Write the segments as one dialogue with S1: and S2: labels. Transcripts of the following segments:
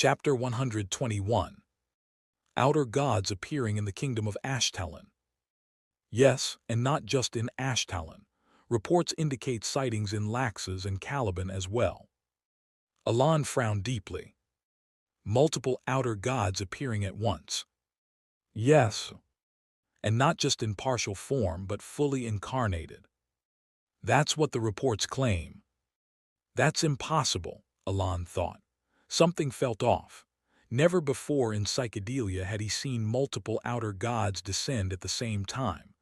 S1: Chapter 121. Outer Gods Appearing in the Kingdom of Ashtalon. Yes, and not just in Ashtalon. Reports indicate sightings in Laxas and Caliban as well. Alan frowned deeply. Multiple outer gods appearing at once. Yes, and not just in partial form but fully incarnated. That's what the reports claim. That's impossible, Alan thought. Something felt off. Never before in psychedelia had he seen multiple outer gods descend at the same time.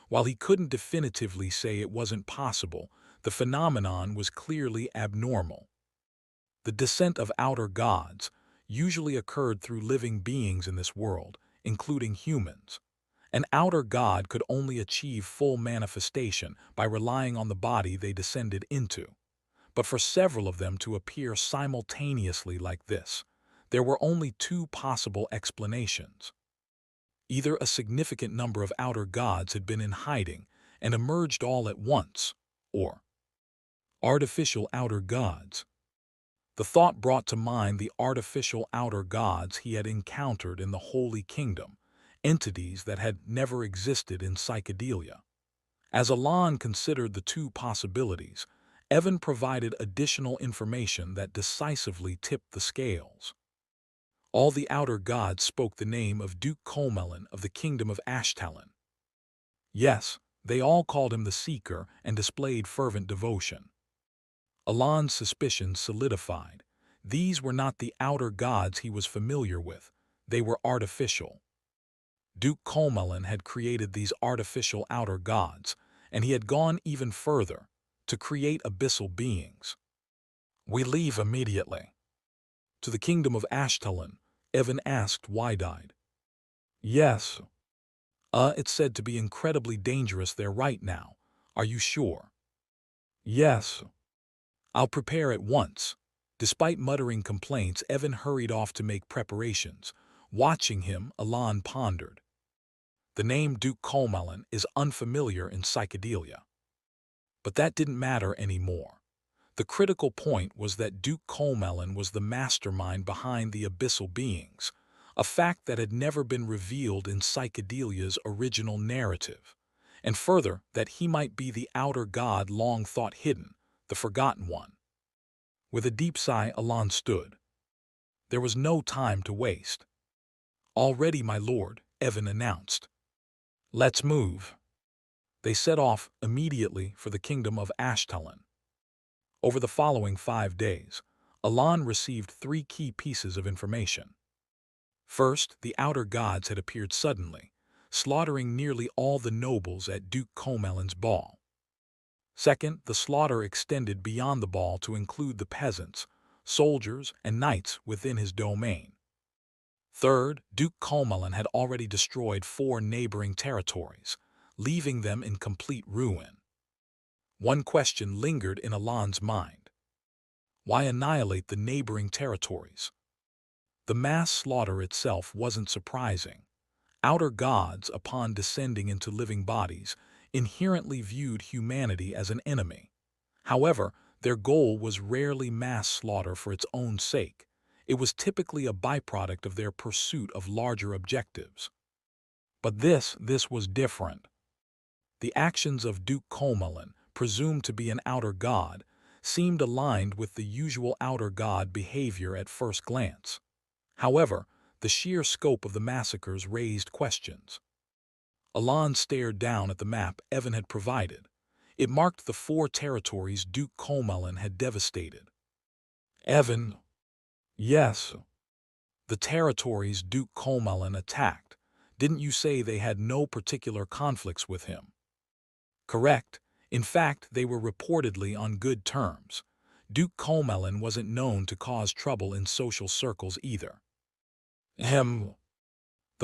S1: While he couldn't definitively say it wasn't possible, the phenomenon was clearly abnormal. The descent of outer gods usually occurred through living beings in this world, including humans. An outer god could only achieve full manifestation by relying on the body they descended into. But for several of them to appear simultaneously like this, there were only two possible explanations. Either a significant number of outer gods had been in hiding and emerged all at once, or artificial outer gods. The thought brought to mind the artificial outer gods he had encountered in the Holy Kingdom, entities that had never existed in psychedelia. As Alan considered the two possibilities, Evan provided additional information that decisively tipped the scales. All the outer gods spoke the name of Duke Colmelin of the Kingdom of Ashtalon. Yes, they all called him the Seeker and displayed fervent devotion. Alan's suspicions solidified. These were not the outer gods he was familiar with. They were artificial. Duke Colmelin had created these artificial outer gods, and he had gone even further, to create abyssal beings. We leave immediately. To the Kingdom of Ashtalon, Evan asked wide-eyed. Yes. It's said to be incredibly dangerous there right now. Are you sure? Yes. I'll prepare at once. Despite muttering complaints, Evan hurried off to make preparations. Watching him, Alan pondered. The name Duke Colmelin is unfamiliar in psychedelia. But that didn't matter anymore. The critical point was that Duke Colmelin was the mastermind behind the abyssal beings, a fact that had never been revealed in psychedelia's original narrative, and further that he might be the outer god long thought hidden, the forgotten one. With a deep sigh, Alan stood. There was no time to waste. Already, my lord, Evan announced. Let's move. They set off immediately for the Kingdom of Ashtalon. Over the following 5 days, Alan received 3 key pieces of information. First, the outer gods had appeared suddenly, slaughtering nearly all the nobles at Duke Colmelin's ball. Second, the slaughter extended beyond the ball to include the peasants, soldiers, and knights within his domain. Third, Duke Colmelin had already destroyed 4 neighboring territories, leaving them in complete ruin. One question lingered in Alan's mind. Why annihilate the neighboring territories? The mass slaughter itself wasn't surprising. Outer gods, upon descending into living bodies, inherently viewed humanity as an enemy. However, their goal was rarely mass slaughter for its own sake. It was typically a byproduct of their pursuit of larger objectives. But this was different. The actions of Duke Colmelin, presumed to be an outer god, seemed aligned with the usual outer god behavior at first glance. However, the sheer scope of the massacres raised questions. Alan stared down at the map Evan had provided. It marked the 4 territories Duke Colmelin had devastated. Evan. Yes. The territories Duke Colmelin attacked. Didn't you say they had no particular conflicts with him? Correct. In fact, they were reportedly on good terms. Duke Colmelin wasn't known to cause trouble in social circles either. The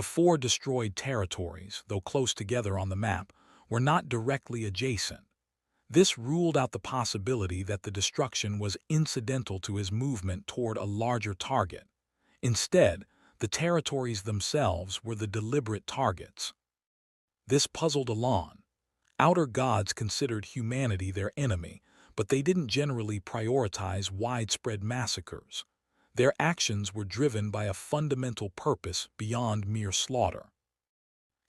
S1: 4 destroyed territories, though close together on the map, were not directly adjacent. This ruled out the possibility that the destruction was incidental to his movement toward a larger target. Instead, the territories themselves were the deliberate targets. This puzzled Alan. Outer gods considered humanity their enemy, but they didn't generally prioritize widespread massacres. Their actions were driven by a fundamental purpose beyond mere slaughter.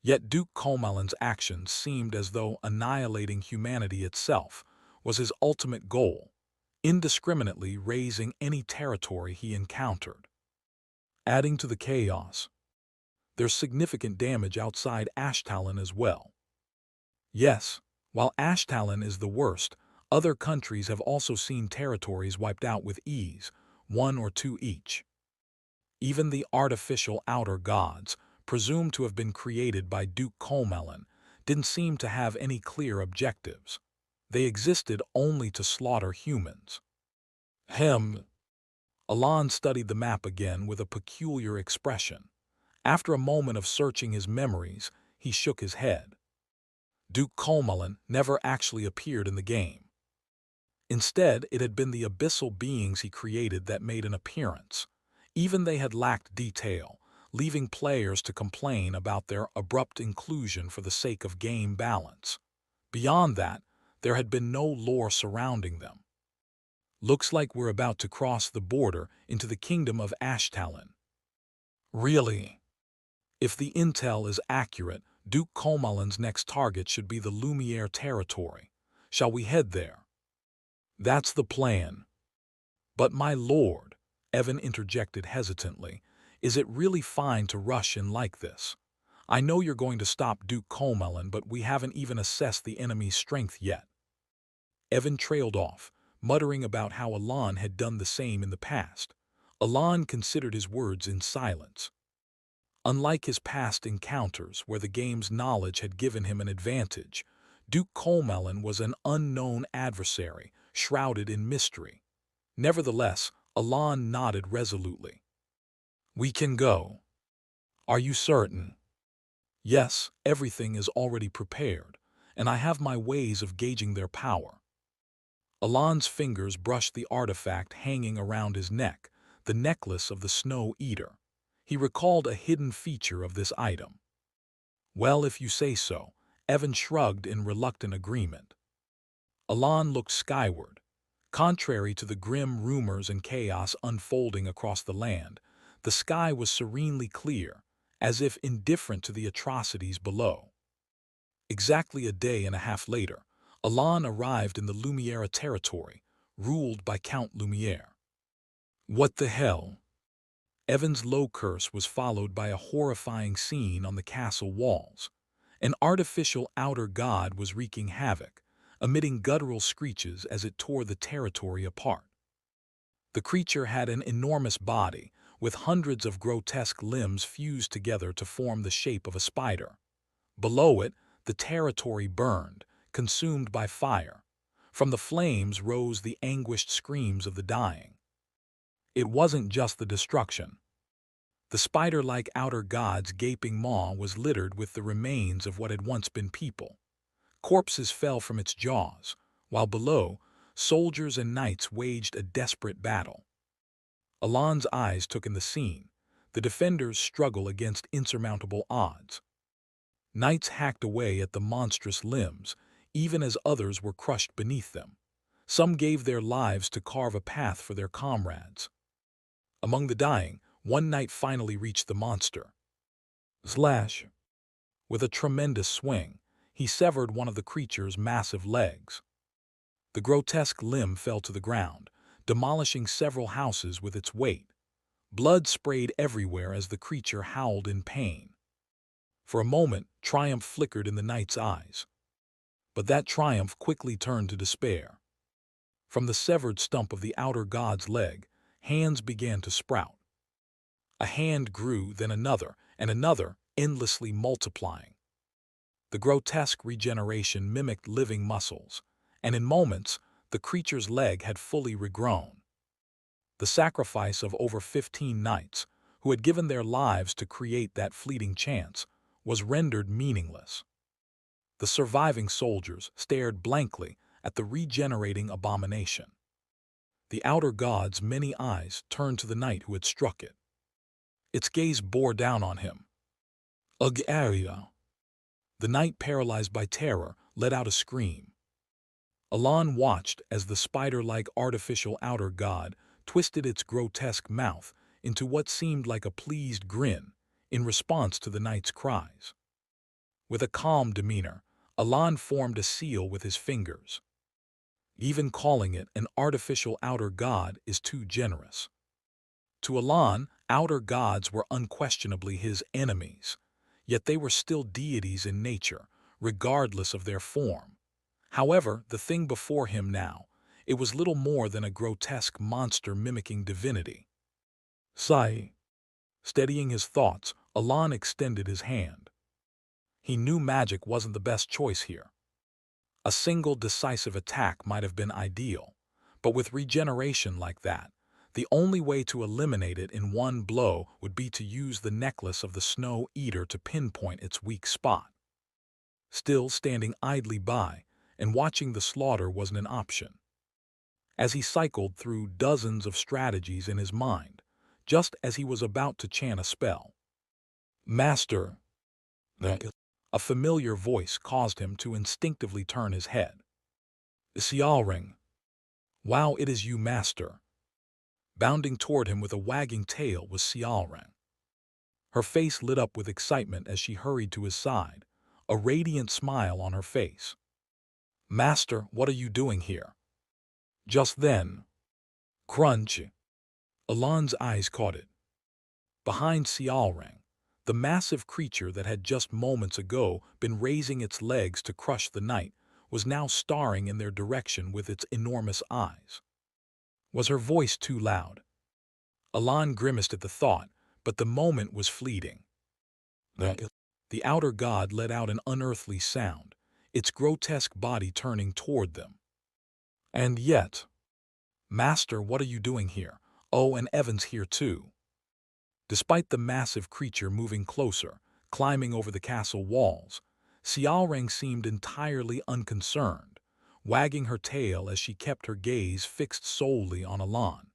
S1: Yet Duke Comalin's actions seemed as though annihilating humanity itself was his ultimate goal, indiscriminately razing any territory he encountered. Adding to the chaos, there's significant damage outside Ashtalon as well. Yes, while Ashtalon is the worst, other countries have also seen territories wiped out with ease, one or two each. Even the artificial outer gods, presumed to have been created by Duke Comelin, didn't seem to have any clear objectives. They existed only to slaughter humans. Alan studied the map again with a peculiar expression. After a moment of searching his memories, he shook his head. Duke Comelin never actually appeared in the game. Instead, it had been the abyssal beings he created that made an appearance. Even they had lacked detail, leaving players to complain about their abrupt inclusion for the sake of game balance. Beyond that, there had been no lore surrounding them. Looks like we're about to cross the border into the kingdom of Ashtalon. Really? If the intel is accurate, Duke Comalin's next target should be the Lumiere territory. Shall we head there? That's the plan. But my lord, Evan interjected hesitantly, is it really fine to rush in like this? I know you're going to stop Duke Comelin, but we haven't even assessed the enemy's strength yet. Evan trailed off, muttering about how Alan had done the same in the past. Alan considered his words in silence. Unlike his past encounters where the game's knowledge had given him an advantage, Duke Comelin was an unknown adversary, shrouded in mystery. Nevertheless, Alan nodded resolutely. We can go. Are you certain? Yes, everything is already prepared, and I have my ways of gauging their power. Alan's fingers brushed the artifact hanging around his neck, the necklace of the Snow Eater. He recalled a hidden feature of this item. Well, if you say so, Evan shrugged in reluctant agreement. Alan looked skyward. Contrary to the grim rumors and chaos unfolding across the land, the sky was serenely clear, as if indifferent to the atrocities below. Exactly a day and a half later, Alan arrived in the Lumiere territory, ruled by Count Lumiere. What the hell? Evan's low curse was followed by a horrifying scene on the castle walls. An artificial outer god was wreaking havoc, emitting guttural screeches as it tore the territory apart. The creature had an enormous body, with hundreds of grotesque limbs fused together to form the shape of a spider. Below it, the territory burned, consumed by fire. From the flames rose the anguished screams of the dying. It wasn't just the destruction. The spider-like outer god's gaping maw was littered with the remains of what had once been people. Corpses fell from its jaws, while below, soldiers and knights waged a desperate battle. Alan's eyes took in the scene. The defenders struggle against insurmountable odds. Knights hacked away at the monstrous limbs, even as others were crushed beneath them. Some gave their lives to carve a path for their comrades. Among the dying, one knight finally reached the monster. Slash! With a tremendous swing, he severed one of the creature's massive legs. The grotesque limb fell to the ground, demolishing several houses with its weight. Blood sprayed everywhere as the creature howled in pain. For a moment, triumph flickered in the knight's eyes. But that triumph quickly turned to despair. From the severed stump of the outer god's leg, hands began to sprout. A hand grew, then another, and another, endlessly multiplying. The grotesque regeneration mimicked living muscles, and in moments, the creature's leg had fully regrown. The sacrifice of over 15 knights, who had given their lives to create that fleeting chance, was rendered meaningless. The surviving soldiers stared blankly at the regenerating abomination. The outer god's many eyes turned to the knight who had struck it. Its gaze bore down on him. Ugh, area. The knight, paralyzed by terror, let out a scream. Alan watched as the spider-like artificial outer god twisted its grotesque mouth into what seemed like a pleased grin in response to the knight's cries. With a calm demeanor, Alan formed a seal with his fingers. Even calling it an artificial outer god is too generous. To Alan, outer gods were unquestionably his enemies, yet they were still deities in nature, regardless of their form. However, the thing before him now, it was little more than a grotesque monster mimicking divinity. Sigh. Steadying his thoughts, Alan extended his hand. He knew magic wasn't the best choice here. A single decisive attack might have been ideal, but with regeneration like that, the only way to eliminate it in one blow would be to use the necklace of the Snow Eater to pinpoint its weak spot. Still standing idly by and watching the slaughter wasn't an option. As he cycled through dozens of strategies in his mind, just as he was about to chant a spell. Master! A familiar voice caused him to instinctively turn his head. Xiaoring. Wow, it is you, Master. Bounding toward him with a wagging tail was Xiaoring. Her face lit up with excitement as she hurried to his side, a radiant smile on her face. Master, what are you doing here? Just then, crunch! Alan's eyes caught it. Behind Xiaoring, the massive creature that had just moments ago been raising its legs to crush the knight was now staring in their direction with its enormous eyes. Was her voice too loud? Alan grimaced at the thought, but the moment was fleeting. The outer god let out an unearthly sound, its grotesque body turning toward them. And yet, Master, what are you doing here? Oh, and Evan's here too. Despite the massive creature moving closer, climbing over the castle walls, Xiaoring seemed entirely unconcerned, wagging her tail as she kept her gaze fixed solely on Alan.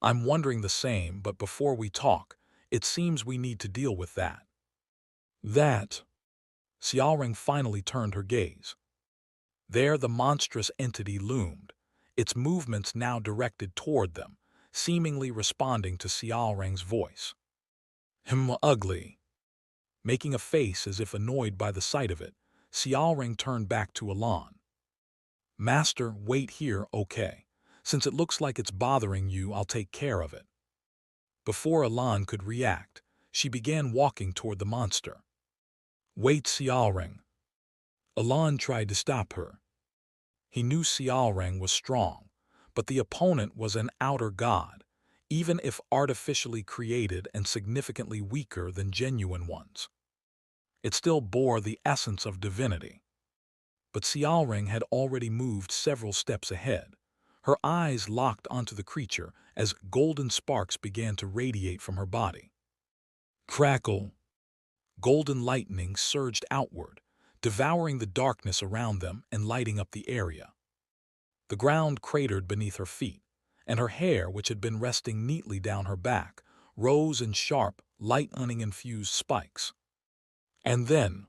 S1: I'm wondering the same, but before we talk, it seems we need to deal with that. Xiaoring finally turned her gaze. There the monstrous entity loomed, its movements now directed toward them, seemingly responding to Xiaoring's voice. Ugly. Making a face as if annoyed by the sight of it, Xiaoring turned back to Alan. Master, wait here, okay. Since it looks like it's bothering you, I'll take care of it. Before Alan could react, she began walking toward the monster. Wait, Xiaoring. Alan tried to stop her. He knew Xiaoring was strong, but the opponent was an outer god, even if artificially created and significantly weaker than genuine ones. It still bore the essence of divinity. But Xiaoring had already moved several steps ahead, her eyes locked onto the creature as golden sparks began to radiate from her body. Crackle! Golden lightning surged outward, devouring the darkness around them and lighting up the area. The ground cratered beneath her feet, and her hair, which had been resting neatly down her back, rose in sharp, lightning-infused spikes. And then,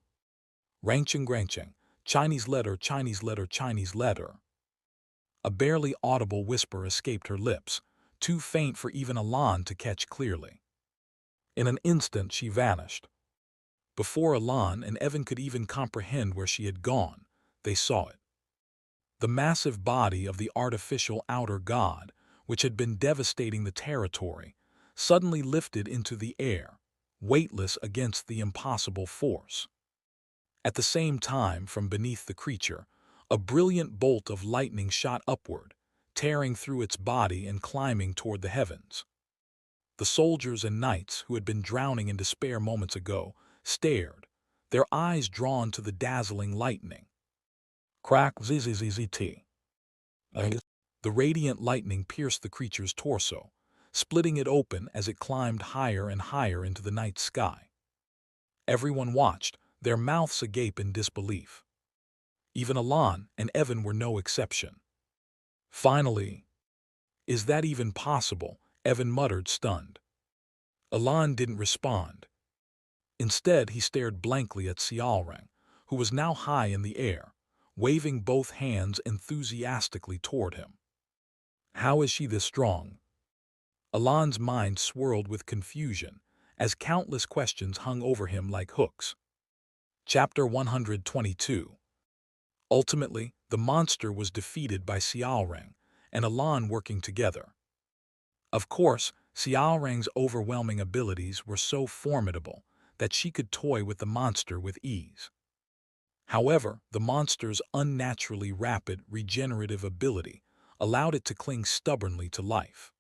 S1: rangching, Chinese letter, Chinese letter, Chinese letter. A barely audible whisper escaped her lips, too faint for even Alan to catch clearly. In an instant she vanished. Before Alan and Evan could even comprehend where she had gone, they saw it. The massive body of the artificial outer god, which had been devastating the territory, suddenly lifted into the air, weightless against the impossible force. At the same time, from beneath the creature, a brilliant bolt of lightning shot upward, tearing through its body and climbing toward the heavens. The soldiers and knights who had been drowning in despair moments ago stared, their eyes drawn to the dazzling lightning. Crack zzzt. The radiant lightning pierced the creature's torso, splitting it open as it climbed higher and higher into the night sky. Everyone watched, their mouths agape in disbelief. Even Alan and Evan were no exception. Finally, is that even possible? Evan muttered, stunned. Alan didn't respond. Instead, he stared blankly at Xiaoring, who was now high in the air, waving both hands enthusiastically toward him. How is she this strong? Alan's mind swirled with confusion as countless questions hung over him like hooks. Chapter 122. Ultimately, the monster was defeated by Xiaoreng and Alan working together. Of course, Xiaoreng's overwhelming abilities were so formidable that she could toy with the monster with ease. However, the monster's unnaturally rapid regenerative ability allowed it to cling stubbornly to life.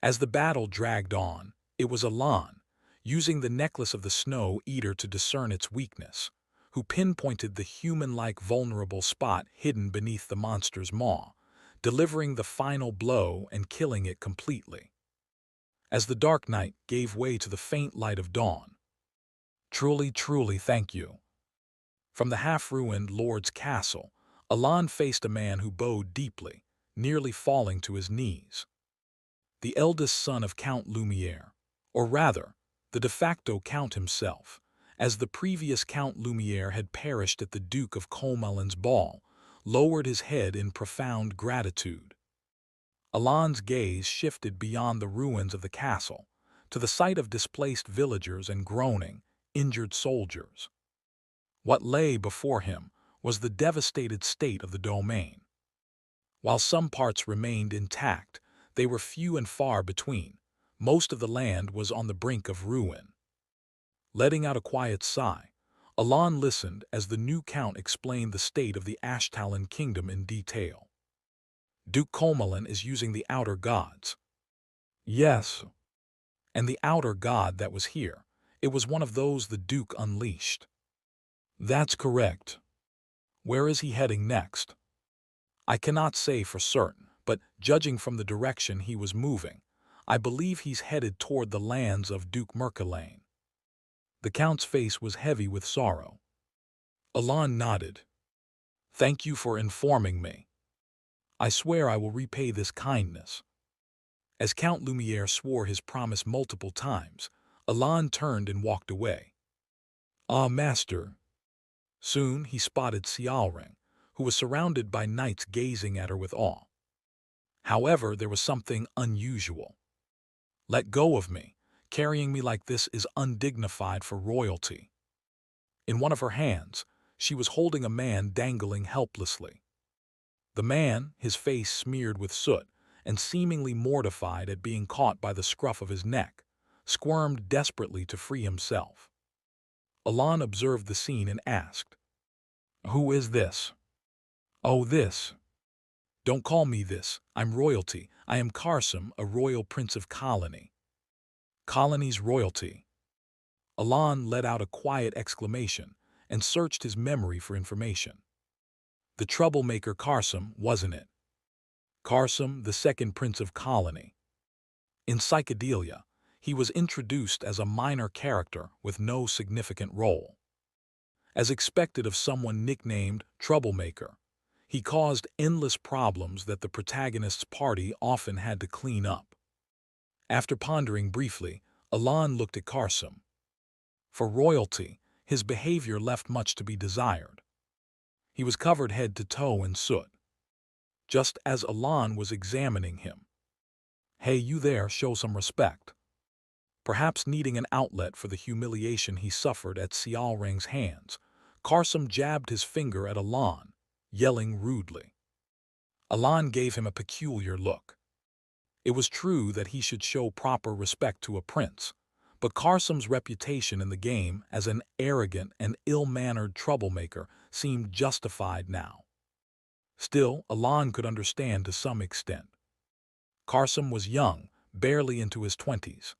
S1: As the battle dragged on, it was Alan, using the necklace of the Snow Eater to discern its weakness, who pinpointed the human-like vulnerable spot hidden beneath the monster's maw, delivering the final blow and killing it completely. As the dark night gave way to the faint light of dawn, "Truly, truly thank you." From the half-ruined Lord's castle, Alan faced a man who bowed deeply, nearly falling to his knees. The eldest son of Count Lumiere, or rather, the de facto Count himself, as the previous Count Lumiere had perished at the Duke of Comelin's ball, lowered his head in profound gratitude. Alan's gaze shifted beyond the ruins of the castle, to the sight of displaced villagers and groaning, injured soldiers. What lay before him was the devastated state of the domain. While some parts remained intact, they were few and far between. Most of the land was on the brink of ruin. Letting out a quiet sigh, Alan listened as the new count explained the state of the Ashtalon kingdom in detail. Duke Comelin is using the outer gods. Yes. And the outer god that was here, it was one of those the Duke unleashed. That's correct. Where is he heading next? I cannot say for certain, but judging from the direction he was moving, I believe he's headed toward the lands of Duke Merkelane. The Count's face was heavy with sorrow. Alan nodded. Thank you for informing me. I swear I will repay this kindness. As Count Lumiere swore his promise multiple times, Alan turned and walked away. Ah, master. Soon he spotted Xiaoreng, who was surrounded by knights gazing at her with awe. However, there was something unusual. Let go of me. Carrying me like this is undignified for royalty. In one of her hands, she was holding a man dangling helplessly. The man, his face smeared with soot and seemingly mortified at being caught by the scruff of his neck, squirmed desperately to free himself. Alan observed the scene and asked, "Who is this?" "Oh, this." "Don't call me this. I'm royalty. I am Karsam, a royal prince of Colony." Colony's royalty. Alan let out a quiet exclamation and searched his memory for information. The troublemaker Karsam, wasn't it? Karsam, the second prince of Colony. In Psychedelia, he was introduced as a minor character with no significant role. As expected of someone nicknamed Troublemaker, he caused endless problems that the protagonist's party often had to clean up. After pondering briefly, Alan looked at Karsam. For royalty, his behavior left much to be desired. He was covered head to toe in soot. Just as Alan was examining him, "Hey, you there, show some respect." Perhaps needing an outlet for the humiliation he suffered at Xiaoreng's hands, Karsam jabbed his finger at Alan, yelling rudely. Alan gave him a peculiar look. It was true that he should show proper respect to a prince, but Karsam's reputation in the game as an arrogant and ill-mannered troublemaker seemed justified now. Still, Alan could understand to some extent. Karsam was young, barely into his 20s.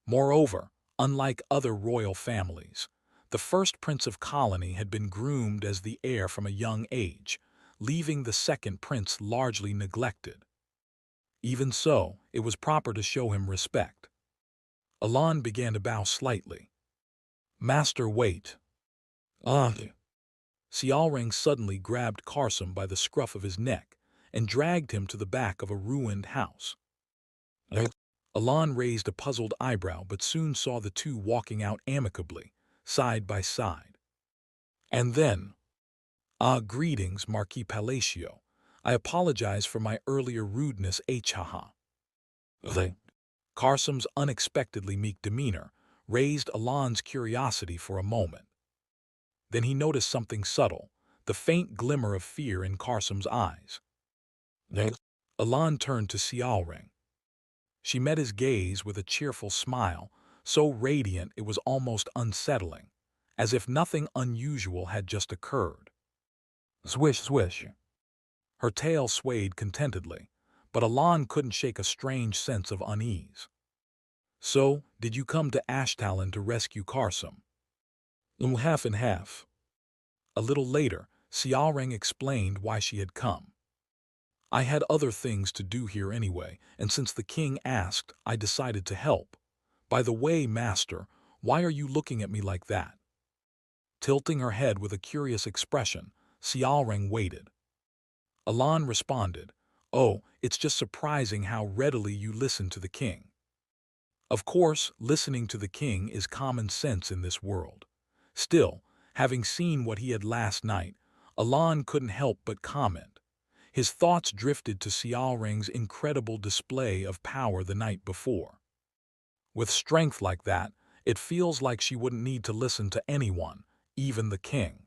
S1: Moreover, unlike other royal families, the first prince of Colony had been groomed as the heir from a young age, leaving the second prince largely neglected. Even so, it was proper to show him respect. Alan began to bow slightly. "Master, wait." "Ah." Xiaoreng suddenly grabbed Karsam by the scruff of his neck and dragged him to the back of a ruined house. Alan raised a puzzled eyebrow but soon saw the two walking out amicably, side by side. And then, "Ah, greetings, Marquis Palacio. I apologize for my earlier rudeness, haha. They. Karsam's unexpectedly meek demeanor raised Alan's curiosity for a moment. Then he noticed something subtle, the faint glimmer of fear in Karsam's eyes. They. Alan turned to Xiaoring. She met his gaze with a cheerful smile, so radiant it was almost unsettling, as if nothing unusual had just occurred. Swish, swish. Her tail swayed contentedly, but Alan couldn't shake a strange sense of unease. So, did you come to Ashtalon to rescue Karsam? Half and half. A little later, Xiaoring explained why she had come. I had other things to do here anyway, and since the king asked, I decided to help. By the way, master, why are you looking at me like that? Tilting her head with a curious expression, Xiaoring waited. Alan responded, Oh, it's just surprising how readily you listen to the king. Of course, listening to the king is common sense in this world. Still, having seen what he had last night, Alan couldn't help but comment. His thoughts drifted to Xiaoring's incredible display of power the night before. With strength like that, it feels like she wouldn't need to listen to anyone, even the king.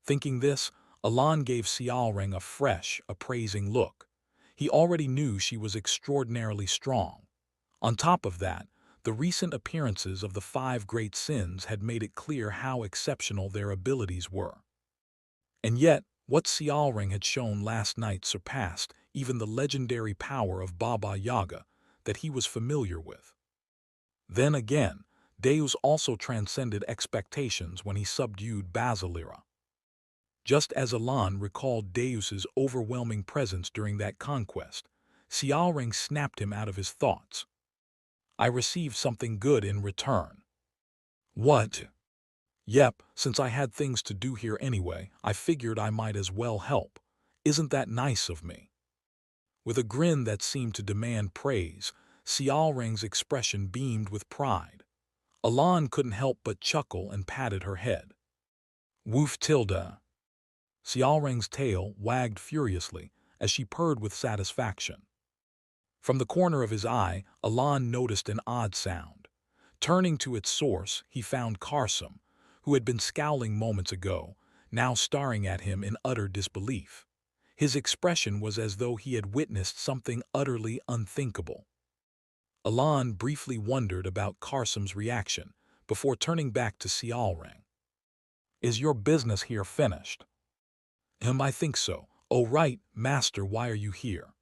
S1: Thinking this, Alan gave Xiaoring a fresh, appraising look. He already knew she was extraordinarily strong. On top of that, the recent appearances of the 5 great sins had made it clear how exceptional their abilities were. And yet, what Xiaoring had shown last night surpassed even the legendary power of Baba Yaga that he was familiar with. Then again, Deus also transcended expectations when he subdued Basilira. Just as Alan recalled Deus's overwhelming presence during that conquest, Xiaoring snapped him out of his thoughts. I received something good in return. What? Yep, since I had things to do here anyway, I figured I might as well help. Isn't that nice of me? With a grin that seemed to demand praise, Xiaoring's expression beamed with pride. Alan couldn't help but chuckle and patted her head. Woof tilde. Xiaoring's tail wagged furiously as she purred with satisfaction. From the corner of his eye, Alan noticed an odd sound. Turning to its source, he found Karsam, who had been scowling moments ago, now staring at him in utter disbelief. His expression was as though he had witnessed something utterly unthinkable. Alan briefly wondered about Karsam's reaction before turning back to Xiaoring. Is your business here finished? I think so. Oh right, master, why are you here?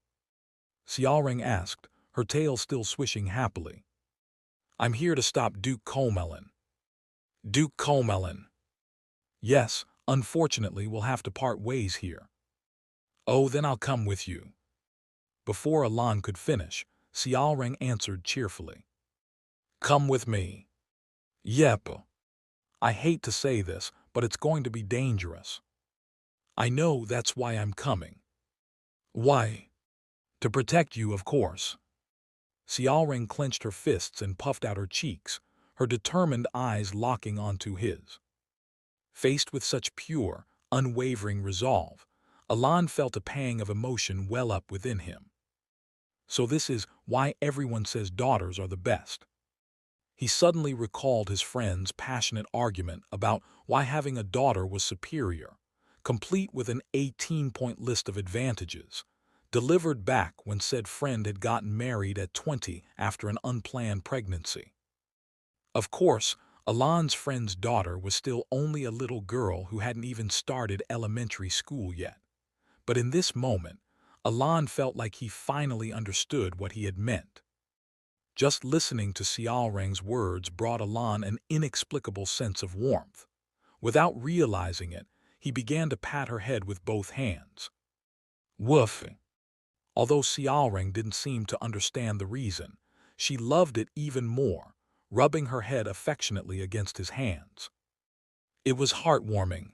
S1: Xiaoring asked, her tail still swishing happily. I'm here to stop Duke Comelin. Duke Comelin. Yes, unfortunately we'll have to part ways here. Oh, then I'll come with you. Before Alan could finish, Xiaoring answered cheerfully. Come with me. Yep. I hate to say this, but it's going to be dangerous. I know, that's why I'm coming. Why? To protect you, of course. Xiaoring clenched her fists and puffed out her cheeks, her determined eyes locking onto his. Faced with such pure, unwavering resolve, Alan felt a pang of emotion well up within him. So this is why everyone says daughters are the best. He suddenly recalled his friend's passionate argument about why having a daughter was superior, complete with an 18-point list of advantages, delivered back when said friend had gotten married at 20 after an unplanned pregnancy. Of course, Alan's friend's daughter was still only a little girl who hadn't even started elementary school yet. But in this moment, Alan felt like he finally understood what he had meant. Just listening to Xiaoring's words brought Alan an inexplicable sense of warmth. Without realizing it, he began to pat her head with both hands. Woof! Although Xiaoring didn't seem to understand the reason, she loved it even more, rubbing her head affectionately against his hands. It was heartwarming.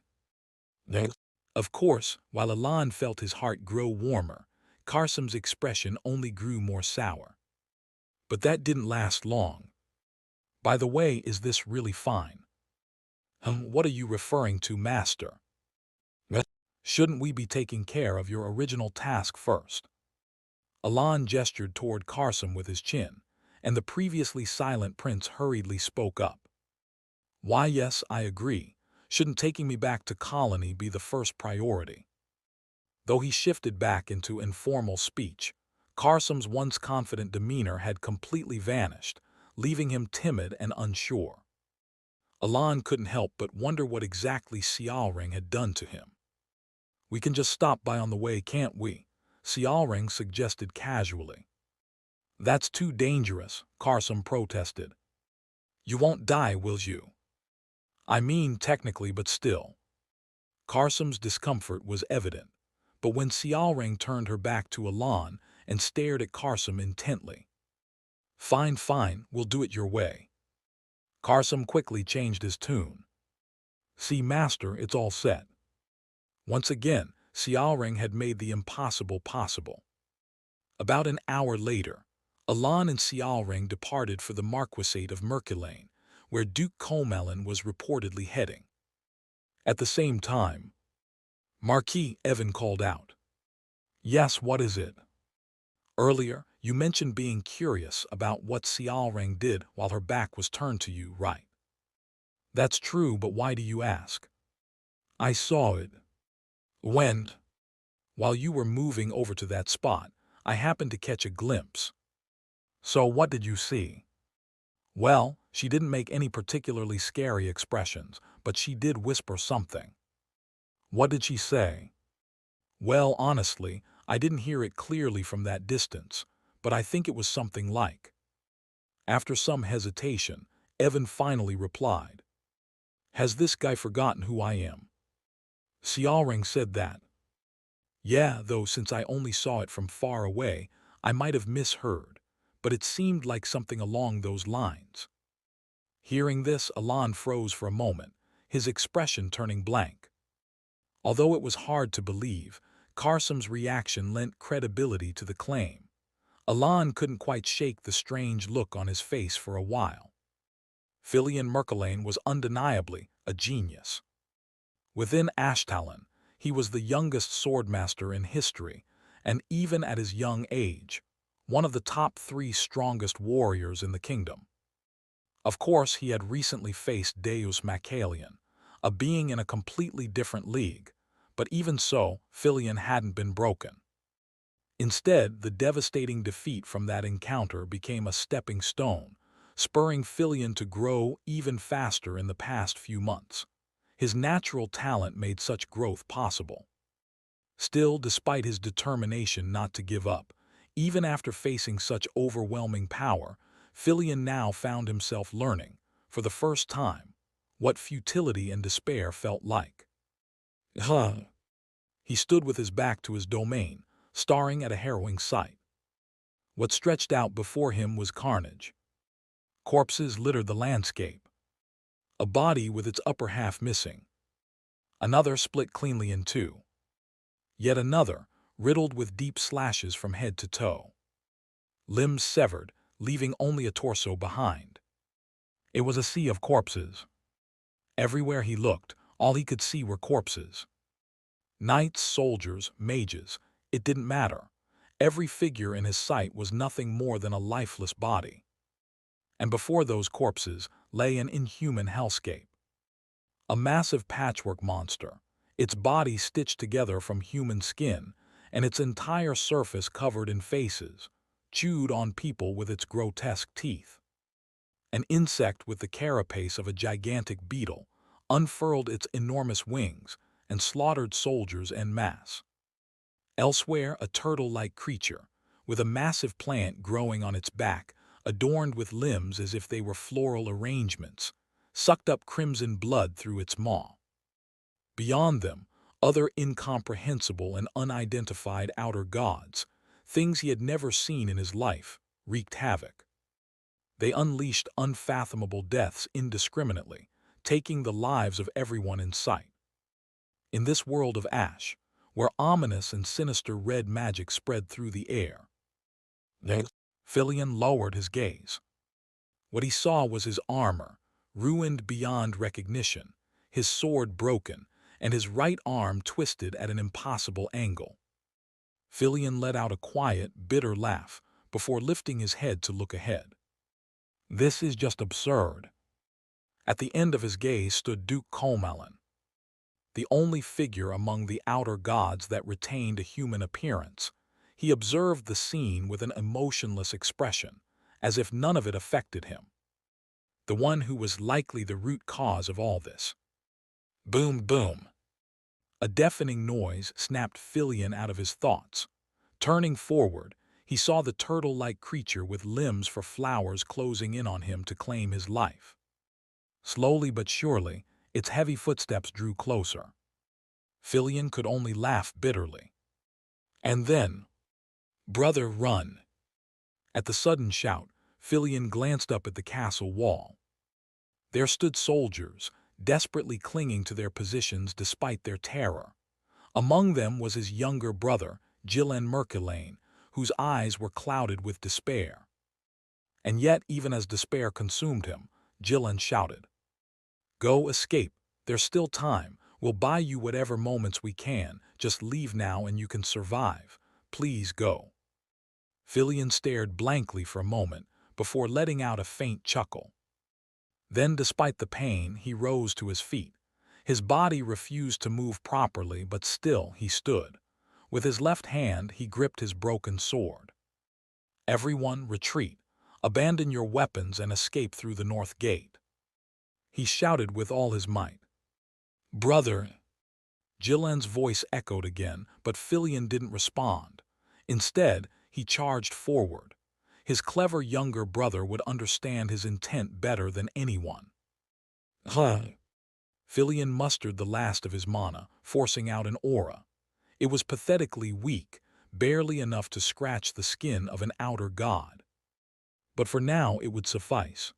S1: Of course, while Alan felt his heart grow warmer, Karsam's expression only grew more sour. But that didn't last long. By the way, is this really fine? What are you referring to, master? Shouldn't we be taking care of your original task first? Alan gestured toward Carson with his chin, and the previously silent prince hurriedly spoke up. Why, yes, I agree. Shouldn't taking me back to Colony be the first priority? Though he shifted back into informal speech, Carson's once confident demeanor had completely vanished, leaving him timid and unsure. Alan couldn't help but wonder what exactly Xiaoring had done to him. We can just stop by on the way, can't we? Xiaoring suggested casually. That's too dangerous, Carson protested. You won't die, will you? I mean technically, but still. Carson's discomfort was evident, but when Xiaoring turned her back to Alan and stared at Carson intently. Fine, fine, we'll do it your way. Carson quickly changed his tune. See, master, it's all set. Once again, Xiaoring had made the impossible possible. About an hour later, Alan and Xiaoring departed for the Marquisate of Merculane, where Duke Comelin was reportedly heading. At the same time, Marquis Evan called out. Yes, what is it? Earlier, you mentioned being curious about what Xiaoring did while her back was turned to you, right? That's true, but why do you ask? I saw it. When? While you were moving over to that spot, I happened to catch a glimpse. So what did you see? Well, she didn't make any particularly scary expressions, but she did whisper something. What did she say? Well, honestly, I didn't hear it clearly from that distance, but I think it was something like. After some hesitation, Evan finally replied. Has this guy forgotten who I am? Xiaoring said that. Yeah, though since I only saw it from far away, I might have misheard, but it seemed like something along those lines. Hearing this, Alan froze for a moment, his expression turning blank. Although it was hard to believe, Carson's reaction lent credibility to the claim. Alan couldn't quite shake the strange look on his face for a while. Filion Merculane was undeniably a genius. Within Ashtalon, he was the youngest swordmaster in history, and even at his young age, one of the top 3 strongest warriors in the kingdom. Of course, he had recently faced Deus Macalian, a being in a completely different league, but even so, Filion hadn't been broken. Instead, the devastating defeat from that encounter became a stepping stone, spurring Filion to grow even faster in the past few months. His natural talent made such growth possible. Still, despite his determination not to give up, even after facing such overwhelming power, Filion now found himself learning, for the first time, what futility and despair felt like. He stood with his back to his domain, staring at a harrowing sight. What stretched out before him was carnage. Corpses littered the landscape. A body with its upper half missing. Another split cleanly in two. Yet another, riddled with deep slashes from head to toe. Limbs severed, leaving only a torso behind. It was a sea of corpses. Everywhere he looked, all he could see were corpses. Knights, soldiers, mages, it didn't matter. Every figure in his sight was nothing more than a lifeless body. And before those corpses lay an inhuman hellscape. A massive patchwork monster, its body stitched together from human skin, and its entire surface covered in faces, chewed on people with its grotesque teeth. An insect with the carapace of a gigantic beetle unfurled its enormous wings and slaughtered soldiers en masse. Elsewhere, a turtle-like creature, with a massive plant growing on its back, adorned with limbs as if they were floral arrangements, sucked up crimson blood through its maw. Beyond them, other incomprehensible and unidentified outer gods, things he had never seen in his life, wreaked havoc. They unleashed unfathomable deaths indiscriminately, taking the lives of everyone in sight. In this world of ash, where ominous and sinister red magic spread through the air, Filion lowered his gaze. What he saw was his armor, ruined beyond recognition, his sword broken, and his right arm twisted at an impossible angle. Filion let out a quiet, bitter laugh before lifting his head to look ahead. This is just absurd. At the end of his gaze stood Duke Colmalin, the only figure among the outer gods that retained a human appearance. He observed the scene with an emotionless expression, as if none of it affected him. The one who was likely the root cause of all this. Boom, boom. A deafening noise snapped Filion out of his thoughts. Turning forward, he saw the turtle-like creature with limbs for flowers closing in on him to claim his life. Slowly but surely, its heavy footsteps drew closer. Filion could only laugh bitterly. And then, "Brother, run!" At the sudden shout, Filion glanced up at the castle wall. There stood soldiers, desperately clinging to their positions despite their terror. Among them was his younger brother, Gillen Merculane, whose eyes were clouded with despair. And yet, even as despair consumed him, Gillen shouted, "Go, escape. There's still time. We'll buy you whatever moments we can. Just leave now and you can survive. Please go." Filion stared blankly for a moment before letting out a faint chuckle. Then, despite the pain, he rose to his feet. His body refused to move properly, but still he stood. With his left hand, he gripped his broken sword. "Everyone, retreat. Abandon your weapons and escape through the north gate," he shouted with all his might. "Brother!" Gillen's voice echoed again, but Filion didn't respond. Instead, he charged forward. His clever younger brother would understand his intent better than anyone. Filion mustered the last of his mana, forcing out an aura. It was pathetically weak, barely enough to scratch the skin of an outer god. But for now it would suffice.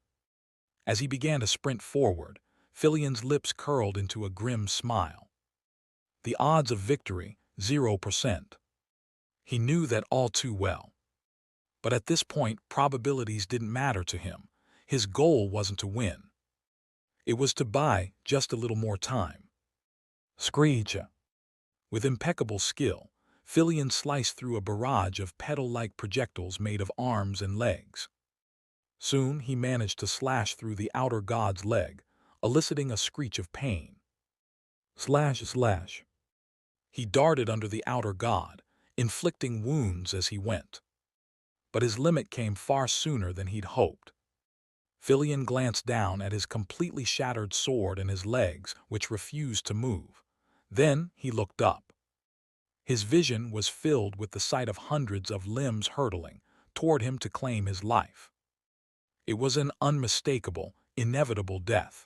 S1: As he began to sprint forward, Filion's lips curled into a grim smile. The odds of victory, 0%. He knew that all too well. But at this point, probabilities didn't matter to him. His goal wasn't to win. It was to buy just a little more time. Screech! With impeccable skill, Filion sliced through a barrage of petal-like projectiles made of arms and legs. Soon he managed to slash through the outer god's leg, eliciting a screech of pain. Slash, slash. He darted under the outer god, inflicting wounds as he went. But his limit came far sooner than he'd hoped. Filion glanced down at his completely shattered sword and his legs, which refused to move. Then he looked up. His vision was filled with the sight of hundreds of limbs hurtling toward him to claim his life. It was an unmistakable, inevitable death.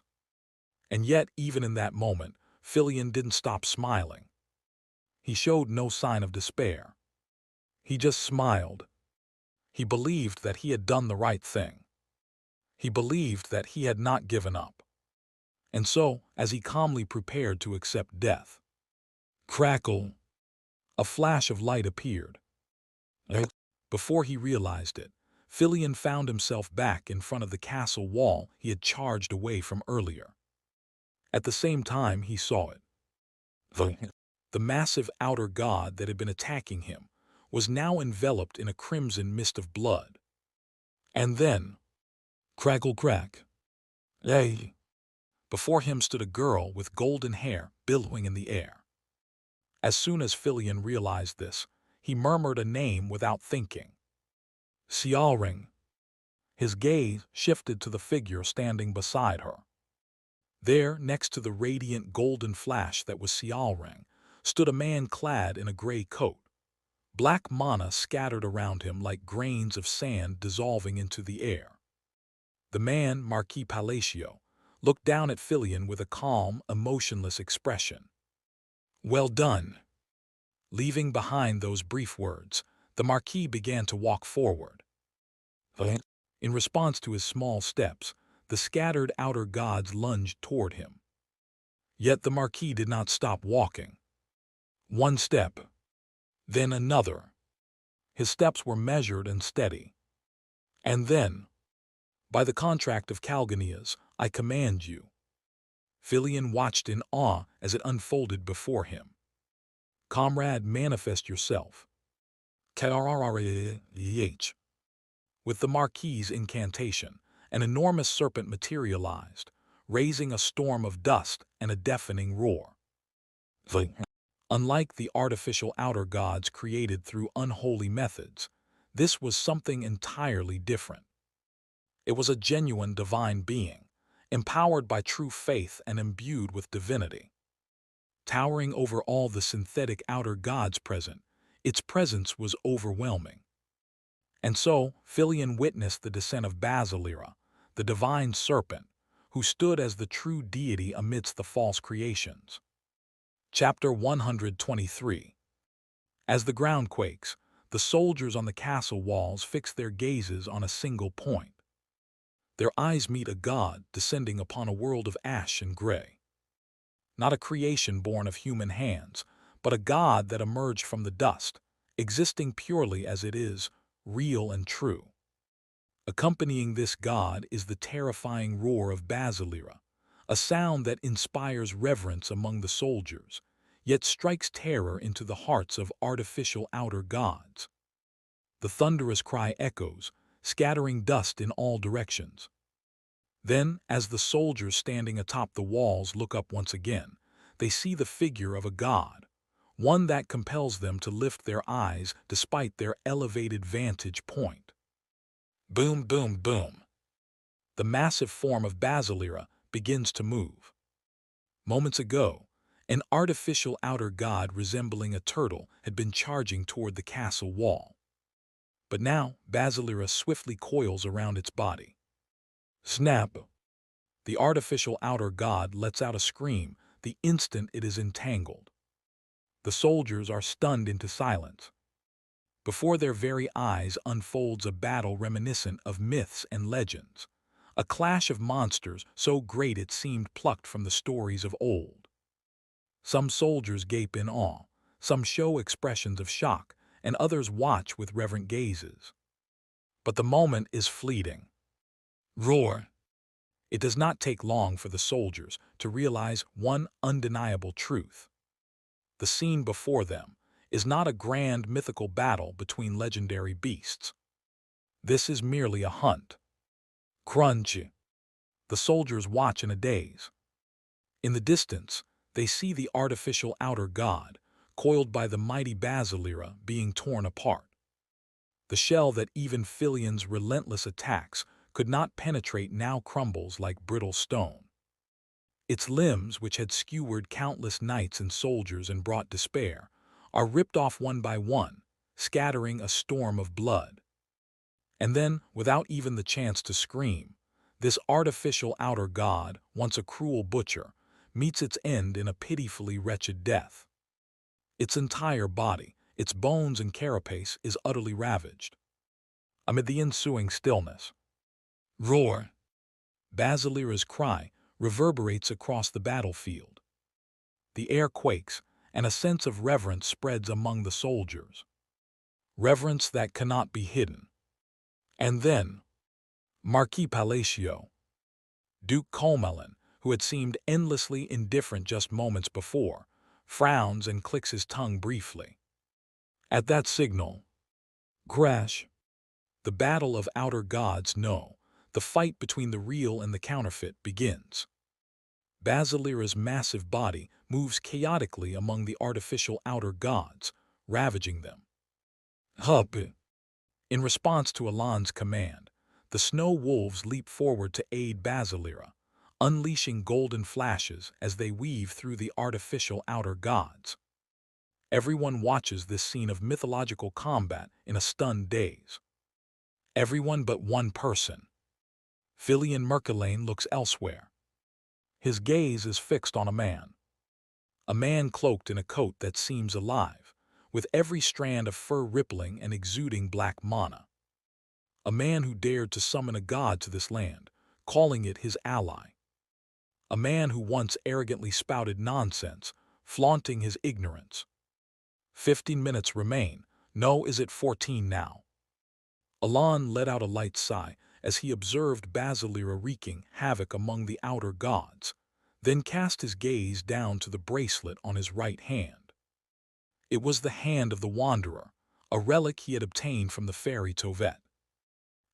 S1: And yet, even in that moment, Filion didn't stop smiling. He showed no sign of despair. He just smiled. He believed that he had done the right thing. He believed that he had not given up. And so, as he calmly prepared to accept death, crackle! A flash of light appeared. Before he realized it, Filion found himself back in front of the castle wall he had charged away from earlier. At the same time, he saw it. The massive outer god that had been attacking him was now enveloped in a crimson mist of blood. And then, crackle crack. Hey! Before him stood a girl with golden hair billowing in the air. As soon as Filion realized this, he murmured a name without thinking. Xiaoring. His gaze shifted to the figure standing beside her. There, next to the radiant golden flash that was Xiaoring, stood a man clad in a gray coat. Black mana scattered around him like grains of sand dissolving into the air. The man, Marquis Palacio, looked down at Filion with a calm, emotionless expression. "Well done." Leaving behind those brief words, the Marquis began to walk forward. In response to his small steps, the scattered outer gods lunged toward him. Yet the Marquis did not stop walking. One step, then another. His steps were measured and steady. And then, "By the contract of Calganias, I command you." Filion watched in awe as it unfolded before him. "Comrade, manifest yourself." Krrrh. With the Marquis's incantation, an enormous serpent materialized, raising a storm of dust and a deafening roar. Unlike the artificial outer gods created through unholy methods, this was something entirely different. It was a genuine divine being, empowered by true faith and imbued with divinity. Towering over all the synthetic outer gods present, its presence was overwhelming. And so, Filion witnessed the descent of Basilira, the divine serpent, who stood as the true deity amidst the false creations. Chapter 123. As the ground quakes, the soldiers on the castle walls fix their gazes on a single point. Their eyes meet a god descending upon a world of ash and gray. Not a creation born of human hands, but a god that emerged from the dust, existing purely as it is, real and true. Accompanying this god is the terrifying roar of Basilira, a sound that inspires reverence among the soldiers, yet strikes terror into the hearts of artificial outer gods. The thunderous cry echoes, scattering dust in all directions. Then, as the soldiers standing atop the walls look up once again, they see the figure of a god, one that compels them to lift their eyes despite their elevated vantage point. Boom, boom, boom. The massive form of Basilira begins to move. Moments ago, an artificial outer god resembling a turtle had been charging toward the castle wall. But now, Basilira swiftly coils around its body. Snap! The artificial outer god lets out a scream the instant it is entangled. The soldiers are stunned into silence. Before their very eyes unfolds a battle reminiscent of myths and legends, a clash of monsters so great it seemed plucked from the stories of old. Some soldiers gape in awe, some show expressions of shock, and others watch with reverent gazes. But the moment is fleeting. Roar! It does not take long for the soldiers to realize one undeniable truth. The scene before them is not a grand mythical battle between legendary beasts. This is merely a hunt. Crunch! The soldiers watch in a daze. In the distance, they see the artificial outer god, coiled by the mighty Basilira, being torn apart. The shell that even Filion's relentless attacks could not penetrate now crumbles like brittle stone. Its limbs, which had skewered countless knights and soldiers and brought despair, are ripped off one by one, scattering a storm of blood. And then, without even the chance to scream, this artificial outer god, once a cruel butcher, meets its end in a pitifully wretched death. Its entire body, its bones and carapace, is utterly ravaged. Amid the ensuing stillness, roar! Basilira's cry reverberates across the battlefield. The air quakes, and a sense of reverence spreads among the soldiers. Reverence that cannot be hidden. And then, Marquis Palacio, Duke Comelin, who had seemed endlessly indifferent just moments before, frowns and clicks his tongue briefly. At that signal, crash! The battle of outer gods, no, the fight between the real and the counterfeit begins. Basilira's massive body moves chaotically among the artificial outer gods, ravaging them. Hup! In response to Alan's command, the snow wolves leap forward to aid Basilira, unleashing golden flashes as they weave through the artificial outer gods. Everyone watches this scene of mythological combat in a stunned daze. Everyone but one person. Filion Merculain looks elsewhere. His gaze is fixed on a man cloaked in a coat that seems alive, with every strand of fur rippling and exuding black mana. A man who dared to summon a god to this land, calling it his ally. A man who once arrogantly spouted nonsense, flaunting his ignorance. 15 minutes remain. No, is it 14 now? Alan let out a light sigh as he observed Basilira wreaking havoc among the outer gods, then cast his gaze down to the bracelet on his right hand. It was the hand of the Wanderer, a relic he had obtained from the fairy Tovet.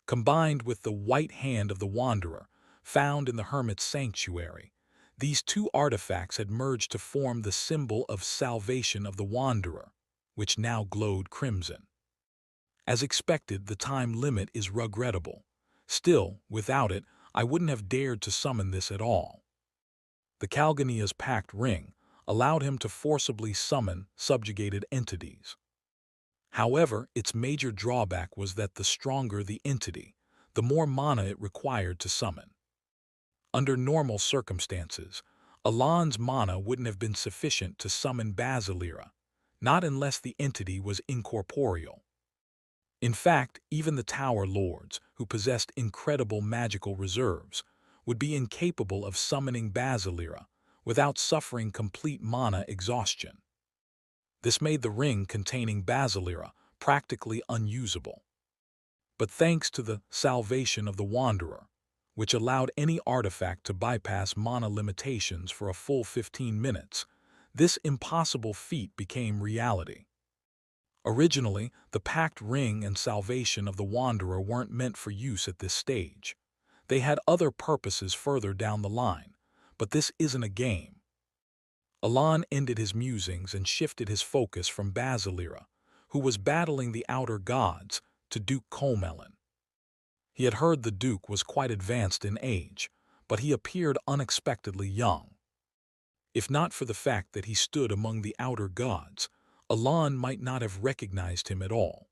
S1: Combined with the white hand of the Wanderer, found in the hermit's sanctuary, these two artifacts had merged to form the symbol of salvation of the Wanderer, which now glowed crimson. As expected, the time limit is regrettable. Still, without it, I wouldn't have dared to summon this at all. The Kalgania's packed ring allowed him to forcibly summon subjugated entities. However, its major drawback was that the stronger the entity, the more mana it required to summon. Under normal circumstances, Alon's mana wouldn't have been sufficient to summon Basilira, not unless the entity was incorporeal. In fact, even the Tower Lords, who possessed incredible magical reserves, would be incapable of summoning Basilira without suffering complete mana exhaustion. This made the ring containing Basilira practically unusable. But thanks to the salvation of the Wanderer, which allowed any artifact to bypass mana limitations for a full 15 minutes, this impossible feat became reality. Originally, the packed ring and salvation of the Wanderer weren't meant for use at this stage. They had other purposes further down the line, but this isn't a game. Alon ended his musings and shifted his focus from Basilira, who was battling the outer gods, to Duke Comelin. He had heard the Duke was quite advanced in age, but he appeared unexpectedly young. If not for the fact that he stood among the outer gods, Alon might not have recognized him at all.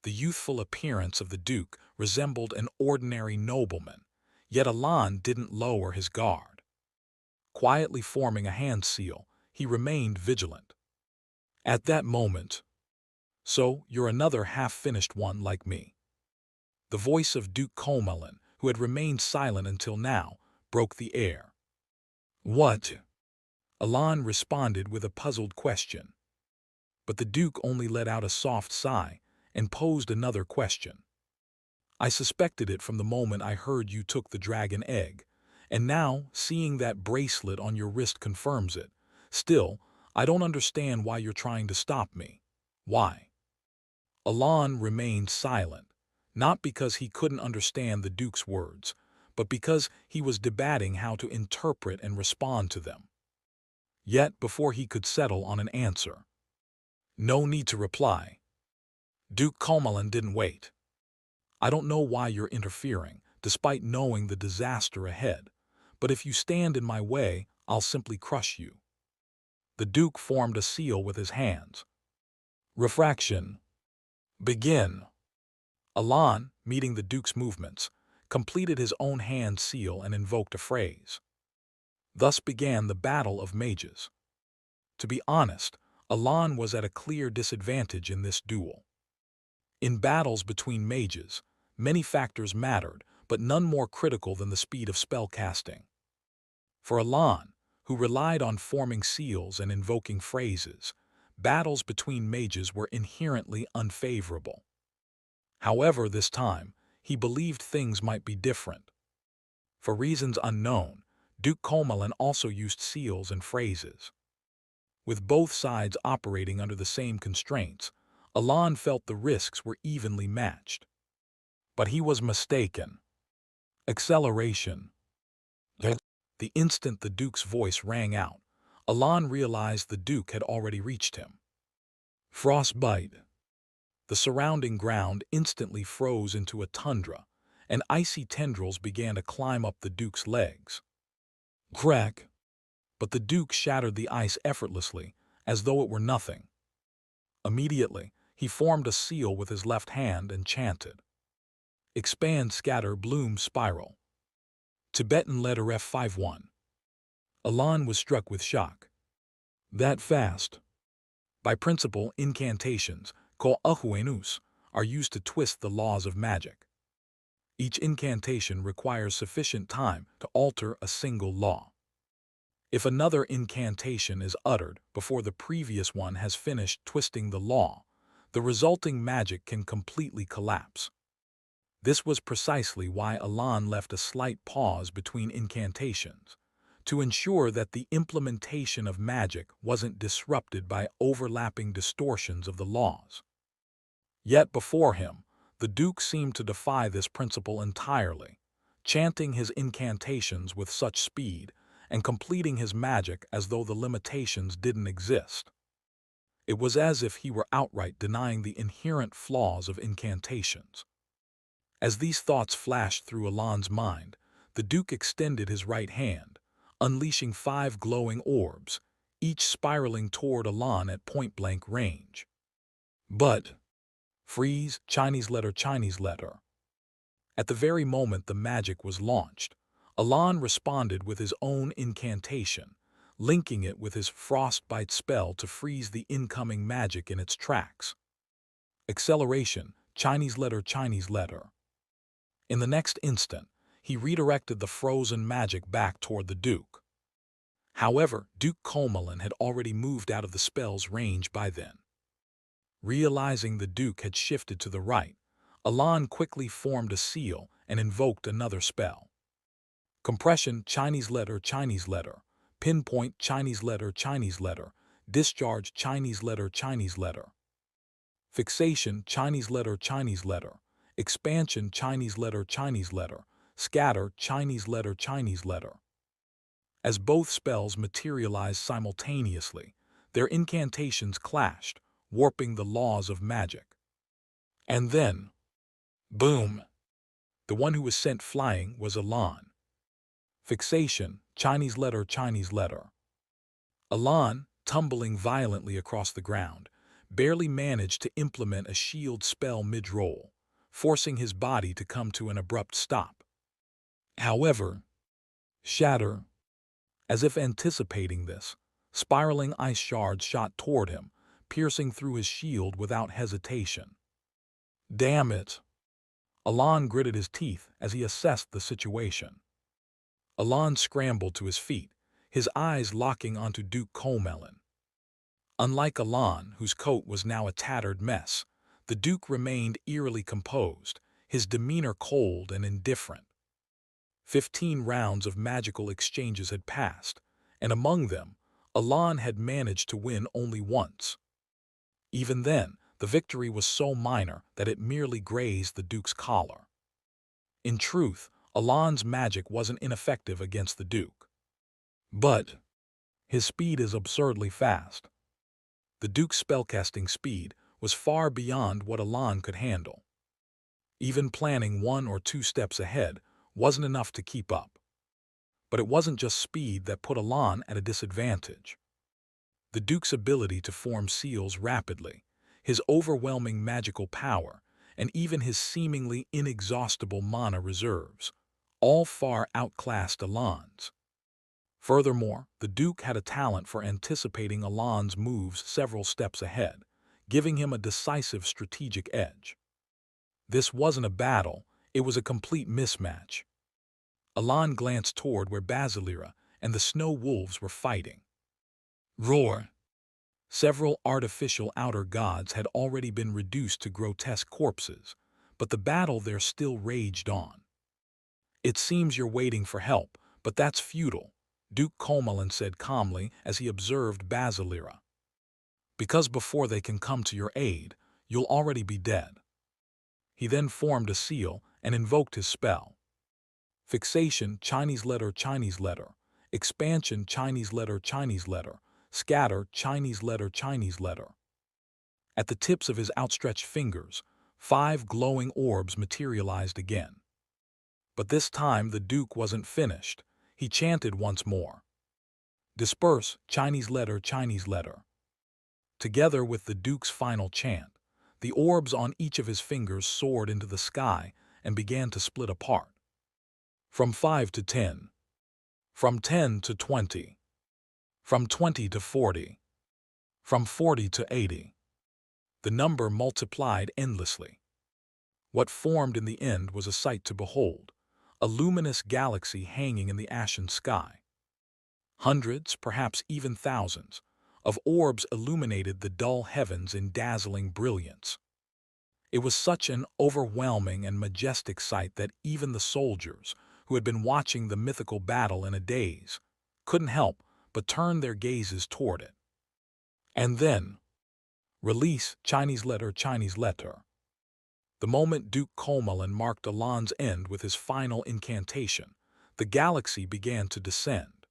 S1: The youthful appearance of the Duke resembled an ordinary nobleman, yet Alon didn't lower his guard. Quietly forming a hand seal, he remained vigilant. At that moment, "So, you're another half-finished one like me." The voice of Duke Comelin, who had remained silent until now, broke the air. "What?" Alon responded with a puzzled question. But the Duke only let out a soft sigh and posed another question. "I suspected it from the moment I heard you took the dragon egg, and now, seeing that bracelet on your wrist confirms it. Still, I don't understand why you're trying to stop me. Why?" Alon remained silent, not because he couldn't understand the Duke's words, but because he was debating how to interpret and respond to them. Yet, before he could settle on an answer, "No need to reply." Duke Comelin didn't wait. "I don't know why you're interfering, despite knowing the disaster ahead, but if you stand in my way, I'll simply crush you." The Duke formed a seal with his hands. "Refraction. Begin." Alon, meeting the Duke's movements, completed his own hand seal and invoked a phrase. Thus began the Battle of Mages. To be honest, Alon was at a clear disadvantage in this duel. In battles between mages, many factors mattered, but none more critical than the speed of spell casting. For Alon, who relied on forming seals and invoking phrases, battles between mages were inherently unfavorable. However, this time, he believed things might be different. For reasons unknown, Duke Comelin also used seals and phrases. With both sides operating under the same constraints, Alon felt the risks were evenly matched. But he was mistaken. Acceleration. The instant the Duke's voice rang out, Alon realized the Duke had already reached him. Frostbite. The surrounding ground instantly froze into a tundra, and icy tendrils began to climb up the Duke's legs. Crack! But the Duke shattered the ice effortlessly, as though it were nothing. Immediately, he formed a seal with his left hand and chanted, "Expand, scatter, bloom, spiral." Tibetan letter F51. Alon was struck with shock. That fast? By principle, incantations, called ahuenus, are used to twist the laws of magic. Each incantation requires sufficient time to alter a single law. If another incantation is uttered before the previous one has finished twisting the law, the resulting magic can completely collapse. This was precisely why Alon left a slight pause between incantations, to ensure that the implementation of magic wasn't disrupted by overlapping distortions of the laws. Yet before him, the Duke seemed to defy this principle entirely, chanting his incantations with such speed and completing his magic as though the limitations didn't exist. It was as if he were outright denying the inherent flaws of incantations. As these thoughts flashed through Alon's mind, the Duke extended his right hand, unleashing 5 glowing orbs, each spiraling toward Alon at point-blank range. But freeze, Chinese letter, Chinese letter. At the very moment the magic was launched, Alon responded with his own incantation, linking it with his frostbite spell to freeze the incoming magic in its tracks. Acceleration, Chinese letter, Chinese letter. In the next instant, he redirected the frozen magic back toward the Duke. However, Duke Comelin had already moved out of the spell's range by then. Realizing the Duke had shifted to the right, Alon quickly formed a seal and invoked another spell. Compression, Chinese letter, Chinese letter. Pinpoint, Chinese letter, Chinese letter. Discharge, Chinese letter, Chinese letter. Fixation, Chinese letter, Chinese letter. Expansion, Chinese letter, Chinese letter. Scatter, Chinese letter, Chinese letter. As both spells materialized simultaneously, their incantations clashed, warping the laws of magic. And then, boom! The one who was sent flying was Alon. Fixation, Chinese letter, Chinese letter. Alon, tumbling violently across the ground, barely managed to implement a shield spell mid-roll, forcing his body to come to an abrupt stop. However, shatter. As if anticipating this, spiraling ice shards shot toward him, piercing through his shield without hesitation. Damn it! Alon gritted his teeth as he assessed the situation. Alon scrambled to his feet, his eyes locking onto Duke Comelin. Unlike Alon, whose coat was now a tattered mess, the Duke remained eerily composed, his demeanor cold and indifferent. 15 rounds of magical exchanges had passed, and among them, Alon had managed to win only once. Even then, the victory was so minor that it merely grazed the Duke's collar. In truth, Alon's magic wasn't ineffective against the Duke. But his speed is absurdly fast. The Duke's spellcasting speed was far beyond what Alon could handle. Even planning 1 or 2 steps ahead wasn't enough to keep up. But it wasn't just speed that put Alon at a disadvantage. The Duke's ability to form seals rapidly, his overwhelming magical power, and even his seemingly inexhaustible mana reserves, all far outclassed Alon's. Furthermore, the Duke had a talent for anticipating Alon's moves several steps ahead, giving him a decisive strategic edge. This wasn't a battle, it was a complete mismatch. Alon glanced toward where Basilira and the Snow Wolves were fighting. Roar! Several artificial outer gods had already been reduced to grotesque corpses, but the battle there still raged on. It seems you're waiting for help, but that's futile, Duke Comelin said calmly as he observed Basilira. Because before they can come to your aid, you'll already be dead. He then formed a seal and invoked his spell. Fixation, Chinese letter, Chinese letter. Expansion, Chinese letter, Chinese letter. Scatter, Chinese letter, Chinese letter. At the tips of his outstretched fingers, 5 glowing orbs materialized again. But this time the Duke wasn't finished. He chanted once more. Disperse, Chinese letter, Chinese letter. Together with the Duke's final chant, the orbs on each of his fingers soared into the sky and began to split apart. From 5 to 10. From 10 to 20. From 20 to 40. From 40 to 80. The number multiplied endlessly. What formed in the end was a sight to behold, a luminous galaxy hanging in the ashen sky. Hundreds, perhaps even thousands, of orbs illuminated the dull heavens in dazzling brilliance. It was such an overwhelming and majestic sight that even the soldiers, who had been watching the mythical battle in a daze, couldn't help but turn their gazes toward it. And then, release Chinese letter Chinese letter. The moment Duke Comelin marked Alan's end with his final incantation, the galaxy began to descend.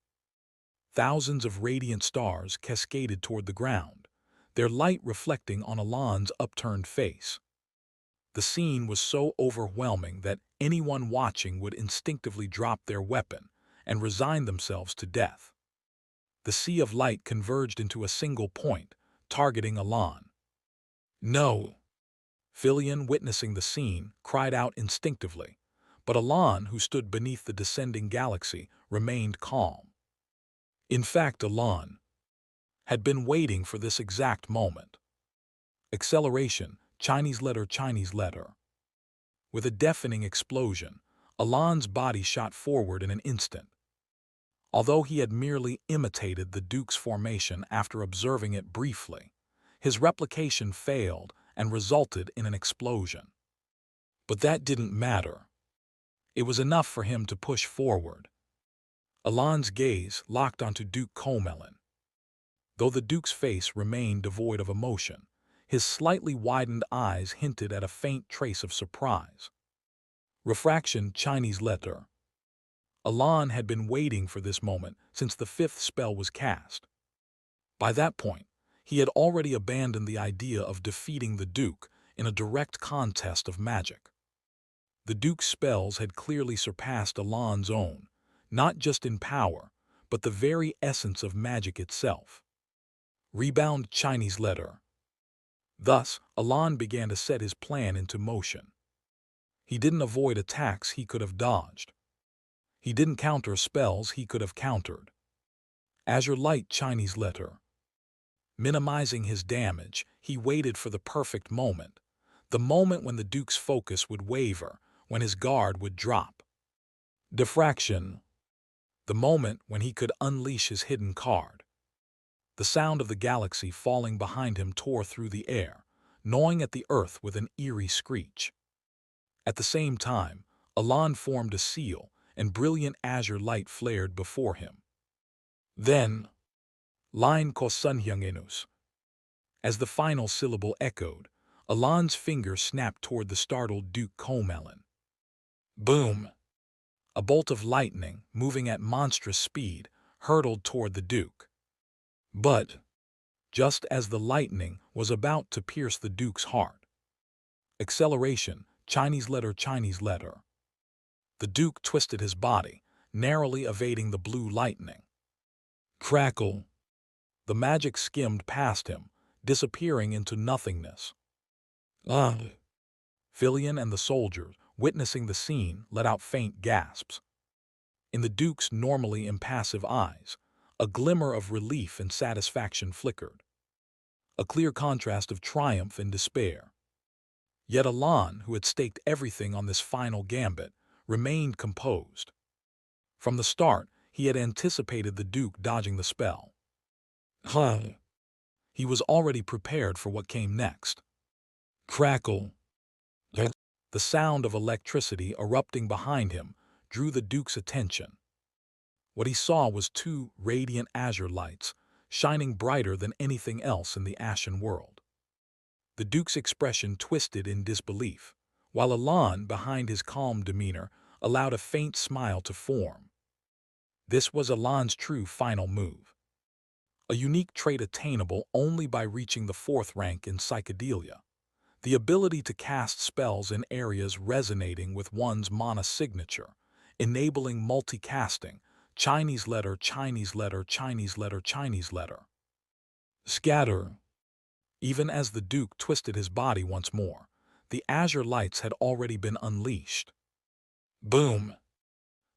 S1: Thousands of radiant stars cascaded toward the ground, their light reflecting on Alan's upturned face. The scene was so overwhelming that anyone watching would instinctively drop their weapon and resign themselves to death. The sea of light converged into a single point, targeting Alan. No! Filion, witnessing the scene, cried out instinctively, but Alan, who stood beneath the descending galaxy, remained calm. In fact, Alan had been waiting for this exact moment. Acceleration, Chinese letter Chinese letter. With a deafening explosion, Alan's body shot forward in an instant. Although he had merely imitated the Duke's formation after observing it briefly, his replication failed and resulted in an explosion. But that didn't matter. It was enough for him to push forward. Alan's gaze locked onto Duke Comelin. Though the Duke's face remained devoid of emotion, his slightly widened eyes hinted at a faint trace of surprise. Refraction, Chinese letter. Alan had been waiting for this moment since the fifth spell was cast. By that point, he had already abandoned the idea of defeating the Duke in a direct contest of magic. The Duke's spells had clearly surpassed Alan's own, not just in power, but the very essence of magic itself. Rebound, Chinese letter. Thus, Alan began to set his plan into motion. He didn't avoid attacks he could have dodged. He didn't counter spells he could have countered. Azure Light, Chinese letter. Minimizing his damage, he waited for the perfect moment, the moment when the Duke's focus would waver, when his guard would drop. Diffraction. The moment when he could unleash his hidden card. The sound of the galaxy falling behind him tore through the air, gnawing at the earth with an eerie screech. At the same time, Alan formed a seal, and brilliant azure light flared before him. Then, Line Kosunhyungenus. As the final syllable echoed, Alan's finger snapped toward the startled Duke Comelin. Boom! A bolt of lightning, moving at monstrous speed, hurtled toward the Duke. But, just as the lightning was about to pierce the Duke's heart. Acceleration, Chinese letter Chinese letter. The Duke twisted his body, narrowly evading the blue lightning. Crackle! The magic skimmed past him, disappearing into nothingness. Filion and the soldiers, witnessing the scene, let out faint gasps. In the Duke's normally impassive eyes, a glimmer of relief and satisfaction flickered. A clear contrast of triumph and despair. Yet Alan, who had staked everything on this final gambit, remained composed. From the start, he had anticipated the Duke dodging the spell. He was already prepared for what came next. Crackle! The sound of electricity erupting behind him drew the Duke's attention. What he saw was two radiant azure lights, shining brighter than anything else in the Ashen world. The Duke's expression twisted in disbelief, while Alan, behind his calm demeanor, allowed a faint smile to form. This was Alan's true final move. A unique trait attainable only by reaching the fourth rank in psychedelia. The ability to cast spells in areas resonating with one's mana signature, enabling multicasting, Chinese letter, Chinese letter, Chinese letter, Chinese letter. Scatter. Even as the Duke twisted his body once more, the azure lights had already been unleashed. Boom!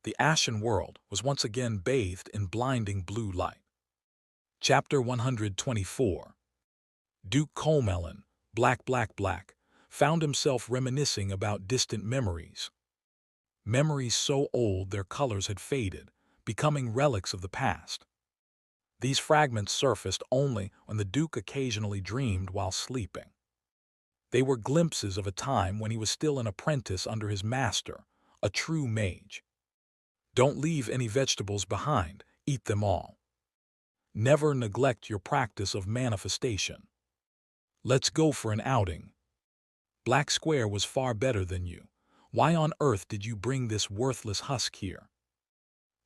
S1: The Ashen world was once again bathed in blinding blue light. Chapter 124. Duke Comelin, Black, found himself reminiscing about distant memories. Memories so old their colors had faded, becoming relics of the past. These fragments surfaced only when the Duke occasionally dreamed while sleeping. They were glimpses of a time when he was still an apprentice under his master, a true mage. Don't leave any vegetables behind, Eat them all. Never neglect your practice of manifestation. Let's go for an outing. Black Square was far better than you. Why on earth did you bring this worthless husk here?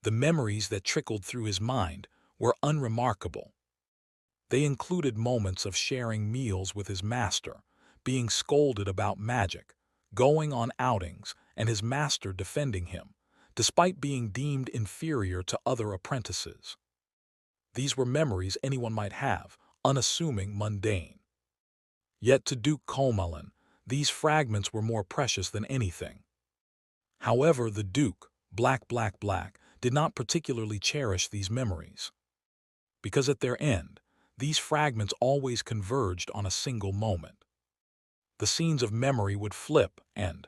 S1: The memories that trickled through his mind were unremarkable. They included moments of sharing meals with his master, being scolded about magic, going on outings, and his master defending him, despite being deemed inferior to other apprentices. These were memories anyone might have, unassuming, mundane. Yet to Duke Comelin, these fragments were more precious than anything. However, the Duke, Black, did not particularly cherish these memories. Because at their end, these fragments always converged on a single moment. The scenes of memory would flip and,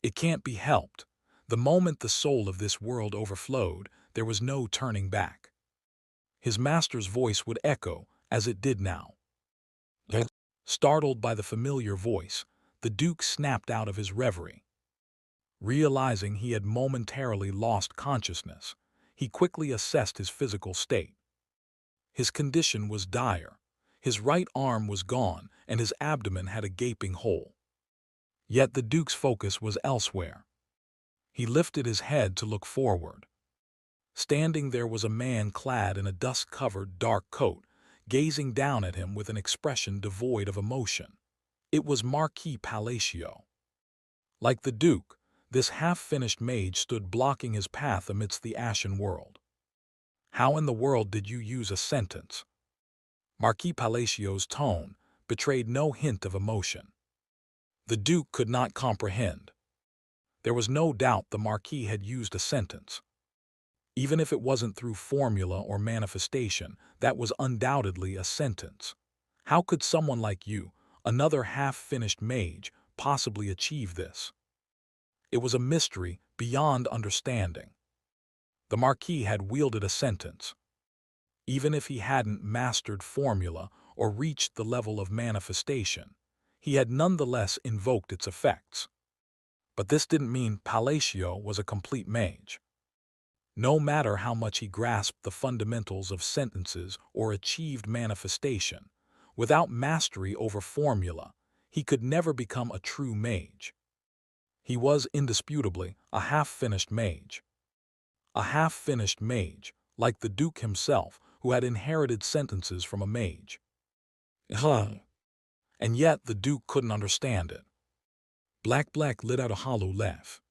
S1: it can't be helped, the moment the soul of this world overflowed, there was no turning back. His master's voice would echo, as it did now. Startled by the familiar voice, the Duke snapped out of his reverie. Realizing he had momentarily lost consciousness, he quickly assessed his physical state. His condition was dire. His right arm was gone, and his abdomen had a gaping hole. Yet the Duke's focus was elsewhere. He lifted his head to look forward. Standing there was a man clad in a dust-covered dark coat, gazing down at him with an expression devoid of emotion. It was Marquis Palacio. Like the Duke, this half-finished mage stood blocking his path amidst the ashen world. "How in the world did you use a sentence?" Marquis Palacio's tone betrayed no hint of emotion. The Duke could not comprehend. There was no doubt the Marquis had used a sentence. Even if it wasn't through formula or manifestation, that was undoubtedly a sentence. How could someone like you, another half-finished mage, possibly achieve this? It was a mystery beyond understanding. The Marquis had wielded a sentence. Even if he hadn't mastered formula or reached the level of manifestation, he had nonetheless invoked its effects. But this didn't mean Palacio was a complete mage. No matter how much he grasped the fundamentals of sentences or achieved manifestation, without mastery over formula, he could never become a true mage. He was indisputably a half-finished mage. A half-finished mage, like the Duke himself, who had inherited sentences from a mage. And yet the Duke couldn't understand it. Black let out a hollow laugh.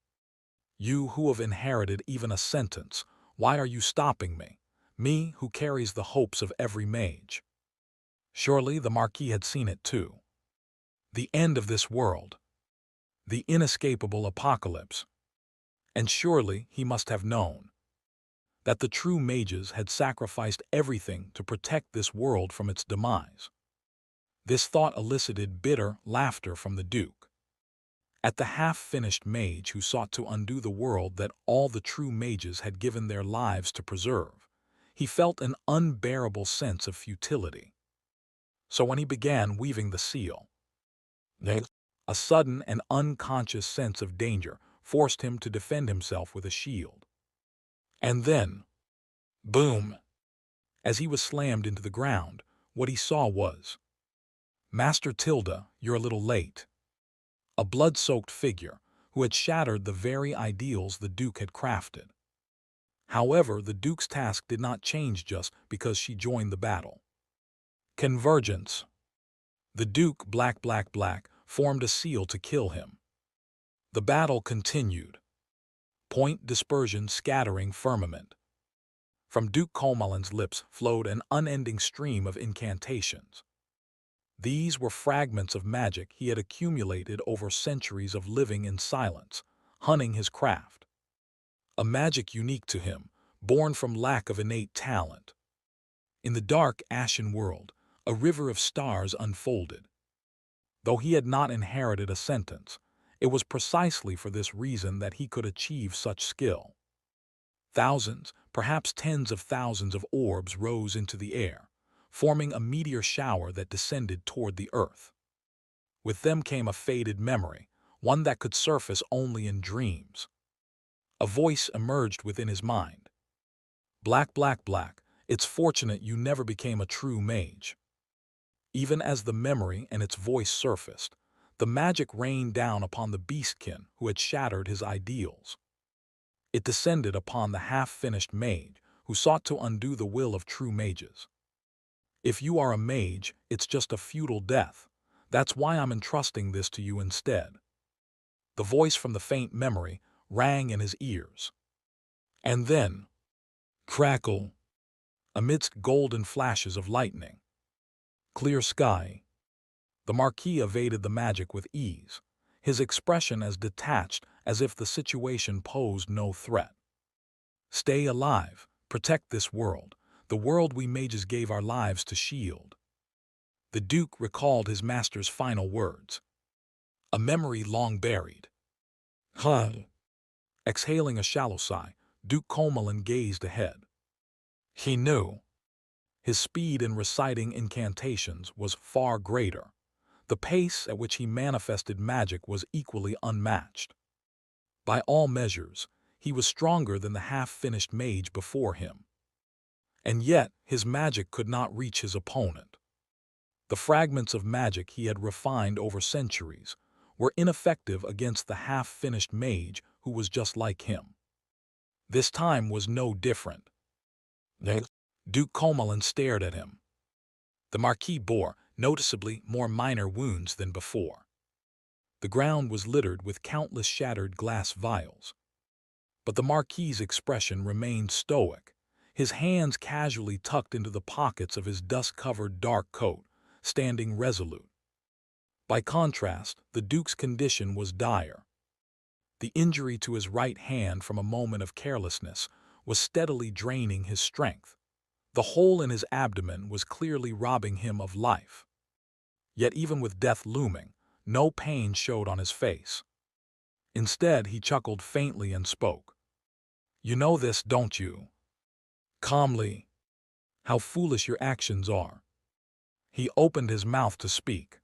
S1: "You who have inherited even a sentence, why are you stopping me? Me who carries the hopes of every mage." Surely the Marquis had seen it too. The end of this world. The inescapable apocalypse. And surely he must have known that the true mages had sacrificed everything to protect this world from its demise. This thought elicited bitter laughter from the Duke. At the half-finished mage who sought to undo the world that all the true mages had given their lives to preserve, he felt an unbearable sense of futility. So when he began weaving the seal, a sudden and unconscious sense of danger forced him to defend himself with a shield. And then, boom! As he was slammed into the ground, what he saw was, "Master Tilda, you're a little late." A blood-soaked figure who had shattered the very ideals the Duke had crafted. However, the Duke's task did not change just because she joined the battle. Convergence. The Duke, Black, formed a seal to kill him. The battle continued. Point dispersion scattering firmament. From Duke Comelin's lips flowed an unending stream of incantations. These were fragments of magic he had accumulated over centuries of living in silence, hunting his craft. A magic unique to him, born from lack of innate talent. In the dark, ashen world, a river of stars unfolded. Though he had not inherited a sentence, it was precisely for this reason that he could achieve such skill. Thousands, perhaps tens of thousands of orbs rose into the air, forming a meteor shower that descended toward the earth. With them came a faded memory, one that could surface only in dreams. A voice emerged within his mind. Black, black, black. It's fortunate you never became a true mage. Even as the memory and its voice surfaced, the magic rained down upon the beastkin who had shattered his ideals. It descended upon the half-finished mage who sought to undo the will of true mages. If you are a mage, it's just a futile death. That's why I'm entrusting this to you instead. The voice from the faint memory rang in his ears. And then, crackle, amidst golden flashes of lightning. Clear sky. The Marquis evaded the magic with ease, his expression as detached as if the situation posed no threat. Stay alive, protect this world, the world we mages gave our lives to shield. The Duke recalled his master's final words, a memory long buried. Huh. Exhaling a shallow sigh, Duke Comelin gazed ahead. He knew. His speed in reciting incantations was far greater. The pace at which he manifested magic was equally unmatched. By all measures, he was stronger than the half-finished mage before him. And yet, his magic could not reach his opponent. The fragments of magic he had refined over centuries were ineffective against the half-finished mage who was just like him. This time was no different. Duke Comelin stared at him. The Marquis bore noticeably more minor wounds than before. The ground was littered with countless shattered glass vials. But the Marquis's expression remained stoic, his hands casually tucked into the pockets of his dust-covered dark coat, standing resolute. By contrast, the Duke's condition was dire. The injury to his right hand from a moment of carelessness was steadily draining his strength. The hole in his abdomen was clearly robbing him of life. Yet even with death looming, no pain showed on his face. Instead, he chuckled faintly and spoke. You know this, don't you? Calmly. How foolish your actions are. He opened his mouth to speak.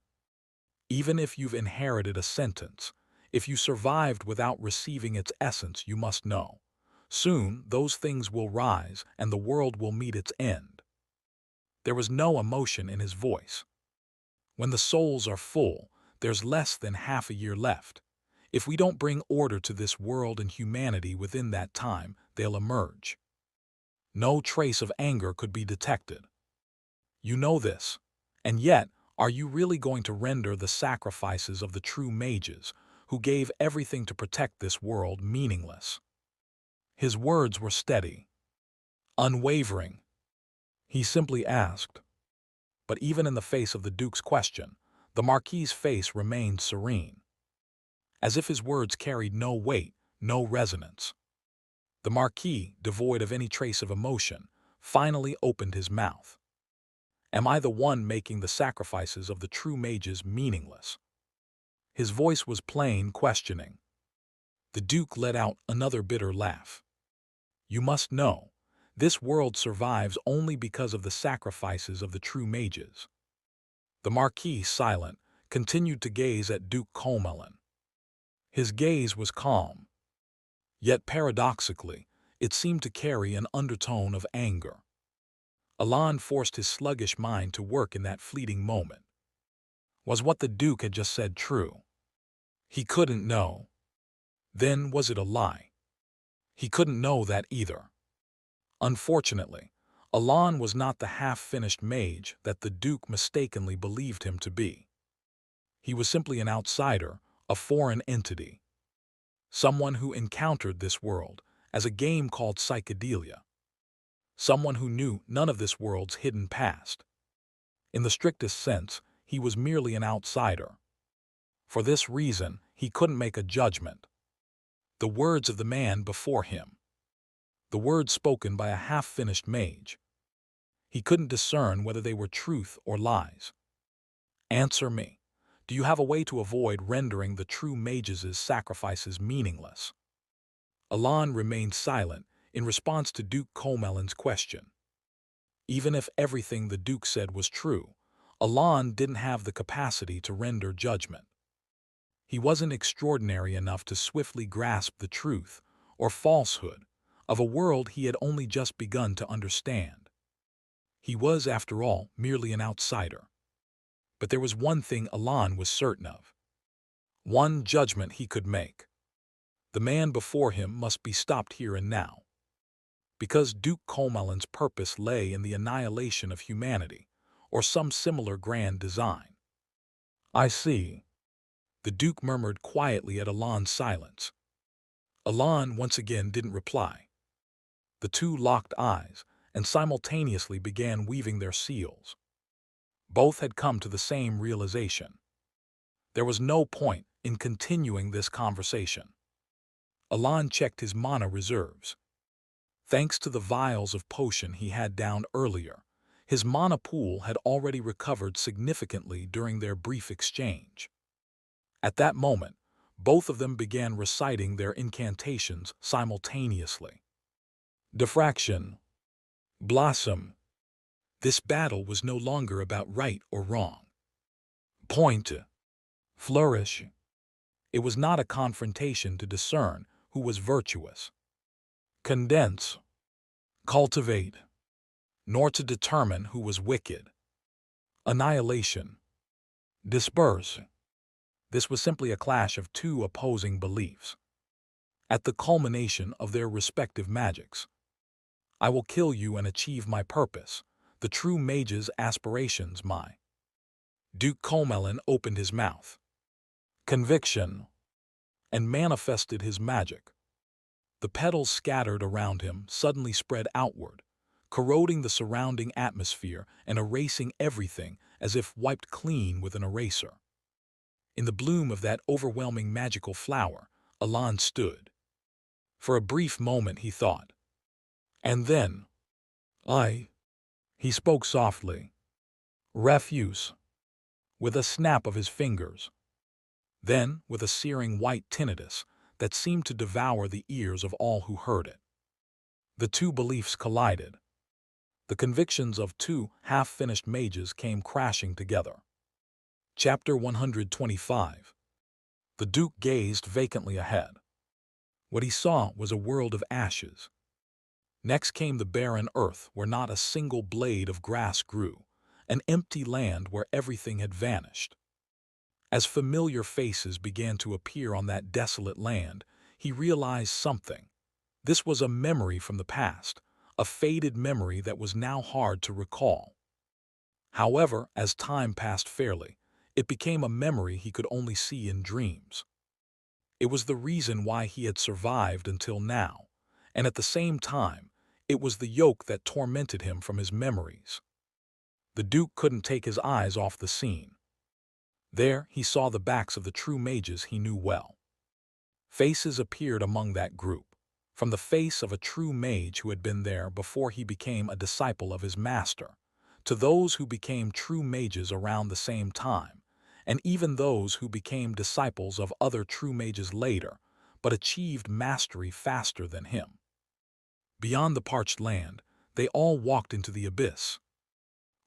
S1: Even if you've inherited a sentence, if you survived without receiving its essence, you must know. Soon, those things will rise and the world will meet its end. There was no emotion in his voice. When the souls are full, there's less than half a year left. If we don't bring order to this world and humanity within that time, they'll emerge. No trace of anger could be detected. You know this, and yet, are you really going to render the sacrifices of the true mages, who gave everything to protect this world, meaningless? His words were steady, unwavering. He simply asked. But even in the face of the Duke's question, the Marquis's face remained serene, as if his words carried no weight, no resonance. The Marquis, devoid of any trace of emotion, finally opened his mouth. Am I the one making the sacrifices of the true mages meaningless? His voice was plain, questioning. The Duke let out another bitter laugh. You must know, this world survives only because of the sacrifices of the true mages. The Marquis, silent, continued to gaze at Duke Comelin. His gaze was calm. Yet paradoxically, it seemed to carry an undertone of anger. Alan forced his sluggish mind to work in that fleeting moment. Was what the Duke had just said true? He couldn't know. Then was it a lie? He couldn't know that either. Unfortunately, Alan was not the half-finished mage that the Duke mistakenly believed him to be. He was simply an outsider, a foreign entity. Someone who encountered this world as a game called psychedelia. Someone who knew none of this world's hidden past. In the strictest sense, he was merely an outsider. For this reason, he couldn't make a judgment. The words of the man before him. The words spoken by a half-finished mage. He couldn't discern whether they were truth or lies. Answer me. Do you have a way to avoid rendering the true mages' sacrifices meaningless? Alan remained silent in response to Duke Comelin's question. Even if everything the Duke said was true, Alan didn't have the capacity to render judgment. He wasn't extraordinary enough to swiftly grasp the truth or falsehood of a world he had only just begun to understand. He was, after all, merely an outsider. But there was one thing Alan was certain of. One judgment he could make. The man before him must be stopped here and now. Because Duke Comelon's purpose lay in the annihilation of humanity, or some similar grand design. "I see," the Duke murmured quietly at Alan's silence. Alan once again didn't reply. The two locked eyes and simultaneously began weaving their seals. Both had come to the same realization. There was no point in continuing this conversation. Alan checked his mana reserves. Thanks to the vials of potion he had downed earlier, his mana pool had already recovered significantly during their brief exchange. At that moment, both of them began reciting their incantations simultaneously. Diffraction. Blossom. This battle was no longer about right or wrong. Point. Flourish. It was not a confrontation to discern who was virtuous. Condense. Cultivate. Nor to determine who was wicked. Annihilation. Disperse. This was simply a clash of two opposing beliefs. At the culmination of their respective magics. I will kill you and achieve my purpose, the true mage's aspirations my. Duke Comelon opened his mouth. Conviction. And manifested his magic. The petals scattered around him suddenly spread outward, corroding the surrounding atmosphere and erasing everything as if wiped clean with an eraser. In the bloom of that overwhelming magical flower, Alan stood. For a brief moment he thought. And then, he spoke softly. Refuse. With a snap of his fingers. Then, with a searing white tinnitus that seemed to devour the ears of all who heard it. The two beliefs collided. The convictions of two half-finished mages came crashing together. Chapter 125. The Duke gazed vacantly ahead. What he saw was a world of ashes. Next came the barren earth where not a single blade of grass grew, an empty land where everything had vanished. As familiar faces began to appear on that desolate land, he realized something. This was a memory from the past, a faded memory that was now hard to recall. However, as time passed fairly, it became a memory he could only see in dreams. It was the reason why he had survived until now, and at the same time, it was the yoke that tormented him from his memories. The Duke couldn't take his eyes off the scene. There he saw the backs of the true mages he knew well. Faces appeared among that group, from the face of a true mage who had been there before he became a disciple of his master, to those who became true mages around the same time, and even those who became disciples of other true mages later, but achieved mastery faster than him. Beyond the parched land, they all walked into the abyss.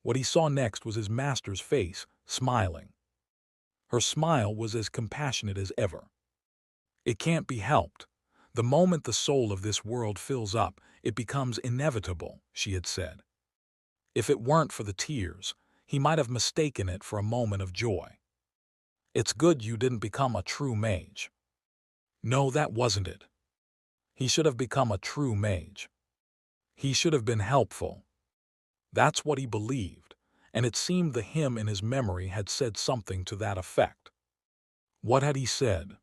S1: What he saw next was his master's face, smiling. Her smile was as compassionate as ever. It can't be helped. The moment the soul of this world fills up, it becomes inevitable, she had said. If it weren't for the tears, he might have mistaken it for a moment of joy. It's good you didn't become a true mage. No, that wasn't it. He should have become a true mage. He should have been helpful. That's what he believed, and it seemed the hymn in his memory had said something to that effect. What had he said?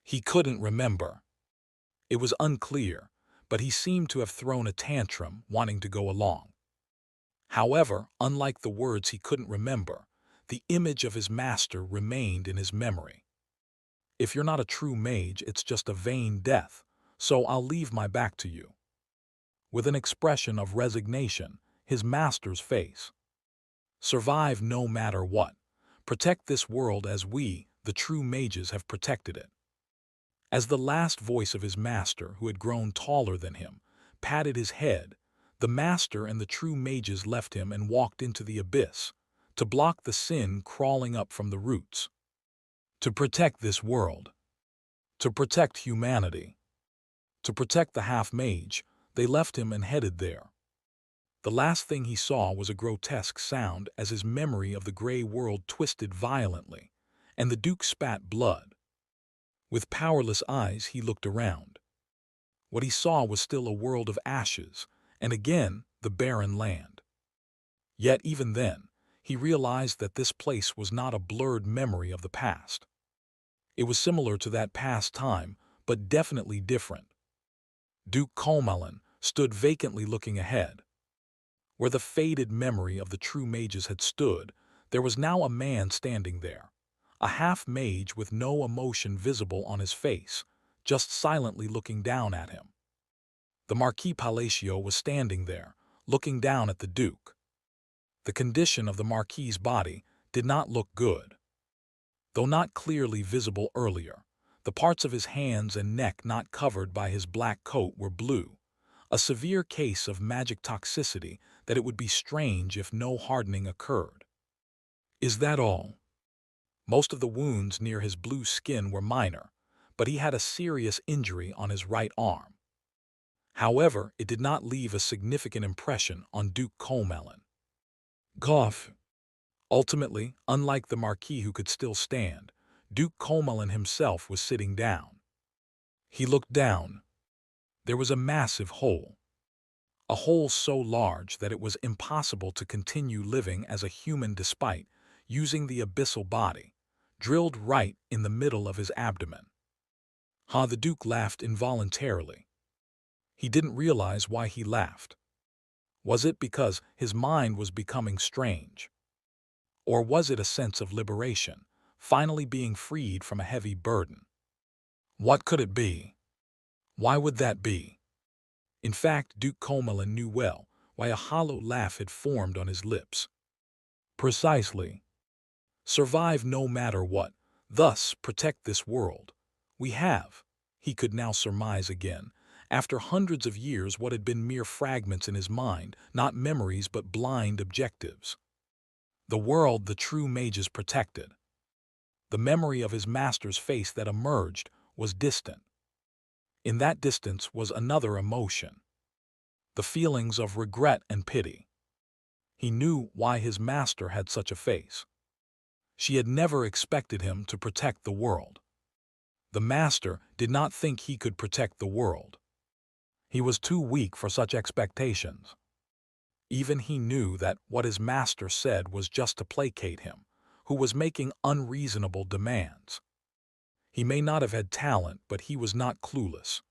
S1: He couldn't remember. It was unclear, but he seemed to have thrown a tantrum, wanting to go along. However, unlike the words he couldn't remember, the image of his master remained in his memory. If you're not a true mage, it's just a vain death, so I'll leave my back to you. With an expression of resignation, his master's face. Survive no matter what. Protect this world as we, the true mages, have protected it. As the last voice of his master, who had grown taller than him, patted his head, the master and the true mages left him and walked into the abyss, to block the sin crawling up from the roots. To protect this world. To protect humanity. To protect the half-mage, they left him and headed there. The last thing he saw was a grotesque sound as his memory of the gray world twisted violently, and the Duke spat blood. With powerless eyes, he looked around. What he saw was still a world of ashes, and again the barren land. Yet even then, he realized that this place was not a blurred memory of the past. It was similar to that past time, but definitely different. Duke Colmelin stood vacantly looking ahead. Where the faded memory of the true mages had stood, there was now a man standing there, a half-mage with no emotion visible on his face, just silently looking down at him. The Marquis Palacio was standing there, looking down at the Duke. The condition of the Marquis's body did not look good. Though not clearly visible earlier, the parts of his hands and neck not covered by his black coat were blue, a severe case of magic toxicity that it would be strange if no hardening occurred. Is that all? Most of the wounds near his blue skin were minor, but he had a serious injury on his right arm. However, it did not leave a significant impression on Duke Colmelin. Cough. Ultimately, unlike the Marquis who could still stand, Duke Colmelin himself was sitting down. He looked down. There was a massive hole. A hole so large that it was impossible to continue living as a human despite using the abyssal body, drilled right in the middle of his abdomen. The Duke laughed involuntarily. He didn't realize why he laughed. Was it because his mind was becoming strange? Or was it a sense of liberation, finally being freed from a heavy burden? What could it be? Why would that be? In fact, Duke Colmelin knew well why a hollow laugh had formed on his lips. Precisely. Survive no matter what, thus protect this world. We have, he could now surmise again, after hundreds of years what had been mere fragments in his mind, not memories but blind objectives. The world the true mages protected. The memory of his master's face that emerged was distant. In that distance was another emotion. The feelings of regret and pity. He knew why his master had such a face. She had never expected him to protect the world. The master did not think he could protect the world. He was too weak for such expectations. Even he knew that what his master said was just to placate him, who was making unreasonable demands. He may not have had talent, but he was not clueless.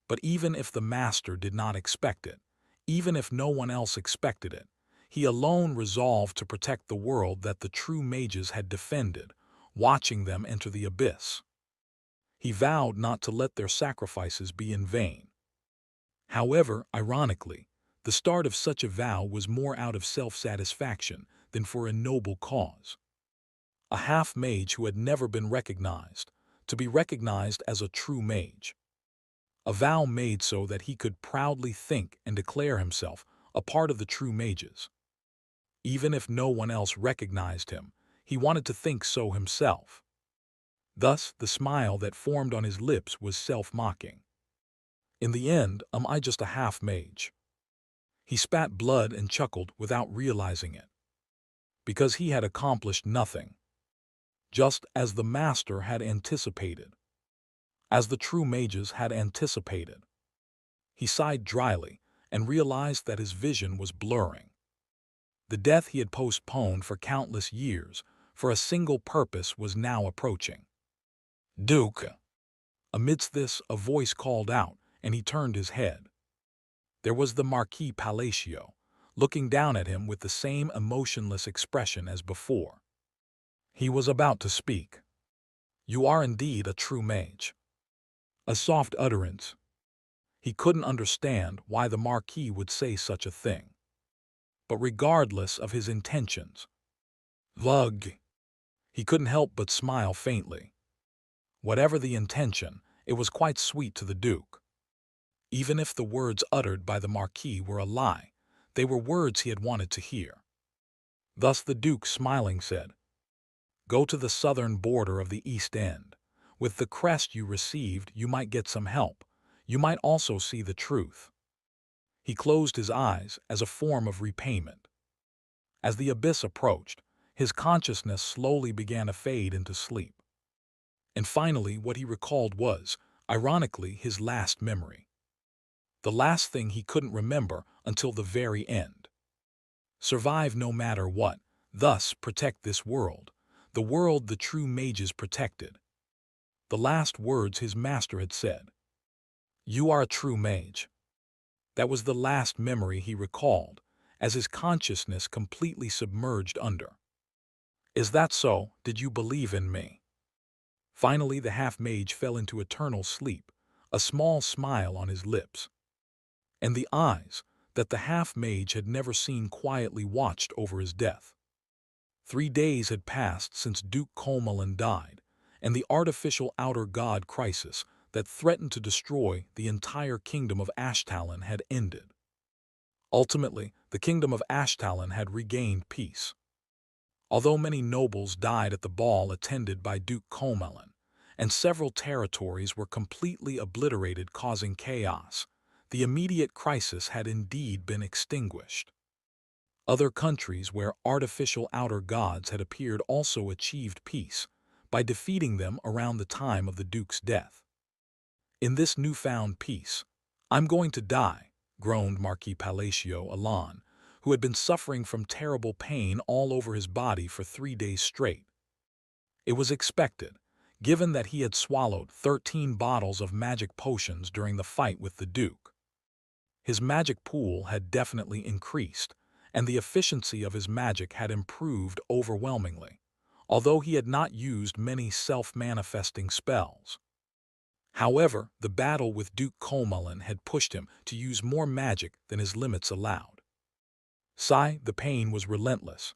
S1: But even if the master did not expect it, even if no one else expected it, he alone resolved to protect the world that the true mages had defended, watching them enter the abyss. He vowed not to let their sacrifices be in vain. However, ironically, the start of such a vow was more out of self-satisfaction than for a noble cause. A half-mage who had never been recognized, to be recognized as a true mage. A vow made so that he could proudly think and declare himself a part of the true mages. Even if no one else recognized him, he wanted to think so himself. Thus, the smile that formed on his lips was self-mocking. In the end, am I just a half-mage? He spat blood and chuckled without realizing it. Because he had accomplished nothing. Just as the master had anticipated. As the true mages had anticipated. He sighed dryly and realized that his vision was blurring. The death he had postponed for countless years, for a single purpose, was now approaching. Duke! Amidst this, a voice called out, and he turned his head. There was the Marquis Palacio, looking down at him with the same emotionless expression as before. He was about to speak. You are indeed a true mage. A soft utterance. He couldn't understand why the Marquis would say such a thing. But regardless of his intentions, Vug, he couldn't help but smile faintly. Whatever the intention, it was quite sweet to the Duke. Even if the words uttered by the Marquis were a lie, they were words he had wanted to hear. Thus the Duke, smiling, said, Go to the southern border of the East End. With the crest you received, you might get some help. you might also see the truth." He closed his eyes as a form of repayment. As the abyss approached, his consciousness slowly began to fade into sleep. And finally, what he recalled was, ironically, his last memory. The last thing he couldn't remember until the very end. Survive no matter what, thus protect this world, the world the true mages protected. The last words his master had said. "You are a true mage." That was the last memory he recalled, as his consciousness completely submerged under. "Is that so? Did you believe in me?" Finally, the half-mage fell into eternal sleep, a small smile on his lips. And the eyes that the half-mage had never seen quietly watched over his death. 3 days had passed since Duke Colmelin died, and the artificial outer god crisis that threatened to destroy the entire kingdom of Ashtalon had ended. Ultimately, the kingdom of Ashtalon had regained peace. Although many nobles died at the ball attended by Duke Colmelin, and several territories were completely obliterated causing chaos, the immediate crisis had indeed been extinguished. Other countries where artificial outer gods had appeared also achieved peace by defeating them around the time of the Duke's death. In this newfound peace, "I'm going to die," groaned Marquis Palacio Alan, who had been suffering from terrible pain all over his body for 3 days straight. It was expected, given that he had swallowed 13 bottles of magic potions during the fight with the Duke. His magic pool had definitely increased, and the efficiency of his magic had improved overwhelmingly, although he had not used many self-manifesting spells. However, the battle with Duke Colmelin had pushed him to use more magic than his limits allowed. The pain was relentless.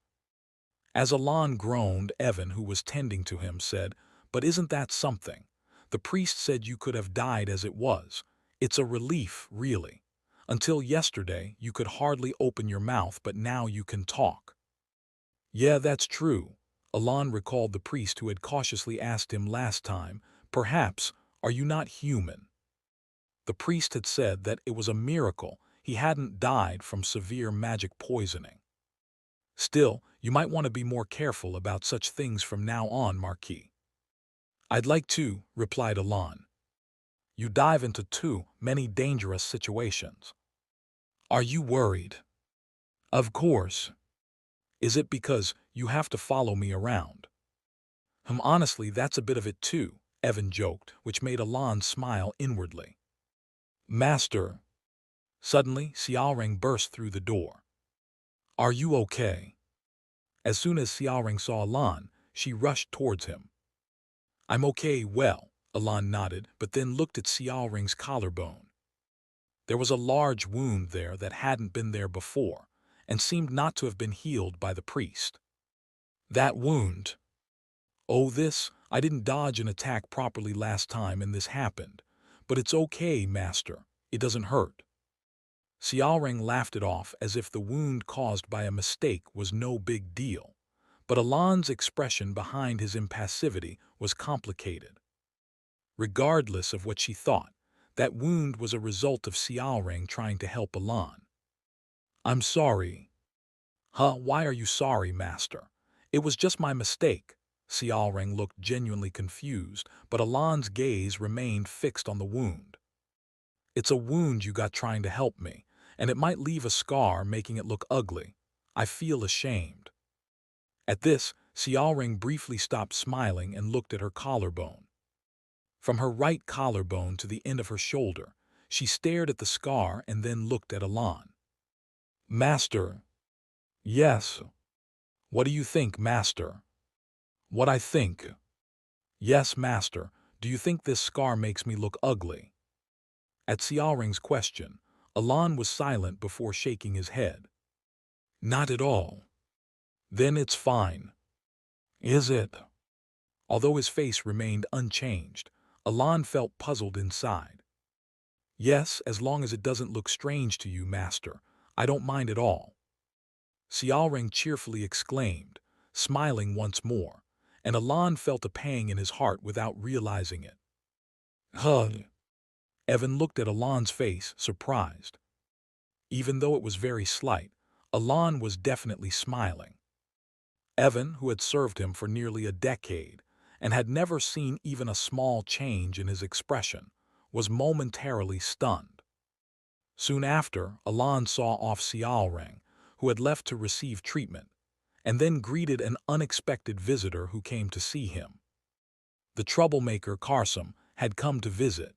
S1: As Alan groaned, Evan, who was tending to him, said, "But isn't that something? The priest said you could have died as it was. It's a relief, really. Until yesterday, you could hardly open your mouth, but now you can talk." "Yeah, that's true." Alan recalled the priest who had cautiously asked him last time, "Perhaps, are you not human?" The priest had said that it was a miracle he hadn't died from severe magic poisoning. "Still, you might want to be more careful about such things from now on, Marquis." "I'd like to," replied Alan. "You dive into too many dangerous situations." "Are you worried?" "Of course." "Is it because you have to follow me around?" Honestly, that's a bit of it too," Evan joked, which made Alan smile inwardly. "Master." Suddenly, Xiaoreng burst through the door. "Are you okay?" As soon as Xiaoreng saw Alan, she rushed towards him. "I'm okay, well," Alan nodded, but then looked at Xiaoreng's collarbone. There was a large wound there that hadn't been there before, and seemed not to have been healed by the priest. "That wound?" "Oh, I didn't dodge an attack properly last time and this happened. But it's okay, Master. It doesn't hurt." Xiaoreng laughed it off as if the wound caused by a mistake was no big deal. But Alan's expression behind his impassivity was complicated. Regardless of what she thought, that wound was a result of Xiaoreng trying to help Alan. "I'm sorry." Why are you sorry, Master? It was just my mistake." Xiaoreng looked genuinely confused, but Alan's gaze remained fixed on the wound. "It's a wound you got trying to help me, and it might leave a scar making it look ugly. I feel ashamed." At this, Xiaoreng briefly stopped smiling and looked at her collarbone. From her right collarbone to the end of her shoulder, she stared at the scar and then looked at Alan. "Master." "Yes." "What do you think, Master?" "What I think." "Yes, Master. Do you think this scar makes me look ugly?" At Xiaoreng's question, Alan was silent before shaking his head. "Not at all." "Then it's fine." "Is it?" Although his face remained unchanged, Alan felt puzzled inside. "Yes, as long as it doesn't look strange to you, Master. I don't mind at all." Xiaoreng cheerfully exclaimed, smiling once more, and Alan felt a pang in his heart without realizing it. "Huh." Evan looked at Alon's face, surprised. Even though it was very slight, Alon was definitely smiling. Evan, who had served him for nearly a decade and had never seen even a small change in his expression, was momentarily stunned. Soon after, Alon saw off Xiaoreng, who had left to receive treatment, and then greeted an unexpected visitor who came to see him. The troublemaker Karsam had come to visit.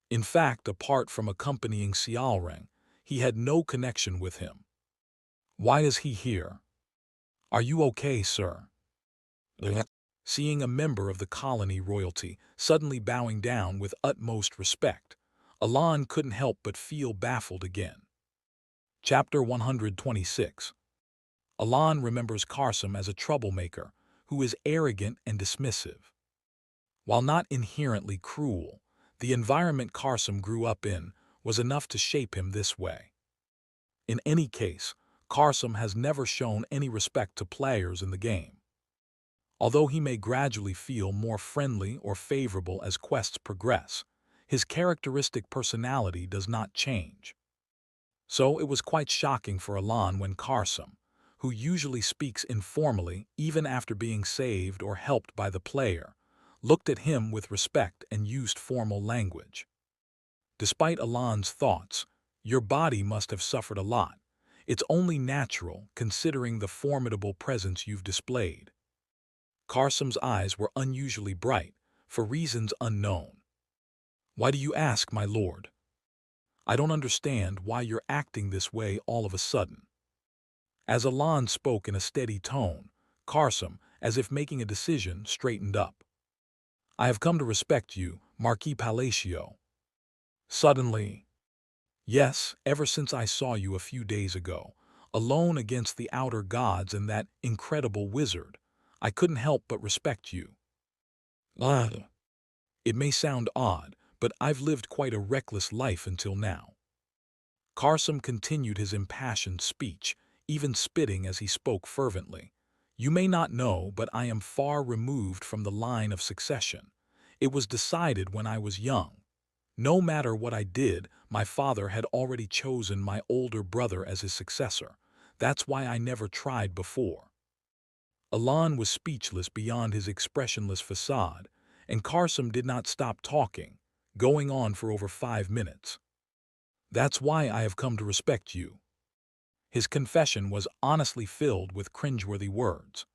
S1: In fact, apart from accompanying Xiaoreng, he had no connection with him. "Why is he here? Are you okay, sir?" Seeing a member of the colony royalty suddenly bowing down with utmost respect, Alon couldn't help but feel baffled again. Chapter 126. Alon remembers Karsam as a troublemaker who is arrogant and dismissive. While not inherently cruel, the environment Karsam grew up in was enough to shape him this way. In any case, Karsam has never shown any respect to players in the game. Although he may gradually feel more friendly or favorable as quests progress, his characteristic personality does not change. So it was quite shocking for Alon when Karsam, who usually speaks informally even after being saved or helped by the player, looked at him with respect and used formal language. Despite Alon's thoughts, "Your body must have suffered a lot. It's only natural considering the formidable presence you've displayed." Karsam's eyes were unusually bright, for reasons unknown. "Why do you ask, my lord? I don't understand why you're acting this way all of a sudden." As Alon spoke in a steady tone, Karsam, as if making a decision, straightened up. "I have come to respect you, Marquis Palacio." Suddenly, "Yes, ever since I saw you a few days ago, alone against the outer gods and that incredible wizard, I couldn't help but respect you." It may sound odd, but I've lived quite a reckless life until now." Karsam continued his impassioned speech, even spitting as he spoke fervently. "You may not know, but I am far removed from the line of succession. It was decided when I was young. No matter what I did, my father had already chosen my older brother as his successor. That's why I never tried before." Alon was speechless beyond his expressionless facade, and Karsam did not stop talking, going on for over 5 minutes. "That's why I have come to respect you." His confession was honestly filled with cringeworthy words.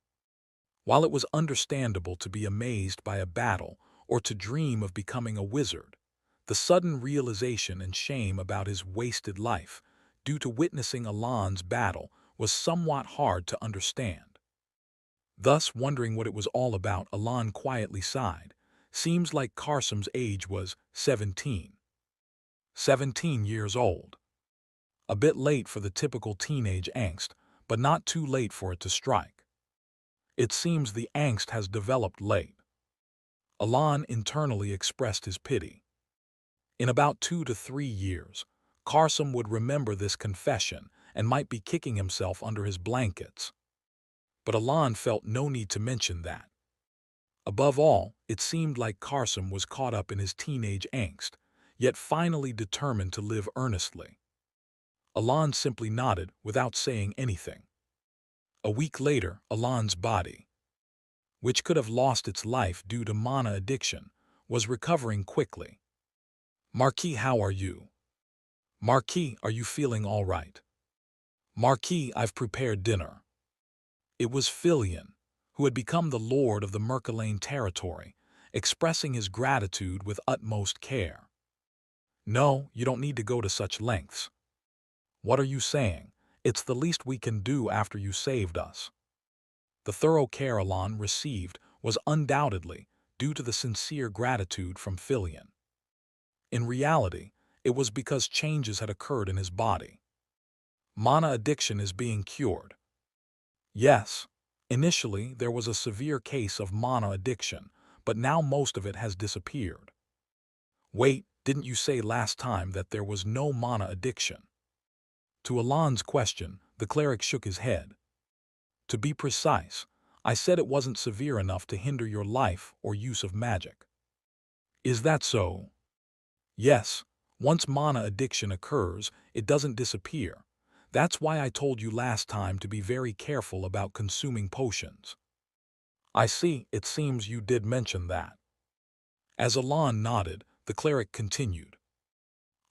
S1: While it was understandable to be amazed by a battle or to dream of becoming a wizard, the sudden realization and shame about his wasted life due to witnessing Alon's battle was somewhat hard to understand. Thus, wondering what it was all about, Alon quietly sighed. Seems like Karsam's age was 17. 17 years old. A bit late for the typical teenage angst, but not too late for it to strike. It seems the angst has developed late. Alon internally expressed his pity. In about 2 to 3 years, Karsam would remember this confession and might be kicking himself under his blankets. But Alon felt no need to mention that. Above all, it seemed like Karsam was caught up in his teenage angst, yet finally determined to live earnestly. Alon simply nodded without saying anything. A week later, Alon's body, which could have lost its life due to mana addiction, was recovering quickly. "Marquis, how are you? Marquis, are you feeling all right? Marquis, I've prepared dinner." It was Filion, who had become the lord of the Merkelane territory, expressing his gratitude with utmost care. "No, you don't need to go to such lengths." "What are you saying? It's the least we can do after you saved us." The thorough care Alon received was undoubtedly due to the sincere gratitude from Filion. In reality, it was because changes had occurred in his body. Mana addiction is being cured. Yes, initially there was a severe case of mana addiction, but now most of it has disappeared. "Wait, didn't you say last time that there was no mana addiction?" To Alon's question, the cleric shook his head. "To be precise, I said it wasn't severe enough to hinder your life or use of magic." "Is that so?" Yes, once mana addiction occurs, it doesn't disappear. That's why I told you last time to be very careful about consuming potions. I see, it seems you did mention that. As Alon nodded, the cleric continued.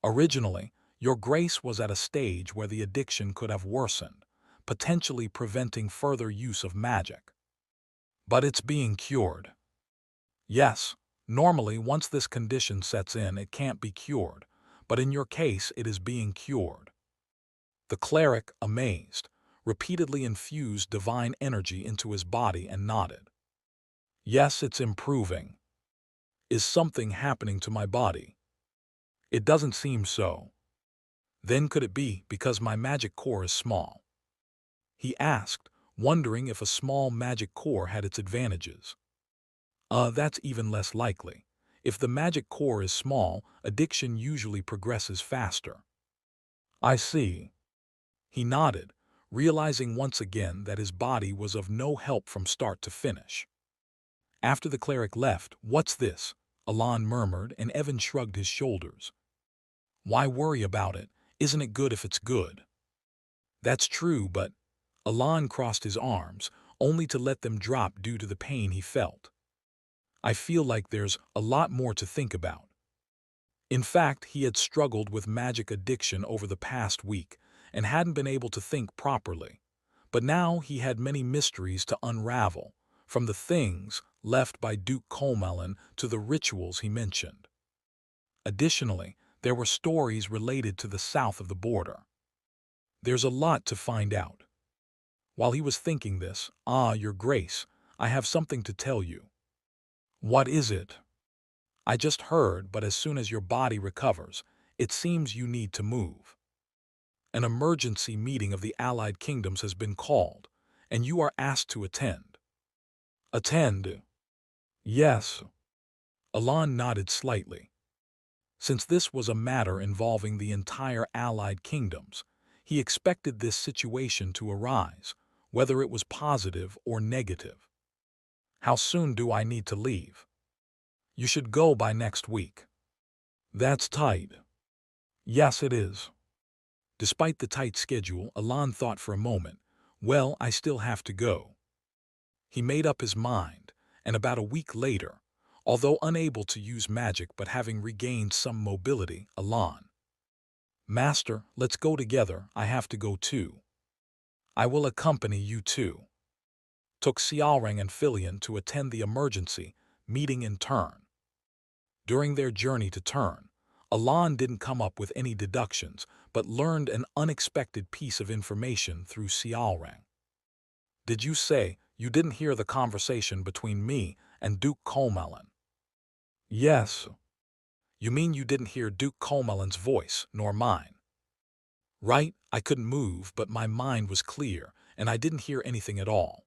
S1: Originally, your grace was at a stage where the addiction could have worsened, potentially preventing further use of magic. But it's being cured. Yes, normally once this condition sets in, it can't be cured, but in your case it is being cured. The cleric, amazed, repeatedly infused divine energy into his body and nodded. Yes, it's improving. Is something happening to my body? It doesn't seem so. Then could it be because my magic core is small? He asked, wondering if a small magic core had its advantages. That's even less likely. If the magic core is small, addiction usually progresses faster. I see. He nodded, realizing once again that his body was of no help from start to finish. After the cleric left, "What's this?" Alon murmured, and Evan shrugged his shoulders. "Why worry about it? Isn't it good if it's good?" "That's true, but—" Alon crossed his arms, only to let them drop due to the pain he felt. "I feel like there's a lot more to think about." In fact, he had struggled with magic addiction over the past week and hadn't been able to think properly. But now he had many mysteries to unravel, from the things left by Duke Colmelin to the rituals he mentioned. Additionally, there were stories related to the south of the border. There's a lot to find out. While he was thinking this, Your Grace, I have something to tell you. What is it? I just heard, but as soon as your body recovers, it seems you need to move. An emergency meeting of the Allied Kingdoms has been called, and you are asked to attend. Attend? Yes. Alon nodded slightly. Since this was a matter involving the entire Allied Kingdoms, he expected this situation to arise, whether it was positive or negative. How soon do I need to leave? You should go by next week. That's tight. Yes, it is. Despite the tight schedule, Alon thought for a moment, well, I still have to go. He made up his mind, and about a week later, although unable to use magic but having regained some mobility, Alon. Master, let's go together, I have to go too. I will accompany you too. Took Xiaoreng and Filian to attend the emergency meeting in turn. During their journey to Turn, Alon didn't come up with any deductions, but learned an unexpected piece of information through Xiaoreng. Did you say you didn't hear the conversation between me and Duke Colmelin? Yes. You mean you didn't hear Duke Colmelin's voice, nor mine? Right, I couldn't move, but my mind was clear, and I didn't hear anything at all.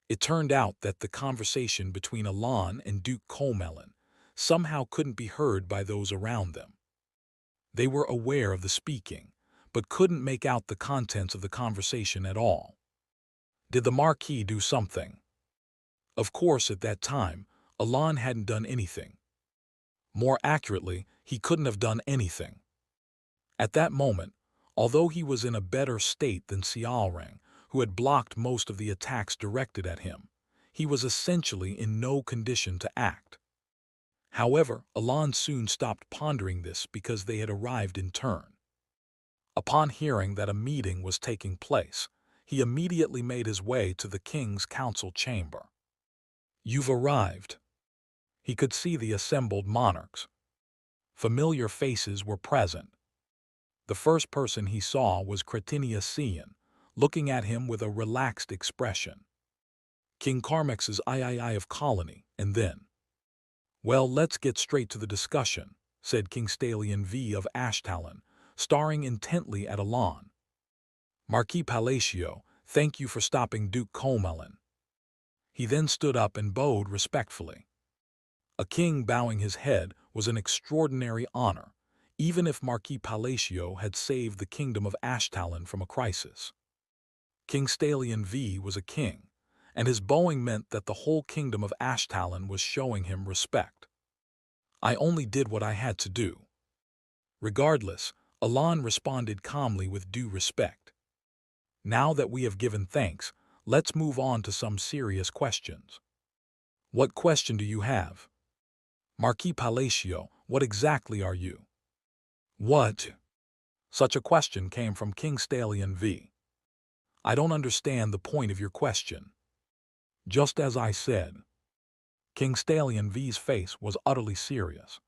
S1: It turned out that the conversation between Alon and Duke Colmelin somehow couldn't be heard by those around them. They were aware of the speaking, but couldn't make out the contents of the conversation at all. Did the Marquis do something? Of course, at that time, Alon hadn't done anything. More accurately, he couldn't have done anything. At that moment, although he was in a better state than Xiaoreng, who had blocked most of the attacks directed at him, he was essentially in no condition to act. However, Alon soon stopped pondering this because they had arrived in turn. Upon hearing that a meeting was taking place, he immediately made his way to the king's council chamber. You've arrived. He could see the assembled monarchs. Familiar faces were present. The first person he saw was Cretinia Cian, looking at him with a relaxed expression. King Carmex's III of Colony, and then, "Well, let's get straight to the discussion," said King Stalion V of Ashtalon, staring intently at Alon. "Marquis Palacio, thank you for stopping Duke Colmelin." He then stood up and bowed respectfully. A king bowing his head was an extraordinary honor, even if Marquis Palacio had saved the kingdom of Ashtalon from a crisis. King Stalion V was a king, and his bowing meant that the whole kingdom of Ashtalon was showing him respect. "I only did what I had to do," Regardless, Alan responded calmly with due respect. Now that we have given thanks, let's move on to some serious questions. What question do you have? Marquis Palacio, what exactly are you? What? Such a question came from King Stallion V. I don't understand the point of your question. Just as I said. King Stallion V's face was utterly serious.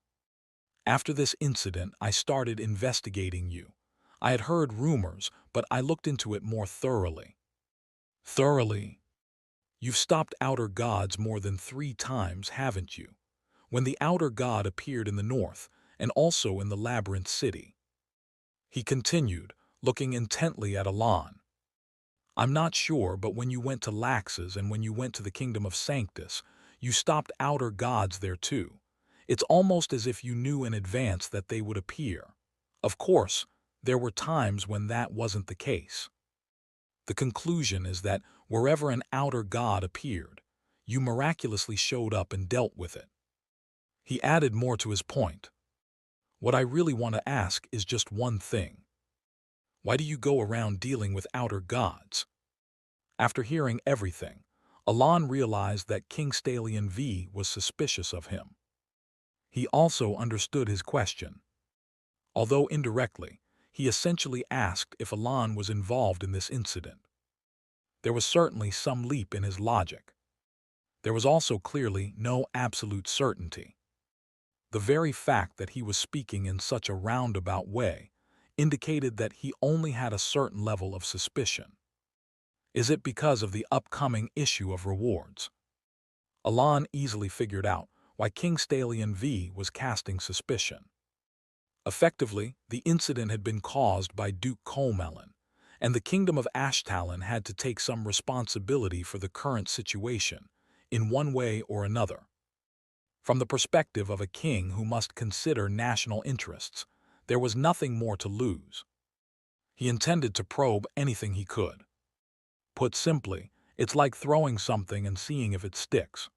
S1: After this incident, I started investigating you. I had heard rumors, but I looked into it more thoroughly. Thoroughly? You've stopped outer gods more than 3 times, haven't you? When the outer god appeared in the north, and also in the Labyrinth City. He continued, looking intently at Alan. I'm not sure, but when you went to Lax's and when you went to the Kingdom of Sanctus, you stopped outer gods there too. It's almost as if you knew in advance that they would appear. Of course, there were times when that wasn't the case. The conclusion is that wherever an outer god appeared, you miraculously showed up and dealt with it. He added more to his point. What I really want to ask is just one thing. Why do you go around dealing with outer gods? After hearing everything, Alan realized that King Stallion V was suspicious of him. He also understood his question. Although indirectly, he essentially asked if Alan was involved in this incident. There was certainly some leap in his logic. There was also clearly no absolute certainty. The very fact that he was speaking in such a roundabout way indicated that he only had a certain level of suspicion. Is it because of the upcoming issue of rewards? Alan easily figured out why King Stallion V was casting suspicion. Effectively, the incident had been caused by Duke Comelon, and the Kingdom of Ashtalon had to take some responsibility for the current situation, in one way or another. From the perspective of a king who must consider national interests, there was nothing more to lose. He intended to probe anything he could. Put simply, it's like throwing something and seeing if it sticks.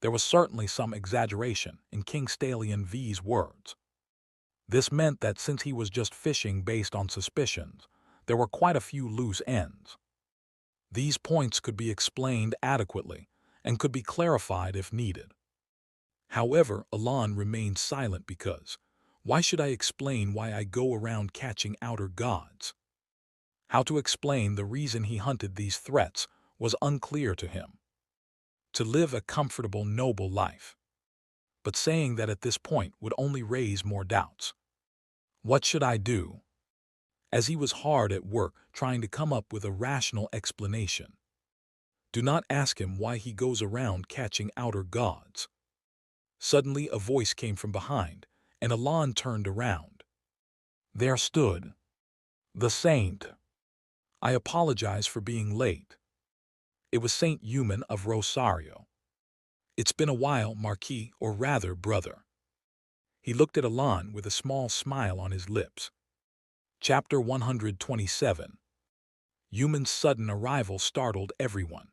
S1: There was certainly some exaggeration in King Stallion V's words. This meant that since he was just fishing based on suspicions, there were quite a few loose ends. These points could be explained adequately and could be clarified if needed. However, Alan remained silent because, why should I explain why I go around catching outer gods? How to explain the reason he hunted these threats was unclear to him. To live a comfortable, noble life. But saying that at this point would only raise more doubts. What should I do? As he was hard at work trying to come up with a rational explanation. Do not ask him why he goes around catching outer gods. Suddenly a voice came from behind, and Alan turned around. There stood the saint. I apologize for being late. It was Saint Euman of Rosario. It's been a while, Marquis, or rather, brother. He looked at Alan with a small smile on his lips. Chapter 127. Euman's sudden arrival startled everyone.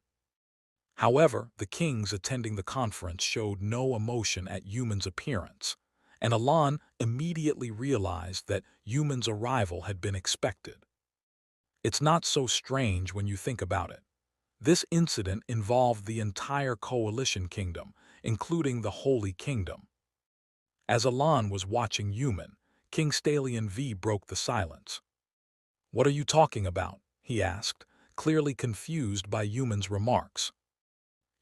S1: However, the kings attending the conference showed no emotion at Euman's appearance, and Alan immediately realized that Euman's arrival had been expected. It's not so strange when you think about it. This incident involved the entire coalition kingdom, including the Holy Kingdom. As Alan was watching Euman, King Stallion V broke the silence. What are you talking about? He asked, clearly confused by Euman's remarks.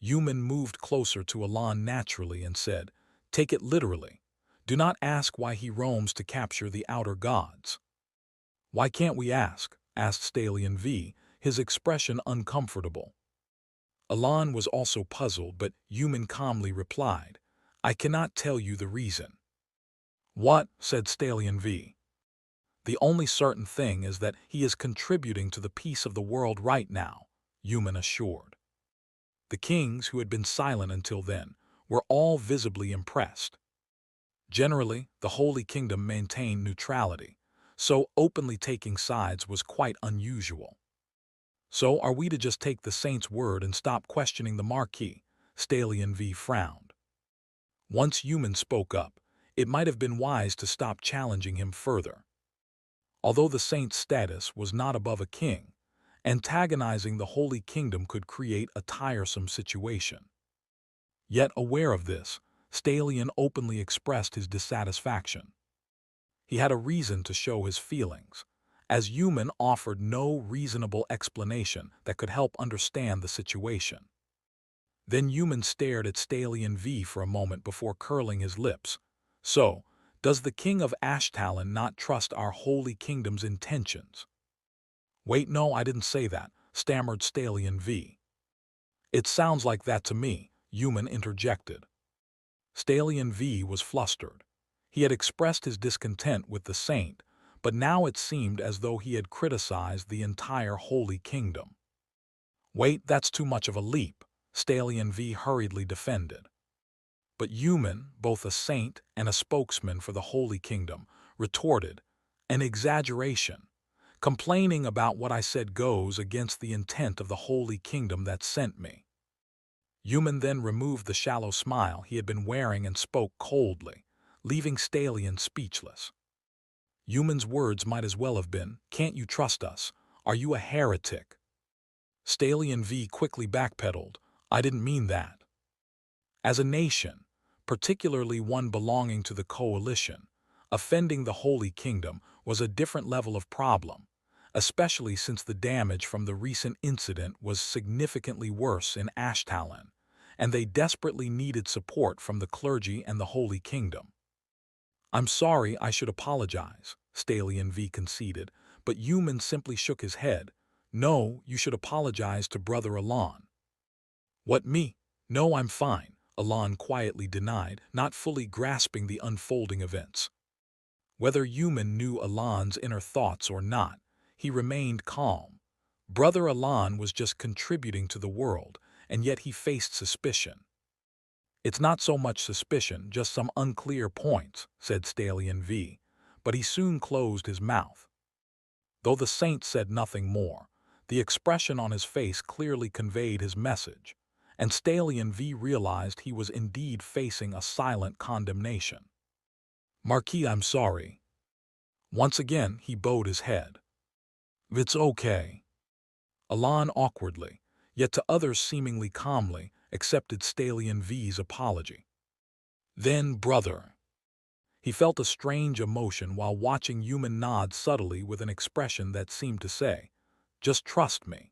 S1: Euman moved closer to Alan naturally and said, take it literally. Do not ask why he roams to capture the outer gods. Why can't we ask? Asked Stallion V, his expression uncomfortable. Alan was also puzzled, but Euman calmly replied, I cannot tell you the reason. What? Said Stallion V. The only certain thing is that he is contributing to the peace of the world right now, Euman assured. The kings, who had been silent until then, were all visibly impressed. Generally, the Holy Kingdom maintained neutrality, so openly taking sides was quite unusual. So are we to just take the saint's word and stop questioning the Marquis? Stallion V frowned. Once Euman spoke up, it might have been wise to stop challenging him further. Although the saint's status was not above a king, antagonizing the Holy Kingdom could create a tiresome situation. Yet aware of this, Stalion openly expressed his dissatisfaction. He had a reason to show his feelings, as Human offered no reasonable explanation that could help understand the situation. Then Human stared at Stalion V for a moment before curling his lips. So, does the king of Ashtalon not trust our Holy Kingdom's intentions? Wait, no, I didn't say that, stammered Stalion V. It sounds like that to me, Human interjected. Stalion V was flustered. He had expressed his discontent with the saint, but now it seemed as though he had criticized the entire Holy Kingdom. Wait, that's too much of a leap, Stalion V hurriedly defended. But Human, both a saint and a spokesman for the Holy Kingdom, retorted, an exaggeration. Complaining about what I said goes against the intent of the Holy Kingdom that sent me. Human then removed the shallow smile he had been wearing and spoke coldly, leaving Stalion speechless. Human's words might as well have been, "Can't you trust us? Are you a heretic?" Stalion V quickly backpedaled, "I didn't mean that." As a nation, particularly one belonging to the coalition, offending the Holy Kingdom was a different level of problem, especially since the damage from the recent incident was significantly worse in Ashtalon, and they desperately needed support from the clergy and the Holy Kingdom. "I'm sorry, I should apologize," Stalion V conceded, but Human simply shook his head. "No, you should apologize to Brother Alon." "What, me? No, I'm fine," Alon quietly denied, not fully grasping the unfolding events. Whether Human knew Alon's inner thoughts or not, he remained calm. Brother Alon was just contributing to the world, and yet he faced suspicion. "It's not so much suspicion, just some unclear points," said Stalion V, but he soon closed his mouth. Though the saint said nothing more, the expression on his face clearly conveyed his message, and Stalion V realized he was indeed facing a silent condemnation. "Marquis, I'm sorry." Once again, he bowed his head. "It's okay." Alon awkwardly, yet to others seemingly calmly, accepted Stalion V's apology. "Then, brother." He felt a strange emotion while watching Human nod subtly with an expression that seemed to say, "Just trust me."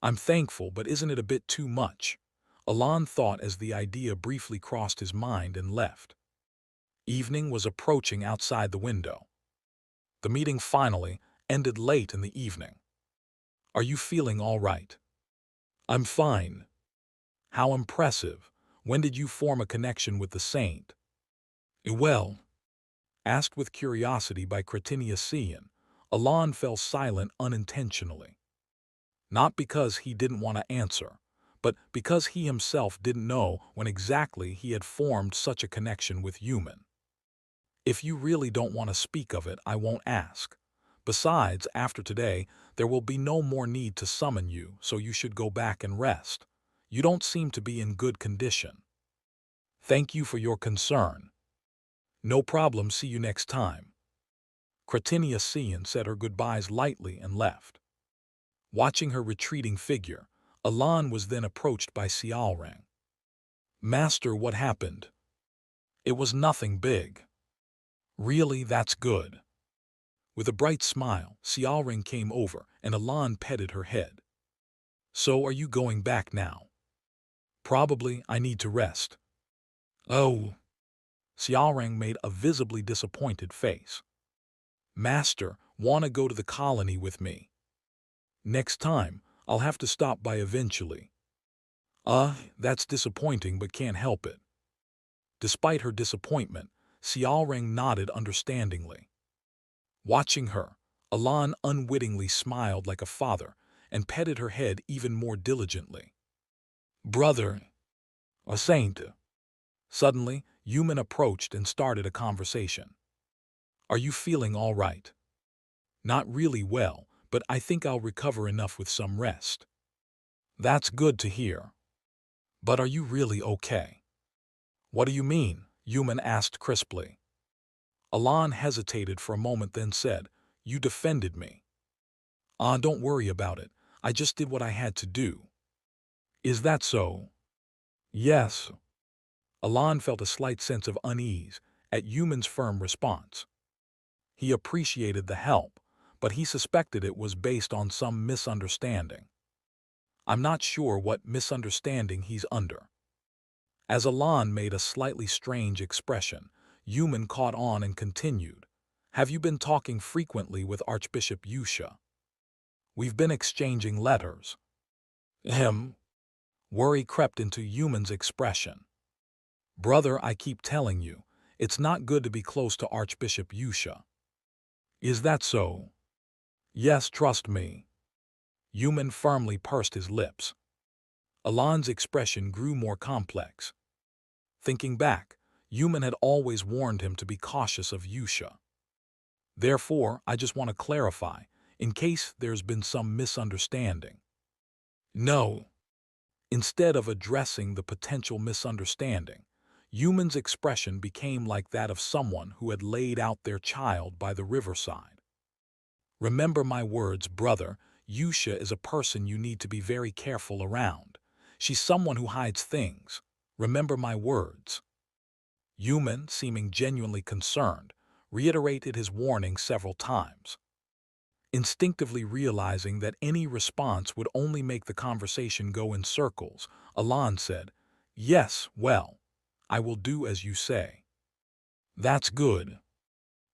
S1: "I'm thankful, but isn't it a bit too much?" Alon thought as the idea briefly crossed his mind and left. Evening was approaching outside the window. The meeting finally ended late in the evening. "Are you feeling all right?" "I'm fine." "How impressive. When did you form a connection with the saint?" "Well," asked with curiosity by Cretinius, Alon fell silent unintentionally. Not because he didn't want to answer, but because he himself didn't know when exactly he had formed such a connection with Human. "If you really don't want to speak of it, I won't ask. Besides, after today, there will be no more need to summon you, so you should go back and rest. You don't seem to be in good condition." "Thank you for your concern." "No problem, see you next time." Cretinius said her goodbyes lightly and left. Watching her retreating figure, Alon was then approached by Xiaoreng. "Master, what happened?" "It was nothing big." "Really, that's good." With a bright smile, Xiaoreng came over and Alon petted her head. "So are you going back now?" "Probably, I need to rest." "Oh." Xiaoreng made a visibly disappointed face. "Master, wanna go to the colony with me?" "Next time, I'll have to stop by eventually." That's disappointing but can't help it." Despite her disappointment, Xiaoreng nodded understandingly. Watching her, Alon unwittingly smiled like a father and petted her head even more diligently. "Brother, a saint." Suddenly, Human approached and started a conversation. "Are you feeling all right?" "Not really well, but I think I'll recover enough with some rest." "That's good to hear. But are you really okay?" "What do you mean?" Human asked crisply. Alan hesitated for a moment, then said, "You defended me." "Ah, don't worry about it. I just did what I had to do." "Is that so?" "Yes." Alan felt a slight sense of unease at Human's firm response. He appreciated the help, but he suspected it was based on some misunderstanding. "I'm not sure what misunderstanding he's under." As Alan made a slightly strange expression, Human caught on and continued, "Have you been talking frequently with Archbishop Yusha?" "We've been exchanging letters." Him. Worry crept into Human's expression. "Brother, I keep telling you, it's not good to be close to Archbishop Yusha." "Is that so?" "Yes, trust me." Human firmly pursed his lips. Alan's expression grew more complex. Thinking back, Human had always warned him to be cautious of Yusha. "Therefore, I just want to clarify, in case there's been some misunderstanding." "No." Instead of addressing the potential misunderstanding, Human's expression became like that of someone who had laid out their child by the riverside. "Remember my words, brother. Yusha is a person you need to be very careful around. She's someone who hides things. Remember my words." Human, seeming genuinely concerned, reiterated his warning several times. Instinctively realizing that any response would only make the conversation go in circles, Alan said, "Yes, well, I will do as you say." "That's good."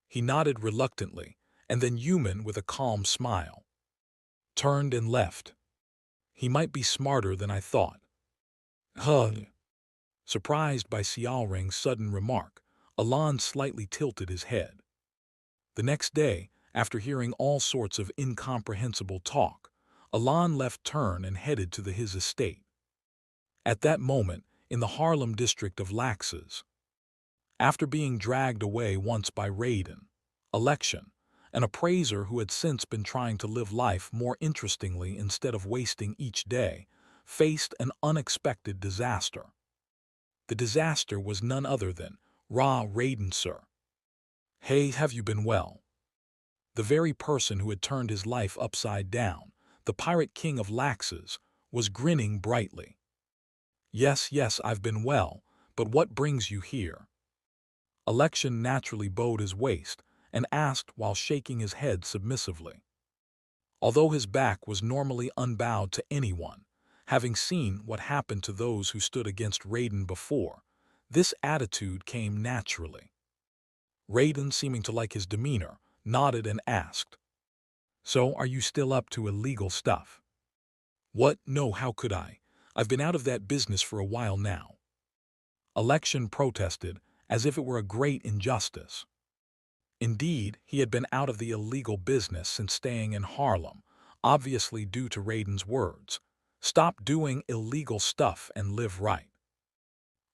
S1: He nodded reluctantly, and then Human, with a calm smile, turned and left. "He might be smarter than I thought." Huh. Surprised by Xiaoring's sudden remark, Alan slightly tilted his head. The next day, after hearing all sorts of incomprehensible talk, Alan left Turn and headed to his estate. At that moment, in the Harlem district of Laxes, after being dragged away once by Raiden, Election, an appraiser who had since been trying to live life more interestingly instead of wasting each day, faced an unexpected disaster. The disaster was none other than Raiden, sir. "Hey, have you been well?" The very person who had turned his life upside down, the pirate king of Laxes, was grinning brightly. "Yes, yes, I've been well, but what brings you here?" Election naturally bowed his waist and asked while shaking his head submissively. Although his back was normally unbowed to anyone, having seen what happened to those who stood against Raiden before, this attitude came naturally. Raiden, seeming to like his demeanor, nodded and asked, "So are you still up to illegal stuff?" "What? No, how could I? I've been out of that business for a while now." Election protested, as if it were a great injustice. Indeed, he had been out of the illegal business since staying in Harlem, obviously due to Raiden's words, "Stop doing illegal stuff and live right."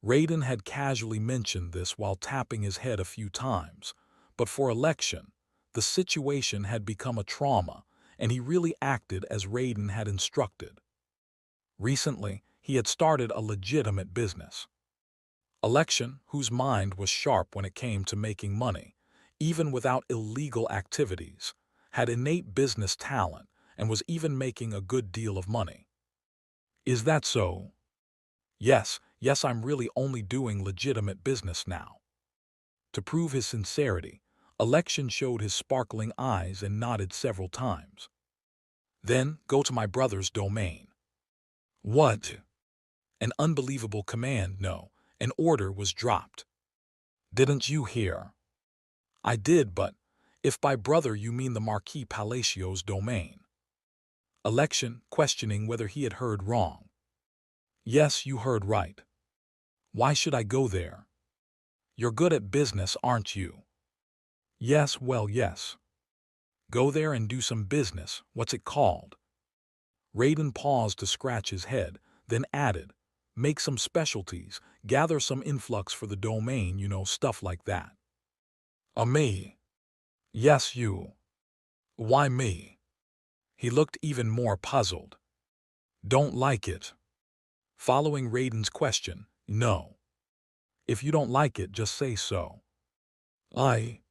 S1: Raiden had casually mentioned this while tapping his head a few times, but for Election, the situation had become a trauma, and he really acted as Raiden had instructed. Recently, he had started a legitimate business. Election, whose mind was sharp when it came to making money, even without illegal activities, had innate business talent and was even making a good deal of money. "Is that so?" "Yes, yes, I'm really only doing legitimate business now." To prove his sincerity, Election showed his sparkling eyes and nodded several times. "Then go to my brother's domain." "What?" An unbelievable command, no, an order was dropped. "Didn't you hear?" "I did, but if by brother you mean the Marquis Palacio's domain." Election, questioning whether he had heard wrong. "Yes, you heard right." "Why should I go there?" "You're good at business, aren't you?" "Yes, well, yes." "Go there and do some business. What's it called?" Raiden paused to scratch his head, then added, "Make some specialties, gather some influx for the domain, stuff like that." Me?" "Yes, you." "Why me?" He looked even more puzzled. "Don't like it." Following Raiden's question, "No." If you don't like it, just say so. I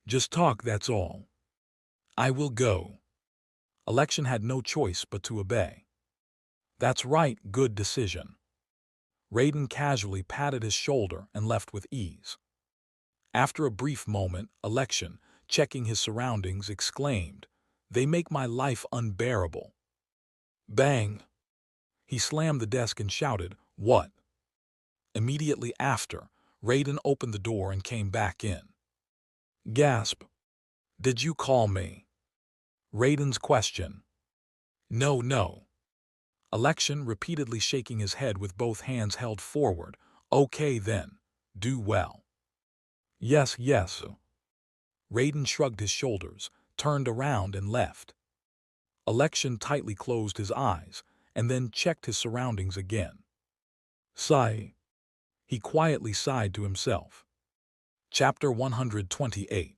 S1: just talk, that's all. I will go. Election had no choice but to obey. That's right, good decision. Raiden casually patted his shoulder and left with ease. After a brief moment, Election, checking his surroundings, exclaimed, "They make my life unbearable." Bang! He slammed the desk and shouted, "What?" Immediately after, Raiden opened the door and came back in. Gasp! Did you call me? Raiden's question. No, no. Election repeatedly shaking his head with both hands held forward. Okay then, do well. Yes, yes. Raiden shrugged his shoulders, turned around and left. Election tightly closed his eyes and then checked his surroundings again. Sigh. He quietly sighed to himself. Chapter 128.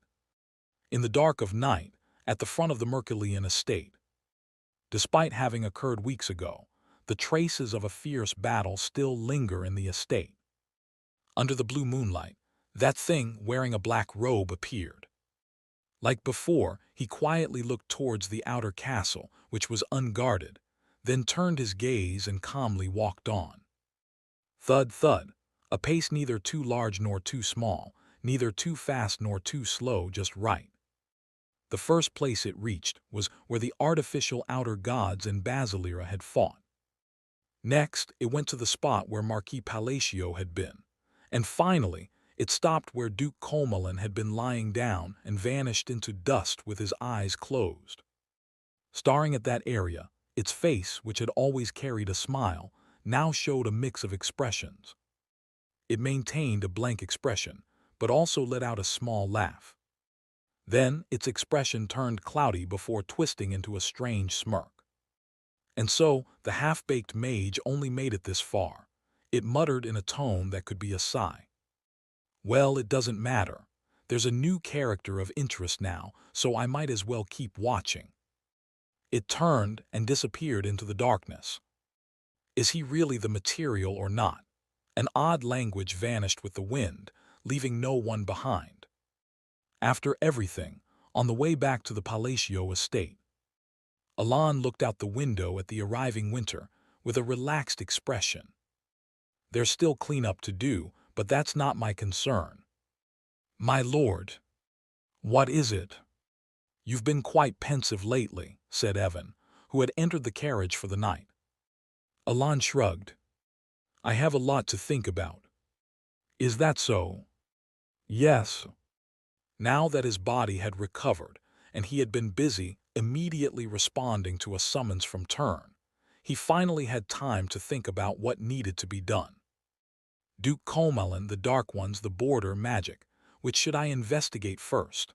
S1: In the dark of night, at the front of the Merculean estate. Despite having occurred weeks ago, the traces of a fierce battle still linger in the estate. Under the blue moonlight, that thing wearing a black robe appeared. Like before, he quietly looked towards the outer castle, which was unguarded, then turned his gaze and calmly walked on. Thud, thud, a pace neither too large nor too small, neither too fast nor too slow, just right. The first place it reached was where the artificial outer gods and Basilera had fought. Next, it went to the spot where Marquis Palacio had been. And finally, it stopped where Duke Comelin had been lying down and vanished into dust with his eyes closed. Staring at that area, its face, which had always carried a smile, now showed a mix of expressions. It maintained a blank expression, but also let out a small laugh. Then its expression turned cloudy before twisting into a strange smirk. And so the half-baked mage only made it this far. It muttered in a tone that could be a sigh. Well, it doesn't matter. There's a new character of interest now, so I might as well keep watching. It turned and disappeared into the darkness. Is he really the material or not? An odd language vanished with the wind, leaving no one behind. After everything, on the way back to the Palacio estate, Alan looked out the window at the arriving winter with a relaxed expression. There's still cleanup to do, but that's not my concern. My lord. What is it? You've been quite pensive lately, said Evan, who had entered the carriage for the night. Alan shrugged. I have a lot to think about. Is that so? Yes. Now that his body had recovered and he had been busy immediately responding to a summons from Turn, he finally had time to think about what needed to be done. Duke Comelin, the Dark Ones, the border magic. Which should I investigate first?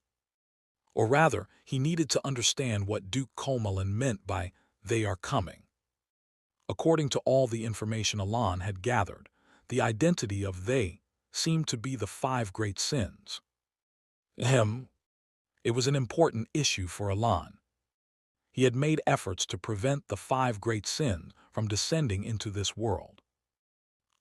S1: Or rather, he needed to understand what Duke Comelin meant by "they are coming." According to all the information Alan had gathered, the identity of "they" seemed to be the 5 great sins. It was an important issue for Alan. He had made efforts to prevent the 5 great sins from descending into this world.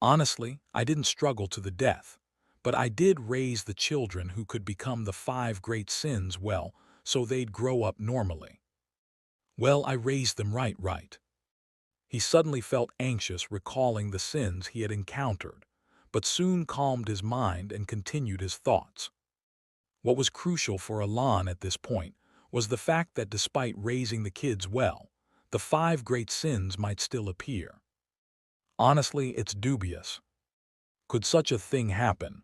S1: Honestly, I didn't struggle to the death, but I did raise the children who could become the 5 great sins well, so they'd grow up normally. Well, I raised them right. He suddenly felt anxious recalling the sins he had encountered, but soon calmed his mind and continued his thoughts. What was crucial for Alan at this point was the fact that despite raising the kids well, the 5 great sins might still appear. Honestly, it's dubious. Could such a thing happen?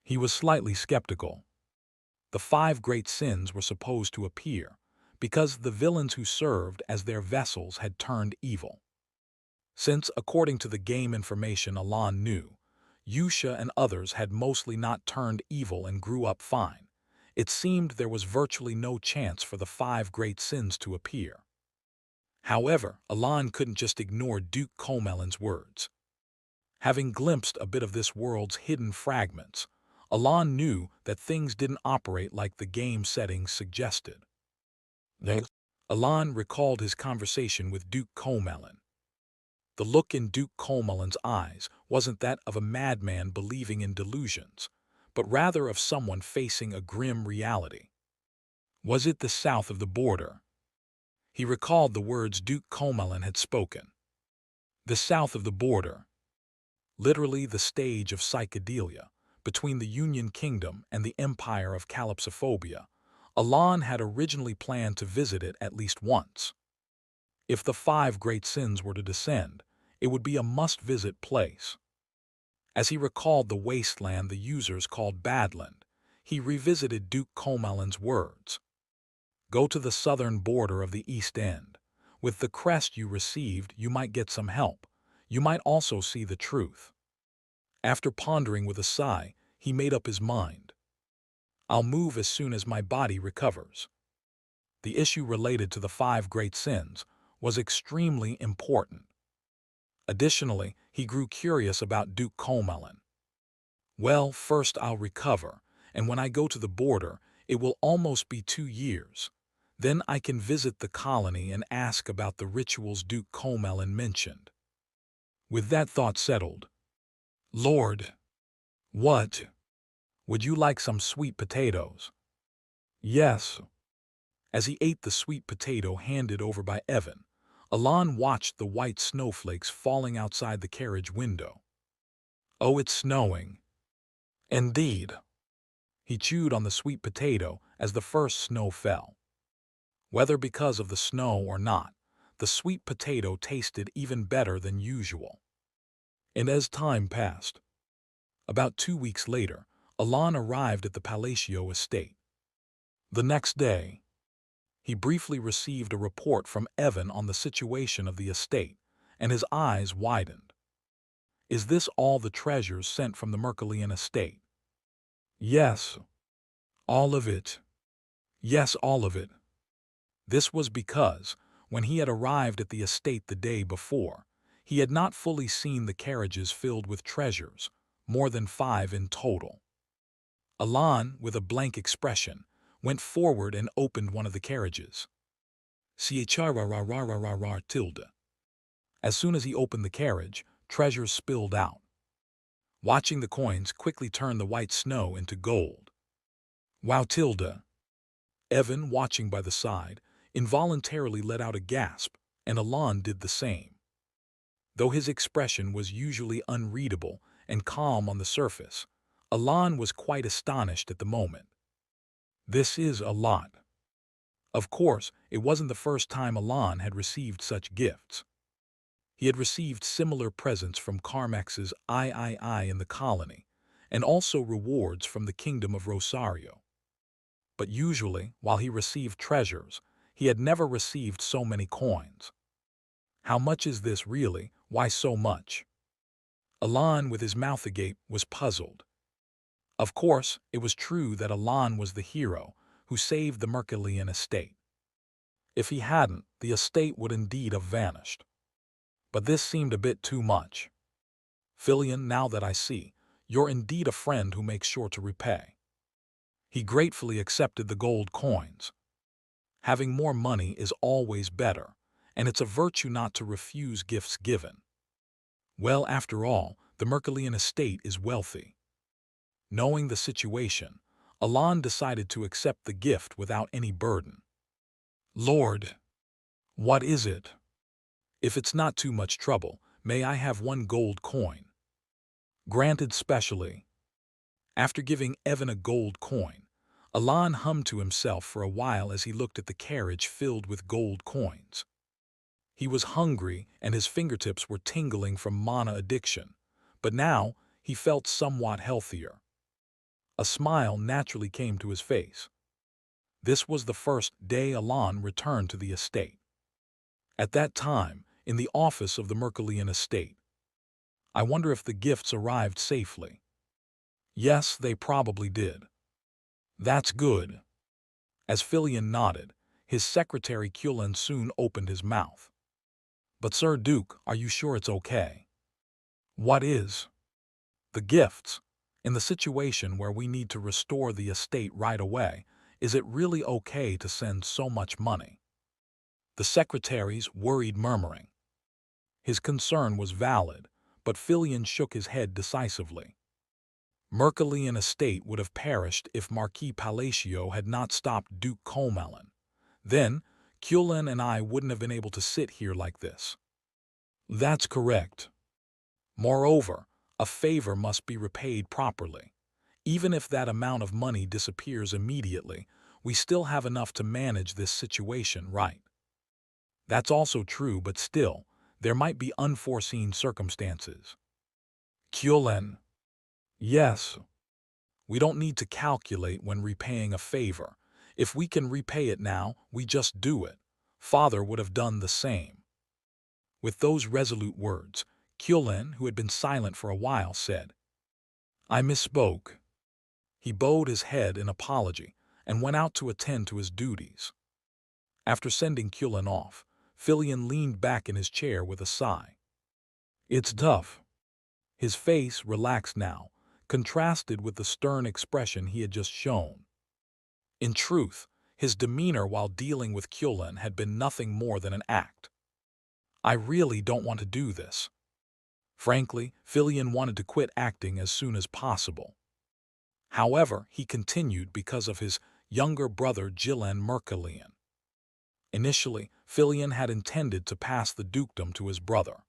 S1: He was slightly skeptical. The 5 great sins were supposed to appear because the villains who served as their vessels had turned evil. Since, according to the game information Alan knew, Yusha and others had mostly not turned evil and grew up fine, it seemed there was virtually no chance for the 5 great sins to appear. However, Alan couldn't just ignore Duke Comelin's words. Having glimpsed a bit of this world's hidden fragments, Alan knew that things didn't operate like the game settings suggested. Alan recalled his conversation with Duke Comelin. The look in Duke Colmellin's eyes wasn't that of a madman believing in delusions, but rather of someone facing a grim reality. Was it the south of the border? He recalled the words Duke Colmellin had spoken. The south of the border, literally the stage of psychedelia, between the Union Kingdom and the empire of calypsophobia. Alon had originally planned to visit it at least once. If the 5 great sins were to descend, it would be a must-visit place. As he recalled the wasteland the users called Badland, he revisited Duke Colmellin's words. Go to the southern border of the East End. With the crest you received, you might get some help. You might also see the truth. After pondering with a sigh, he made up his mind. I'll move as soon as my body recovers. The issue related to the 5 great sins was extremely important. Additionally, he grew curious about Duke Colmellin. Well, first I'll recover, and when I go to the border, it will almost be 2 years. Then I can visit the colony and ask about the rituals Duke Colmellin mentioned. With that thought settled, Lord, what? Would you like some sweet potatoes? Yes. As he ate the sweet potato handed over by Evan, Alon watched the white snowflakes falling outside the carriage window. Oh, it's snowing. Indeed. He chewed on the sweet potato as the first snow fell. Whether because of the snow or not, the sweet potato tasted even better than usual. And as time passed, about 2 weeks later, Alon arrived at the Palacio estate. The next day, he briefly received a report from Evan on the situation of the estate, and his eyes widened. Is this all the treasures sent from the Merkelian estate? Yes, all of it. Yes, all of it. This was because, when he had arrived at the estate the day before, he had not fully seen the carriages filled with treasures, more than 5 in total. Alon, with a blank expression, went forward and opened one of the carriages. Tilde. As soon as he opened the carriage, treasures spilled out. Watching the coins quickly turn the white snow into gold. Wow, Tilde. Evan, watching by the side, involuntarily let out a gasp, and Alon did the same. Though his expression was usually unreadable and calm on the surface, Alon was quite astonished at the moment. This is a lot. Of course, it wasn't the first time Alon had received such gifts. He had received similar presents from Carmax's III in the colony, and also rewards from the Kingdom of Rosario. But usually, while he received treasures, he had never received so many coins. How much is this really? Why so much? Alon, with his mouth agape, was puzzled. Of course, it was true that Alon was the hero who saved the Merkelian estate. If he hadn't, the estate would indeed have vanished. But this seemed a bit too much. Filion, now that I see, you're indeed a friend who makes sure to repay. He gratefully accepted the gold coins. Having more money is always better, and it's a virtue not to refuse gifts given. Well, after all, the Merkelian estate is wealthy. Knowing the situation, Alon decided to accept the gift without any burden. Lord, what is it? If it's not too much trouble, may I have 1 gold coin? Granted specially. After giving Evan a gold coin, Alon hummed to himself for a while as he looked at the carriage filled with gold coins. He was hungry and his fingertips were tingling from mana addiction, but now he felt somewhat healthier. A smile naturally came to his face. This was the first day Alon returned to the estate. At that time, in the office of the Merkelian estate. I wonder if the gifts arrived safely. Yes, they probably did. That's good. As Filion nodded, his secretary Cullen soon opened his mouth. But Sir Duke, are you sure it's okay? What is? The gifts. In the situation where we need to restore the estate right away, is it really okay to send so much money? The secretary's worried murmuring. His concern was valid, but Filion shook his head decisively. Mercallian estate would have perished if Marquis Palacio had not stopped Duke Comelin. Then, Cullen and I wouldn't have been able to sit here like this. That's correct. Moreover, a favor must be repaid properly. Even if that amount of money disappears immediately, we still have enough to manage this situation, right? That's also true, but still, there might be unforeseen circumstances. Cullen. Yes. We don't need to calculate when repaying a favor. If we can repay it now, we just do it. Father would have done the same. With those resolute words, Cullen, who had been silent for a while, said, I misspoke. He bowed his head in apology and went out to attend to his duties. After sending Cullen off, Filion leaned back in his chair with a sigh. It's tough. His face, relaxed now, contrasted with the stern expression he had just shown. In truth, his demeanor while dealing with Cullen had been nothing more than an act. I really don't want to do this. Frankly, Filion wanted to quit acting as soon as possible. However, he continued because of his younger brother Gillen Mercallian. Initially, Filion had intended to pass the dukedom to his brother.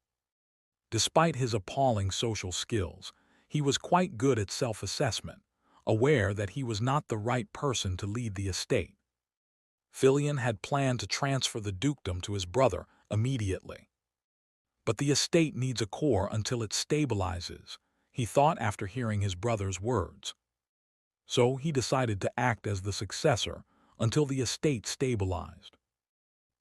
S1: Despite his appalling social skills, he was quite good at self-assessment, aware that he was not the right person to lead the estate. Filion had planned to transfer the dukedom to his brother immediately. But the estate needs a core until it stabilizes, he thought after hearing his brother's words. So he decided to act as the successor until the estate stabilized.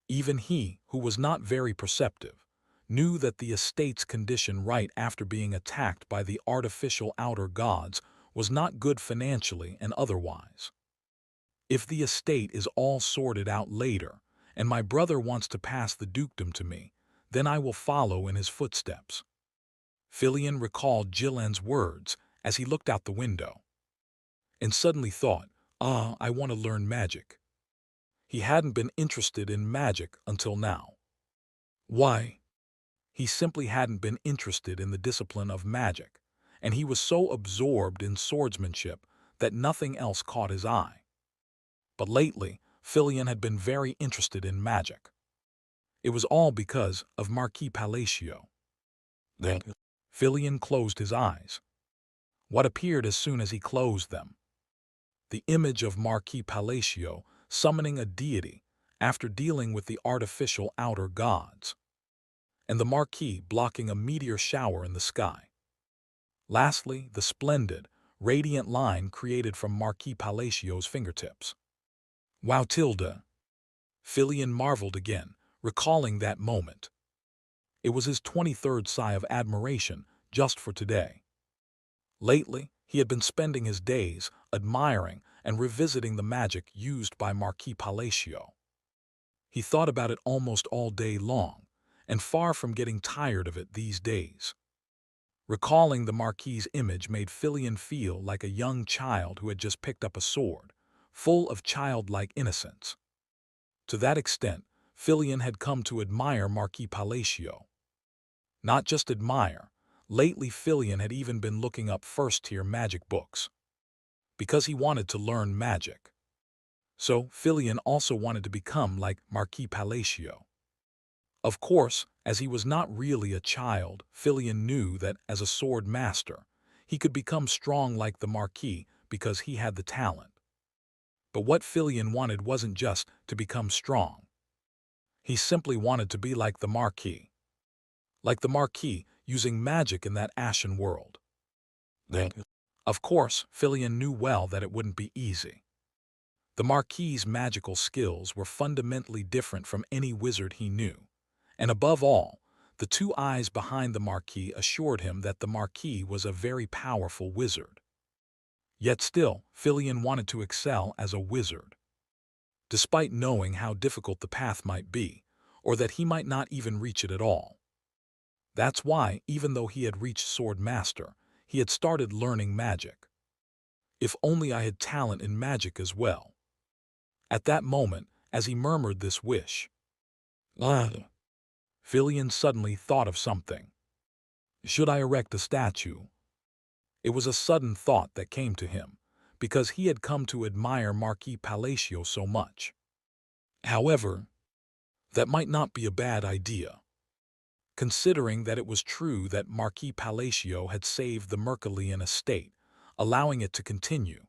S1: Even he, who was not very perceptive, knew that the estate's condition right after being attacked by the artificial outer gods was not good financially and otherwise. If the estate is all sorted out later, and my brother wants to pass the dukedom to me, then I will follow in his footsteps. Filion recalled Gillen's words as he looked out the window, and suddenly thought, I want to learn magic. He hadn't been interested in magic until now. Why? He simply hadn't been interested in the discipline of magic, and he was so absorbed in swordsmanship that nothing else caught his eye. But lately, Filion had been very interested in magic. It was all because of Marquis Palacio. Then Filion closed his eyes. What appeared as soon as he closed them? The image of Marquis Palacio summoning a deity after dealing with the artificial outer gods, and the Marquis blocking a meteor shower in the sky. Lastly, the splendid, radiant line created from Marquis Palacio's fingertips. Wow, Tilda! Filion marveled again, recalling that moment. It was his 23rd sigh of admiration just for today. Lately, he had been spending his days admiring and revisiting the magic used by Marquis Palacio. He thought about it almost all day long, and far from getting tired of it these days. Recalling the Marquis's image made Filion feel like a young child who had just picked up a sword, full of childlike innocence. To that extent, Filion had come to admire Marquis Palacio. Not just admire, lately Filion had even been looking up first-tier magic books. Because he wanted to learn magic. So Filion also wanted to become like Marquis Palacio. Of course, as he was not really a child, Filion knew that as a sword master, he could become strong like the Marquis because he had the talent. But what Filion wanted wasn't just to become strong. He simply wanted to be like the Marquis. Like the Marquis using magic in that ashen world. Then, of course, Filion knew well that it wouldn't be easy. The Marquis's magical skills were fundamentally different from any wizard he knew, and above all, the two eyes behind the Marquis assured him that the Marquis was a very powerful wizard. Yet still, Filion wanted to excel as a wizard. Despite knowing how difficult the path might be, or that he might not even reach it at all. That's why, even though he had reached Sword Master, he had started learning magic. If only I had talent in magic as well. At that moment, as he murmured this wish, Filion suddenly thought of something. Should I erect a statue? It was a sudden thought that came to him, because he had come to admire Marquis Palacio so much. However, that might not be a bad idea, considering that it was true that Marquis Palacio had saved the Mercallian estate, allowing it to continue.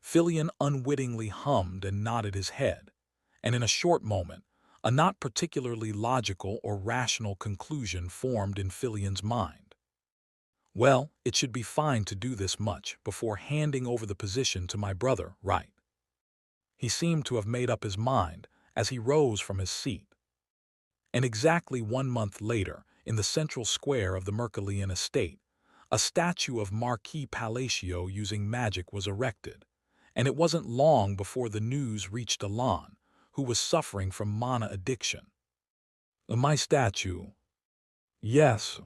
S1: Filion unwittingly hummed and nodded his head, and in a short moment, a not particularly logical or rational conclusion formed in Filion's mind. Well, it should be fine to do this much before handing over the position to my brother, right? He seemed to have made up his mind as he rose from his seat. And exactly 1 month later, in the central square of the Mercallian estate, a statue of Marquis Palacio using magic was erected, and it wasn't long before the news reached Alon, who was suffering from mana addiction. My statue? Yes.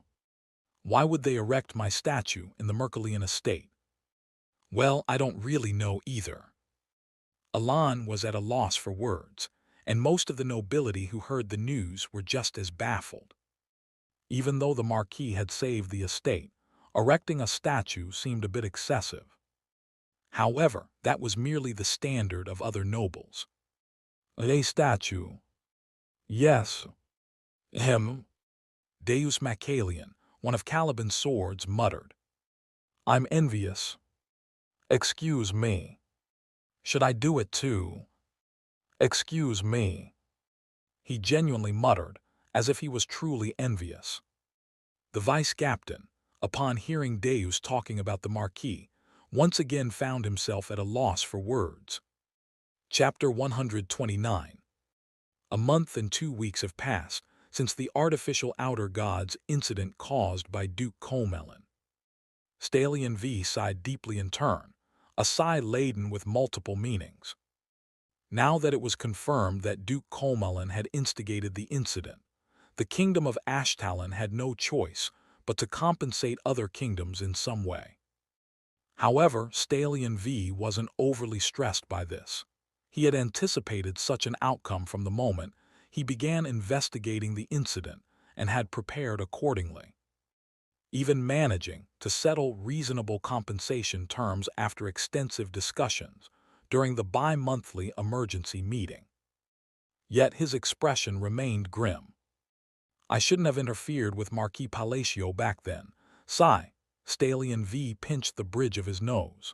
S1: Why would they erect my statue in the Mercallian estate? Well, I don't really know either. Alon was at a loss for words, and most of the nobility who heard the news were just as baffled. Even though the Marquis had saved the estate, erecting a statue seemed a bit excessive. However, that was merely the standard of other nobles. A statue? Yes. Deus Macalian, one of Caliban's swords, muttered. I'm envious. Excuse me. Should I do it too? Excuse me. He genuinely muttered, as if he was truly envious. The vice-captain, upon hearing Deus talking about the Marquis, once again found himself at a loss for words. Chapter 129. A month and 2 weeks have passed since the artificial outer gods incident caused by Duke Comelin. Stalion V sighed deeply in turn, a sigh laden with multiple meanings. Now that it was confirmed that Duke Comelin had instigated the incident, the kingdom of Ashtalon had no choice but to compensate other kingdoms in some way. However, Stalion V wasn't overly stressed by this. He had anticipated such an outcome from the moment he began investigating the incident and had prepared accordingly, even managing to settle reasonable compensation terms after extensive discussions during the bi-monthly emergency meeting. Yet his expression remained grim. I shouldn't have interfered with Marquis Palacio back then. Sigh. Stalion V pinched the bridge of his nose.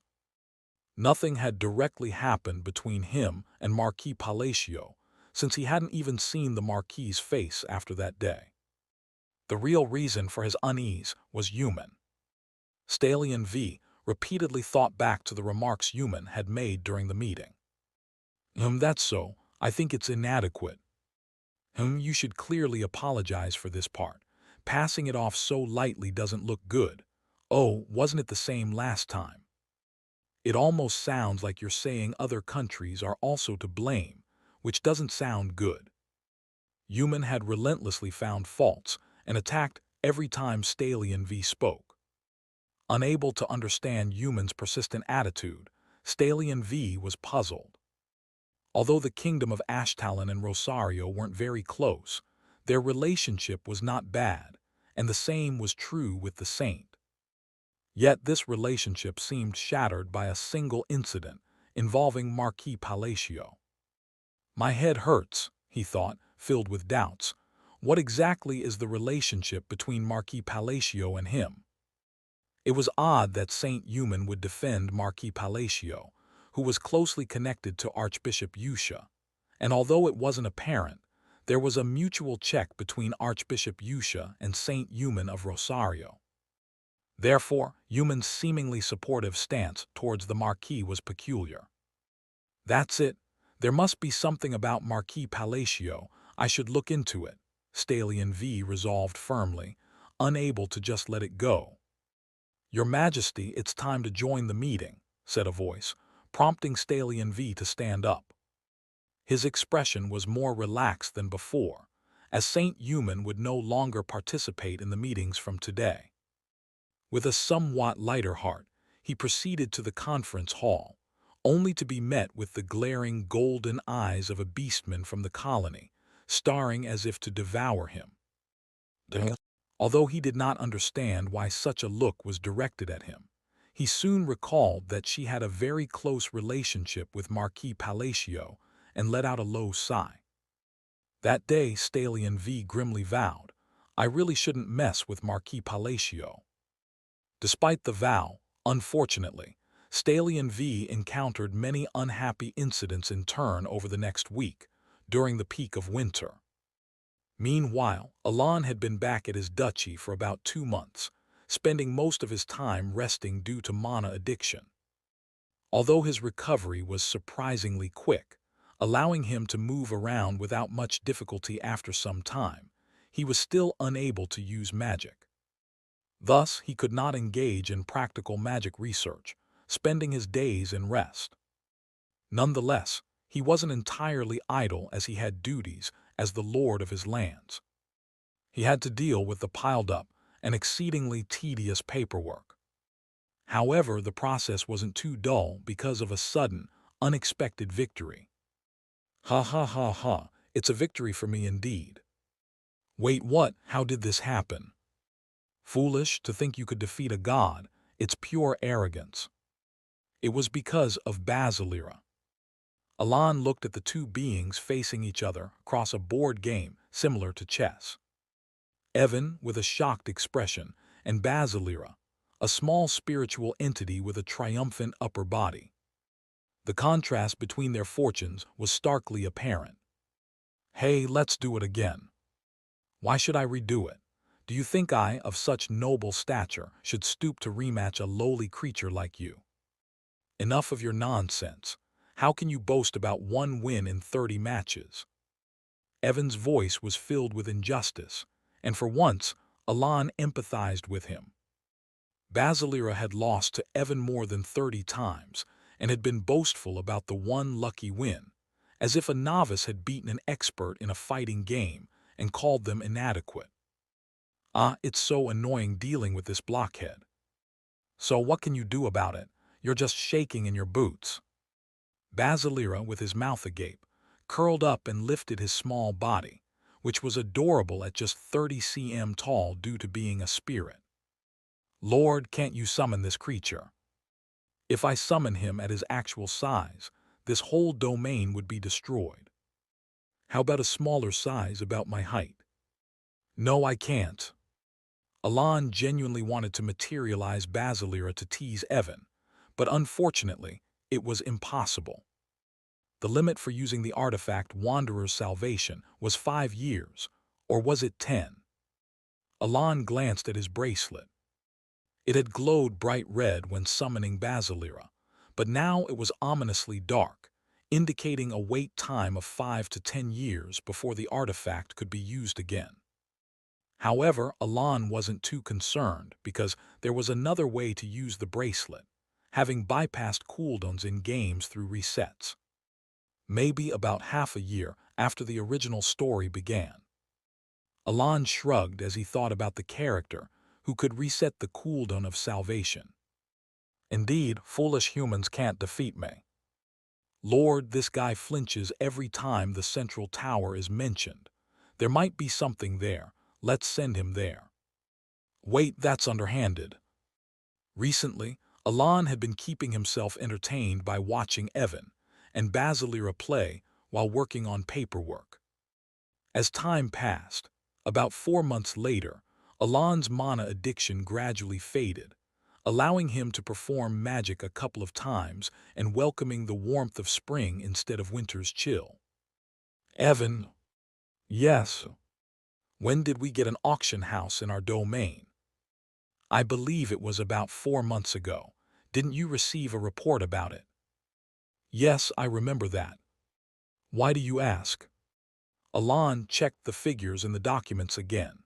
S1: Nothing had directly happened between him and Marquis Palacio, since he hadn't even seen the Marquis's face after that day. The real reason for his unease was human. Stalion V repeatedly thought back to the remarks Human had made during the meeting. That's so. I think it's inadequate. You should clearly apologize for this part. Passing it off so lightly doesn't look good. Oh, wasn't it the same last time? It almost sounds like you're saying other countries are also to blame, which doesn't sound good. Human had relentlessly found faults and attacked every time Stalion V spoke. Unable to understand Human's persistent attitude, Stalion V was puzzled. Although the kingdom of Ashtalon and Rosario weren't very close, their relationship was not bad, and the same was true with the saint. Yet this relationship seemed shattered by a single incident involving Marquis Palacio. My head hurts, he thought, filled with doubts. What exactly is the relationship between Marquis Palacio and him? It was odd that Saint Human would defend Marquis Palacio, who was closely connected to Archbishop Yusha, and although it wasn't apparent, there was a mutual check between Archbishop Yusha and Saint Human of Rosario. Therefore, Human's seemingly supportive stance towards the Marquis was peculiar. That's it. There must be something about Marquis Palacio. I should look into it, Stalion V resolved firmly, unable to just let it go. Your Majesty, it's time to join the meeting, said a voice, prompting Stalion V to stand up. His expression was more relaxed than before, as Saint Human would no longer participate in the meetings from today. With a somewhat lighter heart, he proceeded to the conference hall, only to be met with the glaring golden eyes of a beastman from the colony, staring as if to devour him. Although he did not understand why such a look was directed at him, he soon recalled that she had a very close relationship with Marquis Palacio and let out a low sigh. That day, Stallion V grimly vowed, "I really shouldn't mess with Marquis Palacio." Despite the vow, unfortunately, Stallion V encountered many unhappy incidents in turn over the next week, during the peak of winter. Meanwhile, Alon had been back at his duchy for about 2 months, spending most of his time resting due to mana addiction. Although his recovery was surprisingly quick, allowing him to move around without much difficulty after some time, he was still unable to use magic. Thus, he could not engage in practical magic research, spending his days in rest. Nonetheless, he wasn't entirely idle as he had duties as the lord of his lands. He had to deal with the piled-up and exceedingly tedious paperwork. However, the process wasn't too dull because of a sudden, unexpected victory. Ha ha ha ha, it's a victory for me indeed. Wait, what? How did this happen? Foolish to think you could defeat a god, it's pure arrogance. It was because of Basilira. Alon looked at the two beings facing each other across a board game similar to chess. Evan, with a shocked expression, and Basilira, a small spiritual entity with a triumphant upper body. The contrast between their fortunes was starkly apparent. Hey, let's do it again. Why should I redo it? Do you think I, of such noble stature, should stoop to rematch a lowly creature like you? Enough of your nonsense. How can you boast about 1 win in 30 matches? Evan's voice was filled with injustice, and for once, Alon empathized with him. Basilira had lost to Evan more than 30 times and had been boastful about the one lucky win, as if a novice had beaten an expert in a fighting game and called them inadequate. Ah, it's so annoying dealing with this blockhead. So what can you do about it? You're just shaking in your boots. Basilira, with his mouth agape, curled up and lifted his small body, which was adorable at just 30 cm tall due to being a spirit. Lord, can't you summon this creature? If I summon him at his actual size, this whole domain would be destroyed. How about a smaller size about my height? No, I can't. Alon genuinely wanted to materialize Basilira to tease Evan, but unfortunately, it was impossible. The limit for using the artifact Wanderer's Salvation was 5 years, or was it 10? Alon glanced at his bracelet. It had glowed bright red when summoning Basilira, but now it was ominously dark, indicating a wait time of 5 to 10 years before the artifact could be used again. However, Alon wasn't too concerned because there was another way to use the bracelet, having bypassed cooldowns in games through resets. Maybe about half a year after the original story began. Alon shrugged as he thought about the character who could reset the cooldown of salvation. Indeed, foolish humans can't defeat me. Lord, this guy flinches every time the central tower is mentioned. There might be something there. Let's send him there. Wait, that's underhanded. Recently, Alon had been keeping himself entertained by watching Evan and Basilira play while working on paperwork. As time passed, about 4 months later, Alon's mana addiction gradually faded, allowing him to perform magic a couple of times and welcoming the warmth of spring instead of winter's chill. Evan. Yes. When did we get an auction house in our domain? I believe it was about 4 months ago. Didn't you receive a report about it? Yes, I remember that. Why do you ask? Alon checked the figures in the documents again.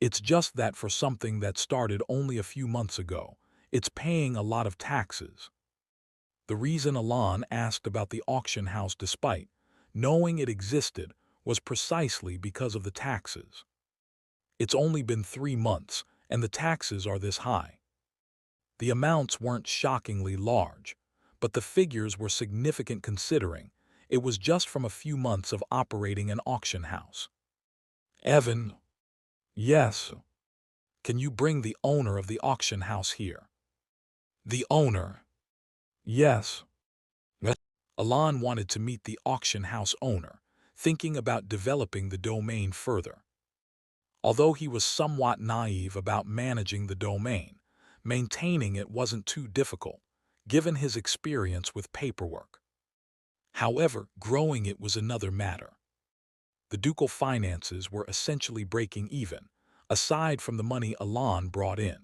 S1: It's just that for something that started only a few months ago, it's paying a lot of taxes. The reason Alon asked about the auction house despite knowing it existed was precisely because of the taxes. It's only been 3 months, and the taxes are this high. The amounts weren't shockingly large, but the figures were significant considering it was just from a few months of operating an auction house. Evan. Yes. Can you bring the owner of the auction house here? The owner? Yes. Alon wanted to meet the auction house owner, thinking about developing the domain further. Although he was somewhat naive about managing the domain, maintaining it wasn't too difficult, given his experience with paperwork. However, growing it was another matter. The ducal finances were essentially breaking even, aside from the money Alon brought in.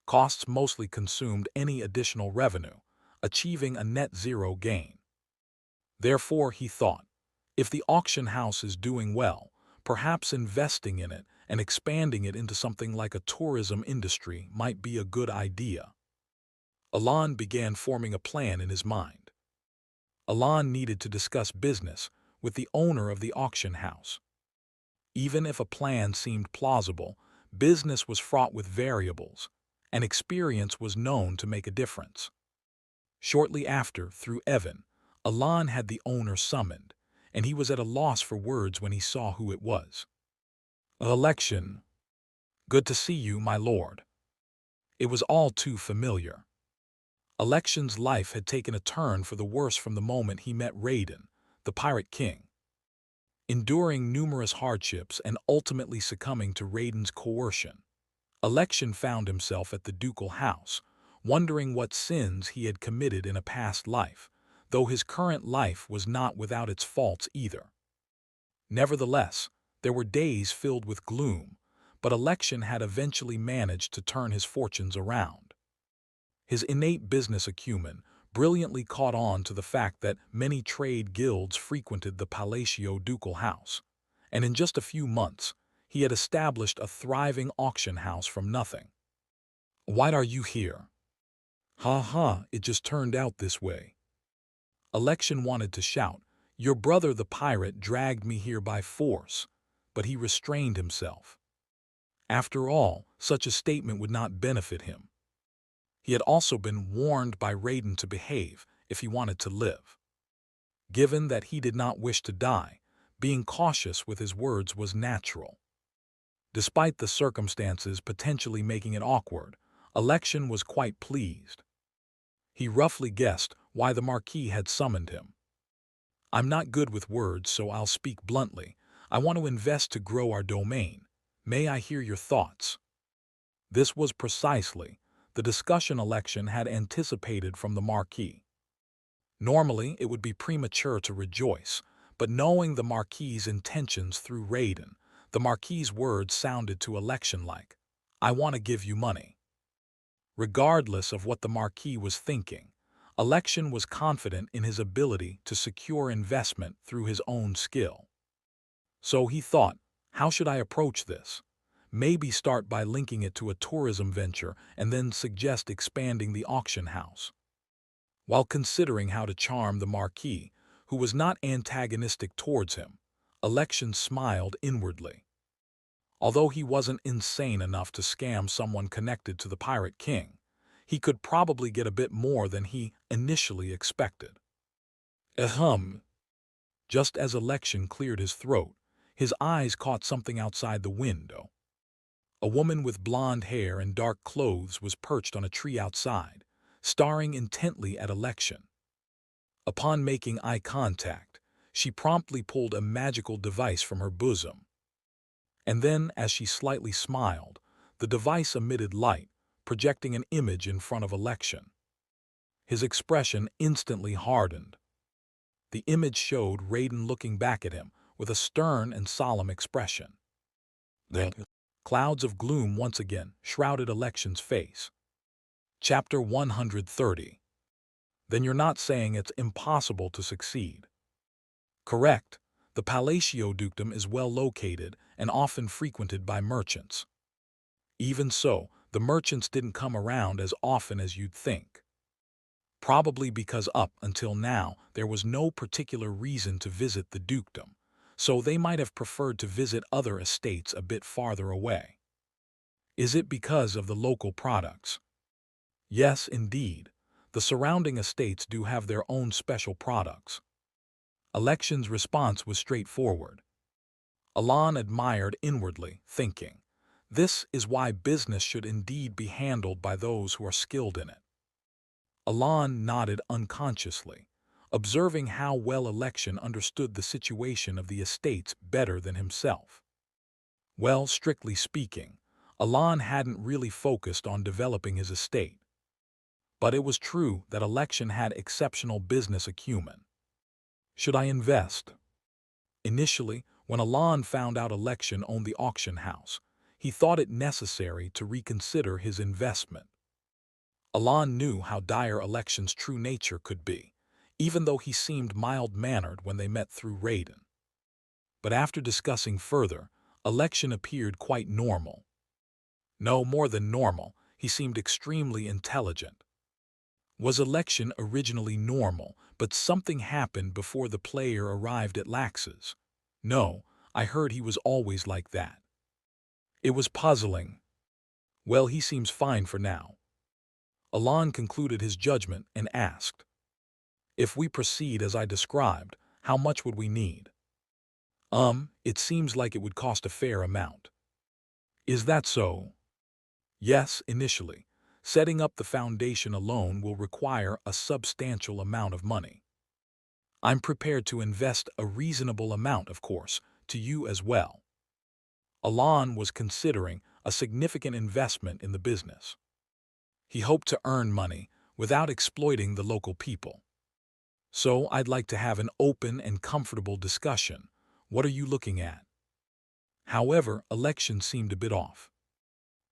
S1: Costs mostly consumed any additional revenue, achieving a net zero gain. Therefore, he thought, if the auction house is doing well, perhaps investing in it and expanding it into something like a tourism industry might be a good idea. Alon began forming a plan in his mind. Alon needed to discuss business with the owner of the auction house. Even if a plan seemed plausible, business was fraught with variables, and experience was known to make a difference. Shortly after, through Evan, Alon had the owner summoned, and he was at a loss for words when he saw who it was. Election. Good to see you, my lord. It was all too familiar. Election's life had taken a turn for the worse from the moment he met Raiden, the Pirate King. Enduring numerous hardships and ultimately succumbing to Raiden's coercion, Election found himself at the ducal house, wondering what sins he had committed in a past life, though his current life was not without its faults either. Nevertheless, there were days filled with gloom, but Election had eventually managed to turn his fortunes around. His innate business acumen brilliantly caught on to the fact that many trade guilds frequented the Palatial Ducal House, and in just a few months, he had established a thriving auction house from nothing. Why are you here? Ha ha, it just turned out this way. Election wanted to shout, your brother the pirate dragged me here by force, but he restrained himself. After all, such a statement would not benefit him. He had also been warned by Raiden to behave if he wanted to live. Given that he did not wish to die, being cautious with his words was natural. Despite the circumstances potentially making it awkward, Election was quite pleased. He roughly guessed why the Marquis had summoned him. I'm not good with words, so I'll speak bluntly. I want to invest to grow our domain. May I hear your thoughts? This was precisely the discussion Election had anticipated from the Marquis. Normally, it would be premature to rejoice, but knowing the Marquis's intentions through Raiden, the Marquis's words sounded to Election like, I want to give you money. Regardless of what the Marquis was thinking, Election was confident in his ability to secure investment through his own skill. So he thought, how should I approach this? Maybe start by linking it to a tourism venture and then suggest expanding the auction house. While considering how to charm the Marquis, who was not antagonistic towards him, Election smiled inwardly. Although he wasn't insane enough to scam someone connected to the Pirate King, he could probably get a bit more than he initially expected. Ahem. Just as Election cleared his throat, his eyes caught something outside the window. A woman with blonde hair and dark clothes was perched on a tree outside, staring intently at Election. Upon making eye contact, she promptly pulled a magical device from her bosom. And then, as she slightly smiled, the device emitted light, projecting an image in front of Election. His expression instantly hardened. The image showed Raiden looking back at him with a stern and solemn expression. Clouds of gloom once again shrouded Election's face. Chapter 130. Then you're not saying it's impossible to succeed. Correct. The Palacio Dukedom is well located and often frequented by merchants. Even so, the merchants didn't come around as often as you'd think. Probably because up until now there was no particular reason to visit the dukedom, so they might have preferred to visit other estates a bit farther away. Is it because of the local products? Yes, indeed. The surrounding estates do have their own special products. Election's response was straightforward. Alon admired inwardly, thinking, "This is why business should indeed be handled by those who are skilled in it." Alon nodded unconsciously, observing how well Election understood the situation of the estates better than himself. Well, strictly speaking, Alon hadn't really focused on developing his estate. But it was true that Election had exceptional business acumen. Should I invest? Initially, when Alon found out Election owned the auction house, he thought it necessary to reconsider his investment. Alon knew how dire Election's true nature could be, even though he seemed mild-mannered when they met through Raiden. But after discussing further, Election appeared quite normal. No, more than normal, he seemed extremely intelligent. Was Election originally normal, but something happened before the player arrived at Lax's? No, I heard he was always like that. It was puzzling. Well, he seems fine for now. Alon concluded his judgment and asked, "If we proceed as I described, how much would we need?" It seems like it would cost a fair amount." "Is that so?" "Yes, initially. Setting up the foundation alone will require a substantial amount of money. I'm prepared to invest a reasonable amount, of course, to you as well." Alon was considering a significant investment in the business. He hoped to earn money without exploiting the local people. "So I'd like to have an open and comfortable discussion. What are you looking at?" However, Election seemed a bit off.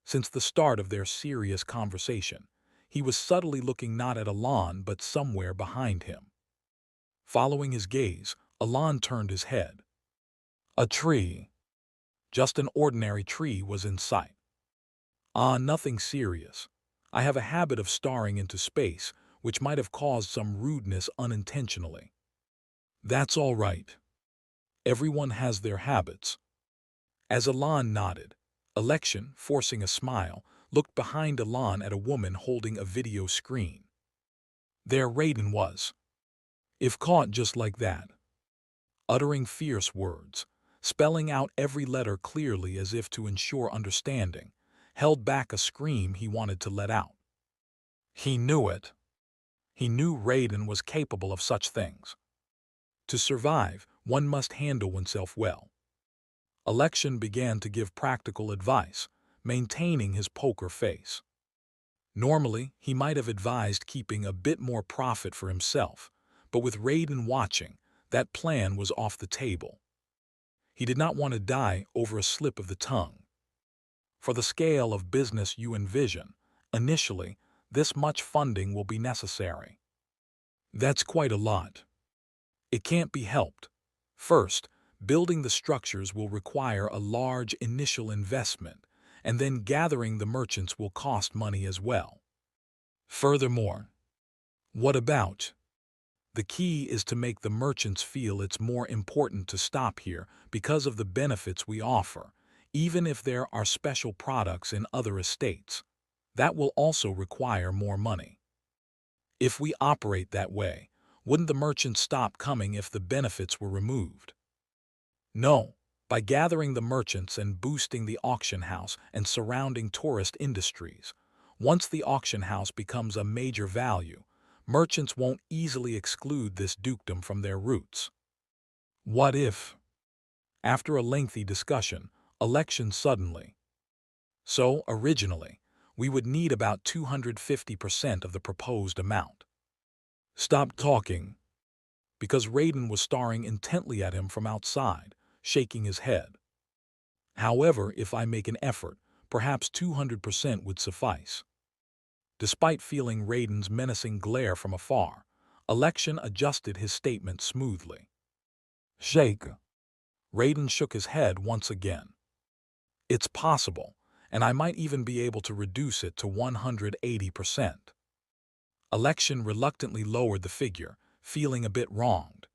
S1: Since the start of their serious conversation, he was subtly looking not at Alon but somewhere behind him. Following his gaze, Alon turned his head. A tree. Just an ordinary tree was in sight. "Ah, nothing serious. I have a habit of staring into space, which might have caused some rudeness unintentionally." "That's all right. Everyone has their habits." As Alon nodded, Election, forcing a smile, looked behind Alon at a woman holding a video screen. There Raiden was. If caught just like that, uttering fierce words, spelling out every letter clearly as if to ensure understanding, held back a scream he wanted to let out. He knew it. He knew Raiden was capable of such things. To survive, one must handle oneself well. Election began to give practical advice, maintaining his poker face. Normally, he might have advised keeping a bit more profit for himself, but with Raiden watching, that plan was off the table. He did not want to die over a slip of the tongue. For the scale of business you envision, initially, this much funding will be necessary. That's quite a lot. It can't be helped. First, building the structures will require a large initial investment, and then gathering the merchants will cost money as well. Furthermore, what about? The key is to make the merchants feel it's more important to stop here because of the benefits we offer, even if there are special products in other estates. That will also require more money. If we operate that way, wouldn't the merchants stop coming if the benefits were removed? No. By gathering the merchants and boosting the auction house and surrounding tourist industries, once the auction house becomes a major value, merchants won't easily exclude this dukedom from their roots. What if? After a lengthy discussion, Election suddenly. So, originally, we would need about 250% of the proposed amount. Stop talking. Because Raiden was staring intently at him from outside, shaking his head. However, if I make an effort, perhaps 200% would suffice. Despite feeling Raiden's menacing glare from afar, Election adjusted his statement smoothly. Shake. Raiden shook his head once again. It's possible, and I might even be able to reduce it to 180%. Election reluctantly lowered the figure, feeling a bit wronged.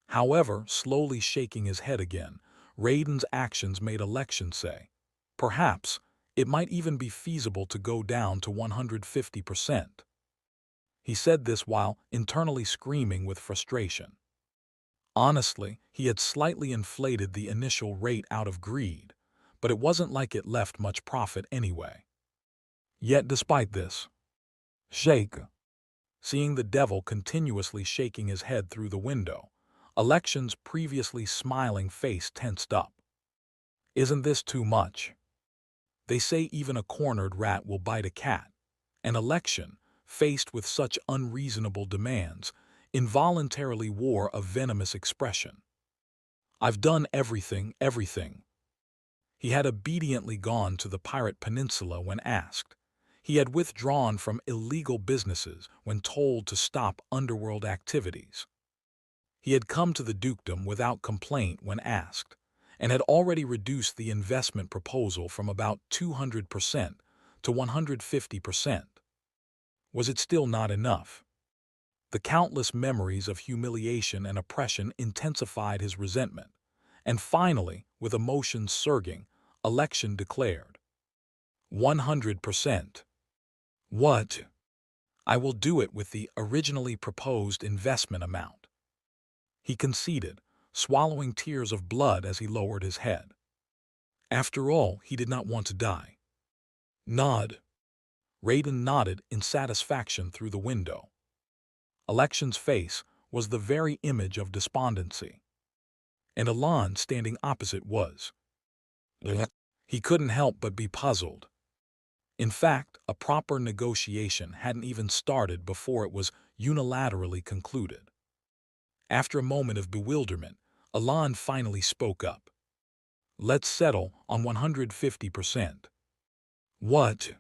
S1: However, slowly shaking his head again, Raiden's actions made Election say, perhaps, it might even be feasible to go down to 150%. He said this while internally screaming with frustration. Honestly, he had slightly inflated the initial rate out of greed, but it wasn't like it left much profit anyway. Yet despite this, Sheikh, seeing the devil continuously shaking his head through the window, Election's previously smiling face tensed up. Isn't this too much? They say even a cornered rat will bite a cat. An Election, faced with such unreasonable demands, involuntarily wore a venomous expression. I've done everything. He had obediently gone to the Pirate Peninsula when asked. He had withdrawn from illegal businesses when told to stop underworld activities. He had come to the dukedom without complaint when asked, and had already reduced the investment proposal from about 200% to 150%. Was it still not enough? The countless memories of humiliation and oppression intensified his resentment, and finally, with emotions surging, Election declared, 100%. What? I will do it with the originally proposed investment amount. He conceded, swallowing tears of blood as he lowered his head. After all, he did not want to die. Nod. Raiden nodded in satisfaction through the window. Election's face was the very image of despondency. And Alon standing opposite was. He couldn't help but be puzzled. In fact, a proper negotiation hadn't even started before it was unilaterally concluded. After a moment of bewilderment, Alon finally spoke up. Let's settle on 150%. What?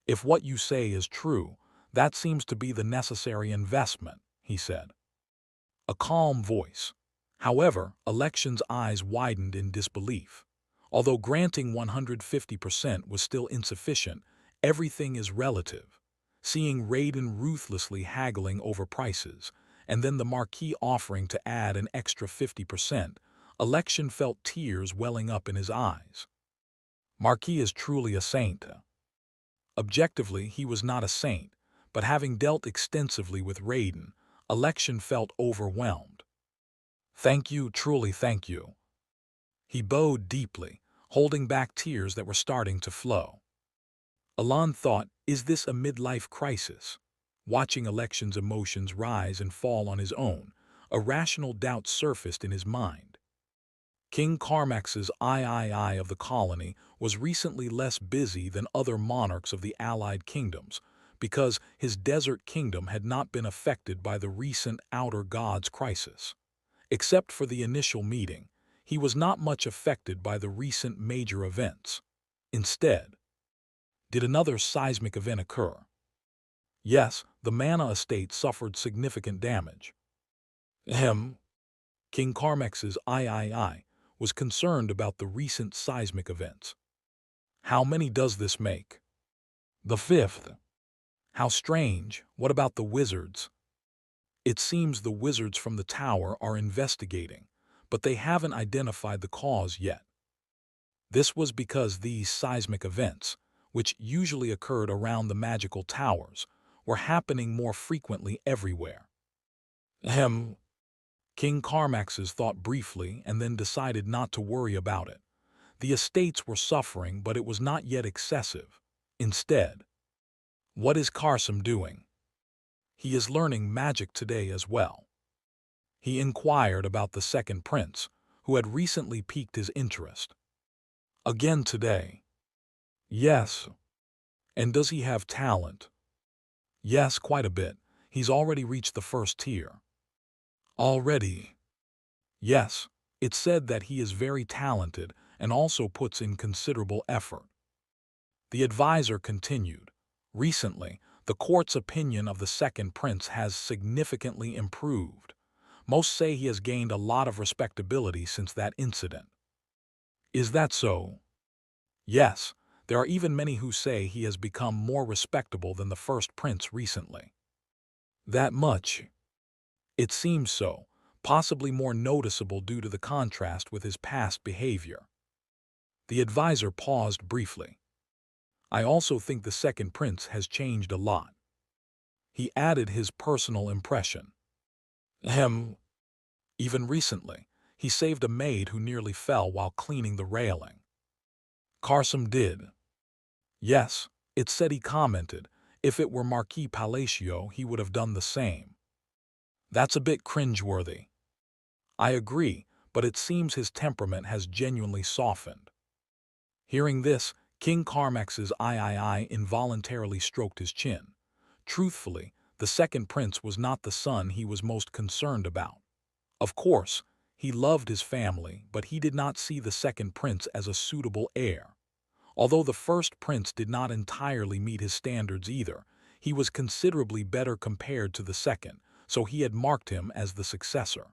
S1: If what you say is true, that seems to be the necessary investment, he said. A calm voice. However, Election's eyes widened in disbelief. Although granting 150% was still insufficient, everything is relative. Seeing Raiden ruthlessly haggling over prices, and then the Marquis offering to add an extra 50%, Election felt tears welling up in his eyes. Marquis is truly a saint. Objectively, he was not a saint, but having dealt extensively with Raiden, Election felt overwhelmed. Thank you, truly thank you. He bowed deeply, holding back tears that were starting to flow. Alon thought, is this a midlife crisis? Watching Election's emotions rise and fall on his own, a rational doubt surfaced in his mind. King Carmax's III of the colony was recently less busy than other monarchs of the allied kingdoms, because his desert kingdom had not been affected by the recent Outer Gods crisis. Except for the initial meeting, he was not much affected by the recent major events. Instead, did another seismic event occur? Yes, the Mana estate suffered significant damage. King Carmax's III was concerned about the recent seismic events. How many does this make? The fifth. How strange. What about the wizards? It seems the wizards from the tower are investigating, but they haven't identified the cause yet. This was because these seismic events, which usually occurred around the magical towers, were happening more frequently everywhere. King Carmax's thought briefly and then decided not to worry about it. The estates were suffering, but it was not yet excessive. Instead, what is Karsam doing? He is learning magic today as well. He inquired about the second prince, who had recently piqued his interest. Again today. Yes. And does he have talent? Yes, quite a bit. He's already reached the first tier. Already? Yes. It's said that he is very talented and also puts in considerable effort. The advisor continued. Recently, the court's opinion of the second prince has significantly improved. Most say he has gained a lot of respectability since that incident. Is that so? Yes, there are even many who say he has become more respectable than the first prince recently. That much? It seems so, possibly more noticeable due to the contrast with his past behavior. The advisor paused briefly. I also think the second prince has changed a lot. He added his personal impression. Even recently, he saved a maid who nearly fell while cleaning the railing. Carson did. Yes, it said he commented, if it were Marquis Palacio, he would have done the same. That's a bit cringeworthy. I agree, but it seems his temperament has genuinely softened. Hearing this, King Carmax's III involuntarily stroked his chin. Truthfully, the second prince was not the son he was most concerned about. Of course, he loved his family, but he did not see the second prince as a suitable heir. Although the first prince did not entirely meet his standards either, he was considerably better compared to the second, so he had marked him as the successor.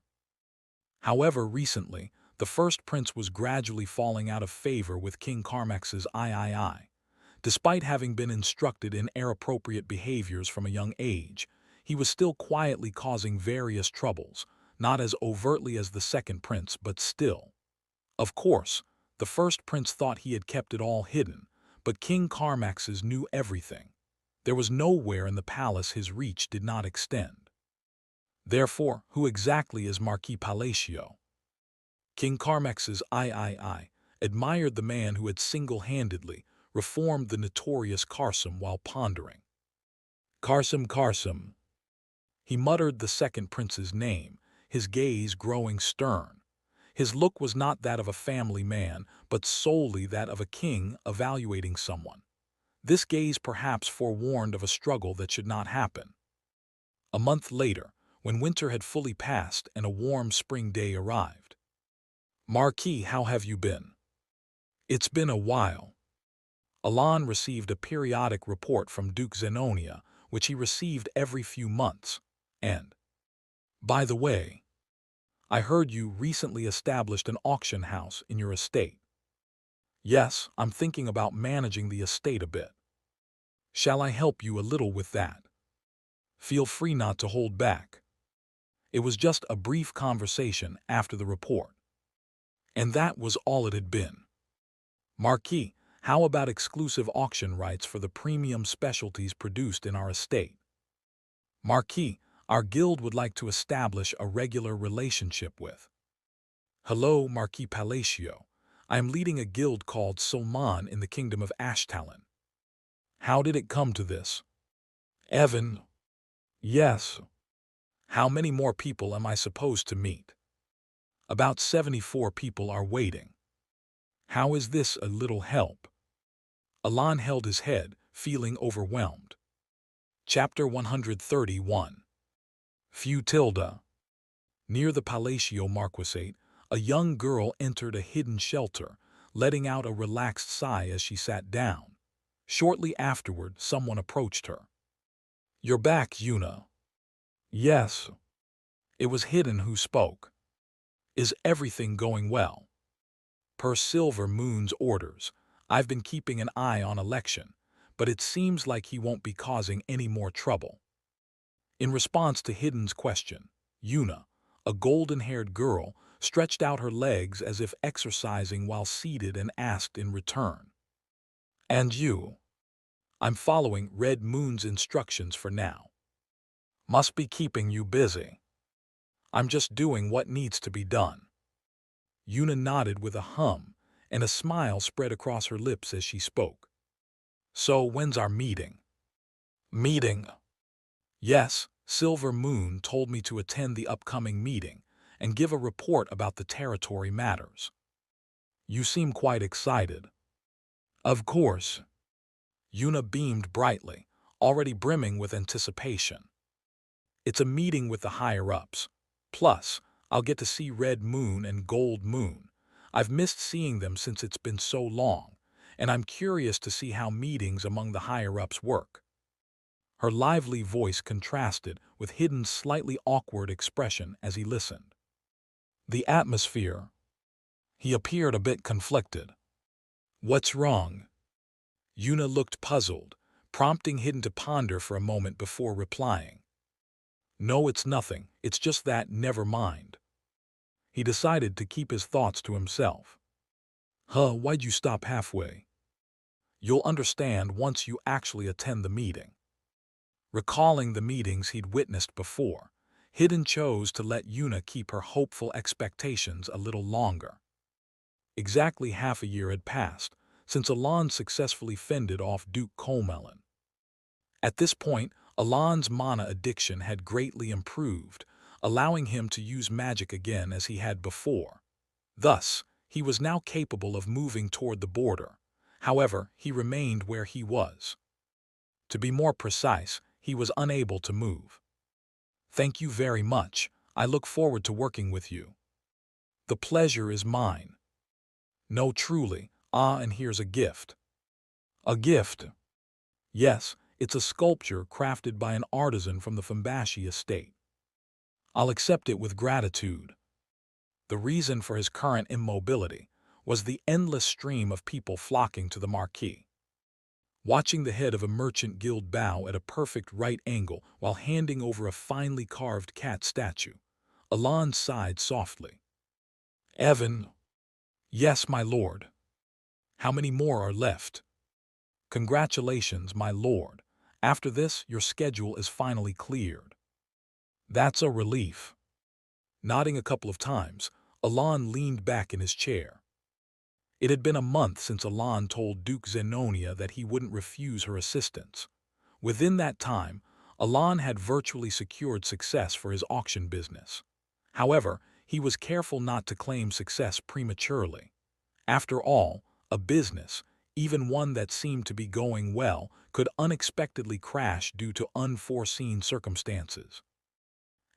S1: However, recently, the first prince was gradually falling out of favor with King Carmax's III. Despite having been instructed in heir-appropriate behaviors from a young age, he was still quietly causing various troubles, not as overtly as the second prince, but still. Of course, the first prince thought he had kept it all hidden, but King Carmax's knew everything. There was nowhere in the palace his reach did not extend. Therefore, who exactly is Marquis Palacio? King Carmax's III admired the man who had single-handedly reformed the notorious Carson while pondering. Carson. He muttered the second prince's name, his gaze growing stern. His look was not that of a family man, but solely that of a king evaluating someone. This gaze perhaps forewarned of a struggle that should not happen. A month later, when winter had fully passed and a warm spring day arrived. Marquis, how have you been? It's been a while. Alain received a periodic report from Duke Zenonia, which he received every few months, and, by the way, I heard you recently established an auction house in your estate. Yes, I'm thinking about managing the estate a bit. Shall I help you a little with that? Feel free not to hold back. It was just a brief conversation after the report. And that was all it had been. Marquis, how about exclusive auction rights for the premium specialties produced in our estate? Marquis, our guild would like to establish a regular relationship with. Hello, Marquis Palacio. I am leading a guild called Solman in the kingdom of Ashtalon. How did it come to this? Evan. Yes. How many more people am I supposed to meet? About 74 people are waiting. How is this a little help? Alain held his head, feeling overwhelmed. Chapter 131. Futilda. Near the Palacio Marquisate, a young girl entered a hidden shelter, letting out a relaxed sigh as she sat down. Shortly afterward, someone approached her. You're back, Yuna. Yes. It was Hidden who spoke. Is everything going well? Per Silver Moon's orders, I've been keeping an eye on election, but it seems like he won't be causing any more trouble. In response to Hidden's question, Yuna, a golden-haired girl, stretched out her legs as if exercising while seated and asked in return. And you? I'm following Red Moon's instructions for now. Must be keeping you busy. I'm just doing what needs to be done. Yuna nodded with a hum, and a smile spread across her lips as she spoke. So when's our meeting? Meeting? Yes, Silver Moon told me to attend the upcoming meeting and give a report about the territory matters. You seem quite excited. Of course. Yuna beamed brightly, already brimming with anticipation. It's a meeting with the higher-ups. Plus, I'll get to see Red Moon and Gold Moon. I've missed seeing them since it's been so long, and I'm curious to see how meetings among the higher-ups work. Her lively voice contrasted with Hidden's slightly awkward expression as he listened. The atmosphere. He appeared a bit conflicted. What's wrong? Yuna looked puzzled, prompting Hidden to ponder for a moment before replying. No, it's nothing. It's just that, never mind. He decided to keep his thoughts to himself. Why'd you stop halfway? You'll understand once you actually attend the meeting. Recalling the meetings he'd witnessed before, Hidden chose to let Yuna keep her hopeful expectations a little longer. Exactly half a year had passed since Alon successfully fended off Duke Colemelon. At this point, Alon's mana addiction had greatly improved, allowing him to use magic again as he had before. Thus, he was now capable of moving toward the border. However, he remained where he was. To be more precise, he was unable to move. "Thank you very much. I look forward to working with you." "The pleasure is mine." "No, truly. Ah, and here's a gift." "A gift?" "Yes, it's a sculpture crafted by an artisan from the Fambashi estate." "I'll accept it with gratitude." The reason for his current immobility was the endless stream of people flocking to the marquee. Watching the head of a merchant guild bow at a perfect right angle while handing over a finely carved cat statue, Alon sighed softly. "Evan." "Yes, my lord." "How many more are left?" "Congratulations, my lord. After this, your schedule is finally cleared." "That's a relief." Nodding a couple of times, Alon leaned back in his chair. It had been a month since Alon told Duke Zenonia that he wouldn't refuse her assistance. Within that time, Alon had virtually secured success for his auction business. However, he was careful not to claim success prematurely. After all, a business, even one that seemed to be going well, could unexpectedly crash due to unforeseen circumstances.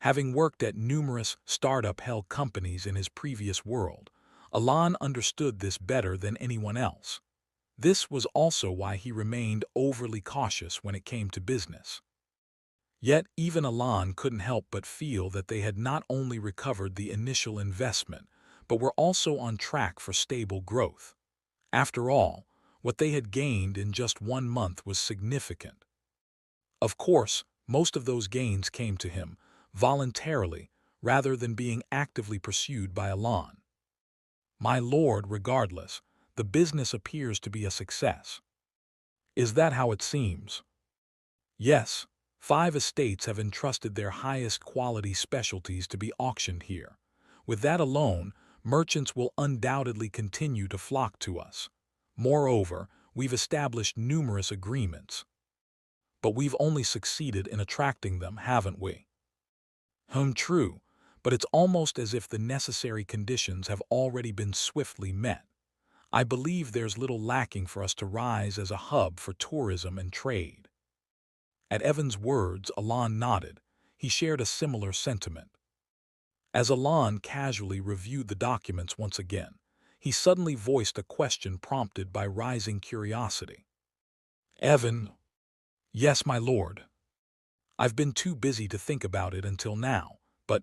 S1: Having worked at numerous startup-held companies in his previous world, Alon understood this better than anyone else. This was also why he remained overly cautious when it came to business. Yet even Alon couldn't help but feel that they had not only recovered the initial investment, but were also on track for stable growth. After all, what they had gained in just 1 month was significant. Of course, most of those gains came to him voluntarily rather than being actively pursued by Alon. "My lord, regardless, the business appears to be a success." "Is that how it seems?" "Yes, 5 estates have entrusted their highest quality specialties to be auctioned here. With that alone, merchants will undoubtedly continue to flock to us. Moreover, we've established numerous agreements. But we've only succeeded in attracting them, haven't we?" True, but it's almost as if the necessary conditions have already been swiftly met. I believe there's little lacking for us to rise as a hub for tourism and trade." At Evan's words, Alon nodded. He shared a similar sentiment. As Alon casually reviewed the documents once again, he suddenly voiced a question prompted by rising curiosity. "Evan." "Yes, my lord." "I've been too busy to think about it until now, but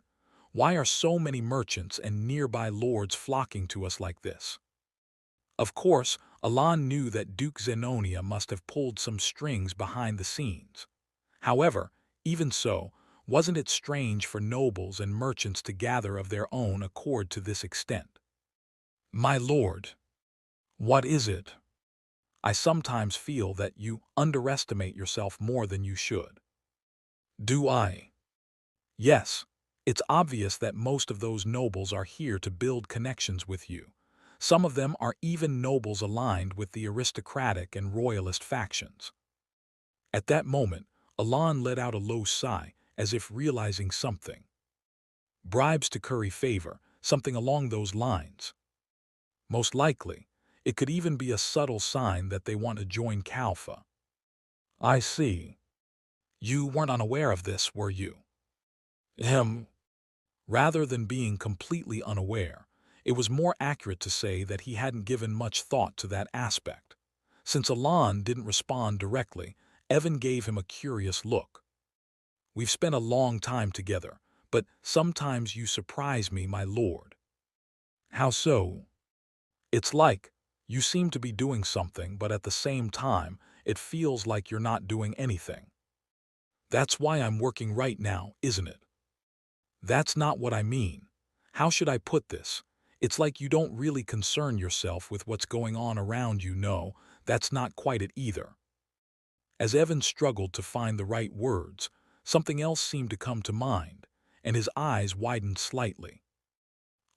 S1: why are so many merchants and nearby lords flocking to us like this?" Of course, Alon knew that Duke Zenonia must have pulled some strings behind the scenes. However, even so, wasn't it strange for nobles and merchants to gather of their own accord to this extent? "My lord." "What is it?" "I sometimes feel that you underestimate yourself more than you should." "Do I?" "Yes. It's obvious that most of those nobles are here to build connections with you. Some of them are even nobles aligned with the aristocratic and royalist factions." At that moment, Alon let out a low sigh, as if realizing something. "Bribes to curry favor, something along those lines." "Most likely. It could even be a subtle sign that they want to join Kalfa." "I see. You weren't unaware of this, were you?" "Him." Rather than being completely unaware, it was more accurate to say that he hadn't given much thought to that aspect. Since Alon didn't respond directly, Evan gave him a curious look. "We've spent a long time together, but sometimes you surprise me, my lord." "How so?" "It's like, you seem to be doing something, but at the same time, it feels like you're not doing anything." "That's why I'm working right now, isn't it?" "That's not what I mean. How should I put this? It's like you don't really concern yourself with what's going on around you. No, that's not quite it either." As Evan struggled to find the right words, something else seemed to come to mind, and his eyes widened slightly.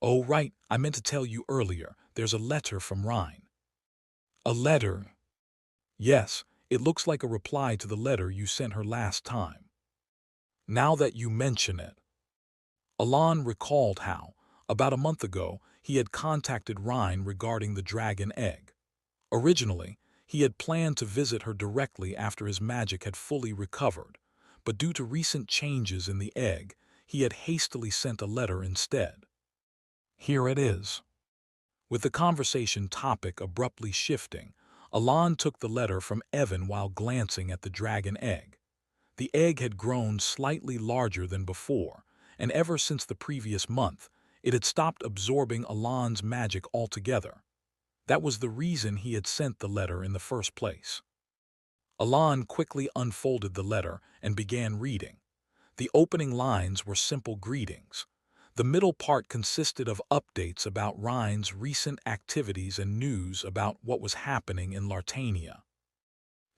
S1: "Oh, right, I meant to tell you earlier, there's a letter from Rhine." "A letter?" "Yes, it looks like a reply to the letter you sent her last time." "Now that you mention it." Alon recalled how, about a month ago, he had contacted Rhine regarding the dragon egg. Originally, he had planned to visit her directly after his magic had fully recovered, but due to recent changes in the egg, he had hastily sent a letter instead. Here it is. With the conversation topic abruptly shifting, Alon took the letter from Evan while glancing at the dragon egg. The egg had grown slightly larger than before, and ever since the previous month, it had stopped absorbing Alon's magic altogether. That was the reason he had sent the letter in the first place. Alon quickly unfolded the letter and began reading. The opening lines were simple greetings. The middle part consisted of updates about Rhine's recent activities and news about what was happening in Lartania.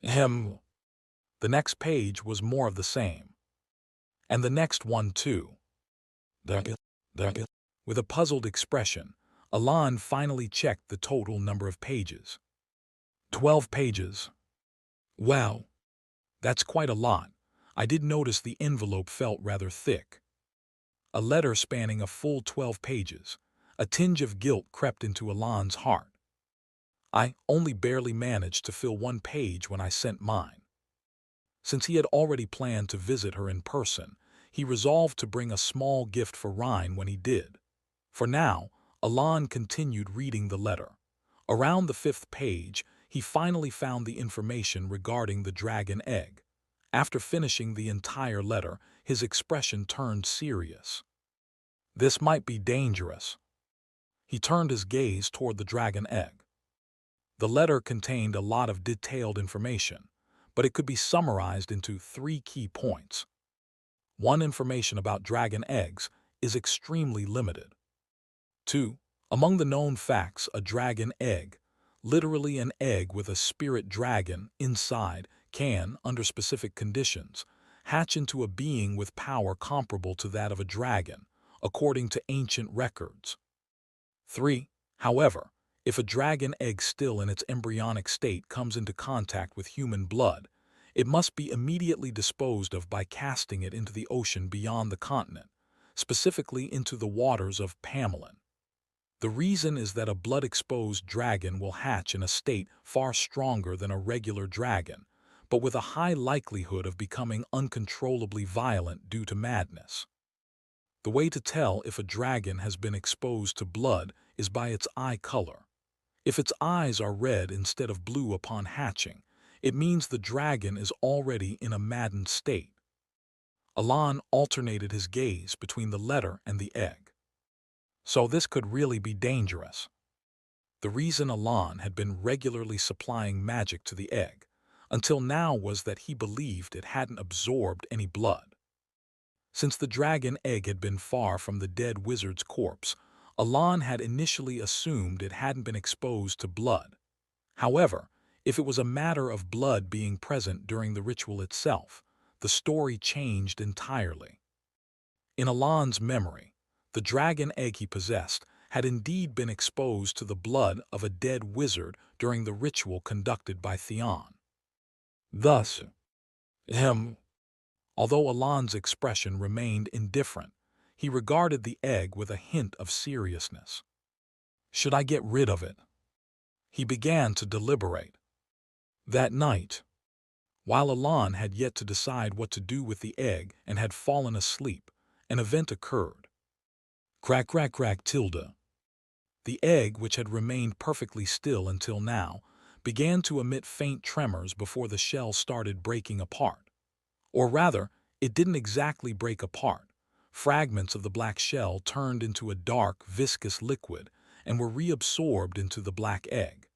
S1: The next page was more of the same. And the next one too. With a puzzled expression, Alon finally checked the total number of pages. 12 pages. Wow, that's quite a lot. I did notice the envelope felt rather thick. A letter spanning a full 12 pages. A tinge of guilt crept into Alon's heart. I only barely managed to fill one page when I sent mine. Since he had already planned to visit her in person, he resolved to bring a small gift for Rhine when he did. For now, Alon continued reading the letter. Around the 5th page, he finally found the information regarding the dragon egg. After finishing the entire letter, his expression turned serious. This might be dangerous. He turned his gaze toward the dragon egg. The letter contained a lot of detailed information, but it could be summarized into 3 key points. 1. Information about dragon eggs is extremely limited. 2. Among the known facts, a dragon egg, literally an egg with a spirit dragon inside, can, under specific conditions, hatch into a being with power comparable to that of a dragon, according to ancient records. 3. However, if a dragon egg still in its embryonic state comes into contact with human blood, it must be immediately disposed of by casting it into the ocean beyond the continent, specifically into the waters of Pamelin. The reason is that a blood-exposed dragon will hatch in a state far stronger than a regular dragon, but with a high likelihood of becoming uncontrollably violent due to madness. The way to tell if a dragon has been exposed to blood is by its eye color. If its eyes are red instead of blue upon hatching, it means the dragon is already in a maddened state. Alon alternated his gaze between the letter and the egg. So this could really be dangerous. The reason Alon had been regularly supplying magic to the egg until now was that he believed it hadn't absorbed any blood. Since the dragon egg had been far from the dead wizard's corpse, Alon had initially assumed it hadn't been exposed to blood. However, if it was a matter of blood being present during the ritual itself, the story changed entirely. In Alon's memory, the dragon egg he possessed had indeed been exposed to the blood of a dead wizard during the ritual conducted by Theon. Thus, although Alon's expression remained indifferent, he regarded the egg with a hint of seriousness. Should I get rid of it? He began to deliberate. That night, while Alon had yet to decide what to do with the egg and had fallen asleep, an event occurred. Crack, crack, crack, tilde. The egg, which had remained perfectly still until now, began to emit faint tremors before the shell started breaking apart. Or rather, it didn't exactly break apart. Fragments of the black shell turned into a dark, viscous liquid and were reabsorbed into the black egg.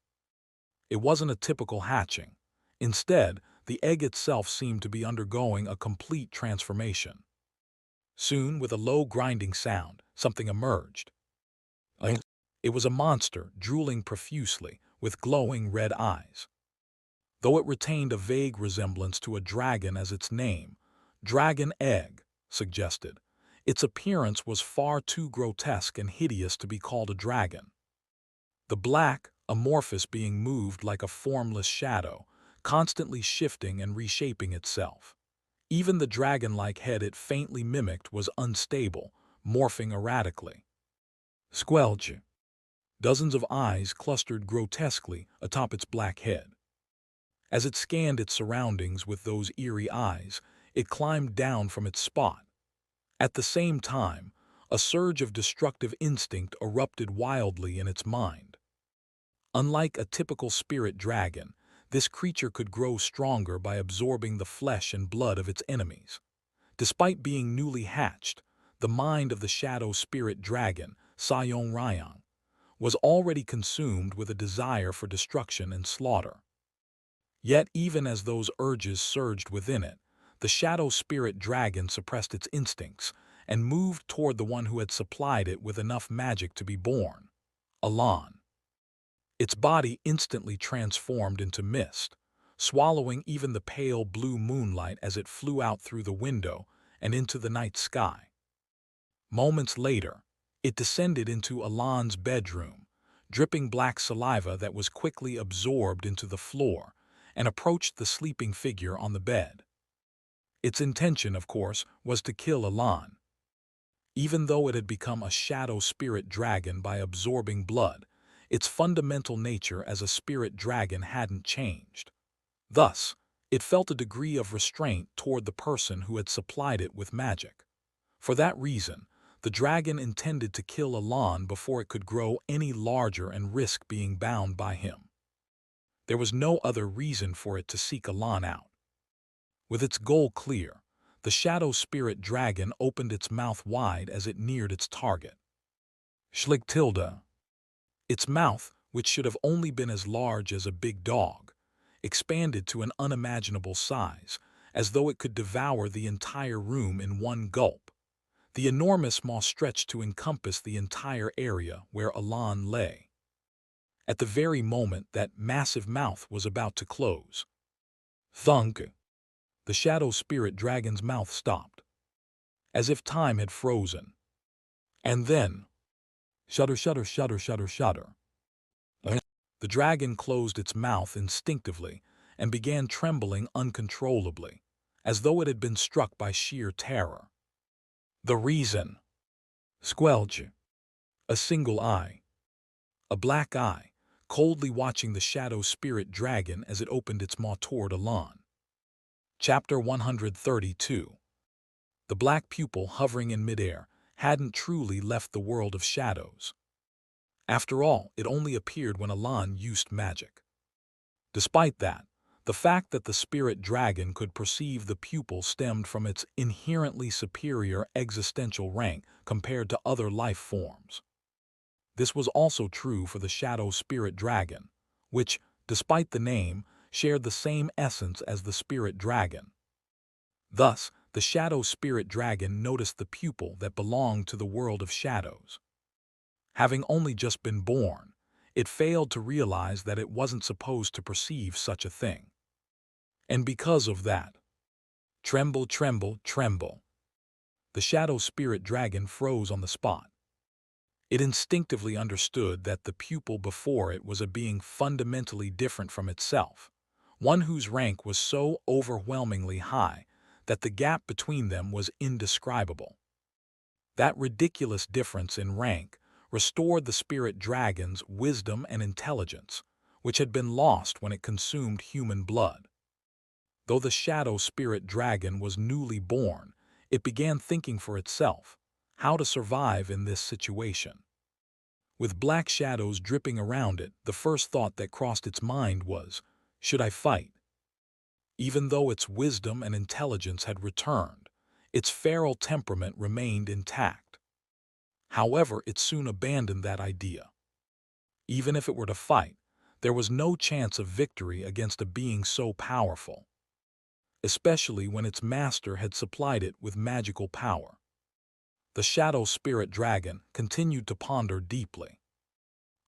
S1: It wasn't a typical hatching. Instead, the egg itself seemed to be undergoing a complete transformation. Soon, with a low grinding sound, something emerged. It was a monster, drooling profusely, with glowing red eyes. Though it retained a vague resemblance to a dragon as its name, dragon egg, suggested, Its appearance was far too grotesque and hideous to be called a dragon. The black, amorphous being moved like a formless shadow, constantly shifting and reshaping itself. Even the dragon-like head it faintly mimicked was unstable, morphing erratically. Squelch. Dozens of eyes clustered grotesquely atop its black head. As it scanned its surroundings with those eerie eyes, it climbed down from its spot. At the same time, a surge of destructive instinct erupted wildly in its mind. Unlike a typical spirit dragon, this creature could grow stronger by absorbing the flesh and blood of its enemies. Despite being newly hatched, the mind of the shadow spirit dragon, Sayong Ryang, was already consumed with a desire for destruction and slaughter. Yet even as those urges surged within it, the shadow spirit dragon suppressed its instincts and moved toward the one who had supplied it with enough magic to be born, Alan. Its body instantly transformed into mist, swallowing even the pale blue moonlight as it flew out through the window and into the night sky. Moments later, it descended into Alan's bedroom, dripping black saliva that was quickly absorbed into the floor, and approached the sleeping figure on the bed. Its intention, of course, was to kill Alan. Even though it had become a shadow spirit dragon by absorbing blood, its fundamental nature as a spirit dragon hadn't changed. Thus, it felt a degree of restraint toward the person who had supplied it with magic. For that reason, the dragon intended to kill Alan before it could grow any larger and risk being bound by him. There was no other reason for it to seek Alan out. With its goal clear, the shadow spirit dragon opened its mouth wide as it neared its target. Schlichtilda. Its mouth, which should have only been as large as a big dog, expanded to an unimaginable size, as though it could devour the entire room in one gulp. The enormous maw stretched to encompass the entire area where Alan lay. At the very moment that massive mouth was about to close, thunk! The shadow spirit dragon's mouth stopped, as if time had frozen. And then, shudder, shudder, shudder, shudder, shudder. The dragon closed its mouth instinctively and began trembling uncontrollably, as though it had been struck by sheer terror. The reason. Squelch. A single eye. A black eye, coldly watching the shadow spirit dragon as it opened its maw toward Alan. Chapter 132. The black pupil hovering in midair hadn't truly left the world of shadows. After all, it only appeared when Alan used magic. Despite that, the fact that the spirit dragon could perceive the pupil stemmed from its inherently superior existential rank compared to other life forms. This was also true for the shadow spirit dragon, which, despite the name, shared the same essence as the spirit dragon. Thus, the shadow spirit dragon noticed the pupil that belonged to the world of shadows. Having only just been born, it failed to realize that it wasn't supposed to perceive such a thing. And because of that, tremble, tremble, tremble. The shadow spirit dragon froze on the spot. It instinctively understood that the pupil before it was a being fundamentally different from itself, one whose rank was so overwhelmingly high that the gap between them was indescribable. That ridiculous difference in rank restored the spirit dragon's wisdom and intelligence, which had been lost when it consumed human blood. Though the shadow spirit dragon was newly born, it began thinking for itself how to survive in this situation. With black shadows dripping around it, the first thought that crossed its mind was, should I fight? Even though its wisdom and intelligence had returned, its feral temperament remained intact. However, it soon abandoned that idea. Even if it were to fight, there was no chance of victory against a being so powerful, especially when its master had supplied it with magical power. The shadow spirit dragon continued to ponder deeply.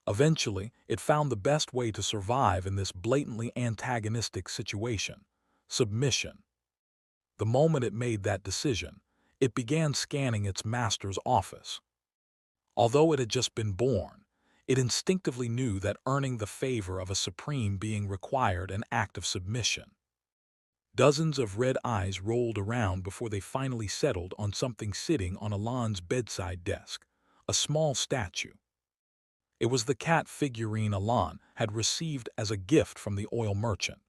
S1: Eventually, it found the best way to survive in this blatantly antagonistic situation: submission. The moment it made that decision, it began scanning its master's office. Although it had just been born, it instinctively knew that earning the favor of a supreme being required an act of submission. Dozens of red eyes rolled around before they finally settled on something sitting on Alon's bedside desk, a small statue. It was the cat figurine Alon had received as a gift from the oil merchant.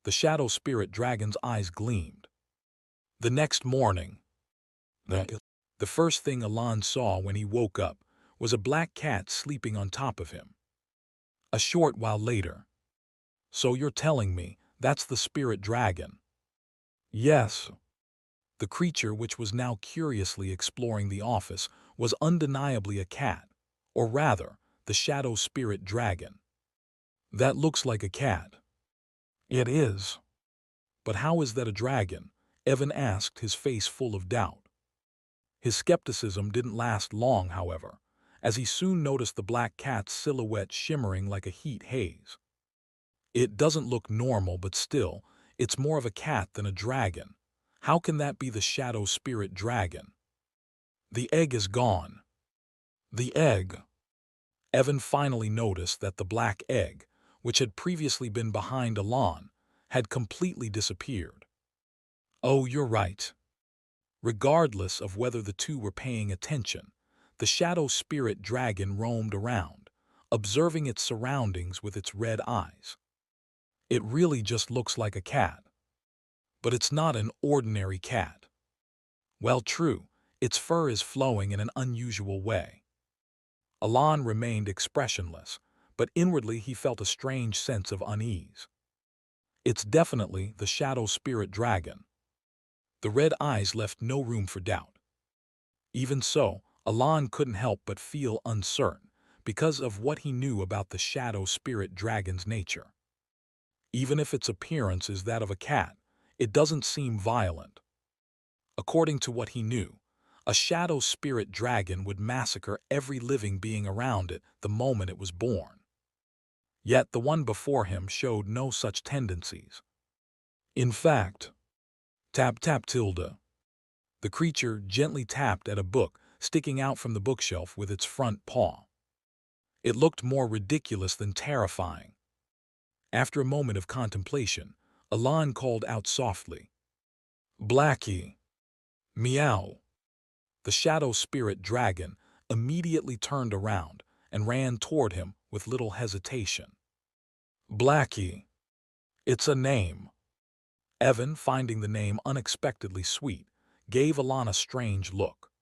S1: The shadow spirit dragon's eyes gleamed. The next morning, the first thing Alon saw when he woke up was a black cat sleeping on top of him. A short while later, "So you're telling me that's the spirit dragon?" "Yes." The creature, which was now curiously exploring the office, was undeniably a cat, or rather, the shadow spirit dragon. "That looks like a cat." "It is." "But how is that a dragon?" Evan asked, his face full of doubt. His skepticism didn't last long, however, as he soon noticed the black cat's silhouette shimmering like a heat haze. "It doesn't look normal, but still, it's more of a cat than a dragon. How can that be the shadow spirit dragon?" "The egg is gone." "The egg?" Evan finally noticed that the black egg, which had previously been behind Alon, had completely disappeared. "Oh, you're right." Regardless of whether the two were paying attention, the shadow spirit dragon roamed around, observing its surroundings with its red eyes. "It really just looks like a cat. But it's not an ordinary cat." "Well, true, its fur is flowing in an unusual way." Alon remained expressionless, but inwardly he felt a strange sense of unease. "It's definitely the shadow spirit dragon." The red eyes left no room for doubt. Even so, Alon couldn't help but feel uncertain because of what he knew about the shadow spirit dragon's nature. Even if its appearance is that of a cat, it doesn't seem violent. According to what he knew, a shadow spirit dragon would massacre every living being around it the moment it was born. Yet the one before him showed no such tendencies. In fact, tap tap tilde. The creature gently tapped at a book sticking out from the bookshelf with its front paw. It looked more ridiculous than terrifying. After a moment of contemplation, Alon called out softly, "Blackie." "Meow." The shadow spirit dragon immediately turned around and ran toward him with little hesitation. "Blackie. It's a name." Evan, finding the name unexpectedly sweet, gave Alon a strange look.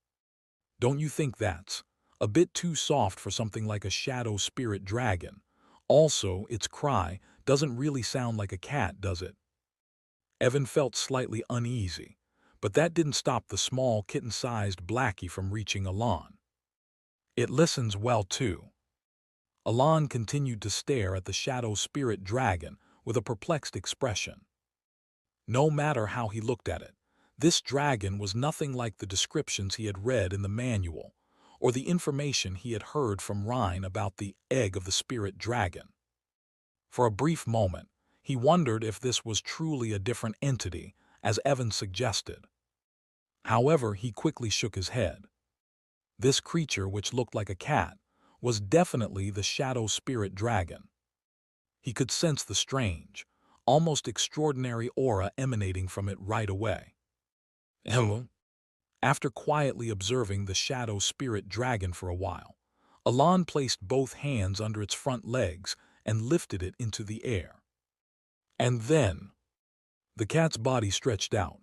S1: "Don't you think that's a bit too soft for something like a shadow spirit dragon? Also, its cry doesn't really sound like a cat, does it?" Evan felt slightly uneasy, but that didn't stop the small kitten-sized Blackie from reaching Alon. "It listens well, too." Alon continued to stare at the shadow spirit dragon with a perplexed expression. No matter how he looked at it, this dragon was nothing like the descriptions he had read in the manual, or the information he had heard from Rhine about the egg of the spirit dragon. For a brief moment, he wondered if this was truly a different entity, as Evan suggested. However, he quickly shook his head. This creature, which looked like a cat, was definitely the shadow spirit dragon. He could sense the strange, almost extraordinary aura emanating from it right away. After quietly observing the shadow spirit dragon for a while, Alon placed both hands under its front legs and lifted it into the air. And then, the cat's body stretched out.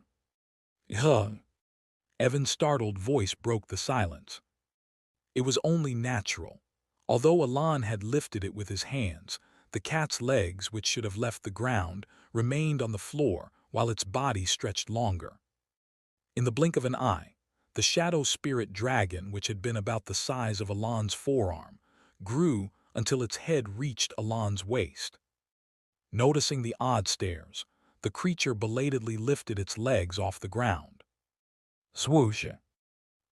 S1: Evan's startled voice broke the silence. It was only natural. Although Alon had lifted it with his hands, the cat's legs, which should have left the ground, remained on the floor while its body stretched longer. In the blink of an eye, the shadow spirit dragon, which had been about the size of Alon's forearm, grew until its head reached Alon's waist. Noticing the odd stares, the creature belatedly lifted its legs off the ground. Swoosh!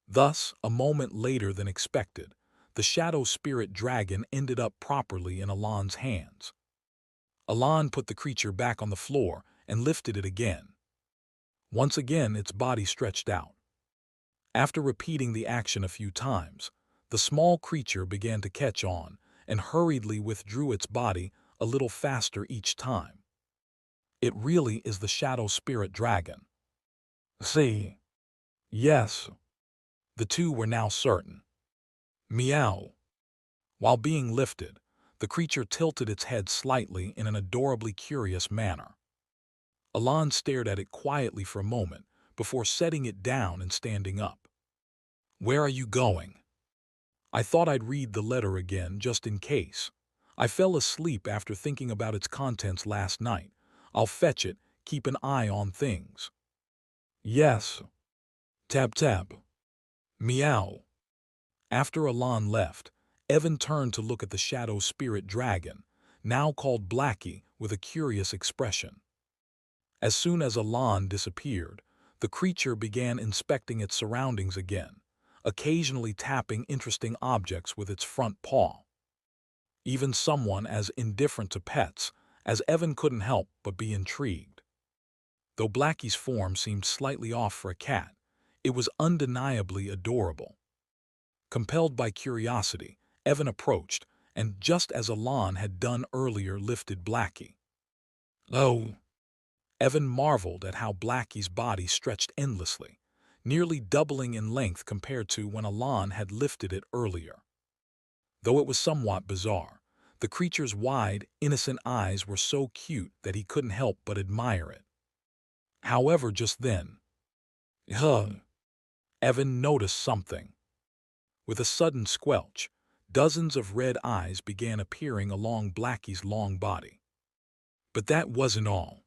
S1: Thus, a moment later than expected, the shadow spirit dragon ended up properly in Alon's hands. Alon put the creature back on the floor and lifted it again. Once again, its body stretched out. After repeating the action a few times, the small creature began to catch on and hurriedly withdrew its body a little faster each time. It really is the shadow spirit dragon. See? Yes. The two were now certain. Meow. While being lifted, the creature tilted its head slightly in an adorably curious manner. Alon stared at it quietly for a moment before setting it down and standing up. Where are you going? I thought I'd read the letter again just in case. I fell asleep after thinking about its contents last night. I'll fetch it, keep an eye on things. Yes. Tab tab. Meow. After Alon left, Evan turned to look at the shadow spirit dragon, now called Blackie, with a curious expression. As soon as Alon disappeared, the creature began inspecting its surroundings again, occasionally tapping interesting objects with its front paw. Even someone as indifferent to pets as Evan couldn't help but be intrigued. Though Blackie's form seemed slightly off for a cat, it was undeniably adorable. Compelled by curiosity, Evan approached, and just as Alon had done earlier, lifted Blackie. Oh! Evan marveled at how Blackie's body stretched endlessly, nearly doubling in length compared to when Alon had lifted it earlier. Though it was somewhat bizarre, the creature's wide, innocent eyes were so cute that he couldn't help but admire it. However, just then, Evan noticed something. With a sudden squelch, dozens of red eyes began appearing along Blackie's long body. But that wasn't all.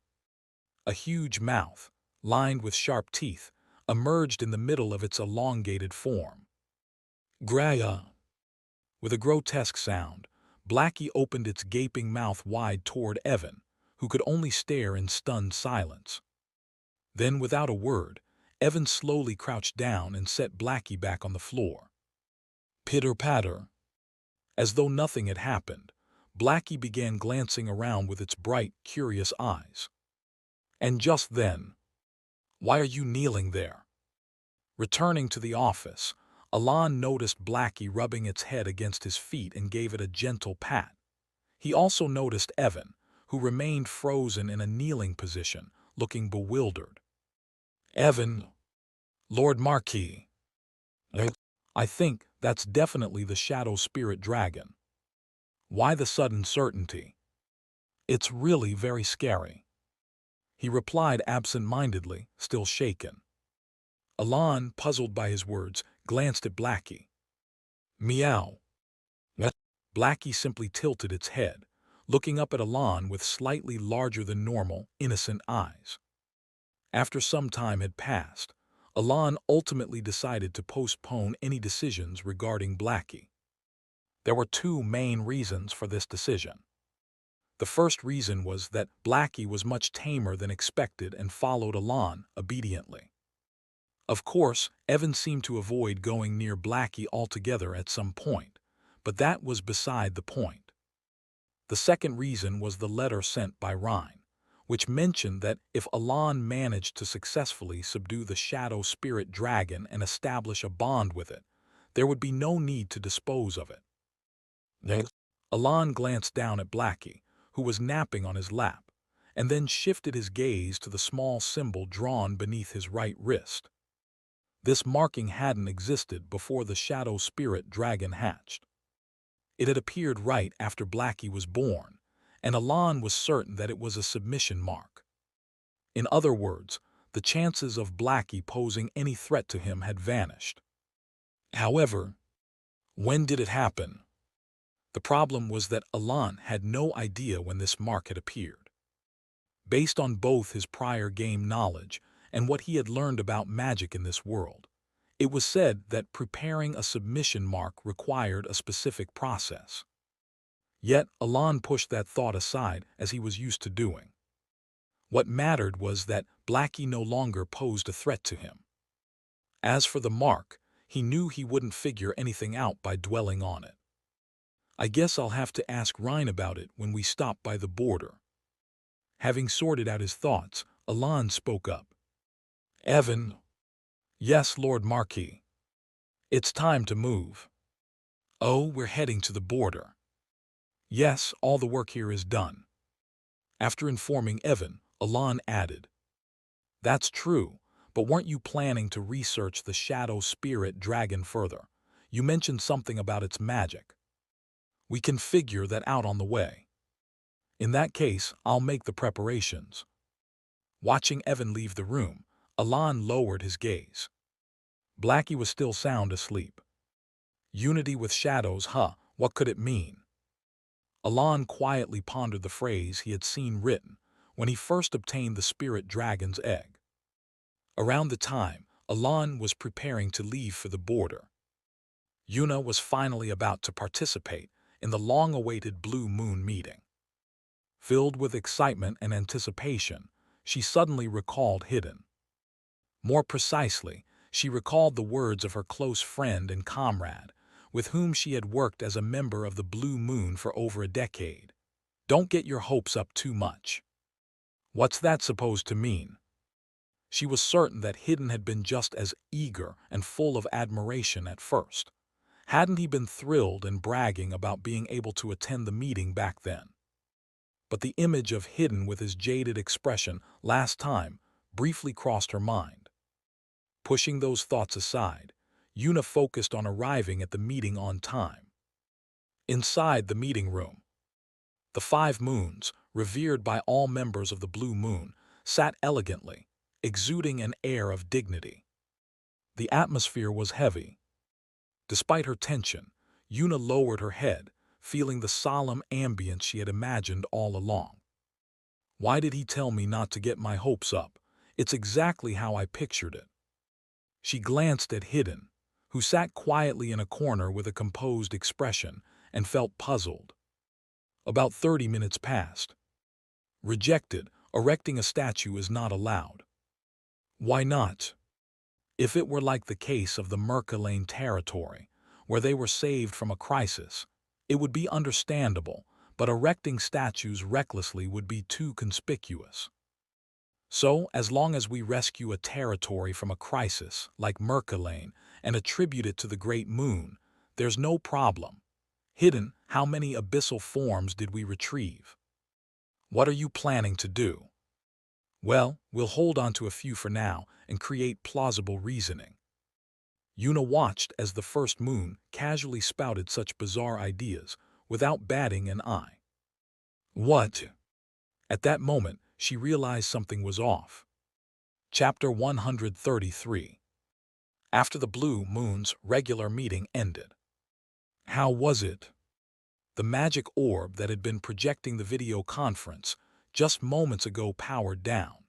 S1: A huge mouth, lined with sharp teeth, emerged in the middle of its elongated form. Graya! With a grotesque sound, Blackie opened its gaping mouth wide toward Evan, who could only stare in stunned silence. Then, without a word, Evan slowly crouched down and set Blackie back on the floor. Pitter-patter. As though nothing had happened, Blackie began glancing around with its bright, curious eyes. And just then, "Why are you kneeling there?" Returning to the office, Alon noticed Blackie rubbing its head against his feet and gave it a gentle pat. He also noticed Evan, who remained frozen in a kneeling position, looking bewildered. Evan, Lord Marquis. I think that's definitely the shadow spirit dragon. Why the sudden certainty? It's really very scary. He replied absent-mindedly, still shaken. Alon, puzzled by his words, glanced at Blackie. Meow. Blackie simply tilted its head, looking up at Alon with slightly larger than normal, innocent eyes. After some time had passed, Alon ultimately decided to postpone any decisions regarding Blackie. There were two main reasons for this decision. The first reason was that Blackie was much tamer than expected and followed Alon obediently. Of course, Evan seemed to avoid going near Blackie altogether at some point, but that was beside the point. The second reason was the letter sent by Rhine, which mentioned that if Alon managed to successfully subdue the shadow spirit dragon and establish a bond with it, there would be no need to dispose of it. Alon glanced down at Blackie, who was napping on his lap, and then shifted his gaze to the small symbol drawn beneath his right wrist. This marking hadn't existed before the shadow spirit dragon hatched. It had appeared right after Blackie was born, and Alon was certain that it was a submission mark. In other words, the chances of Blackie posing any threat to him had vanished. However, when did it happen? The problem was that Alon had no idea when this mark had appeared. Based on both his prior game knowledge and what he had learned about magic in this world, it was said that preparing a submission mark required a specific process. Yet Alon pushed that thought aside as he was used to doing. What mattered was that Blackie no longer posed a threat to him. As for the mark, he knew he wouldn't figure anything out by dwelling on it. I guess I'll have to ask Rhine about it when we stop by the border. Having sorted out his thoughts, Alon spoke up. Evan. Yes, Lord Marquis. It's time to move. Oh, we're heading to the border. Yes, all the work here is done. After informing Evan, Alon added, That's true, but weren't you planning to research the shadow spirit dragon further? You mentioned something about its magic. We can figure that out on the way. In that case, I'll make the preparations. Watching Evan leave the room, Alon lowered his gaze. Blackie was still sound asleep. Unity with shadows, huh? What could it mean? Alon quietly pondered the phrase he had seen written when he first obtained the spirit dragon's egg. Around the time, Alon was preparing to leave for the border. Yuna was finally about to participate in the long-awaited Blue Moon meeting. Filled with excitement and anticipation, she suddenly recalled Hidden. More precisely, she recalled the words of her close friend and comrade, with whom she had worked as a member of the Blue Moon for over a decade. Don't get your hopes up too much. What's that supposed to mean? She was certain that Hidden had been just as eager and full of admiration at first. Hadn't he been thrilled and bragging about being able to attend the meeting back then? But the image of Hidden with his jaded expression last time briefly crossed her mind. Pushing those thoughts aside, Yuna focused on arriving at the meeting on time. Inside the meeting room, the 5 moons, revered by all members of the Blue Moon, sat elegantly, exuding an air of dignity. The atmosphere was heavy. Despite her tension, Yuna lowered her head, feeling the solemn ambience she had imagined all along. Why did he tell me not to get my hopes up? It's exactly how I pictured it. She glanced at Hidden, who sat quietly in a corner with a composed expression, and felt puzzled. About 30 minutes passed. Rejected, erecting a statue is not allowed. Why not? If it were like the case of the Merkelane territory, where they were saved from a crisis, it would be understandable, but erecting statues recklessly would be too conspicuous. So, as long as we rescue a territory from a crisis, like Merkelane, and attribute it to the Great Moon, there's no problem. Hidden, how many abyssal forms did we retrieve? What are you planning to do? Well, we'll hold on to a few for now and create plausible reasoning. Yuna watched as the first moon casually spouted such bizarre ideas without batting an eye. What? At that moment, she realized something was off. Chapter 133. After the Blue Moon's regular meeting ended. How was it? The magic orb that had been projecting the video conference just moments ago powered down.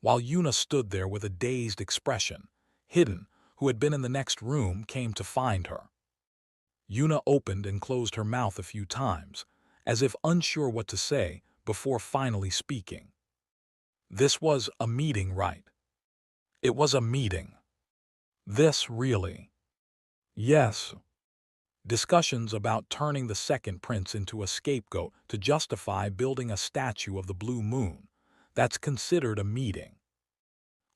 S1: While Yuna stood there with a dazed expression, Hidden, who had been in the next room, came to find her. Yuna opened and closed her mouth a few times, as if unsure what to say, before finally speaking. This was a meeting, right? It was a meeting. This really? Yes. Discussions about turning the second prince into a scapegoat to justify building a statue of the Blue Moon. That's considered a meeting.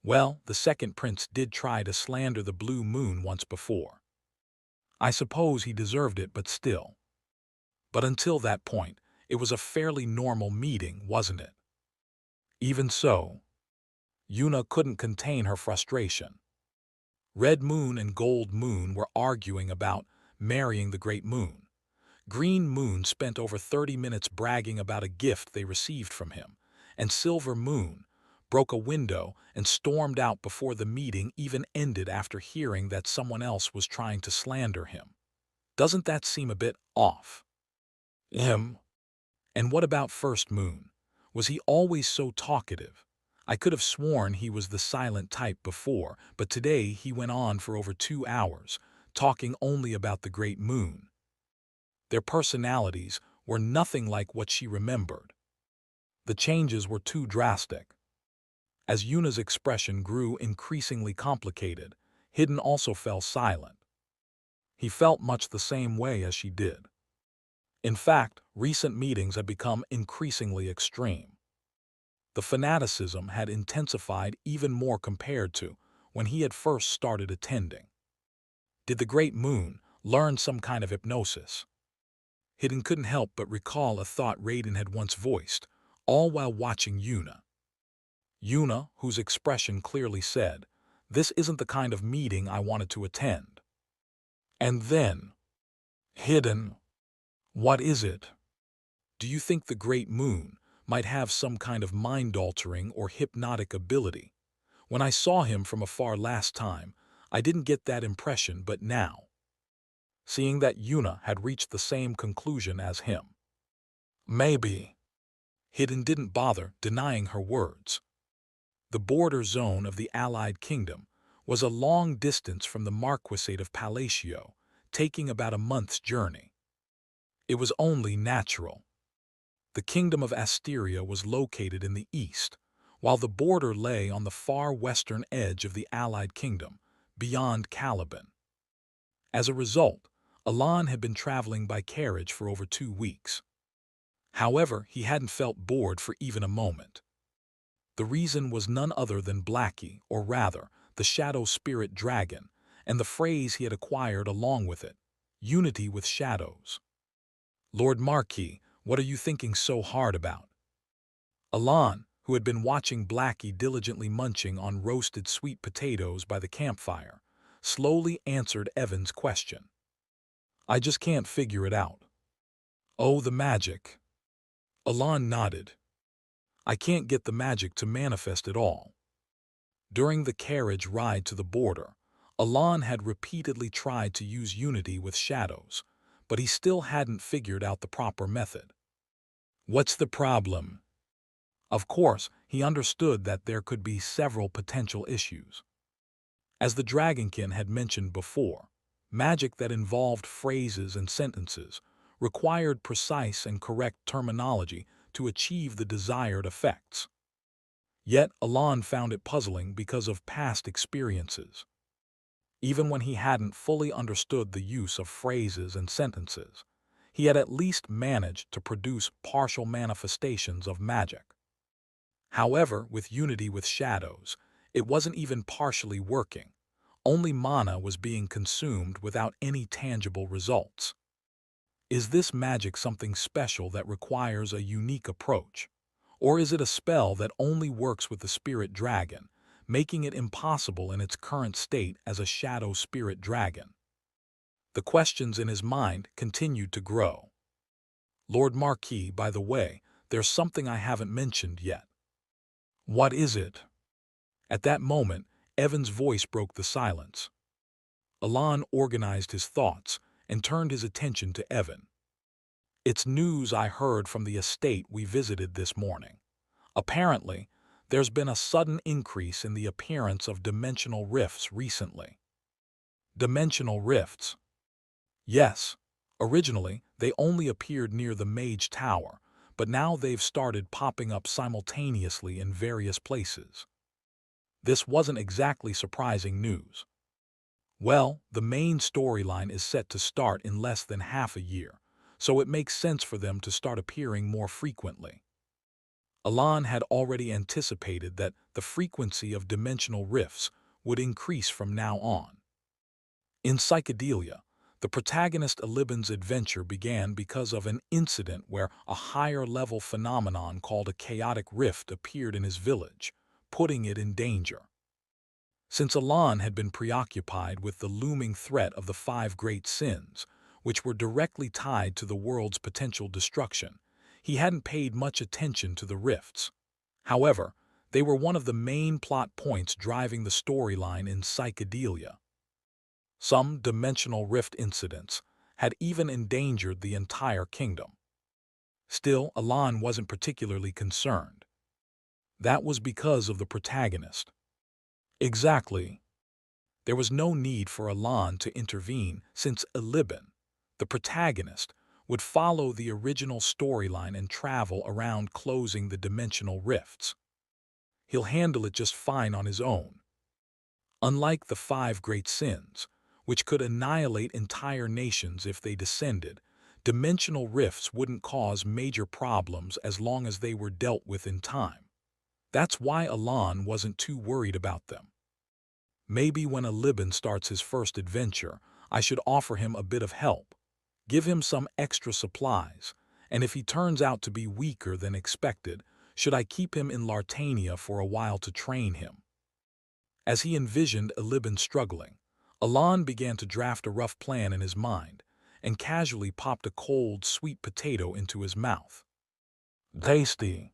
S1: Well, the second prince did try to slander the Blue Moon once before. I suppose he deserved it, but still. But until that point, it was a fairly normal meeting, wasn't it? Even so, Yuna couldn't contain her frustration. Red Moon and Gold Moon were arguing about marrying the Great Moon. Green Moon spent over 30 minutes bragging about a gift they received from him, and Silver Moon broke a window and stormed out before the meeting even ended after hearing that someone else was trying to slander him. Doesn't that seem a bit off? Him. And what about First Moon? Was he always so talkative? I could have sworn he was the silent type before, but today he went on for over 2 hours, talking only about the Great Moon. Their personalities were nothing like what she remembered. The changes were too drastic. As Yuna's expression grew increasingly complicated, Hidden also fell silent. He felt much the same way as she did. In fact, recent meetings had become increasingly extreme. The fanaticism had intensified even more compared to when he had first started attending. Did the great moon learn some kind of hypnosis? Hidden couldn't help but recall a thought Raiden had once voiced, all while watching Yuna. Yuna, whose expression clearly said, "This isn't the kind of meeting I wanted to attend." And then, Hidden, what is it? Do you think the great moon might have some kind of mind-altering or hypnotic ability? When I saw him from afar last time, I didn't get that impression, but now, seeing that Yuna had reached the same conclusion as him. Maybe. Hidden didn't bother denying her words. The border zone of the Allied Kingdom was a long distance from the Marquisate of Palacio, taking about a month's journey. It was only natural. The Kingdom of Asteria was located in the east, while the border lay on the far western edge of the Allied Kingdom, beyond Caliban. As a result, Alan had been traveling by carriage for over 2 weeks. However, he hadn't felt bored for even a moment. The reason was none other than Blackie, or rather, the Shadow Spirit Dragon, and the phrase he had acquired along with it, unity with shadows. Lord Marquis, what are you thinking so hard about? Alan, who had been watching Blackie diligently munching on roasted sweet potatoes by the campfire, slowly answered Evan's question. I just can't figure it out. Oh, the magic. Alan nodded. I can't get the magic to manifest at all. During the carriage ride to the border, Alan had repeatedly tried to use unity with shadows, but he still hadn't figured out the proper method. What's the problem? Of course, he understood that there could be several potential issues. As the Dragonkin had mentioned before, magic that involved phrases and sentences required precise and correct terminology to achieve the desired effects. Yet Alan found it puzzling because of past experiences. Even when he hadn't fully understood the use of phrases and sentences, he had at least managed to produce partial manifestations of magic. However, with unity with shadows, it wasn't even partially working. Only mana was being consumed without any tangible results. Is this magic something special that requires a unique approach? Or is it a spell that only works with the spirit dragon, making it impossible in its current state as a shadow spirit dragon? The questions in his mind continued to grow. Lord Marquis, by the way, there's something I haven't mentioned yet. What is it? At that moment, Evan's voice broke the silence. Alan organized his thoughts and turned his attention to Evan. It's news I heard from the estate we visited this morning. Apparently, there's been a sudden increase in the appearance of dimensional rifts recently. Dimensional rifts? Yes. Originally, they only appeared near the Mage Tower, but now they've started popping up simultaneously in various places. This wasn't exactly surprising news. Well, the main storyline is set to start in less than half a year, so it makes sense for them to start appearing more frequently. Alan had already anticipated that the frequency of dimensional rifts would increase from now on. In Psychedelia, the protagonist Aliban's adventure began because of an incident where a higher-level phenomenon called a chaotic rift appeared in his village, putting it in danger. Since Alan had been preoccupied with the looming threat of the 5 great sins, which were directly tied to the world's potential destruction, he hadn't paid much attention to the rifts. However, they were one of the main plot points driving the storyline in Psychedelia. Some dimensional rift incidents had even endangered the entire kingdom. Still, Alan wasn't particularly concerned. That was because of the protagonist. Exactly. There was no need for Alan to intervene since Aliban, the protagonist, would follow the original storyline and travel around closing the dimensional rifts. He'll handle it just fine on his own. Unlike the 5 great sins, which could annihilate entire nations if they descended, dimensional rifts wouldn't cause major problems as long as they were dealt with in time. That's why Alan wasn't too worried about them. Maybe when Alibin starts his first adventure, I should offer him a bit of help, give him some extra supplies, and if he turns out to be weaker than expected, should I keep him in Lartania for a while to train him? As he envisioned Alibin struggling, Alon began to draft a rough plan in his mind and casually popped a cold, sweet potato into his mouth. Tasty.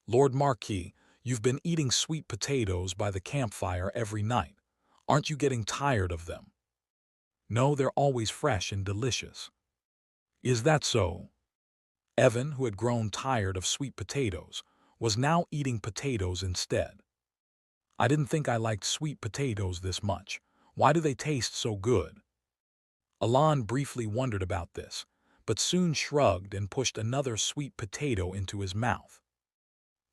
S1: Lord Marquis, you've been eating sweet potatoes by the campfire every night. Aren't you getting tired of them? No, they're always fresh and delicious. Is that so? Evan, who had grown tired of sweet potatoes, was now eating potatoes instead. I didn't think I liked sweet potatoes this much. Why do they taste so good? Alon briefly wondered about this, but soon shrugged and pushed another sweet potato into his mouth.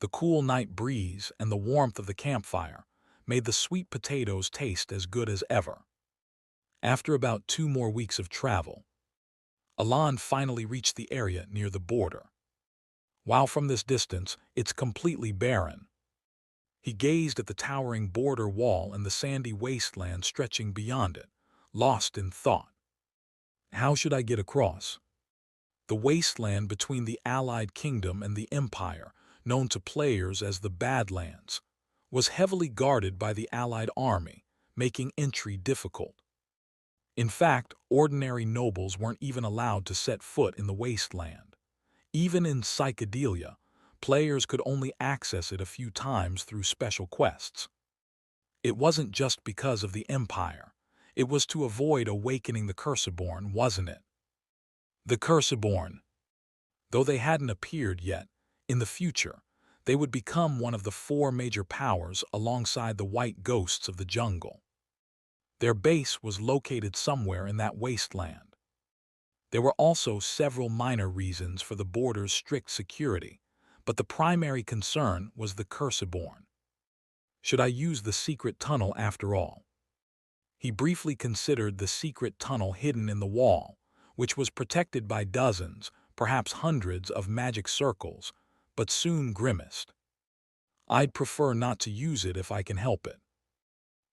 S1: The cool night breeze and the warmth of the campfire made the sweet potatoes taste as good as ever. After about 2 more weeks of travel, Alon finally reached the area near the border. While from this distance, it's completely barren. He gazed at the towering border wall and the sandy wasteland stretching beyond it, lost in thought. How should I get across? The wasteland between the Allied Kingdom and the Empire, known to players as the Badlands, was heavily guarded by the Allied army, making entry difficult. In fact, ordinary nobles weren't even allowed to set foot in the wasteland. Even in Psychedelia, players could only access it a few times through special quests. It wasn't just because of the Empire. It was to avoid awakening the Curseborn, wasn't it? The Curseborn. Though they hadn't appeared yet, in the future, they would become one of the 4 major powers alongside the white ghosts of the jungle. Their base was located somewhere in that wasteland. There were also several minor reasons for the border's strict security, but the primary concern was the Curseborn. Should I use the secret tunnel after all? He briefly considered the secret tunnel hidden in the wall, which was protected by dozens, perhaps hundreds of magic circles, but soon grimaced. I'd prefer not to use it if I can help it.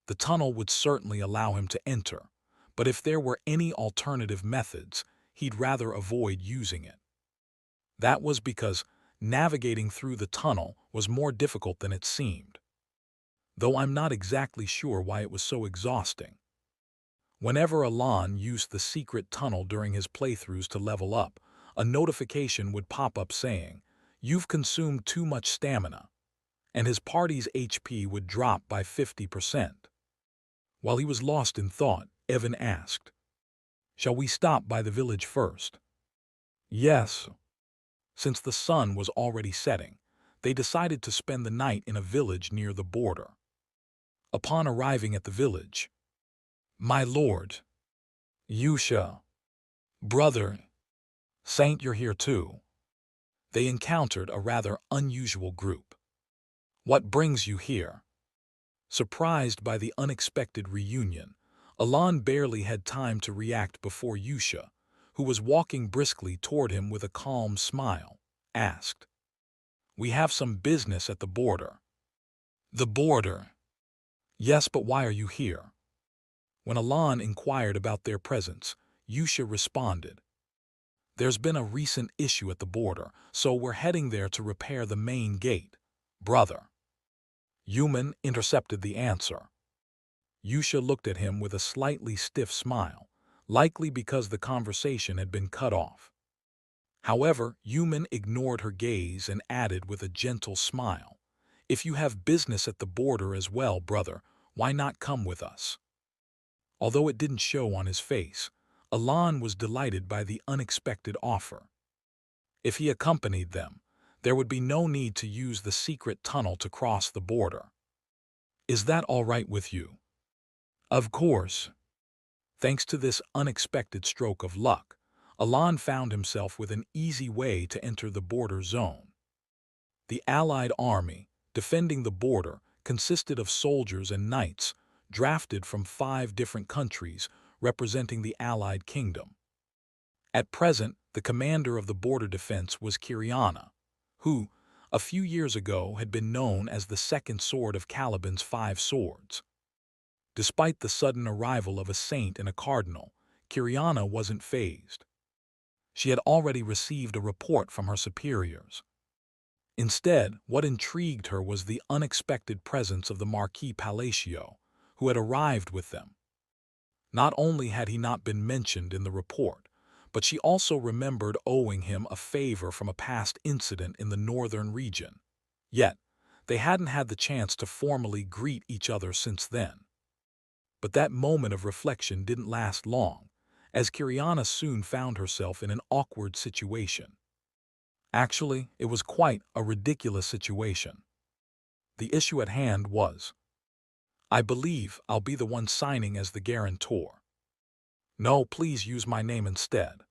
S1: The tunnel would certainly allow him to enter, but if there were any alternative methods, he'd rather avoid using it. That was because navigating through the tunnel was more difficult than it seemed, though I'm not exactly sure why it was so exhausting. Whenever Alon used the secret tunnel during his playthroughs to level up, a notification would pop up saying, "You've consumed too much stamina," and his party's HP would drop by 50%. While he was lost in thought, Evan asked, "Shall we stop by the village first?" Yes. Since the sun was already setting, they decided to spend the night in a village near the border. Upon arriving at the village, "My lord, Yusha, brother, Saint, you're here too." They encountered a rather unusual group. "What brings you here?" Surprised by the unexpected reunion, Alon barely had time to react before Yusha, who was walking briskly toward him with a calm smile, asked, "We have some business at the border." "The border?" "Yes, but why are you here?" When Alon inquired about their presence, Yusha responded, "There's been a recent issue at the border, so we're heading there to repair the main gate, brother." Yuman intercepted the answer. Yusha looked at him with a slightly stiff smile, likely because the conversation had been cut off. However, Yuman ignored her gaze and added with a gentle smile, "If you have business at the border as well, brother, why not come with us?" Although it didn't show on his face, Alon was delighted by the unexpected offer. If he accompanied them, there would be no need to use the secret tunnel to cross the border. "Is that all right with you?" "Of course." Thanks to this unexpected stroke of luck, Alon found himself with an easy way to enter the border zone. The Allied army, defending the border, consisted of soldiers and knights, drafted from 5 different countries representing the Allied Kingdom. At present, the commander of the border defense was Kiriana, who, a few years ago, had been known as the second sword of Caliban's 5 swords. Despite the sudden arrival of a saint and a cardinal, Kiriana wasn't fazed. She had already received a report from her superiors. Instead, what intrigued her was the unexpected presence of the Marquis Palacio, who had arrived with them. Not only had he not been mentioned in the report, but she also remembered owing him a favor from a past incident in the northern region. Yet, they hadn't had the chance to formally greet each other since then. But that moment of reflection didn't last long, as Kiriana soon found herself in an awkward situation. Actually, it was quite a ridiculous situation. The issue at hand was, I believe I'll be the one signing as the guarantor. No, please use my name instead.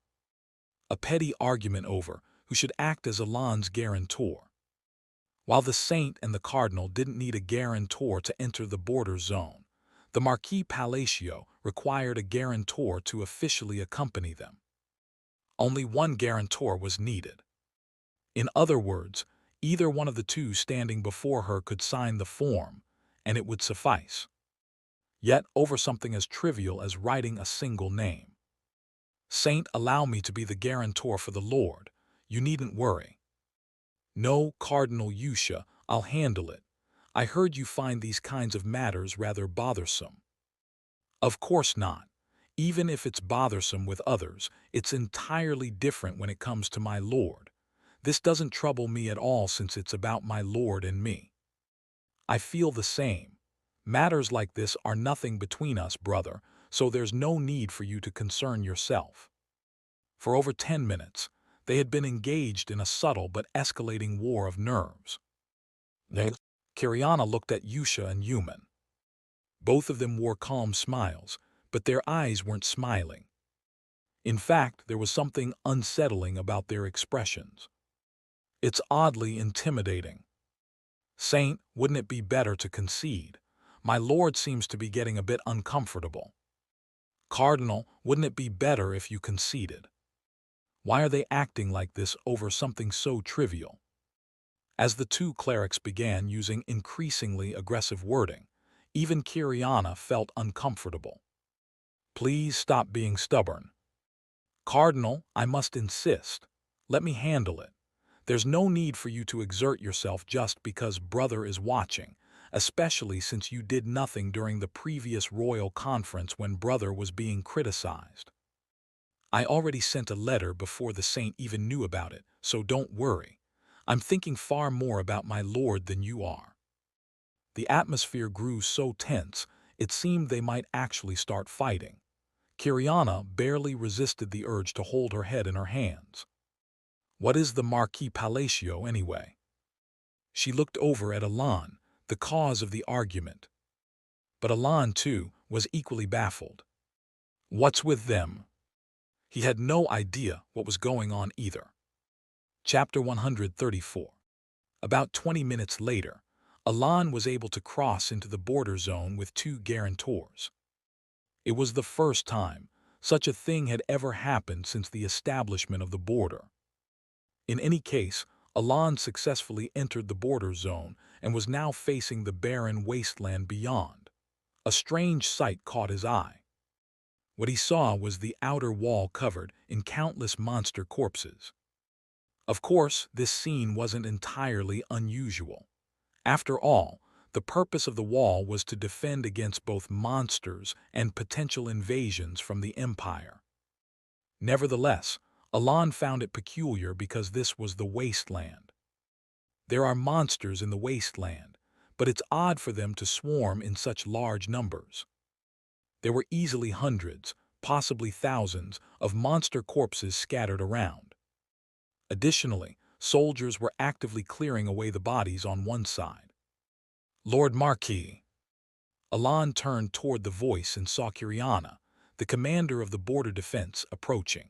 S1: A petty argument over who should act as Alain's guarantor. While the saint and the cardinal didn't need a guarantor to enter the border zone, the Marquis Palacio required a guarantor to officially accompany them. Only one guarantor was needed. In other words, either one of the two standing before her could sign the form, and it would suffice. Yet over something as trivial as writing a single name. Saint, allow me to be the guarantor for the Lord. You needn't worry. No, Cardinal Yusha, I'll handle it. I heard you find these kinds of matters rather bothersome. Of course not. Even if it's bothersome with others, it's entirely different when it comes to my Lord. This doesn't trouble me at all since it's about my Lord and me. I feel the same. Matters like this are nothing between us, brother, so there's no need for you to concern yourself. For over 10 minutes, they had been engaged in a subtle but escalating war of nerves. Kiriana looked at Yusha and Yuman. Both of them wore calm smiles, but their eyes weren't smiling. In fact, there was something unsettling about their expressions. It's oddly intimidating. Saint, wouldn't it be better to concede? My lord seems to be getting a bit uncomfortable. Cardinal, wouldn't it be better if you conceded? Why are they acting like this over something so trivial? As the two clerics began using increasingly aggressive wording, even Kiriana felt uncomfortable. Please stop being stubborn. Cardinal, I must insist. Let me handle it. There's no need for you to exert yourself just because brother is watching, especially since you did nothing during the previous royal conference when brother was being criticized. I already sent a letter before the saint even knew about it, so don't worry. I'm thinking far more about my lord than you are. The atmosphere grew so tense, it seemed they might actually start fighting. Kiriana barely resisted the urge to hold her head in her hands. What is the Marquis Palacio anyway? She looked over at Alain, the cause of the argument. But Alain, too, was equally baffled. What's with them? He had no idea what was going on either. Chapter 134. About 20 minutes later, Alain was able to cross into the border zone with two guarantors. It was the first time such a thing had ever happened since the establishment of the border. In any case, Alain successfully entered the border zone and was now facing the barren wasteland beyond. A strange sight caught his eye. What he saw was the outer wall covered in countless monster corpses. Of course, this scene wasn't entirely unusual. After all, the purpose of the wall was to defend against both monsters and potential invasions from the Empire. Nevertheless, Alain found it peculiar because this was the wasteland. There are monsters in the wasteland, but it's odd for them to swarm in such large numbers. There were easily hundreds, possibly thousands, of monster corpses scattered around. Additionally, soldiers were actively clearing away the bodies on one side. Lord Marquis. Alain turned toward the voice and saw Kiriana, the commander of the border defense, approaching.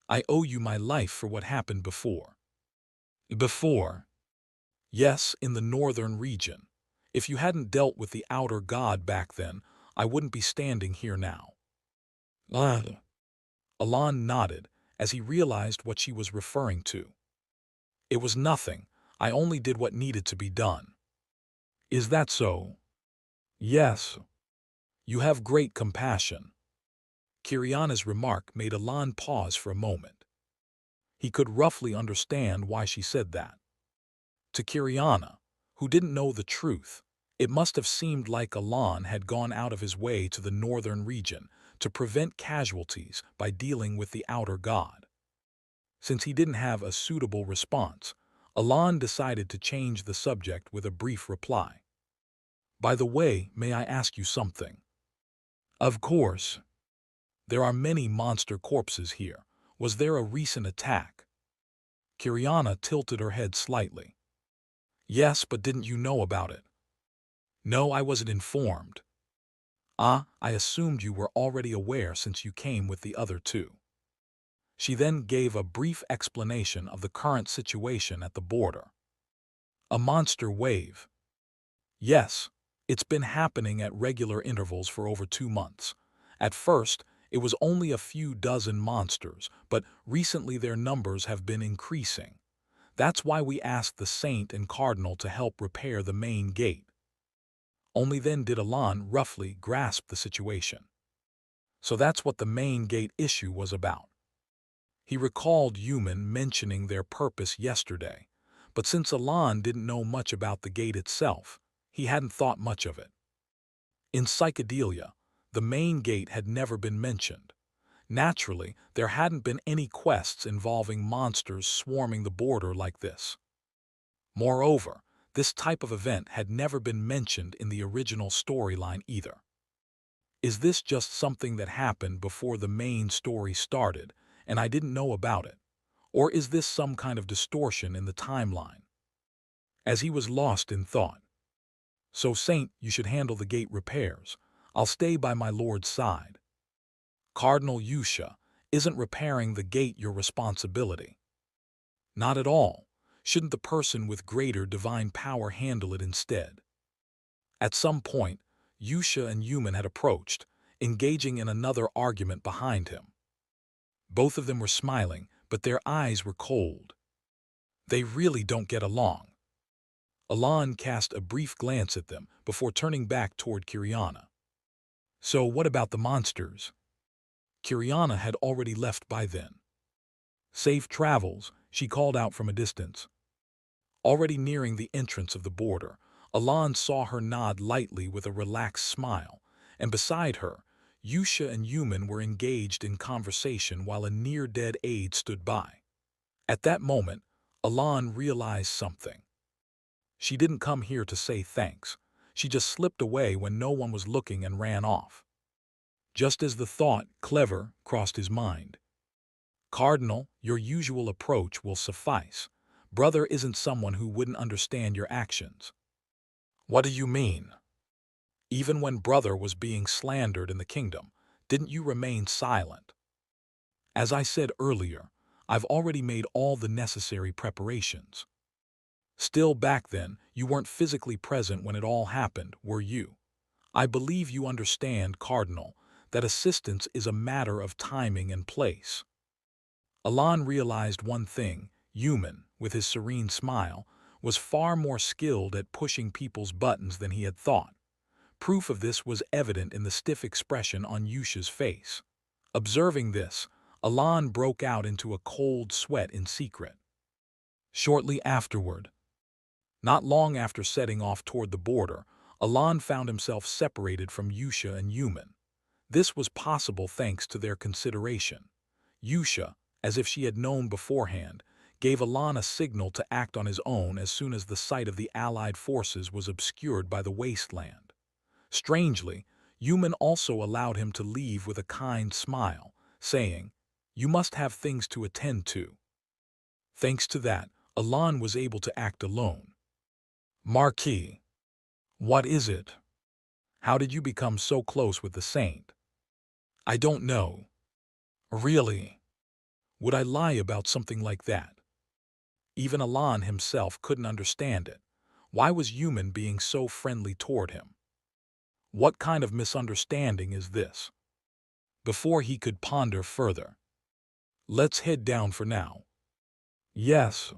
S1: I owe you my life for what happened before. Before? Yes, in the northern region. If you hadn't dealt with the outer god back then, I wouldn't be standing here now. Alain nodded as he realized what she was referring to. It was nothing. I only did what needed to be done. Is that so? Yes. You have great compassion. Kiriana's remark made Alan pause for a moment. He could roughly understand why she said that. To Kiriana, who didn't know the truth, it must have seemed like Alan had gone out of his way to the northern region to prevent casualties by dealing with the outer god. Since he didn't have a suitable response, Alan decided to change the subject with a brief reply. By the way, may I ask you something? Of course. There are many monster corpses here. Was there a recent attack? Kiriana tilted her head slightly. Yes, but didn't you know about it? No, I wasn't informed. Ah, I assumed you were already aware since you came with the other two. She then gave a brief explanation of the current situation at the border. A monster wave. Yes, it's been happening at regular intervals for over 2 months. At first, it was only a few dozen monsters, but recently their numbers have been increasing. That's why we asked the Saint and Cardinal to help repair the main gate. Only then did Alan roughly grasp the situation. So that's what the main gate issue was about. He recalled Human mentioning their purpose yesterday, but since Alan didn't know much about the gate itself, he hadn't thought much of it. In Psychedelia, the main gate had never been mentioned. Naturally, there hadn't been any quests involving monsters swarming the border like this. Moreover, this type of event had never been mentioned in the original storyline either. Is this just something that happened before the main story started, and I didn't know about it? Or is this some kind of distortion in the timeline? As he was lost in thought. So, Saint, you should handle the gate repairs. I'll stay by my lord's side. Cardinal Yusha, isn't repairing the gate your responsibility? Not at all. Shouldn't the person with greater divine power handle it instead? At some point, Yusha and Human had approached, engaging in another argument behind him. Both of them were smiling, but their eyes were cold. They really don't get along. Alan cast a brief glance at them before turning back toward Kiriana. So what about the monsters? Kiriana had already left by then. Safe travels, she called out from a distance. Already nearing the entrance of the border, Alan saw her nod lightly with a relaxed smile, and beside her, Yusha and Human were engaged in conversation while a near-dead aide stood by. At that moment, Alan realized something. She didn't come here to say thanks. She just slipped away when no one was looking and ran off. Just as the thought, clever, crossed his mind. Cardinal, your usual approach will suffice. Brother isn't someone who wouldn't understand your actions. What do you mean? Even when brother was being slandered in the kingdom, didn't you remain silent? As I said earlier, I've already made all the necessary preparations. Still back then, you weren't physically present when it all happened, were you? I believe you understand, Cardinal, that assistance is a matter of timing and place. Alan realized one thing: Human, with his serene smile, was far more skilled at pushing people's buttons than he had thought. Proof of this was evident in the stiff expression on Yusha's face. Observing this, Alan broke out into a cold sweat in secret. Shortly afterward, not long after setting off toward the border, Alan found himself separated from Yusha and Human. This was possible thanks to their consideration. Yusha, as if she had known beforehand, gave Alan a signal to act on his own as soon as the sight of the Allied forces was obscured by the wasteland. Strangely, Human also allowed him to leave with a kind smile, saying, "You must have things to attend to." Thanks to that, Alan was able to act alone. Marquis, what is it? How did you become so close with the Saint? I don't know. Really? Would I lie about something like that? Even Alan himself couldn't understand it. Why was Human being so friendly toward him? What kind of misunderstanding is this? Before he could ponder further, let's head down for now. Yes.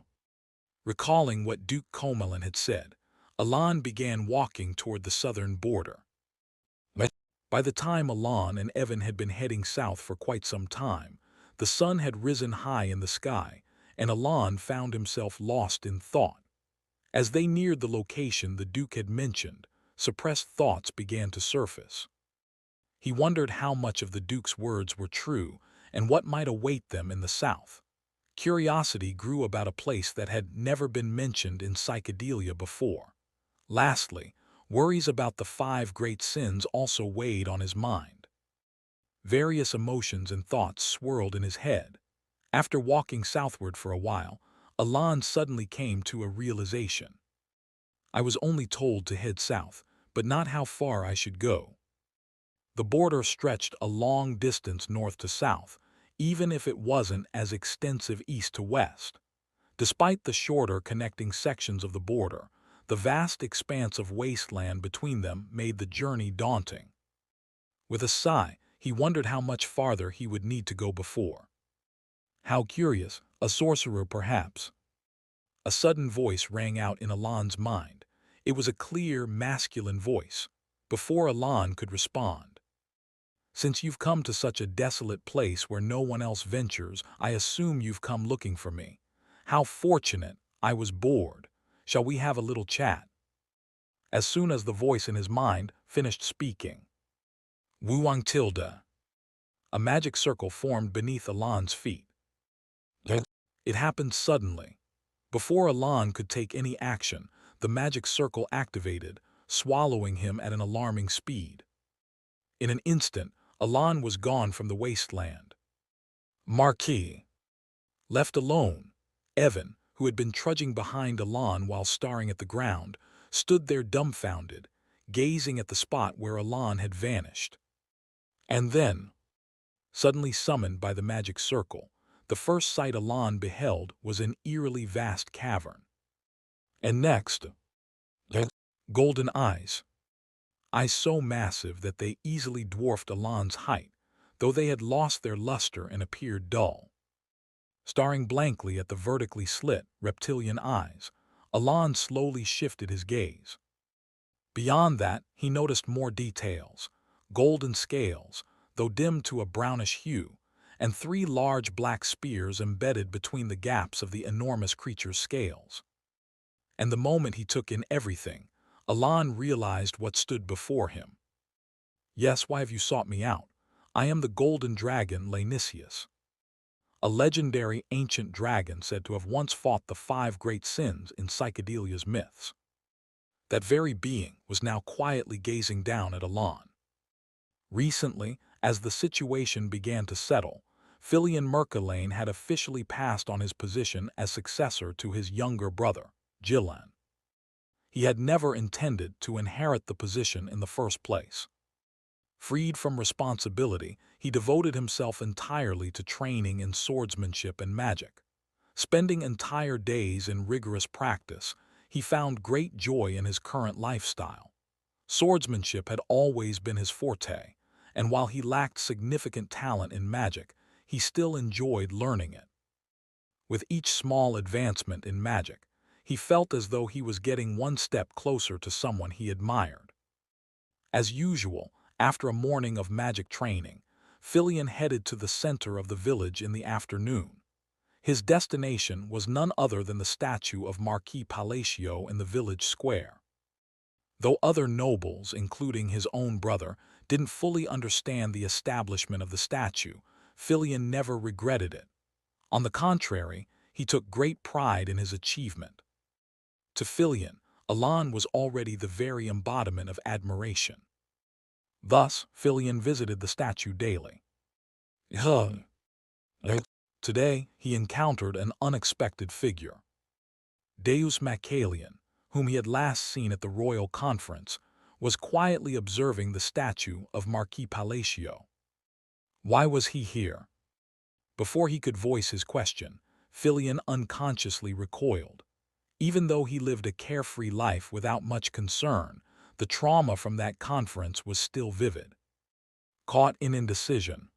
S1: Recalling what Duke Comelin had said, Alan began walking toward the southern border. By the time Alon and Evan had been heading south for quite some time, the sun had risen high in the sky, and Alon found himself lost in thought. As they neared the location the Duke had mentioned, suppressed thoughts began to surface. He wondered how much of the Duke's words were true and what might await them in the south. Curiosity grew about a place that had never been mentioned in psychedelia before. Lastly, worries about the 5 great sins also weighed on his mind. Various emotions and thoughts swirled in his head. After walking southward for a while, Alon suddenly came to a realization. I was only told to head south, but not how far I should go. The border stretched a long distance north to south, even if it wasn't as extensive east to west. Despite the shorter connecting sections of the border, the vast expanse of wasteland between them made the journey daunting. With a sigh, he wondered how much farther he would need to go before. How curious, a sorcerer perhaps. A sudden voice rang out in Alon's mind. It was a clear, masculine voice. Before Alon could respond, "Since you've come to such a desolate place where no one else ventures, I assume you've come looking for me. How fortunate! I was bored. Shall we have a little chat?" As soon as the voice in his mind finished speaking, Wuang Tilda. A magic circle formed beneath Alon's feet. It happened suddenly. Before Alon could take any action, the magic circle activated, swallowing him at an alarming speed. In an instant, Alon was gone from the wasteland. Marquis. Left alone, Evan, who had been trudging behind Alon while staring at the ground, stood there dumbfounded, gazing at the spot where Alon had vanished. And then, suddenly summoned by the magic circle, the first sight Alon beheld was an eerily vast cavern. And next, golden eyes. Eyes so massive that they easily dwarfed Alon's height, though they had lost their luster and appeared dull. Staring blankly at the vertically slit, reptilian eyes, Alon slowly shifted his gaze. Beyond that, he noticed more details: golden scales, though dimmed to a brownish hue, and 3 large black spears embedded between the gaps of the enormous creature's scales. And the moment he took in everything, Alon realized what stood before him. "Yes, why have you sought me out? I am the golden dragon Lanisius." A legendary ancient dragon said to have once fought the 5 great sins in psychedelia's myths. That very being was now quietly gazing down at Alon. Recently, as the situation began to settle, Filion Merkelane had officially passed on his position as successor to his younger brother, Gillan. He had never intended to inherit the position in the first place. Freed from responsibility, he devoted himself entirely to training in swordsmanship and magic. Spending entire days in rigorous practice, he found great joy in his current lifestyle. Swordsmanship had always been his forte, and while he lacked significant talent in magic, he still enjoyed learning it. With each small advancement in magic, he felt as though he was getting one step closer to someone he admired. As usual, after a morning of magic training, Filion headed to the center of the village in the afternoon. His destination was none other than the statue of Marquis Palacio in the village square. Though other nobles, including his own brother, didn't fully understand the establishment of the statue, Filion never regretted it. On the contrary, he took great pride in his achievement. To Filion, Alon was already the very embodiment of admiration. Thus, Filion visited the statue daily. Today, he encountered an unexpected figure. Deus Macalian, whom he had last seen at the royal conference, was quietly observing the statue of Marquis Palacio. Why was he here? Before he could voice his question, Filion unconsciously recoiled. Even though he lived a carefree life without much concern, the trauma from that conference was still vivid. Caught in indecision.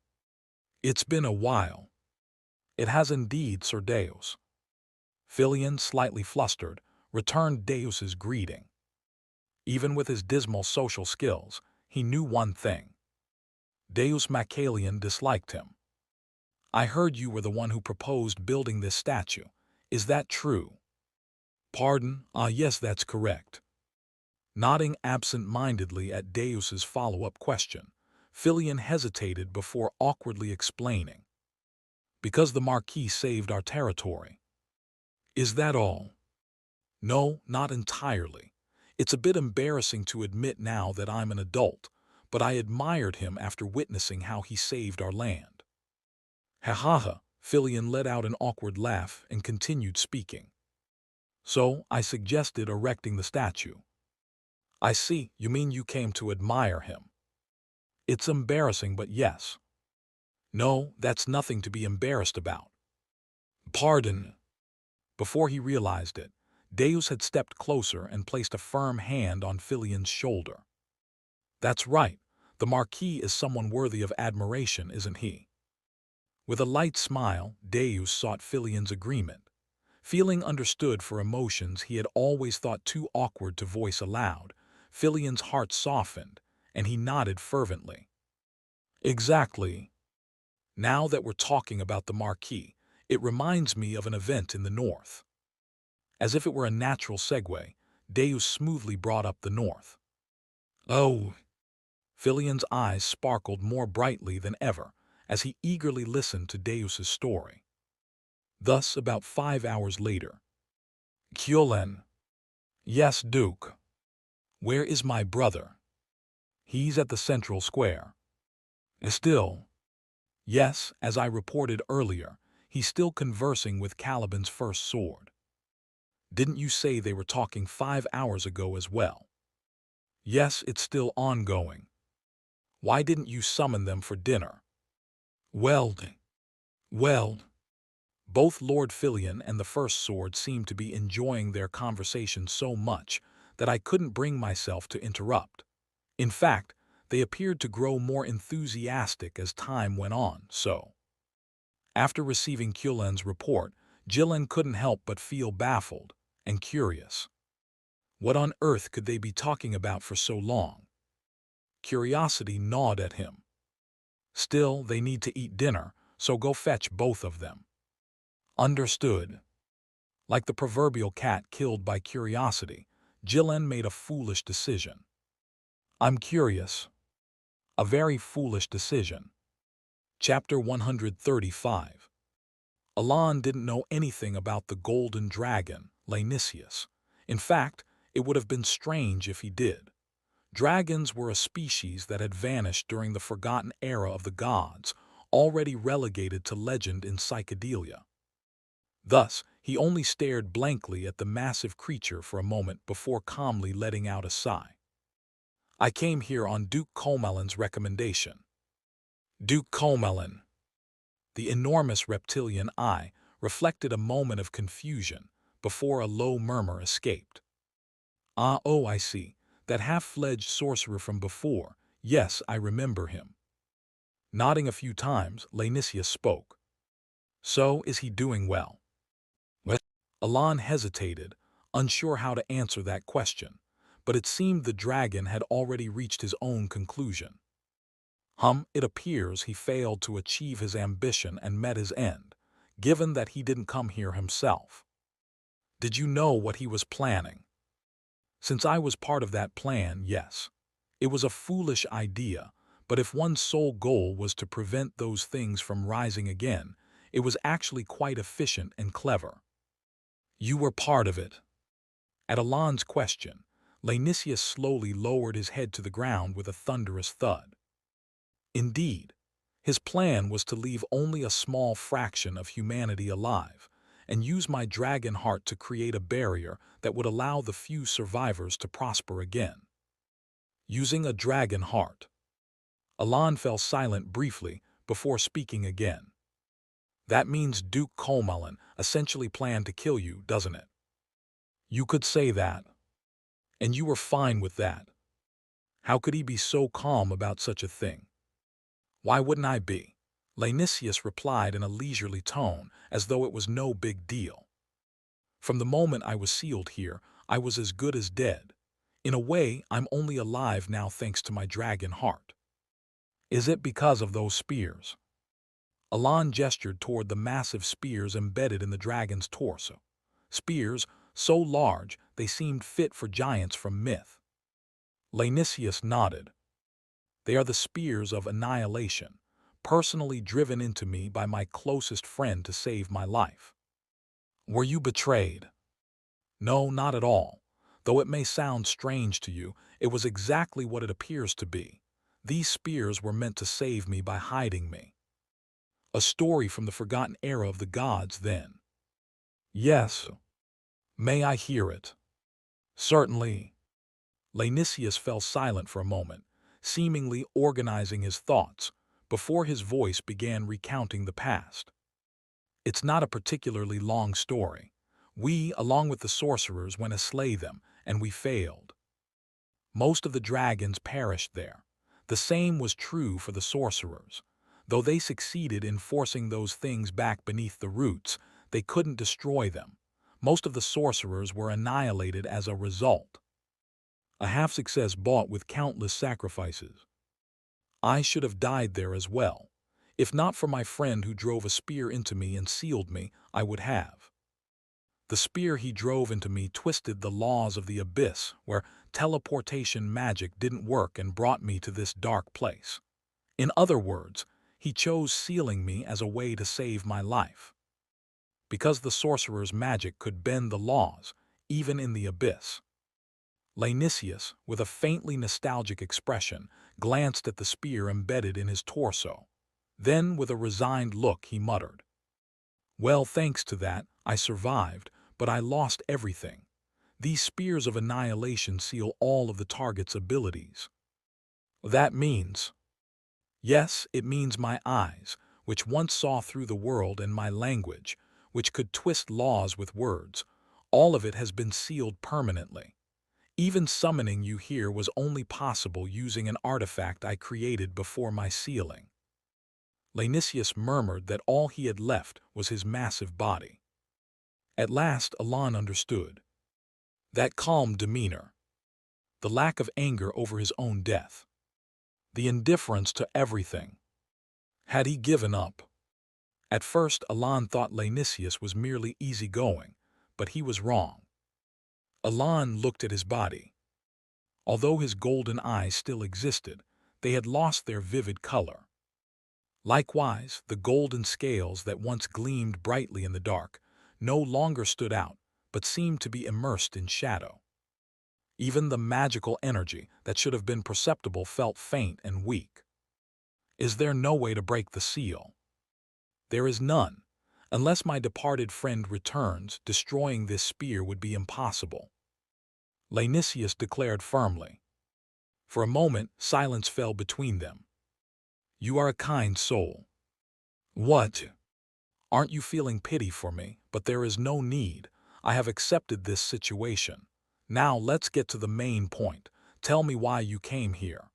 S1: "It's been a while." "It has indeed, Sir Deus." Filion, slightly flustered, returned Deus's greeting. Even with his dismal social skills, he knew one thing: Deus Macalian disliked him. I heard you were the one who proposed building this statue. Is that true? Pardon? Ah, yes, that's correct. Nodding absent-mindedly at Deus's follow-up question, Filion hesitated before awkwardly explaining. Because the Marquis saved our territory. Is that all? No, not entirely. It's a bit embarrassing to admit now that I'm an adult, but I admired him after witnessing how he saved our land. Ha ha ha, Filion let out an awkward laugh and continued speaking. So, I suggested erecting the statue. I see, you mean you came to admire him. It's embarrassing, but yes. No, that's nothing to be embarrassed about. Pardon. Before he realized it, Deus had stepped closer and placed a firm hand on Filion's shoulder. That's right, the Marquis is someone worthy of admiration, isn't he? With a light smile, Deus sought Filion's agreement. Feeling understood for emotions he had always thought too awkward to voice aloud, Filion's heart softened, and he nodded fervently. Exactly. Now that we're talking about the Marquis, it reminds me of an event in the north. As if it were a natural segue, Deus smoothly brought up the north. Oh! Filion's eyes sparkled more brightly than ever as he eagerly listened to Deus's story. Thus, about 5 hours later. Kyolen. Yes, Duke. Where is my brother? He's at the central square. Still. Yes, as I reported earlier, he's still conversing with Caliban's first sword. Didn't you say they were talking 5 hours ago as well? Yes, it's still ongoing. Why didn't you summon them for dinner? Well, both Lord Filion and the First Sword seemed to be enjoying their conversation so much that I couldn't bring myself to interrupt. In fact, they appeared to grow more enthusiastic as time went on, so. After receiving Kyolen's report, Jilin couldn't help but feel baffled and curious. What on earth could they be talking about for so long? Curiosity gnawed at him. Still, they need to eat dinner, so go fetch both of them. Understood. Like the proverbial cat killed by curiosity, Jilin made a foolish decision. I'm curious. A very foolish decision. Chapter 135. Alon didn't know anything about the golden dragon, Lanisius. In fact, it would have been strange if he did. Dragons were a species that had vanished during the forgotten era of the gods, already relegated to legend in psychedelia. Thus, he only stared blankly at the massive creature for a moment before calmly letting out a sigh. I came here on Duke Comelon's recommendation. Duke Comelon. The enormous reptilian eye reflected a moment of confusion before a low murmur escaped. Ah, oh, I see. That half-fledged sorcerer from before. Yes, I remember him. Nodding a few times, Lanisius spoke. So, is he doing well? What? Alon hesitated, unsure how to answer that question, but it seemed the dragon had already reached his own conclusion. It appears he failed to achieve his ambition and met his end, given that he didn't come here himself. Did you know what he was planning? Since I was part of that plan, yes. It was a foolish idea, but if one's sole goal was to prevent those things from rising again, it was actually quite efficient and clever. You were part of it. At Alon's question, Lanisius slowly lowered his head to the ground with a thunderous thud. Indeed, his plan was to leave only a small fraction of humanity alive, and use my dragon heart to create a barrier that would allow the few survivors to prosper again. Using a dragon heart. Alon fell silent briefly before speaking again. That means Duke Comelon essentially planned to kill you, doesn't it? You could say that. And you were fine with that. How could he be so calm about such a thing? Why wouldn't I be? Lanisius replied in a leisurely tone, as though it was no big deal. From the moment I was sealed here, I was as good as dead. In a way, I'm only alive now thanks to my dragon heart. Is it because of those spears? Alan gestured toward the massive spears embedded in the dragon's torso. Spears so large they seemed fit for giants from myth. Laenicius nodded. They are the spears of annihilation, personally driven into me by my closest friend to save my life. Were you betrayed? No, not at all. Though it may sound strange to you, it was exactly what it appears to be. These spears were meant to save me by hiding me. A story from the forgotten era of the gods, then. Yes. May I hear it? Certainly. Laenicius fell silent for a moment, seemingly organizing his thoughts, before his voice began recounting the past. It's not a particularly long story. We, along with the sorcerers, went to slay them, and we failed. Most of the dragons perished there. The same was true for the sorcerers. Though they succeeded in forcing those things back beneath the roots, they couldn't destroy them. Most of the sorcerers were annihilated as a result. A half-success bought with countless sacrifices. I should have died there as well. If not for my friend who drove a spear into me and sealed me, I would have. The spear he drove into me twisted the laws of the abyss, where teleportation magic didn't work, and brought me to this dark place. In other words, he chose sealing me as a way to save my life. Because the sorcerer's magic could bend the laws, even in the abyss. Laenicius, with a faintly nostalgic expression, glanced at the spear embedded in his torso. Then, with a resigned look, he muttered, "Well, thanks to that, I survived, but I lost everything. These spears of annihilation seal all of the target's abilities." That means... Yes, it means my eyes, which once saw through the world, and my language, which could twist laws with words. All of it has been sealed permanently. Even summoning you here was only possible using an artifact I created before my sealing. Laenicius murmured that all he had left was his massive body. At last Alan understood. That calm demeanor. The lack of anger over his own death. The indifference to everything. Had he given up? At first Alan thought Laenicius was merely easygoing, but he was wrong. Alan looked at his body. Although his golden eyes still existed, they had lost their vivid color. Likewise, the golden scales that once gleamed brightly in the dark no longer stood out, but seemed to be immersed in shadow. Even the magical energy that should have been perceptible felt faint and weak. Is there no way to break the seal? There is none. Unless my departed friend returns, destroying this spear would be impossible. Laenicius declared firmly. For a moment, silence fell between them. You are a kind soul. What? Aren't you feeling pity for me? But there is no need. I have accepted this situation. Now let's get to the main point. Tell me why you came here.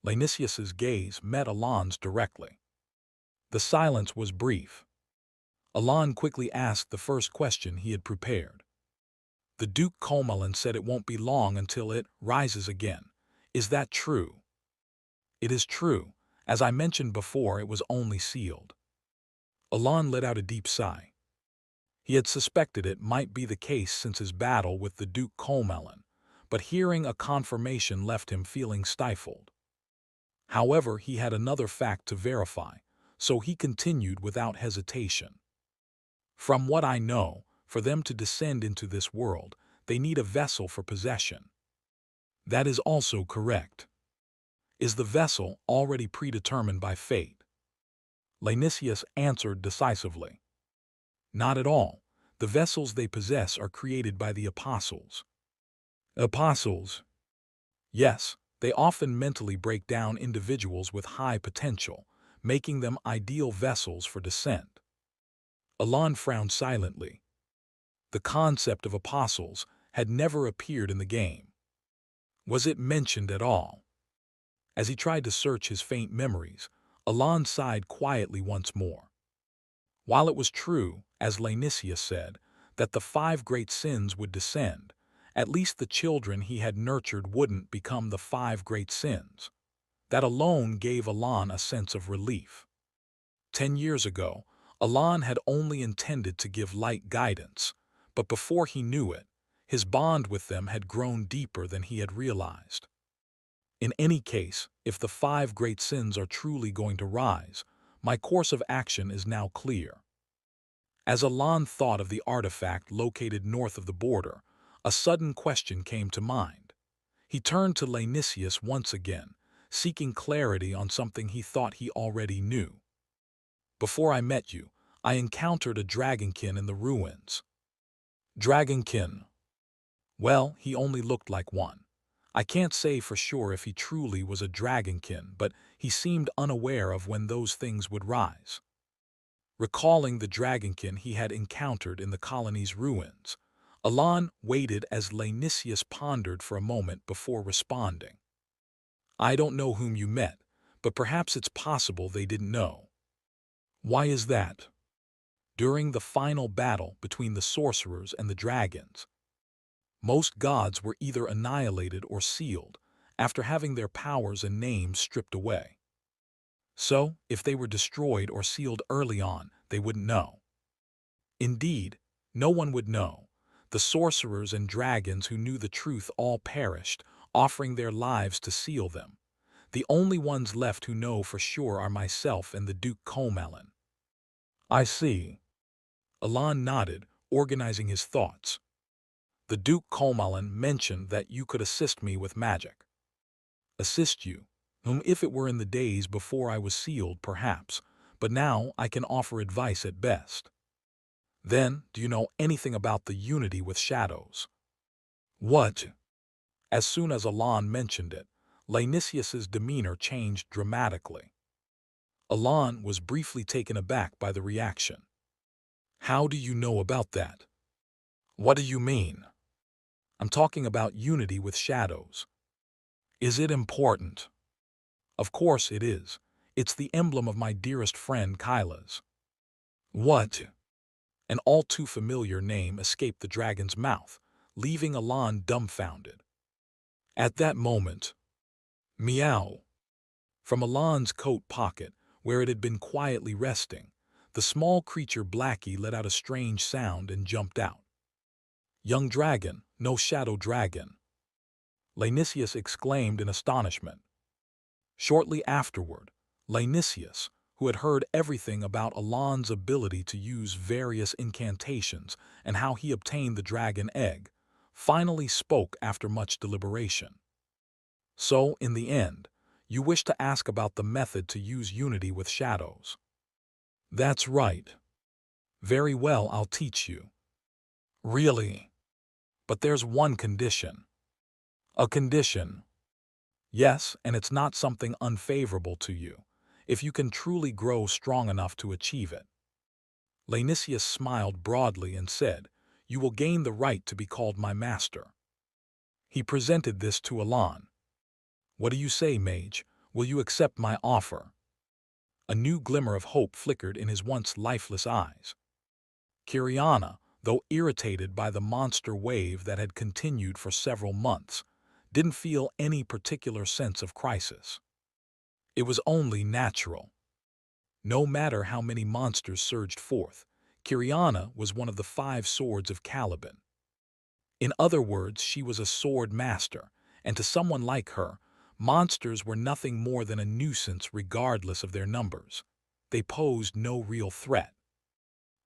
S1: Laenicius's gaze met Alan's directly. The silence was brief. Alan quickly asked the first question he had prepared. The Duke Comelin said it won't be long until it rises again. Is that true? It is true. As I mentioned before, it was only sealed. Alan let out a deep sigh. He had suspected it might be the case since his battle with the Duke Comelin, but hearing a confirmation left him feeling stifled. However, he had another fact to verify, so he continued without hesitation. From what I know, for them to descend into this world, they need a vessel for possession. That is also correct. Is the vessel already predetermined by fate? Laenicius answered decisively. Not at all. The vessels they possess are created by the apostles. Apostles? Yes, they often mentally break down individuals with high potential, making them ideal vessels for descent. Alan frowned silently. The concept of apostles had never appeared in the game. Was it mentioned at all? As he tried to search his faint memories, Alan sighed quietly once more. While it was true, as Laenicius said, that the 5 great sins would descend, at least the children he had nurtured wouldn't become the 5 great sins. That alone gave Alan a sense of relief. 10 years ago, Alan had only intended to give light guidance, but before he knew it, his bond with them had grown deeper than he had realized. In any case, if the 5 great sins are truly going to rise, my course of action is now clear. As Alan thought of the artifact located north of the border, a sudden question came to mind. He turned to Lanisius once again, seeking clarity on something he thought he already knew. Before I met you, I encountered a dragonkin in the ruins. Dragonkin. Well, he only looked like one. I can't say for sure if he truly was a dragonkin, but he seemed unaware of when those things would rise. Recalling the dragonkin he had encountered in the colony's ruins, Alan waited as Lanisius pondered for a moment before responding. I don't know whom you met, but perhaps it's possible they didn't know. Why is that? During the final battle between the sorcerers and the dragons, most gods were either annihilated or sealed after having their powers and names stripped away. So, if they were destroyed or sealed early on, they wouldn't know. Indeed, no one would know. The sorcerers and dragons who knew the truth all perished, offering their lives to seal them. The only ones left who know for sure are myself and the Duke Comalin. I see. Alan nodded, organizing his thoughts. The Duke Comalin mentioned that you could assist me with magic. Assist you? Whom if it were in the days before I was sealed, perhaps, but now I can offer advice at best. Then, do you know anything about the unity with shadows? What? As soon as Alan mentioned it, Lanisius's demeanor changed dramatically. Alan was briefly taken aback by the reaction. How do you know about that? What do you mean? I'm talking about unity with shadows. Is it important? Of course it is. It's the emblem of my dearest friend Kyla's. What? An all too familiar name escaped the dragon's mouth, leaving Alan dumbfounded. At that moment, meow. From Alan's coat pocket, where it had been quietly resting, the small creature Blackie let out a strange sound and jumped out. Young dragon, no shadow dragon. Lanisius exclaimed in astonishment. Shortly afterward, Lanisius, who had heard everything about Alan's ability to use various incantations and how he obtained the dragon egg, finally spoke after much deliberation. So, in the end, you wish to ask about the method to use unity with shadows. That's right. Very well, I'll teach you. Really? But there's one condition. A condition? Yes, and it's not something unfavorable to you, if you can truly grow strong enough to achieve it. Lanisius smiled broadly and said, You will gain the right to be called my master. He presented this to Alan. What do you say, mage? Will you accept my offer? A new glimmer of hope flickered in his once lifeless eyes. Kiriana, though irritated by the monster wave that had continued for several months, didn't feel any particular sense of crisis. It was only natural. No matter how many monsters surged forth, Kiriana was one of the 5 swords of Caliban. In other words, she was a sword master, and to someone like her, monsters were nothing more than a nuisance regardless of their numbers. They posed no real threat.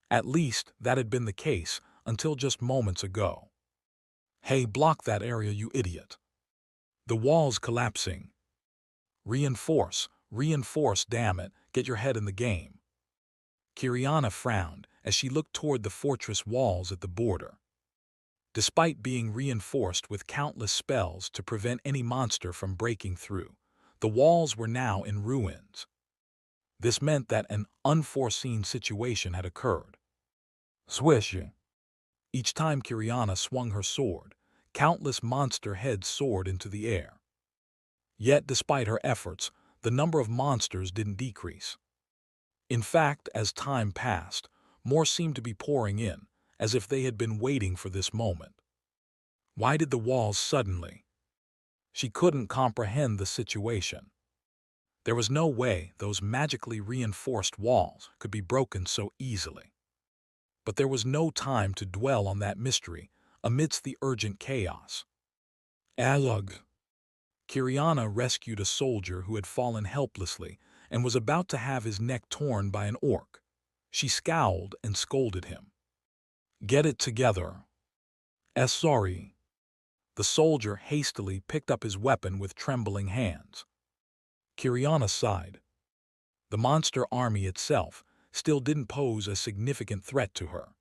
S1: At least, that had been the case until just moments ago. Hey, block that area, you idiot. The wall's collapsing. Reinforce, damn it, get your head in the game. Kiriana frowned as she looked toward the fortress walls at the border. Despite being reinforced with countless spells to prevent any monster from breaking through, the walls were now in ruins. This meant that an unforeseen situation had occurred. Swish! Each time Kiriana swung her sword, countless monster heads soared into the air. Yet, despite her efforts, the number of monsters didn't decrease. In fact, as time passed, more seemed to be pouring in, as if they had been waiting for this moment. Why did the walls suddenly? She couldn't comprehend the situation. There was no way those magically reinforced walls could be broken so easily. But there was no time to dwell on that mystery amidst the urgent chaos. Alug. Kiriana rescued a soldier who had fallen helplessly and was about to have his neck torn by an orc. She scowled and scolded him. "Get it together." Sorry." The soldier hastily picked up his weapon with trembling hands. Kiriana sighed. The monster army itself still didn't pose a significant threat to her.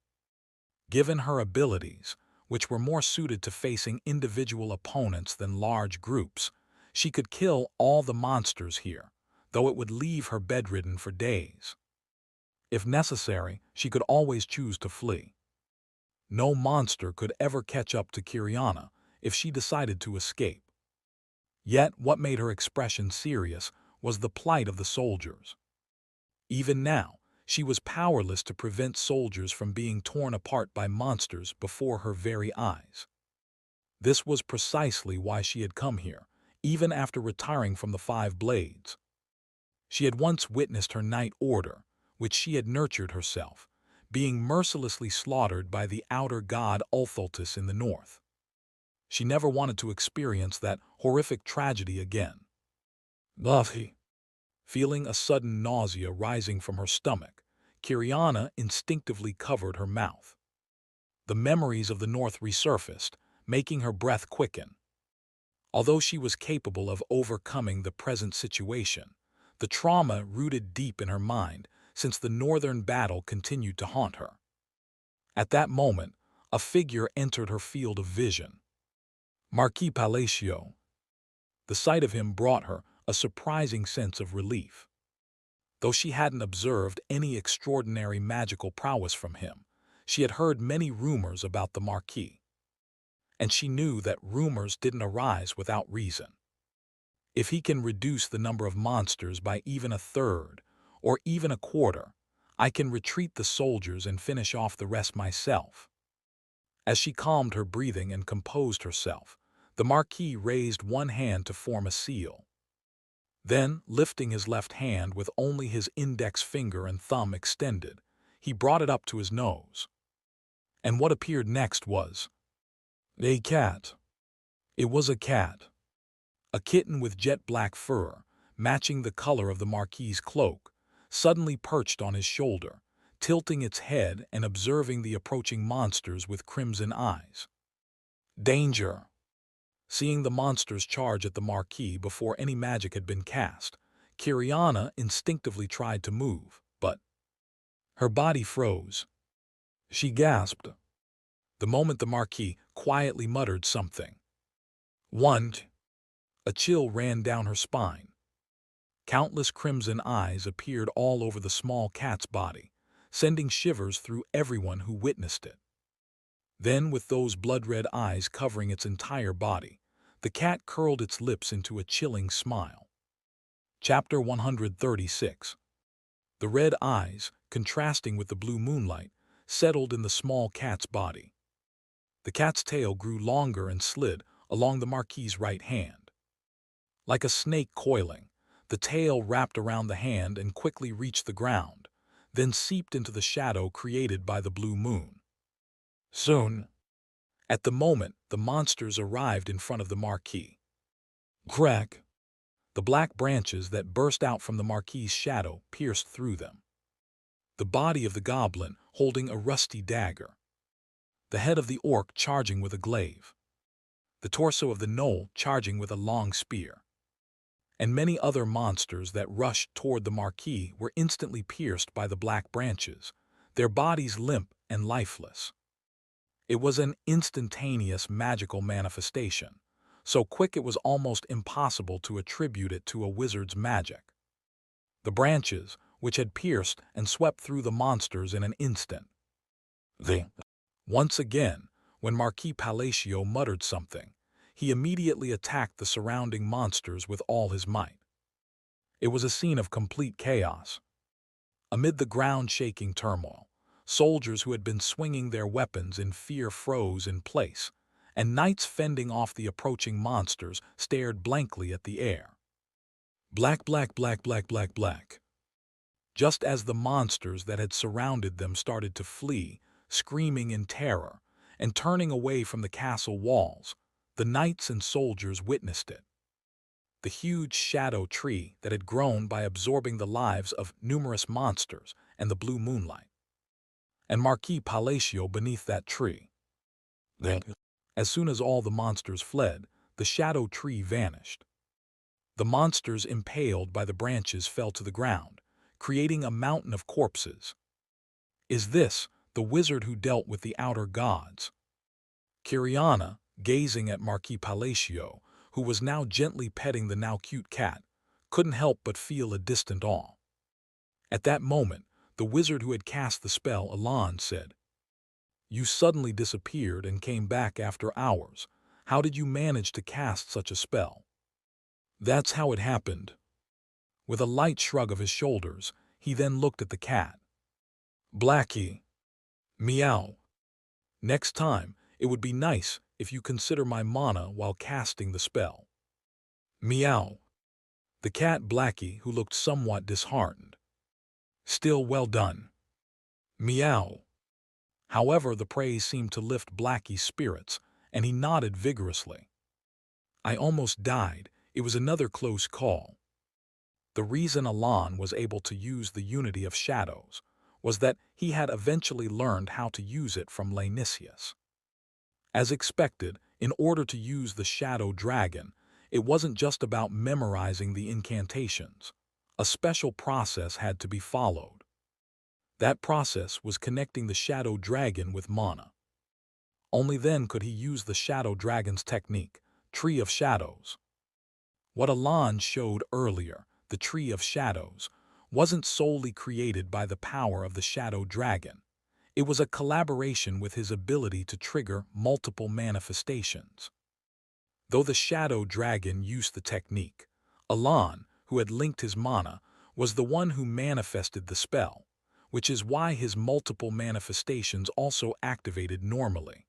S1: Given her abilities, which were more suited to facing individual opponents than large groups, she could kill all the monsters here, though it would leave her bedridden for days. If necessary, she could always choose to flee. No monster could ever catch up to Kiriana if she decided to escape. Yet what made her expression serious was the plight of the soldiers. Even now, she was powerless to prevent soldiers from being torn apart by monsters before her very eyes. This was precisely why she had come here, even after retiring from the Five Blades. She had once witnessed her Night Order, which she had nurtured herself, being mercilessly slaughtered by the outer god Ulthultus in the north. She never wanted to experience that horrific tragedy again. Buffy. Feeling a sudden nausea rising from her stomach, Kiriana instinctively covered her mouth. The memories of the north resurfaced, making her breath quicken. Although she was capable of overcoming the present situation, the trauma rooted deep in her mind since the northern battle continued to haunt her. At that moment, a figure entered her field of vision. Marquis Palacio. The sight of him brought her a surprising sense of relief. Though she hadn't observed any extraordinary magical prowess from him, she had heard many rumors about the Marquis. And she knew that rumors didn't arise without reason. If he can reduce the number of monsters by even a third, or even a quarter, I can retreat the soldiers and finish off the rest myself. As she calmed her breathing and composed herself, the Marquis raised one hand to form a seal. Then, lifting his left hand with only his index finger and thumb extended, he brought it up to his nose. And what appeared next was a cat. It was a cat. A kitten with jet-black fur, matching the color of the Marquis's cloak, suddenly perched on his shoulder, tilting its head and observing the approaching monsters with crimson eyes. Danger! Seeing the monsters charge at the Marquis before any magic had been cast, Kiriana instinctively tried to move, but her body froze. She gasped. The moment the Marquis quietly muttered something. One. A chill ran down her spine. Countless crimson eyes appeared all over the small cat's body, sending shivers through everyone who witnessed it. Then, with those blood-red eyes covering its entire body, the cat curled its lips into a chilling smile. Chapter 136. The red eyes, contrasting with the blue moonlight, settled in the small cat's body. The cat's tail grew longer and slid along the Marquis's right hand. Like a snake coiling, the tail wrapped around the hand and quickly reached the ground, then seeped into the shadow created by the blue moon. Soon, at the moment, the monsters arrived in front of the Marquis. Crack! The black branches that burst out from the Marquis's shadow pierced through them. The body of the goblin holding a rusty dagger. The head of the orc charging with a glaive. The torso of the gnoll charging with a long spear. And many other monsters that rushed toward the Marquis were instantly pierced by the black branches, their bodies limp and lifeless. It was an instantaneous magical manifestation, so quick it was almost impossible to attribute it to a wizard's magic. The branches, which had pierced and swept through the monsters in an instant. Once again, when Marquis Palacio muttered something, he immediately attacked the surrounding monsters with all his might. It was a scene of complete chaos. Amid the ground-shaking turmoil, soldiers who had been swinging their weapons in fear froze in place, and knights fending off the approaching monsters stared blankly at the air. Black, black, black, black, black, black. Just as the monsters that had surrounded them started to flee, screaming in terror, and turning away from the castle walls, the knights and soldiers witnessed it. The huge shadow tree that had grown by absorbing the lives of numerous monsters and the blue moonlight, and Marquis Palacio beneath that tree. Then, as soon as all the monsters fled, the shadow tree vanished. The monsters impaled by the branches fell to the ground, creating a mountain of corpses. Is this the wizard who dealt with the outer gods? Kiriana, gazing at Marquis Palacio, who was now gently petting the now cute cat, couldn't help but feel a distant awe. At that moment, the wizard who had cast the spell, Alan, said, "You suddenly disappeared and came back after hours. How did you manage to cast such a spell?" "That's how it happened." With a light shrug of his shoulders, he then looked at the cat. "Blackie. Meow. Next time, it would be nice if you consider my mana while casting the spell." Meow. The cat Blackie, who looked somewhat disheartened. "Still well done." Meow. However, the praise seemed to lift Blackie's spirits, and he nodded vigorously. "I almost died. It was another close call." The reason Alan was able to use the unity of shadows was that he had eventually learned how to use it from Laenicius. As expected, in order to use the shadow dragon, it wasn't just about memorizing the incantations. A special process had to be followed. That process was connecting the shadow dragon with mana. Only then could he use the shadow dragon's technique, Tree of Shadows. What Alan showed earlier, the Tree of Shadows, wasn't solely created by the power of the shadow dragon. It was a collaboration with his ability to trigger multiple manifestations. Though the shadow dragon used the technique, Alan, who had linked his mana, was the one who manifested the spell, which is why his multiple manifestations also activated normally.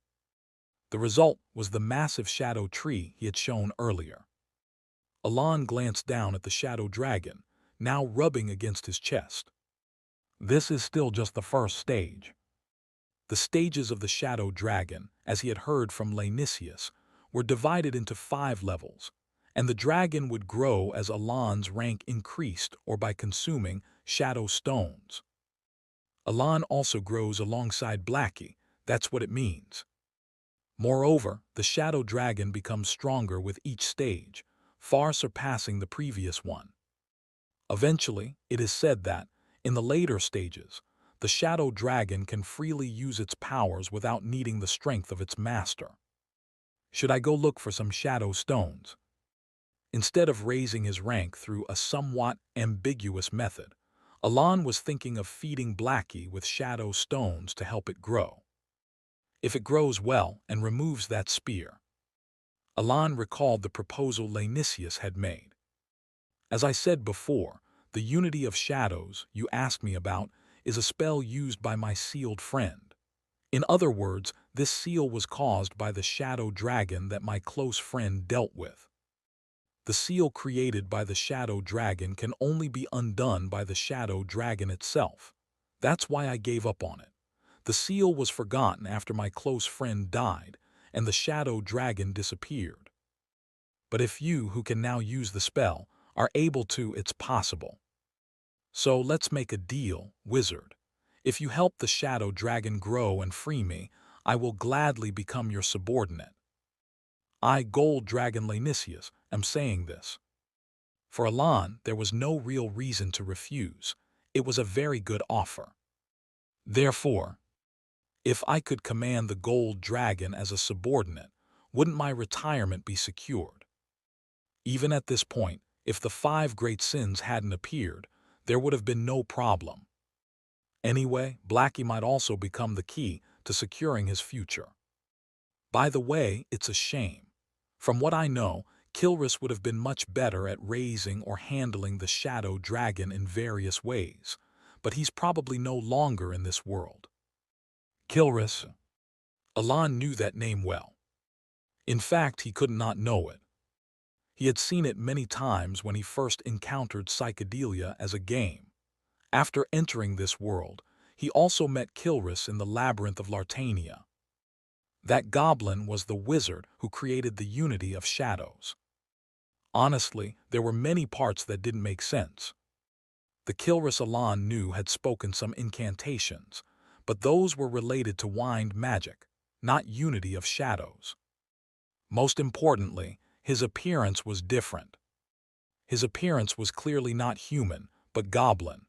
S1: The result was the massive shadow tree he had shown earlier. Alan glanced down at the shadow dragon, now rubbing against his chest. This is still just the first stage. The stages of the shadow dragon, as he had heard from Laenicius, were divided into 5 levels, and the dragon would grow as Alan's rank increased or by consuming shadow stones. Alan also grows alongside Blackie, that's what it means. Moreover, the shadow dragon becomes stronger with each stage, far surpassing the previous one. Eventually, it is said that, in the later stages, the shadow dragon can freely use its powers without needing the strength of its master. Should I go look for some shadow stones? Instead of raising his rank through a somewhat ambiguous method, Alan was thinking of feeding Blackie with shadow stones to help it grow. If it grows well and removes that spear. Alan recalled the proposal Laenicius had made. As I said before, the unity of shadows you asked me about is a spell used by my sealed friend. In other words, this seal was caused by the shadow dragon that my close friend dealt with. The seal created by the shadow dragon can only be undone by the shadow dragon itself. That's why I gave up on it. The seal was forgotten after my close friend died, and the shadow dragon disappeared. But if you, who can now use the spell, are able to, it's possible. So let's make a deal, wizard. If you help the shadow dragon grow and free me, I will gladly become your subordinate. I, Gold Dragon Laenicius, am saying this. For Alan, there was no real reason to refuse. It was a very good offer. Therefore, if I could command the gold dragon as a subordinate, wouldn't my retirement be secured? Even at this point, if the 5 great sins hadn't appeared, there would have been no problem. Anyway, Blackie might also become the key to securing his future. By the way, it's a shame. From what I know, Kilris would have been much better at raising or handling the shadow dragon in various ways, but he's probably no longer in this world. Kilris. Alan knew that name well. In fact, he could not know it. He had seen it many times when he first encountered psychedelia as a game. After entering this world, he also met Kilris in the labyrinth of Lartania. That goblin was the wizard who created the unity of shadows. Honestly, there were many parts that didn't make sense. The Kilris Alan knew had spoken some incantations, but those were related to wind magic, not unity of shadows. Most importantly, his appearance was different. His appearance was clearly not human, but goblin.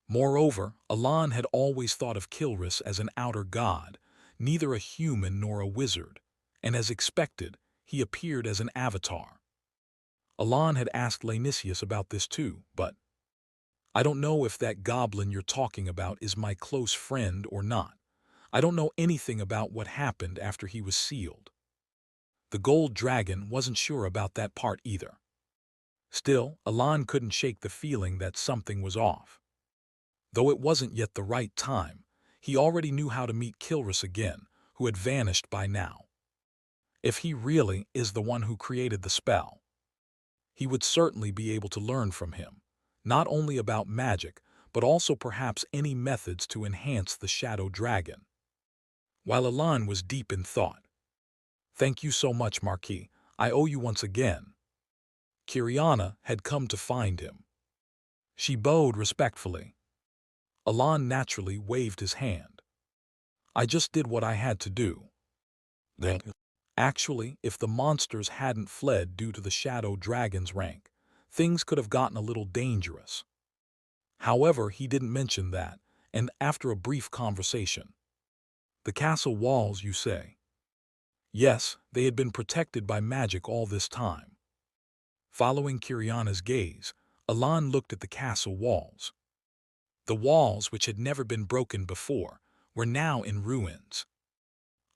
S1: Moreover, Alan had always thought of Kilris as an outer god, neither a human nor a wizard, and as expected, he appeared as an avatar. Alan had asked Laenicius about this too, but I don't know if that goblin you're talking about is my close friend or not. I don't know anything about what happened after he was sealed. The gold dragon wasn't sure about that part either. Still, Alan couldn't shake the feeling that something was off. Though it wasn't yet the right time, he already knew how to meet Kilris again, who had vanished by now. If he really is the one who created the spell, he would certainly be able to learn from him, not only about magic, but also perhaps any methods to enhance the shadow dragon. While Alan was deep in thought, "Thank you so much, Marquis. I owe you once again." Kiriana had come to find him. She bowed respectfully. Alan naturally waved his hand. "I just did what I had to do." Actually, if the monsters hadn't fled due to the shadow dragon's rank, things could have gotten a little dangerous. However, he didn't mention that, and after a brief conversation, "The castle walls, you say?" Yes, they had been protected by magic all this time. Following Kiriana's gaze, Alan looked at the castle walls. The walls, which had never been broken before, were now in ruins.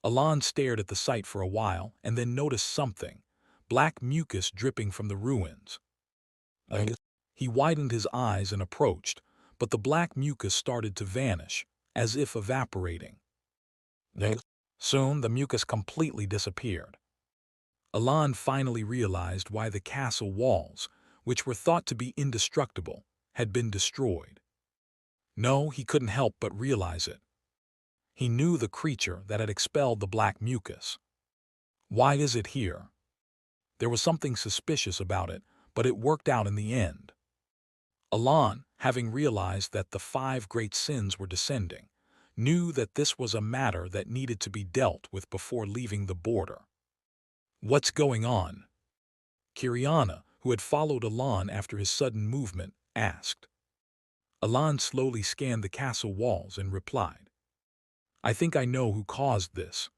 S1: Alan stared at the sight for a while and then noticed something, black mucus dripping from the ruins. He widened his eyes and approached, but the black mucus started to vanish, as if evaporating. Soon the mucus completely disappeared. Alan finally realized why the castle walls, which were thought to be indestructible, had been destroyed. No, he couldn't help but realize it. He knew the creature that had expelled the black mucus. Why is it here? There was something suspicious about it, but it worked out in the end. Alan, having realized that the 5 great sins were descending, knew that this was a matter that needed to be dealt with before leaving the border. "What's going on?" Kiriana, who had followed Alan after his sudden movement, asked. Alan slowly scanned the castle walls and replied, "I think I know who caused this."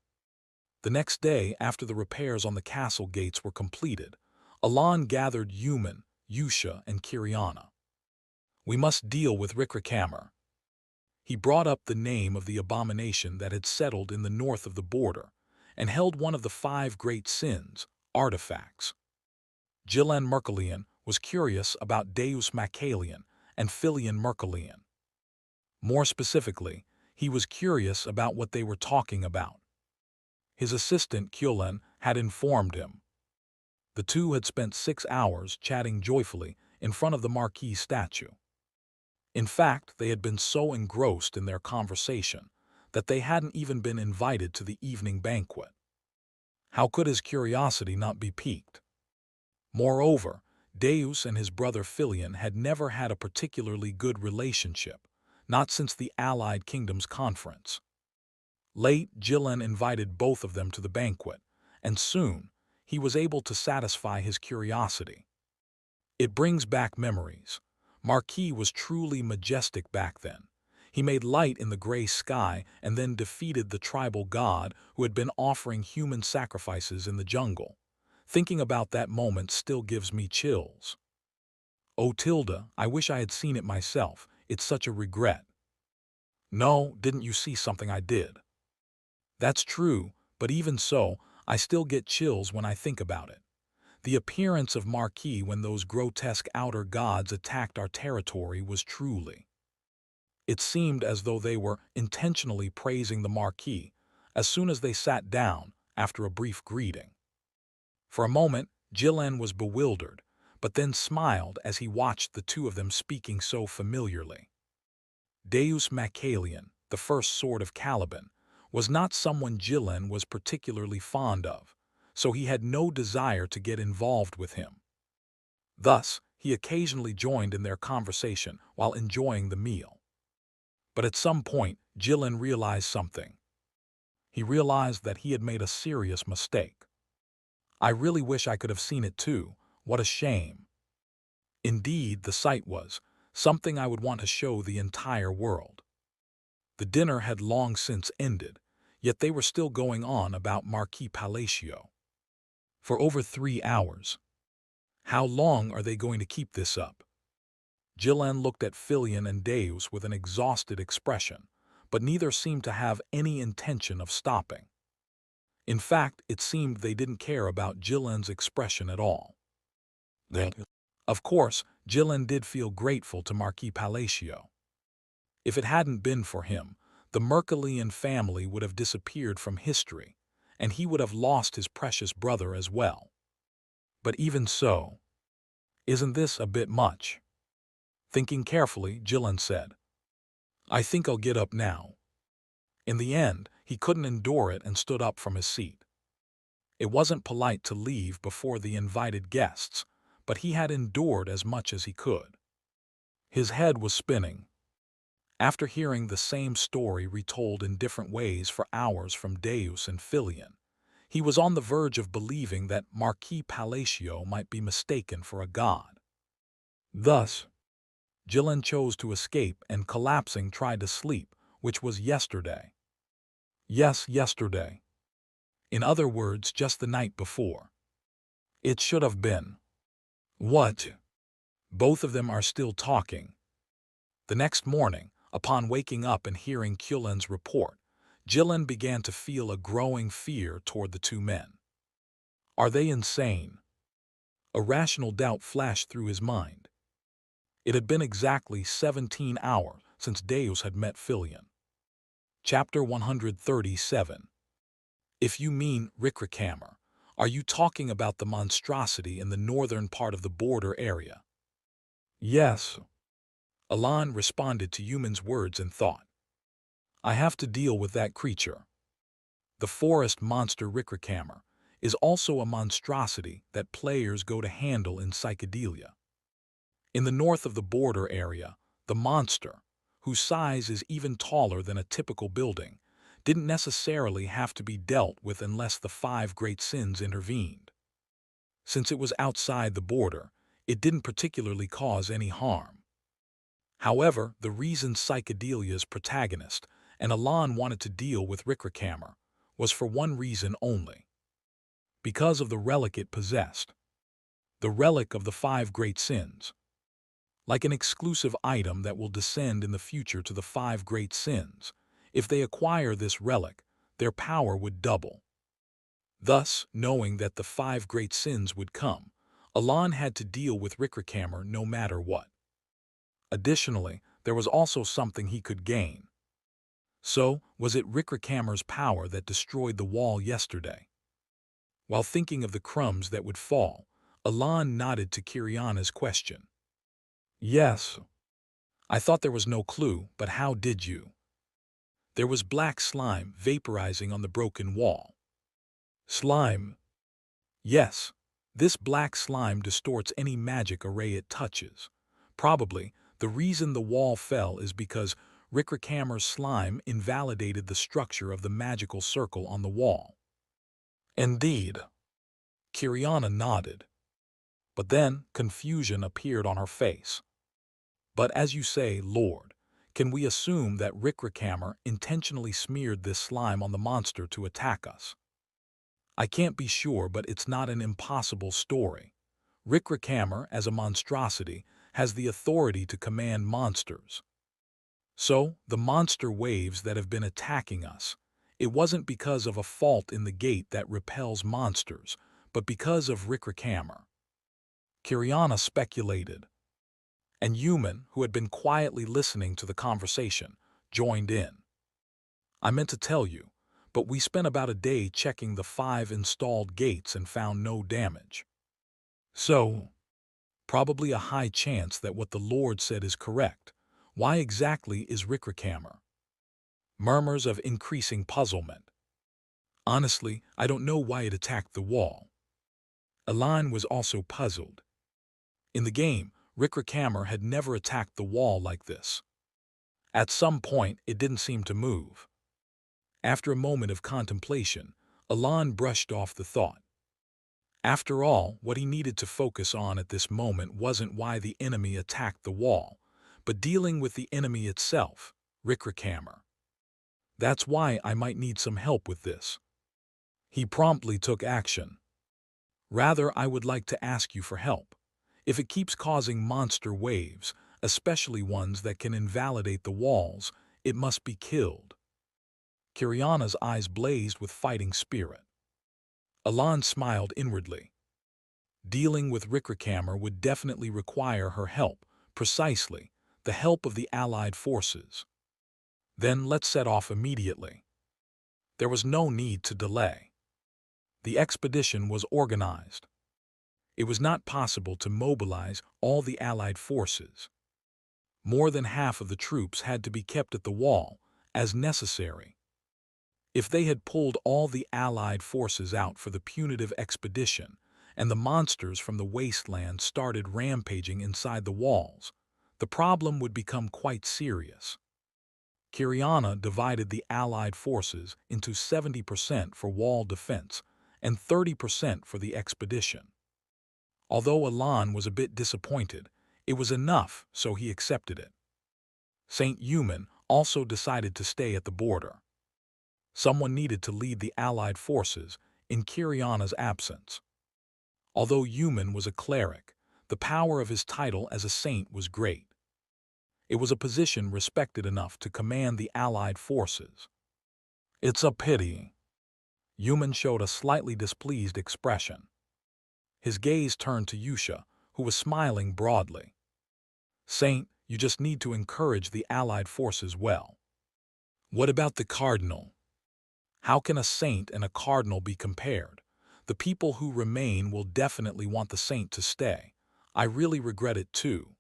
S1: The next day, after the repairs on the castle gates were completed, Alan gathered Yuman, Yusha, and Kiriana. "We must deal with Rikrikamer." He brought up the name of the abomination that had settled in the north of the border and held one of the 5 great sins, artifacts. Gillan Merkelian was curious about Deus Macalian and Filian Merkelian. More specifically, he was curious about what they were talking about. His assistant Kyolen had informed him. The two had spent 6 hours chatting joyfully in front of the Marquis statue. In fact, they had been so engrossed in their conversation that they hadn't even been invited to the evening banquet. How could his curiosity not be piqued? Moreover, Deus and his brother Filian had never had a particularly good relationship, not since the Allied Kingdoms Conference. Late, Gillen invited both of them to the banquet, and soon he was able to satisfy his curiosity. It brings back memories. Marquis was truly majestic back then. He made light in the gray sky and then defeated the tribal god who had been offering human sacrifices in the jungle. Thinking about that moment still gives me chills. "Oh, Tilda, I wish I had seen it myself. It's such a regret." "No, didn't you see something I did?" "That's true, but even so, I still get chills when I think about it. The appearance of Marquis when those grotesque outer gods attacked our territory was truly. It seemed as though they were intentionally praising the Marquis as soon as they sat down after a brief greeting. For a moment, Jillen was bewildered, but then smiled as he watched the two of them speaking so familiarly. Deus Macalian, the first sword of Caliban, was not someone Jillen was particularly fond of, so he had no desire to get involved with him. Thus, he occasionally joined in their conversation while enjoying the meal. But at some point, Jillen realized something. He realized that he had made a serious mistake. I really wish I could have seen it too. What a shame. Indeed, the sight was something I would want to show the entire world. The dinner had long since ended, yet they were still going on about Marquis Palacio. For over 3 hours. How long are they going to keep this up? Jillen looked at Filion and Deus with an exhausted expression, but neither seemed to have any intention of stopping. In fact, it seemed they didn't care about Jillen's expression at all. Of course, Jillen did feel grateful to Marquis Palacio. If it hadn't been for him, the Mercalian family would have disappeared from history, and he would have lost his precious brother as well. But even so, isn't this a bit much? Thinking carefully, Jillen said, I think I'll get up now. In the end, he couldn't endure it and stood up from his seat. It wasn't polite to leave before the invited guests, but he had endured as much as he could. His head was spinning. After hearing the same story retold in different ways for hours from Deus and Filion, he was on the verge of believing that Marquis Palacio might be mistaken for a god. Thus, Jillen chose to escape and collapsing tried to sleep, which was yesterday. Yes, yesterday. In other words, just the night before. It should have been. What? Both of them are still talking. The next morning, upon waking up and hearing Cullen's report, Jillen began to feel a growing fear toward the two men. Are they insane? A rational doubt flashed through his mind. It had been exactly 17 hours since Deus had met Filion. Chapter 137. If you mean Rickrichammer, are you talking about the monstrosity in the northern part of the border area? Yes. Alan responded to Human's words and thought. I have to deal with that creature. The forest monster Rickrichammer is also a monstrosity that players go to handle in Psychedelia. In the north of the border area, the monster, whose size is even taller than a typical building, didn't necessarily have to be dealt with unless the 5 great sins intervened. Since it was outside the border, it didn't particularly cause any harm. However, the reason Psychedelia's protagonist and Alan wanted to deal with Rickrichammer was for one reason only. Because of the relic it possessed. The relic of the 5 great sins. Like an exclusive item that will descend in the future to the 5 great sins, if they acquire this relic, their power would double. Thus, knowing that the 5 great sins would come, Alan had to deal with Rickrichammer no matter what. Additionally, there was also something he could gain. So, was it Rickrichammer's power that destroyed the wall yesterday? While thinking of the crumbs that would fall, Alan nodded to Kiriana's question. Yes. I thought there was no clue, but how did you? There was black slime vaporizing on the broken wall. Slime? Yes. This black slime distorts any magic array it touches. Probably, the reason the wall fell is because Rickrichammer's slime invalidated the structure of the magical circle on the wall. Indeed. Kiriana nodded. But then, confusion appeared on her face. But as you say, Lord, can we assume that Rickrichammer intentionally smeared this slime on the monster to attack us? I can't be sure, but it's not an impossible story. Rickrichammer, as a monstrosity, has the authority to command monsters. So, the monster waves that have been attacking us, it wasn't because of a fault in the gate that repels monsters, but because of Rickrichammer. Kiriana speculated. And Human, who had been quietly listening to the conversation, joined in. I meant to tell you, but we spent about a day checking the 5 installed gates and found no damage. So, probably a high chance that what the Lord said is correct. Why exactly is Rickrakammer? Murmurs of increasing puzzlement. Honestly, I don't know why it attacked the wall. Alan was also puzzled. In the game, Rickrakammer had never attacked the wall like this. At some point, it didn't seem to move. After a moment of contemplation, Alan brushed off the thought. After all, what he needed to focus on at this moment wasn't why the enemy attacked the wall, but dealing with the enemy itself, Rickrakammer. That's why I might need some help with this. He promptly took action. Rather, I would like to ask you for help. If it keeps causing monster waves, especially ones that can invalidate the walls, it must be killed. Kiriana's eyes blazed with fighting spirit. Alan smiled inwardly. Dealing with Rickrakammer would definitely require her help, precisely, the help of the Allied forces. Then let's set off immediately. There was no need to delay. The expedition was organized. It was not possible to mobilize all the Allied forces. More than half of the troops had to be kept at the wall, as necessary. If they had pulled all the Allied forces out for the punitive expedition, and the monsters from the wasteland started rampaging inside the walls, the problem would become quite serious. Kiriana divided the Allied forces into 70% for wall defense and 30% for the expedition. Although Alan was a bit disappointed, it was enough, so he accepted it. Saint Euman also decided to stay at the border. Someone needed to lead the Allied forces in Kiriana's absence. Although Euman was a cleric, the power of his title as a saint was great. It was a position respected enough to command the Allied forces. It's a pity. Euman showed a slightly displeased expression. His gaze turned to Yusha, who was smiling broadly. Saint, you just need to encourage the Allied forces well. What about the Cardinal? How can a saint and a cardinal be compared? The people who remain will definitely want the saint to stay. I really regret it too.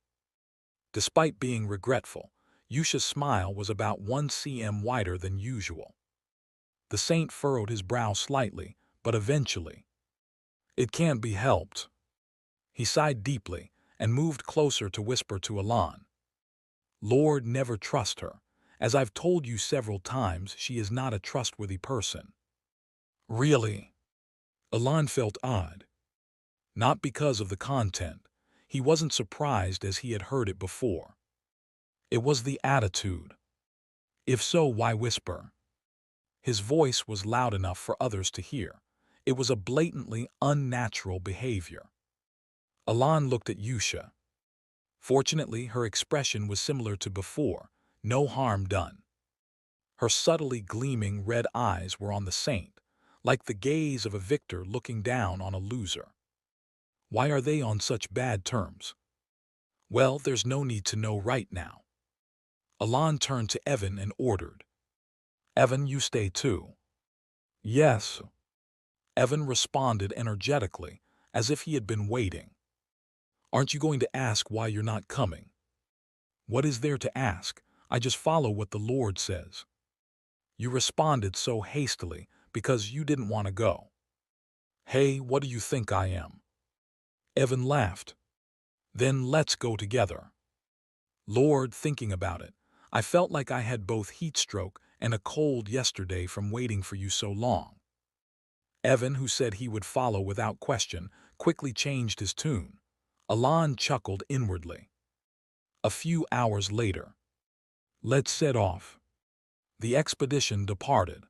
S1: Despite being regretful, Yusha's smile was about 1 cm wider than usual. The saint furrowed his brow slightly, but eventually. It can't be helped. He sighed deeply and moved closer to whisper to Alan. Lord, never trust her. As I've told you several times, she is not a trustworthy person. Really? Alan felt odd. Not because of the content. He wasn't surprised as he had heard it before. It was the attitude. If so, why whisper? His voice was loud enough for others to hear. It was a blatantly unnatural behavior. Alan looked at Yusha. Fortunately, her expression was similar to before, no harm done. Her subtly gleaming red eyes were on the saint, like the gaze of a victor looking down on a loser. Why are they on such bad terms? Well, there's no need to know right now. Alan turned to Evan and ordered. Evan, you stay too. Yes. Evan responded energetically, as if he had been waiting. Aren't you going to ask why you're not coming? What is there to ask? I just follow what the Lord says. You responded so hastily because you didn't want to go. Hey, what do you think I am? Evan laughed. Then let's go together. Lord, thinking about it, I felt like I had both heat stroke and a cold yesterday from waiting for you so long. Evan, who said he would follow without question, quickly changed his tune. Alan chuckled inwardly. A few hours later. Let's set off. The expedition departed.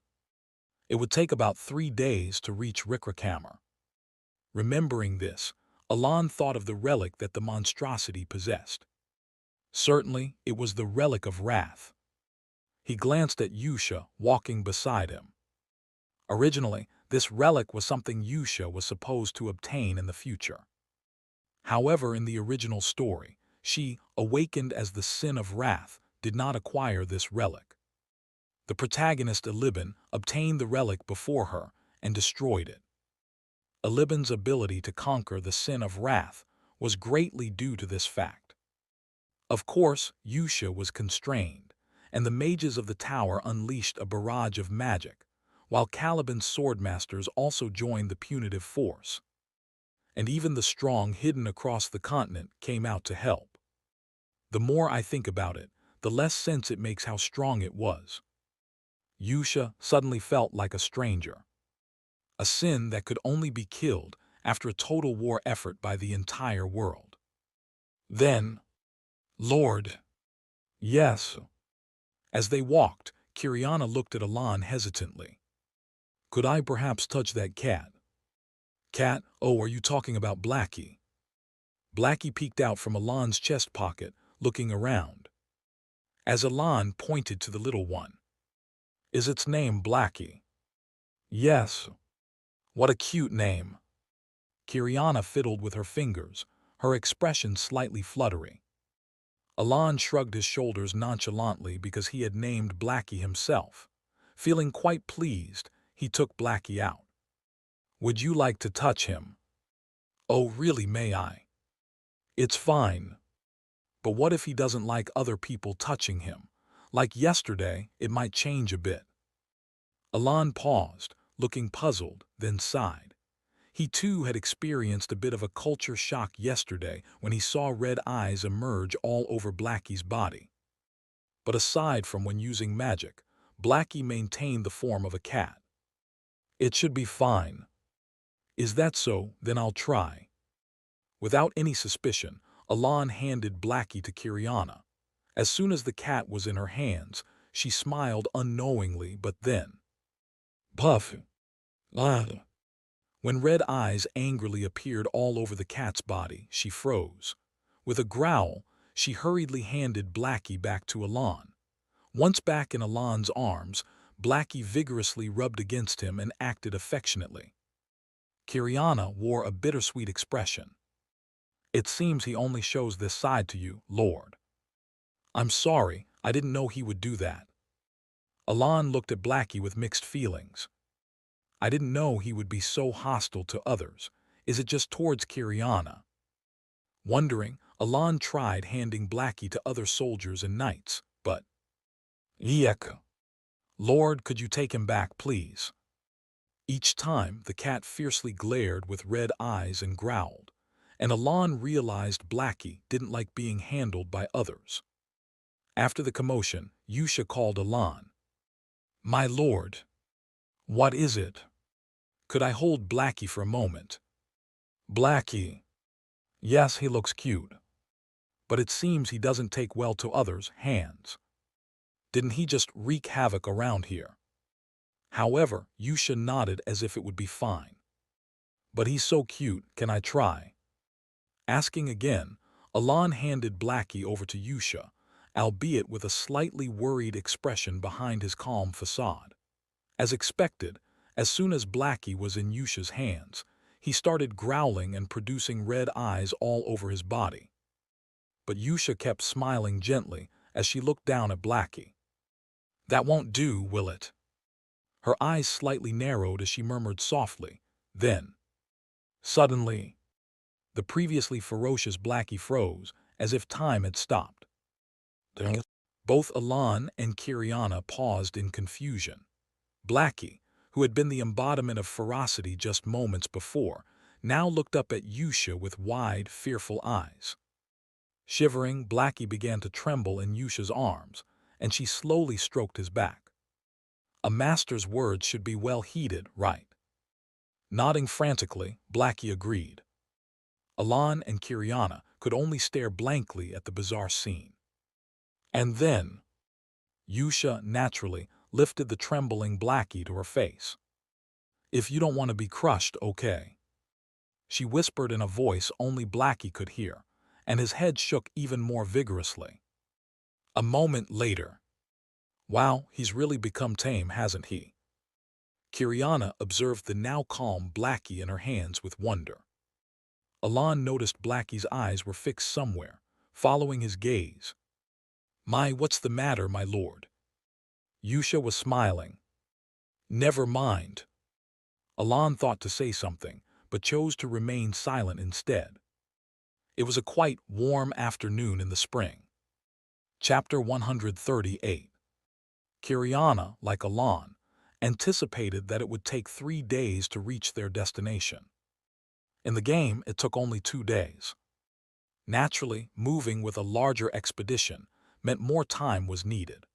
S1: It would take about 3 days to reach Rickrakammer. Remembering this, Alan thought of the relic that the monstrosity possessed. Certainly, it was the relic of wrath. He glanced at Yusha walking beside him. Originally, this relic was something Yusha was supposed to obtain in the future. However, in the original story, she, awakened as the sin of wrath, did not acquire this relic. The protagonist Eliban obtained the relic before her and destroyed it. Eliban's ability to conquer the sin of wrath was greatly due to this fact. Of course, Yusha was constrained, and the mages of the tower unleashed a barrage of magic, while Caliban's swordmasters also joined the punitive force. And even the strong hidden across the continent came out to help. The more I think about it, the less sense it makes how strong it was. Yusha suddenly felt like a stranger. A sin that could only be killed after a total war effort by the entire world. Then, Lord. Yes. As they walked, Kiriana looked at Alan hesitantly. Could I perhaps touch that cat? Cat? Oh, are you talking about Blackie? Blackie peeked out from Alan's chest pocket, looking around. As Alan pointed to the little one. Is its name Blackie? Yes. What a cute name. Kiriana fiddled with her fingers, her expression slightly fluttery. Alan shrugged his shoulders nonchalantly because he had named Blackie himself. Feeling quite pleased, he took Blackie out. Would you like to touch him? Oh, really, may I? It's fine. But what if he doesn't like other people touching him? Like yesterday, it might change a bit. Alan paused, looking puzzled, then sighed. He too had experienced a bit of a culture shock yesterday when he saw red eyes emerge all over Blackie's body. But aside from when using magic, Blackie maintained the form of a cat. It should be fine. Is that so? Then I'll try. Without any suspicion, Alan handed Blackie to Kiriana. As soon as the cat was in her hands, she smiled unknowingly, but then... Puff! Ah! When red eyes angrily appeared all over the cat's body, she froze. With a growl, she hurriedly handed Blackie back to Alan. Once back in Alan's arms, Blackie vigorously rubbed against him and acted affectionately. Kiriana wore a bittersweet expression. It seems he only shows this side to you, Lord. I'm sorry, I didn't know he would do that. Alan looked at Blackie with mixed feelings. I didn't know he would be so hostile to others. Is it just towards Kiriana? Wondering, Alan tried handing Blackie to other soldiers and knights, but... Yuck! Lord, could you take him back, please? Each time, the cat fiercely glared with red eyes and growled, and Alan realized Blackie didn't like being handled by others. After the commotion, Yusha called Alan. My lord. What is it? Could I hold Blackie for a moment? Blackie. Yes, he looks cute. But it seems he doesn't take well to others' hands. Didn't he just wreak havoc around here? However, Yusha nodded as if it would be fine. But he's so cute, can I try? Asking again, Alan handed Blackie over to Yusha, albeit with a slightly worried expression behind his calm facade. As expected, as soon as Blackie was in Yusha's hands, he started growling and producing red eyes all over his body. But Yusha kept smiling gently as she looked down at Blackie. That won't do, will it? Her eyes slightly narrowed as she murmured softly. Then, suddenly, the previously ferocious Blackie froze as if time had stopped. Both Alan and Kiriana paused in confusion. Blackie, who had been the embodiment of ferocity just moments before, now looked up at Yusha with wide, fearful eyes. Shivering, Blackie began to tremble in Yusha's arms, and she slowly stroked his back. A master's words should be well heeded, right? Nodding frantically, Blackie agreed. Alan and Kiriana could only stare blankly at the bizarre scene. And then, Yusha naturally lifted the trembling Blackie to her face. If you don't want to be crushed, okay. She whispered in a voice only Blackie could hear, and his head shook even more vigorously. A moment later. Wow, he's really become tame, hasn't he? Kiriana observed the now calm Blackie in her hands with wonder. Alan noticed Blackie's eyes were fixed somewhere, following his gaze. What's the matter, my lord? Yusha was smiling. Never mind. Alan thought to say something, but chose to remain silent instead. It was a quite warm afternoon in the spring. Chapter 138. Kiriana, like Alan, anticipated that it would take 3 days to reach their destination. In the game, it took only 2 days. Naturally, moving with a larger expedition meant more time was needed.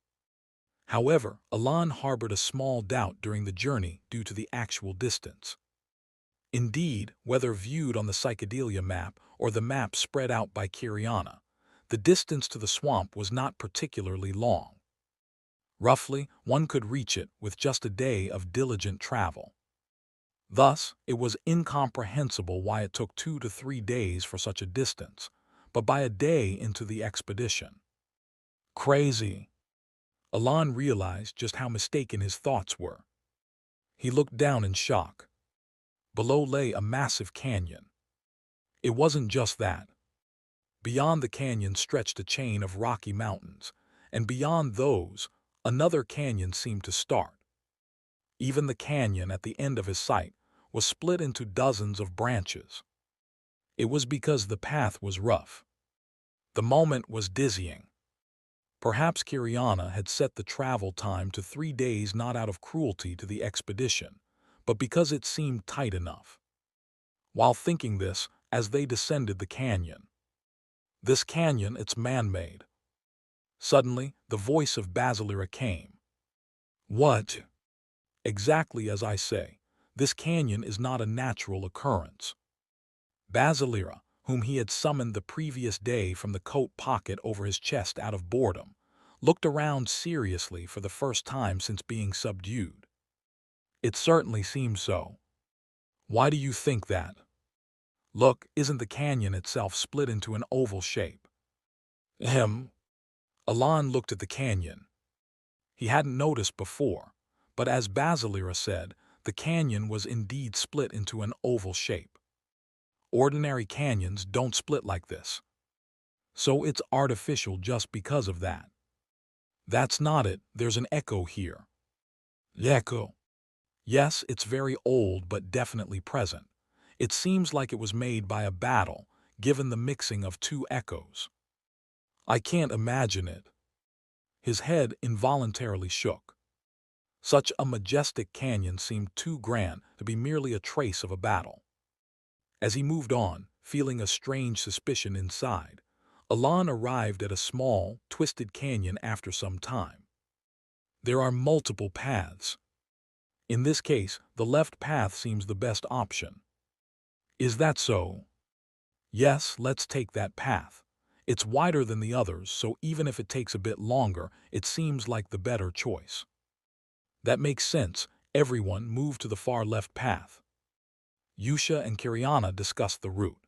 S1: However, Alan harbored a small doubt during the journey due to the actual distance. Indeed, whether viewed on the psychedelia map or the map spread out by Kiriana, the distance to the swamp was not particularly long. Roughly, one could reach it with just a day of diligent travel. Thus, it was incomprehensible why it took 2 to 3 days for such a distance, but by a day into the expedition. Crazy. Alan realized just how mistaken his thoughts were. He looked down in shock. Below lay a massive canyon. It wasn't just that. Beyond the canyon stretched a chain of rocky mountains, and beyond those, another canyon seemed to start. Even the canyon at the end of his sight was split into dozens of branches. It was because the path was rough. The moment was dizzying. Perhaps Kiriana had set the travel time to 3 days not out of cruelty to the expedition, but because it seemed tight enough. While thinking this, as they descended the canyon. This canyon, it's man-made. Suddenly, the voice of Basilira came. What? Exactly as I say, this canyon is not a natural occurrence. Basilira, whom he had summoned the previous day from the coat pocket over his chest out of boredom, looked around seriously for the first time since being subdued. It certainly seems so. Why do you think that? Look, isn't the canyon itself split into an oval shape? Alan looked at the canyon. He hadn't noticed before, but as Basilira said, the canyon was indeed split into an oval shape. Ordinary canyons don't split like this. So it's artificial just because of that. That's not it, there's an echo here. Echo. Yes, it's very old but definitely present. It seems like it was made by a battle, given the mixing of 2 echoes. I can't imagine it. His head involuntarily shook. Such a majestic canyon seemed too grand to be merely a trace of a battle. As he moved on, feeling a strange suspicion inside, Alan arrived at a small, twisted canyon after some time. There are multiple paths. In this case, the left path seems the best option. Is that so? Yes, let's take that path. It's wider than the others, so even if it takes a bit longer, it seems like the better choice. That makes sense. Everyone moved to the far left path. Yusha and Kiriana discussed the route.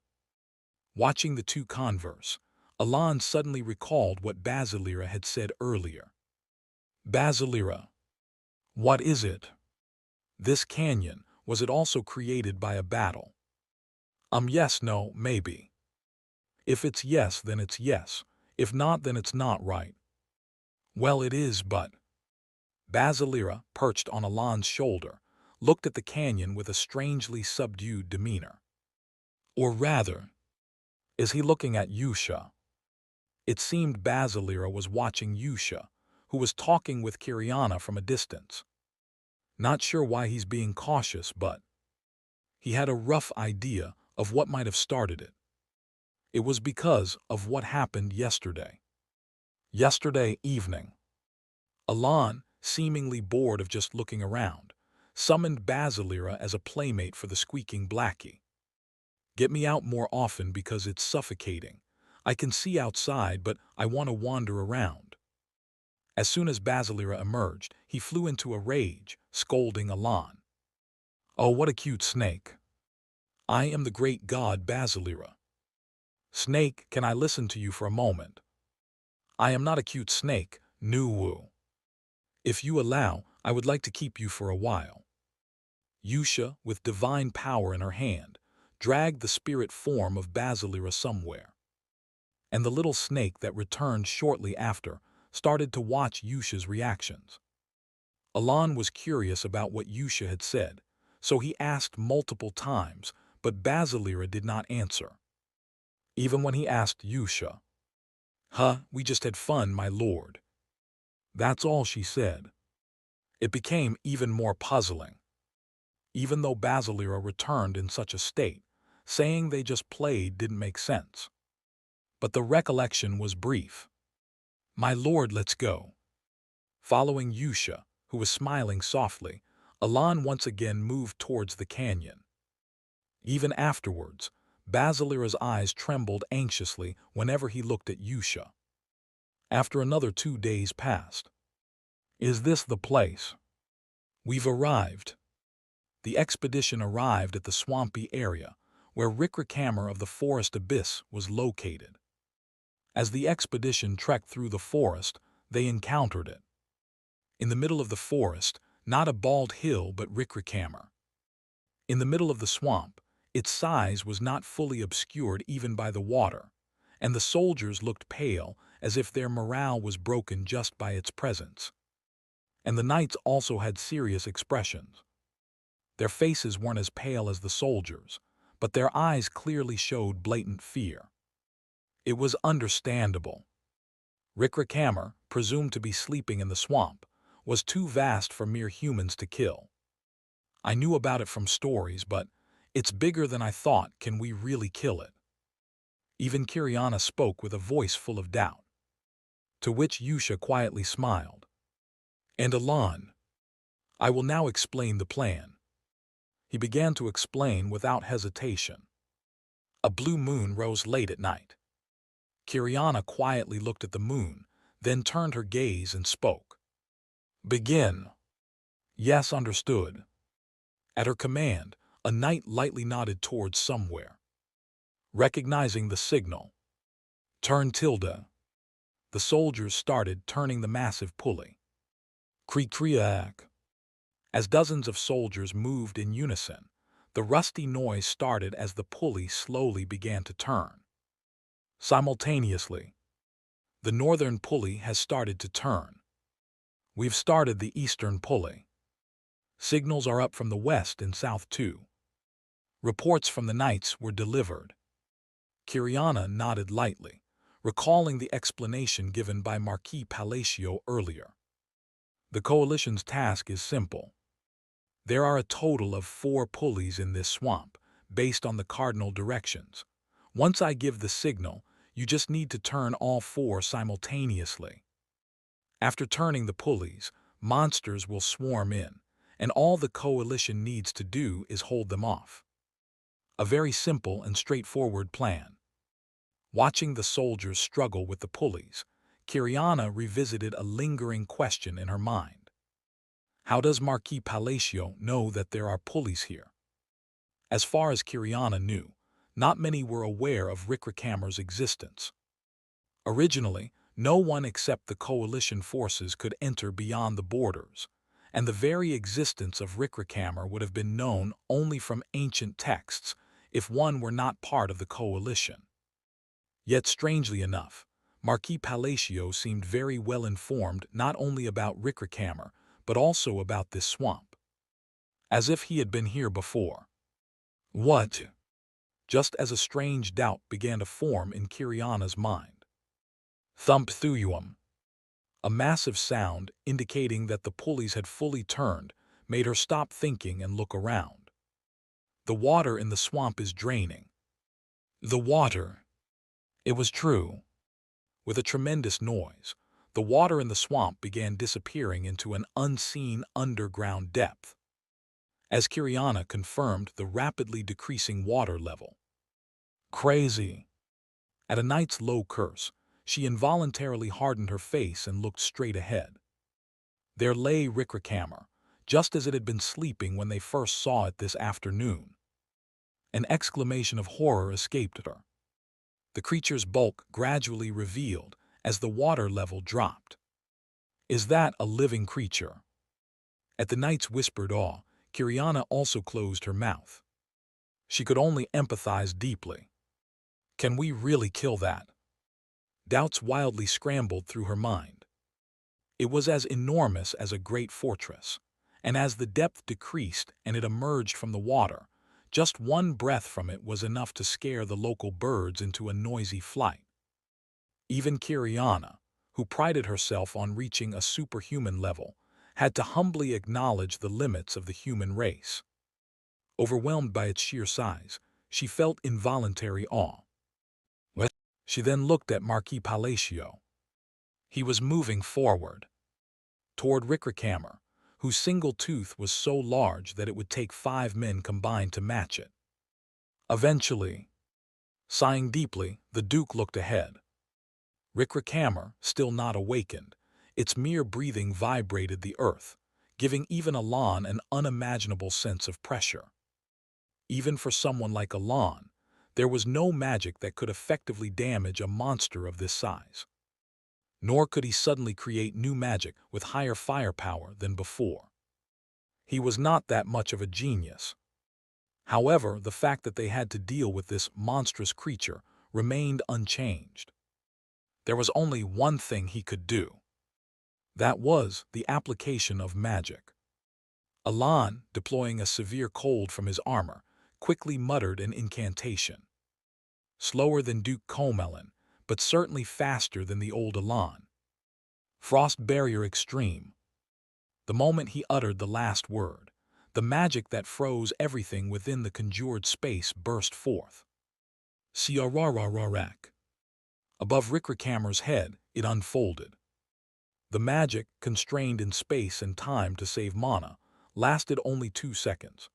S1: Watching the 2 converse, Alan suddenly recalled what Basilira had said earlier. Basilira. What is it? This canyon, was it also created by a battle? Yes, no, maybe. If it's yes, then it's yes. If not, then it's not, right? Well, it is, but... Basilira, perched on Alan's shoulder, looked at the canyon with a strangely subdued demeanor. Or rather, is he looking at Yusha? It seemed Basilira was watching Yusha, who was talking with Kiriana from a distance. Not sure why he's being cautious, but he had a rough idea of what might have started it. It was because of what happened yesterday. Yesterday evening. Alan, seemingly bored of just looking around, summoned Basilira as a playmate for the squeaking blackie. Get me out more often because it's suffocating. I can see outside, but I want to wander around. As soon as Basilira emerged, he flew into a rage, scolding Alan. Oh, what a cute snake. I am the great god Basilira. Snake, can I listen to you for a moment? I am not a cute snake, Nuwu. If you allow, I would like to keep you for a while. Yusha, with divine power in her hand, dragged the spirit form of Basilira somewhere. And the little snake that returned shortly after started to watch Yusha's reactions. Alan was curious about what Yusha had said, so he asked multiple times, but Basilira did not answer. Even when he asked Yusha, we just had fun, my lord." That's all she said. It became even more puzzling. Even though Basilira returned in such a state, saying they just played didn't make sense. But the recollection was brief. "My lord, let's go." Following Yusha, who was smiling softly, Alan once again moved towards the canyon. Even afterwards, Basilira's eyes trembled anxiously whenever he looked at Yusha. After another 2 days passed. "Is this the place?" "We've arrived." The expedition arrived at the swampy area where Rikrikamer of the forest abyss was located. As the expedition trekked through the forest, they encountered it. In the middle of the forest, not a bald hill but Rikrikamer. In the middle of the swamp, its size was not fully obscured even by the water, and the soldiers looked pale as if their morale was broken just by its presence. And the knights also had serious expressions. Their faces weren't as pale as the soldiers, but their eyes clearly showed blatant fear. It was understandable. Rikrikamer, presumed to be sleeping in the swamp, was too vast for mere humans to kill. "I knew about it from stories, but it's bigger than I thought. Can we really kill it?" Even Kiriana spoke with a voice full of doubt. To which Yusha quietly smiled. "And Alan, I will now explain the plan." He began to explain without hesitation. A blue moon rose late at night. Kiriana quietly looked at the moon, then turned her gaze and spoke. "Begin." "Yes, understood." At her command, a knight lightly nodded towards somewhere. Recognizing the signal, "Turn tilde." The soldiers started turning the massive pulley. Kriak. As dozens of soldiers moved in unison, the rusty noise started as the pulley slowly began to turn. Simultaneously, the northern pulley has started to turn. We've started the eastern pulley. Signals are up from the west and south too. Reports from the knights were delivered. Kiriana nodded lightly, recalling the explanation given by Marquis Palacio earlier. The coalition's task is simple. There are a total of 4 pulleys in this swamp, based on the cardinal directions. Once I give the signal, you just need to turn all 4 simultaneously. After turning the pulleys, monsters will swarm in, and all the coalition needs to do is hold them off. A very simple and straightforward plan. Watching the soldiers struggle with the pulleys, Kiriana revisited a lingering question in her mind. How does Marquis Palacio know that there are pulleys here? As far as Kiriana knew, not many were aware of Rikrikamer's existence. Originally, no one except the coalition forces could enter beyond the borders, and the very existence of Rikrikamer would have been known only from ancient texts if one were not part of the coalition. Yet strangely enough, Marquis Palacio seemed very well informed not only about Rikrikamer, but also about this swamp. As if he had been here before. What? Just as a strange doubt began to form in Kiriana's mind. Thump thuyum. A massive sound indicating that the pulleys had fully turned made her stop thinking and look around. The water in the swamp is draining. The water. It was true. With a tremendous noise, the water in the swamp began disappearing into an unseen underground depth. As Kiriana confirmed the rapidly decreasing water level. Crazy. At a knight's low curse, she involuntarily hardened her face and looked straight ahead. There lay Rikrikamer, just as it had been sleeping when they first saw it this afternoon. An exclamation of horror escaped her. The creature's bulk gradually revealed as the water level dropped. Is that a living creature? At the knight's whispered awe, Kiriana also closed her mouth. She could only empathize deeply. Can we really kill that? Doubts wildly scrambled through her mind. It was as enormous as a great fortress, and as the depth decreased and it emerged from the water, Just one breath from it was enough to scare the local birds into a noisy flight. Even Kiriana, who prided herself on reaching a superhuman level, had to humbly acknowledge the limits of the human race. Overwhelmed by its sheer size, she felt involuntary awe. What? She then looked at Marquis Palacio. He was moving forward, toward Rickrakammer, whose single tooth was so large that it would take 5 men combined to match it. Eventually, sighing deeply, the Duke looked ahead. Rickrakammer, still not awakened, its mere breathing vibrated the earth, giving even Alan an unimaginable sense of pressure. Even for someone like Alan, there was no magic that could effectively damage a monster of this size. Nor could he suddenly create new magic with higher firepower than before. He was not that much of a genius. However, the fact that they had to deal with this monstrous creature remained unchanged. There was only one thing he could do. That was the application of magic. Alan, deploying a severe cold from his armor, quickly muttered an incantation. Slower than Duke Comelin, but certainly faster than the old Alan. Frost Barrier Extreme. The moment he uttered the last word, the magic that froze everything within the conjured space burst forth. Siarararak. Above Rickrakammer's head, it unfolded. The magic, constrained in space and time to save mana, lasted only 2 seconds.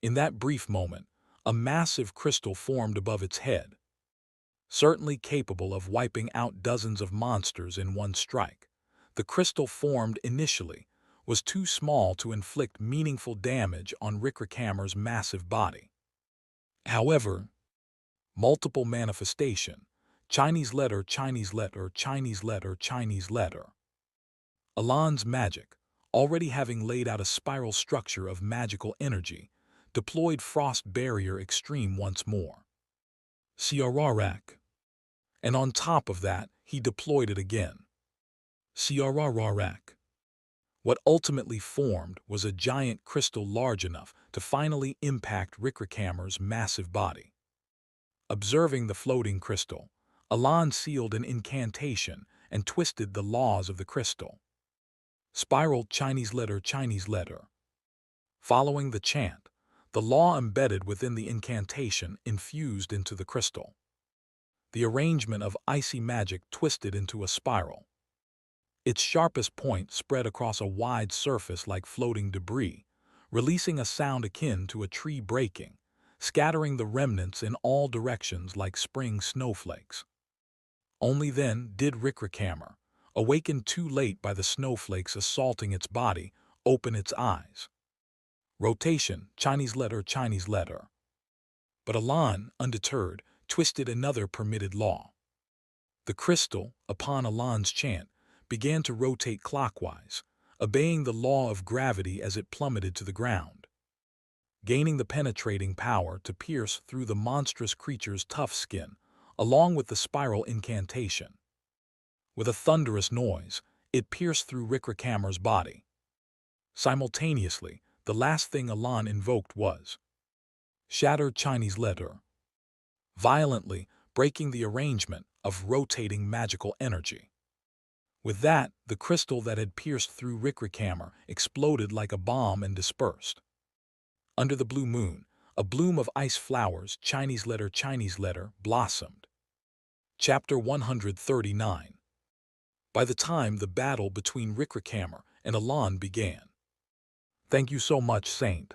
S1: In that brief moment, a massive crystal formed above its head, certainly capable of wiping out dozens of monsters in one strike. The crystal formed initially was too small to inflict meaningful damage on Rickrakammer's massive body. However, multiple manifestation, Chinese letter, Chinese letter, Chinese letter, Chinese letter. Alan's magic, already having laid out a spiral structure of magical energy, deployed Frost Barrier Extreme once more. Siararak. And on top of that, he deployed it again. Siararak. What ultimately formed was a giant crystal large enough to finally impact Rickrakammer's massive body. Observing the floating crystal, Alan sealed an incantation and twisted the laws of the crystal. Spiral Chinese letter, Chinese letter. Following the chant, the law embedded within the incantation infused into the crystal. The arrangement of icy magic twisted into a spiral. Its sharpest point spread across a wide surface like floating debris, releasing a sound akin to a tree breaking, scattering the remnants in all directions like spring snowflakes. Only then did Rickrakammer, awakened too late by the snowflakes assaulting its body, open its eyes. Rotation, Chinese letter, Chinese letter. But Alan, undeterred, twisted another permitted law. The crystal, upon Alan's chant, began to rotate clockwise, obeying the law of gravity as it plummeted to the ground, gaining the penetrating power to pierce through the monstrous creature's tough skin, along with the spiral incantation. With a thunderous noise, it pierced through Rickrakammer's body. Simultaneously, the last thing Alan invoked was Shattered Chinese letter, violently breaking the arrangement of rotating magical energy. With that, the crystal that had pierced through Rickrakammer exploded like a bomb and dispersed. Under the blue moon, a bloom of ice flowers, Chinese letter, blossomed. Chapter 139. By the time the battle between Rickrakammer and Alan began. Thank you so much, Saint.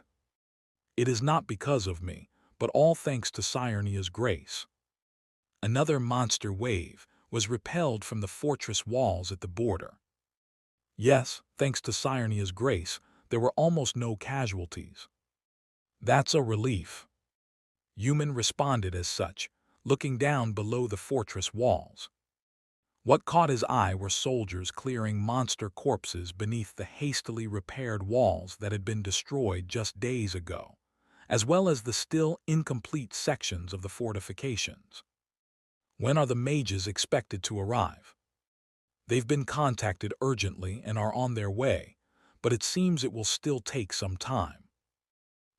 S1: It is not because of me, but all thanks to Cyrenea's grace. Another monster wave was repelled from the fortress walls at the border. Yes, thanks to Cyrenea's grace, there were almost no casualties. That's a relief. Human responded as such, looking down below the fortress walls. What caught his eye were soldiers clearing monster corpses beneath the hastily repaired walls that had been destroyed just days ago, as well as the still incomplete sections of the fortifications. When are the mages expected to arrive? They've been contacted urgently and are on their way, but it seems it will still take some time.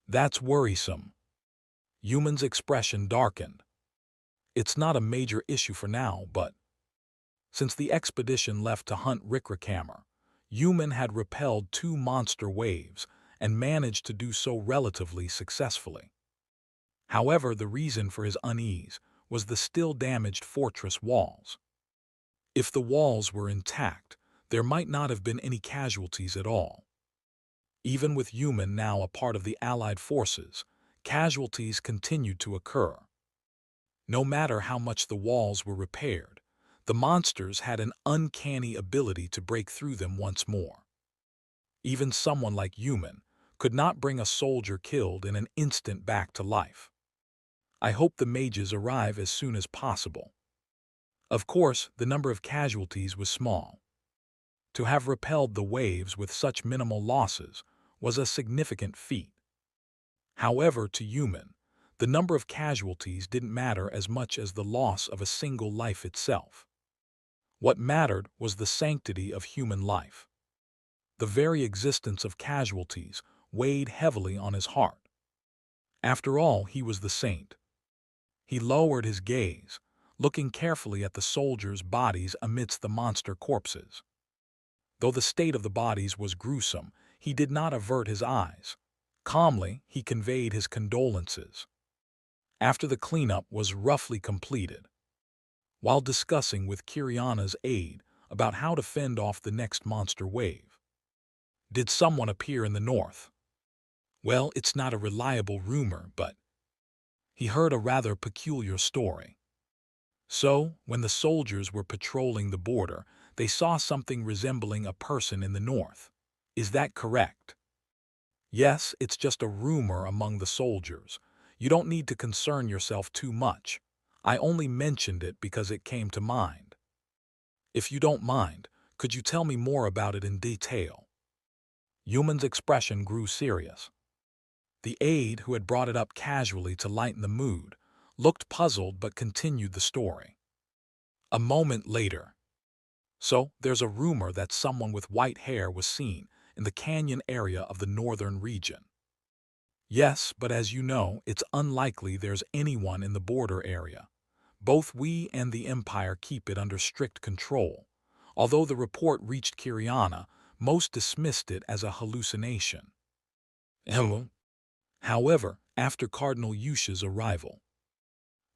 S1: That's worrisome. Yuman's expression darkened. It's not a major issue for now, but since the expedition left to hunt Rickrakammer, Yuman had repelled 2 monster waves and managed to do so relatively successfully. However, the reason for his unease was the still damaged fortress walls. If the walls were intact, there might not have been any casualties at all. Even with Yuman now a part of the Allied forces, casualties continued to occur. No matter how much the walls were repaired, the monsters had an uncanny ability to break through them once more. Even someone like Yuman could not bring a soldier killed in an instant back to life. I hope the mages arrive as soon as possible. Of course, the number of casualties was small. To have repelled the waves with such minimal losses was a significant feat. However, to Yuman, the number of casualties didn't matter as much as the loss of a single life itself. What mattered was the sanctity of human life. The very existence of casualties weighed heavily on his heart. After all, he was the saint. He lowered his gaze, looking carefully at the soldiers' bodies amidst the monster corpses. Though the state of the bodies was gruesome, he did not avert his eyes. Calmly, he conveyed his condolences. After the cleanup was roughly completed, while discussing with Kiriana's aide about how to fend off the next monster wave. Did someone appear in the north? Well, it's not a reliable rumor, but he heard a rather peculiar story. So, when the soldiers were patrolling the border, they saw something resembling a person in the north. Is that correct? Yes, it's just a rumor among the soldiers. You don't need to concern yourself too much. I only mentioned it because it came to mind. If you don't mind, could you tell me more about it in detail? Yuman's expression grew serious. The aide, who had brought it up casually to lighten the mood, looked puzzled but continued the story. A moment later. So, there's a rumor that someone with white hair was seen in the canyon area of the northern region. Yes, but as you know, it's unlikely there's anyone in the border area. Both we and the Empire keep it under strict control. Although the report reached Kiriana, most dismissed it as a hallucination. However, after Cardinal Yusha's arrival,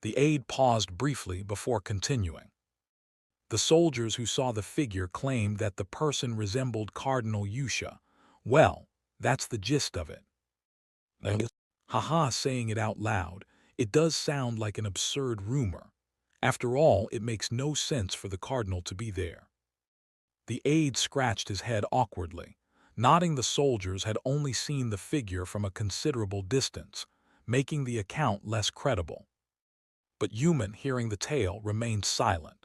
S1: the aide paused briefly before continuing. The soldiers who saw the figure claimed that the person resembled Cardinal Yusha. Well, that's the gist of it. Haha, saying it out loud, it does sound like an absurd rumor. After all, it makes no sense for the Cardinal to be there. The aide scratched his head awkwardly, nodding the soldiers had only seen the figure from a considerable distance, making the account less credible. But Yuman, hearing the tale, remained silent.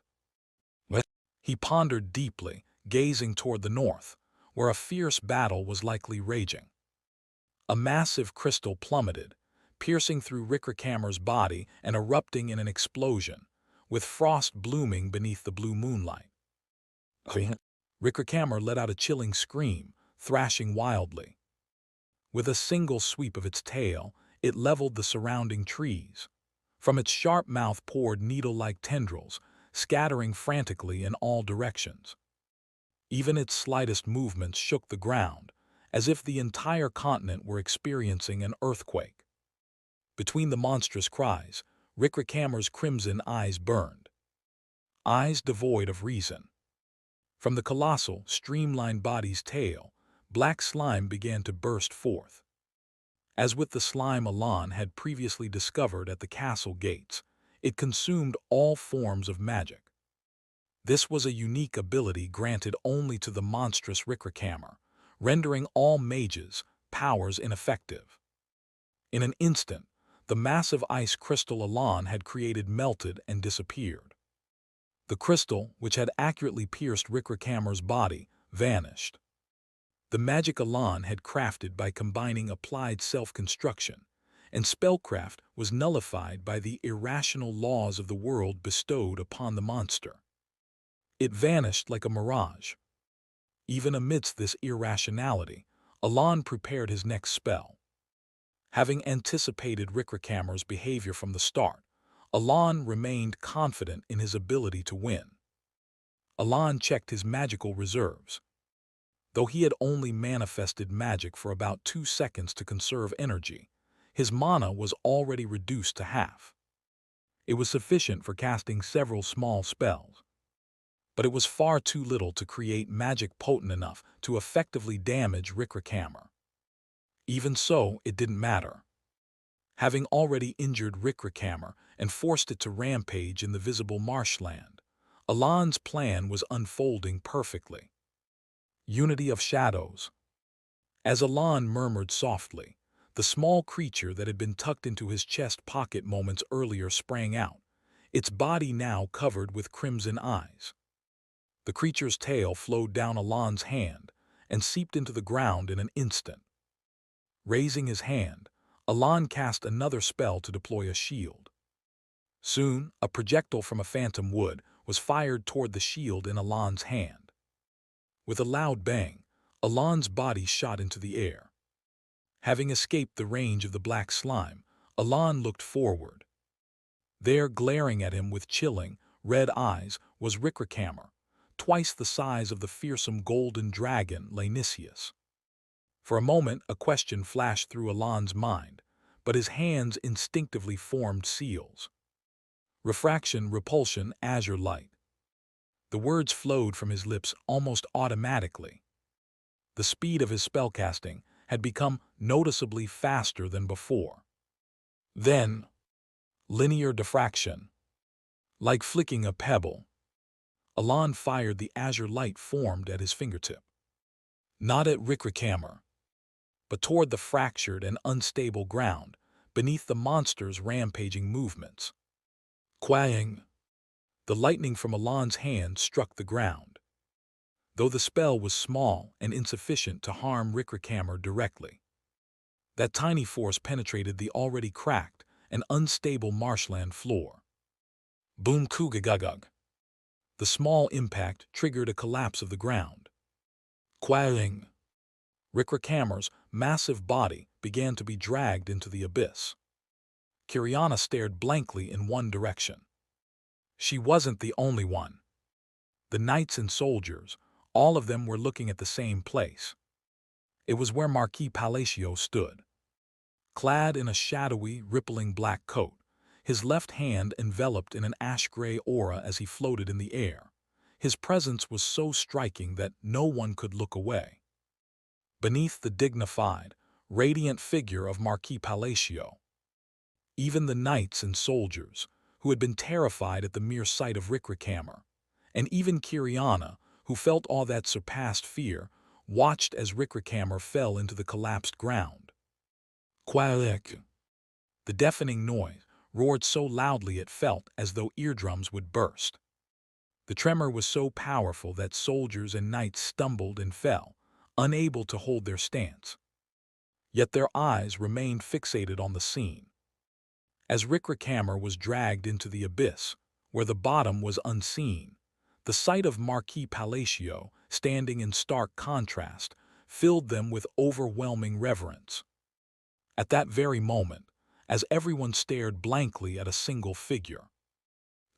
S1: He pondered deeply, gazing toward the north, where a fierce battle was likely raging. A massive crystal plummeted, piercing through Rickrakammer's body and erupting in an explosion, with frost blooming beneath the blue moonlight. Rickrakammer let out a chilling scream, thrashing wildly. With a single sweep of its tail, it leveled the surrounding trees. From its sharp mouth poured needle-like tendrils, scattering frantically in all directions. Even its slightest movements shook the ground, as if the entire continent were experiencing an earthquake. Between the monstrous cries, Rickrakammer's crimson eyes burned. Eyes devoid of reason. From the colossal, streamlined body's tail, black slime began to burst forth. As with the slime Alan had previously discovered at the castle gates, it consumed all forms of magic. This was a unique ability granted only to the monstrous Rickrakammer, rendering all mages' powers ineffective. In an instant, the massive ice crystal Alan had created melted and disappeared. The crystal, which had accurately pierced Rickrakammer's body, vanished. The magic Alan had crafted by combining applied self-construction, and spellcraft was nullified by the irrational laws of the world bestowed upon the monster. It vanished like a mirage. Even amidst this irrationality, Alan prepared his next spell. Having anticipated Rickrakammer's behavior from the start, Alon remained confident in his ability to win. Alon checked his magical reserves. Though he had only manifested magic for about 2 seconds to conserve energy, his mana was already reduced to half. It was sufficient for casting several small spells, but it was far too little to create magic potent enough to effectively damage Rickrakammer. Even so, it didn't matter. Having already injured Rickrakammer and forced it to rampage in the visible marshland, Alon's plan was unfolding perfectly. Unity of Shadows. As Alon murmured softly, the small creature that had been tucked into his chest pocket moments earlier sprang out, its body now covered with crimson eyes. The creature's tail flowed down Alon's hand and seeped into the ground in an instant. Raising his hand, Alon cast another spell to deploy a shield. Soon, a projectile from a phantom wood was fired toward the shield in Alon's hand. With a loud bang, Alon's body shot into the air. Having escaped the range of the black slime, Alon looked forward. There, glaring at him with chilling, red eyes, was Rickrakammer, twice the size of the fearsome golden dragon Lanisius. For a moment, a question flashed through Alon's mind, but his hands instinctively formed seals. Refraction, repulsion, azure light. The words flowed from his lips almost automatically. The speed of his spellcasting had become noticeably faster than before. Then, linear diffraction. Like flicking a pebble, Alon fired the azure light formed at his fingertip. Not at Rickrakammer, but toward the fractured and unstable ground beneath the monster's rampaging movements. Quang! The lightning from Alon's hand struck the ground. Though the spell was small and insufficient to harm Rickrakammer directly, that tiny force penetrated the already cracked and unstable marshland floor. Boom kugagagug. The small impact triggered a collapse of the ground. Quang! Rickrakammer's massive body began to be dragged into the abyss. Kiriana stared blankly in one direction. She wasn't the only one. The knights and soldiers, all of them were looking at the same place. It was where Marquis Palacio stood. Clad in a shadowy, rippling black coat, his left hand enveloped in an ash-gray aura as he floated in the air. His presence was so striking that no one could look away. Beneath the dignified, radiant figure of Marquis Palacio, even the knights and soldiers, who had been terrified at the mere sight of Rickrakammer, and even Kiriana, who felt all that surpassed fear, watched as Rickrakammer fell into the collapsed ground. Quack! The deafening noise roared so loudly it felt as though eardrums would burst. The tremor was so powerful that soldiers and knights stumbled and fell, unable to hold their stance. Yet their eyes remained fixated on the scene. As Rickrakammer was dragged into the abyss, where the bottom was unseen, the sight of Marquis Palacio, standing in stark contrast, filled them with overwhelming reverence. At that very moment, as everyone stared blankly at a single figure,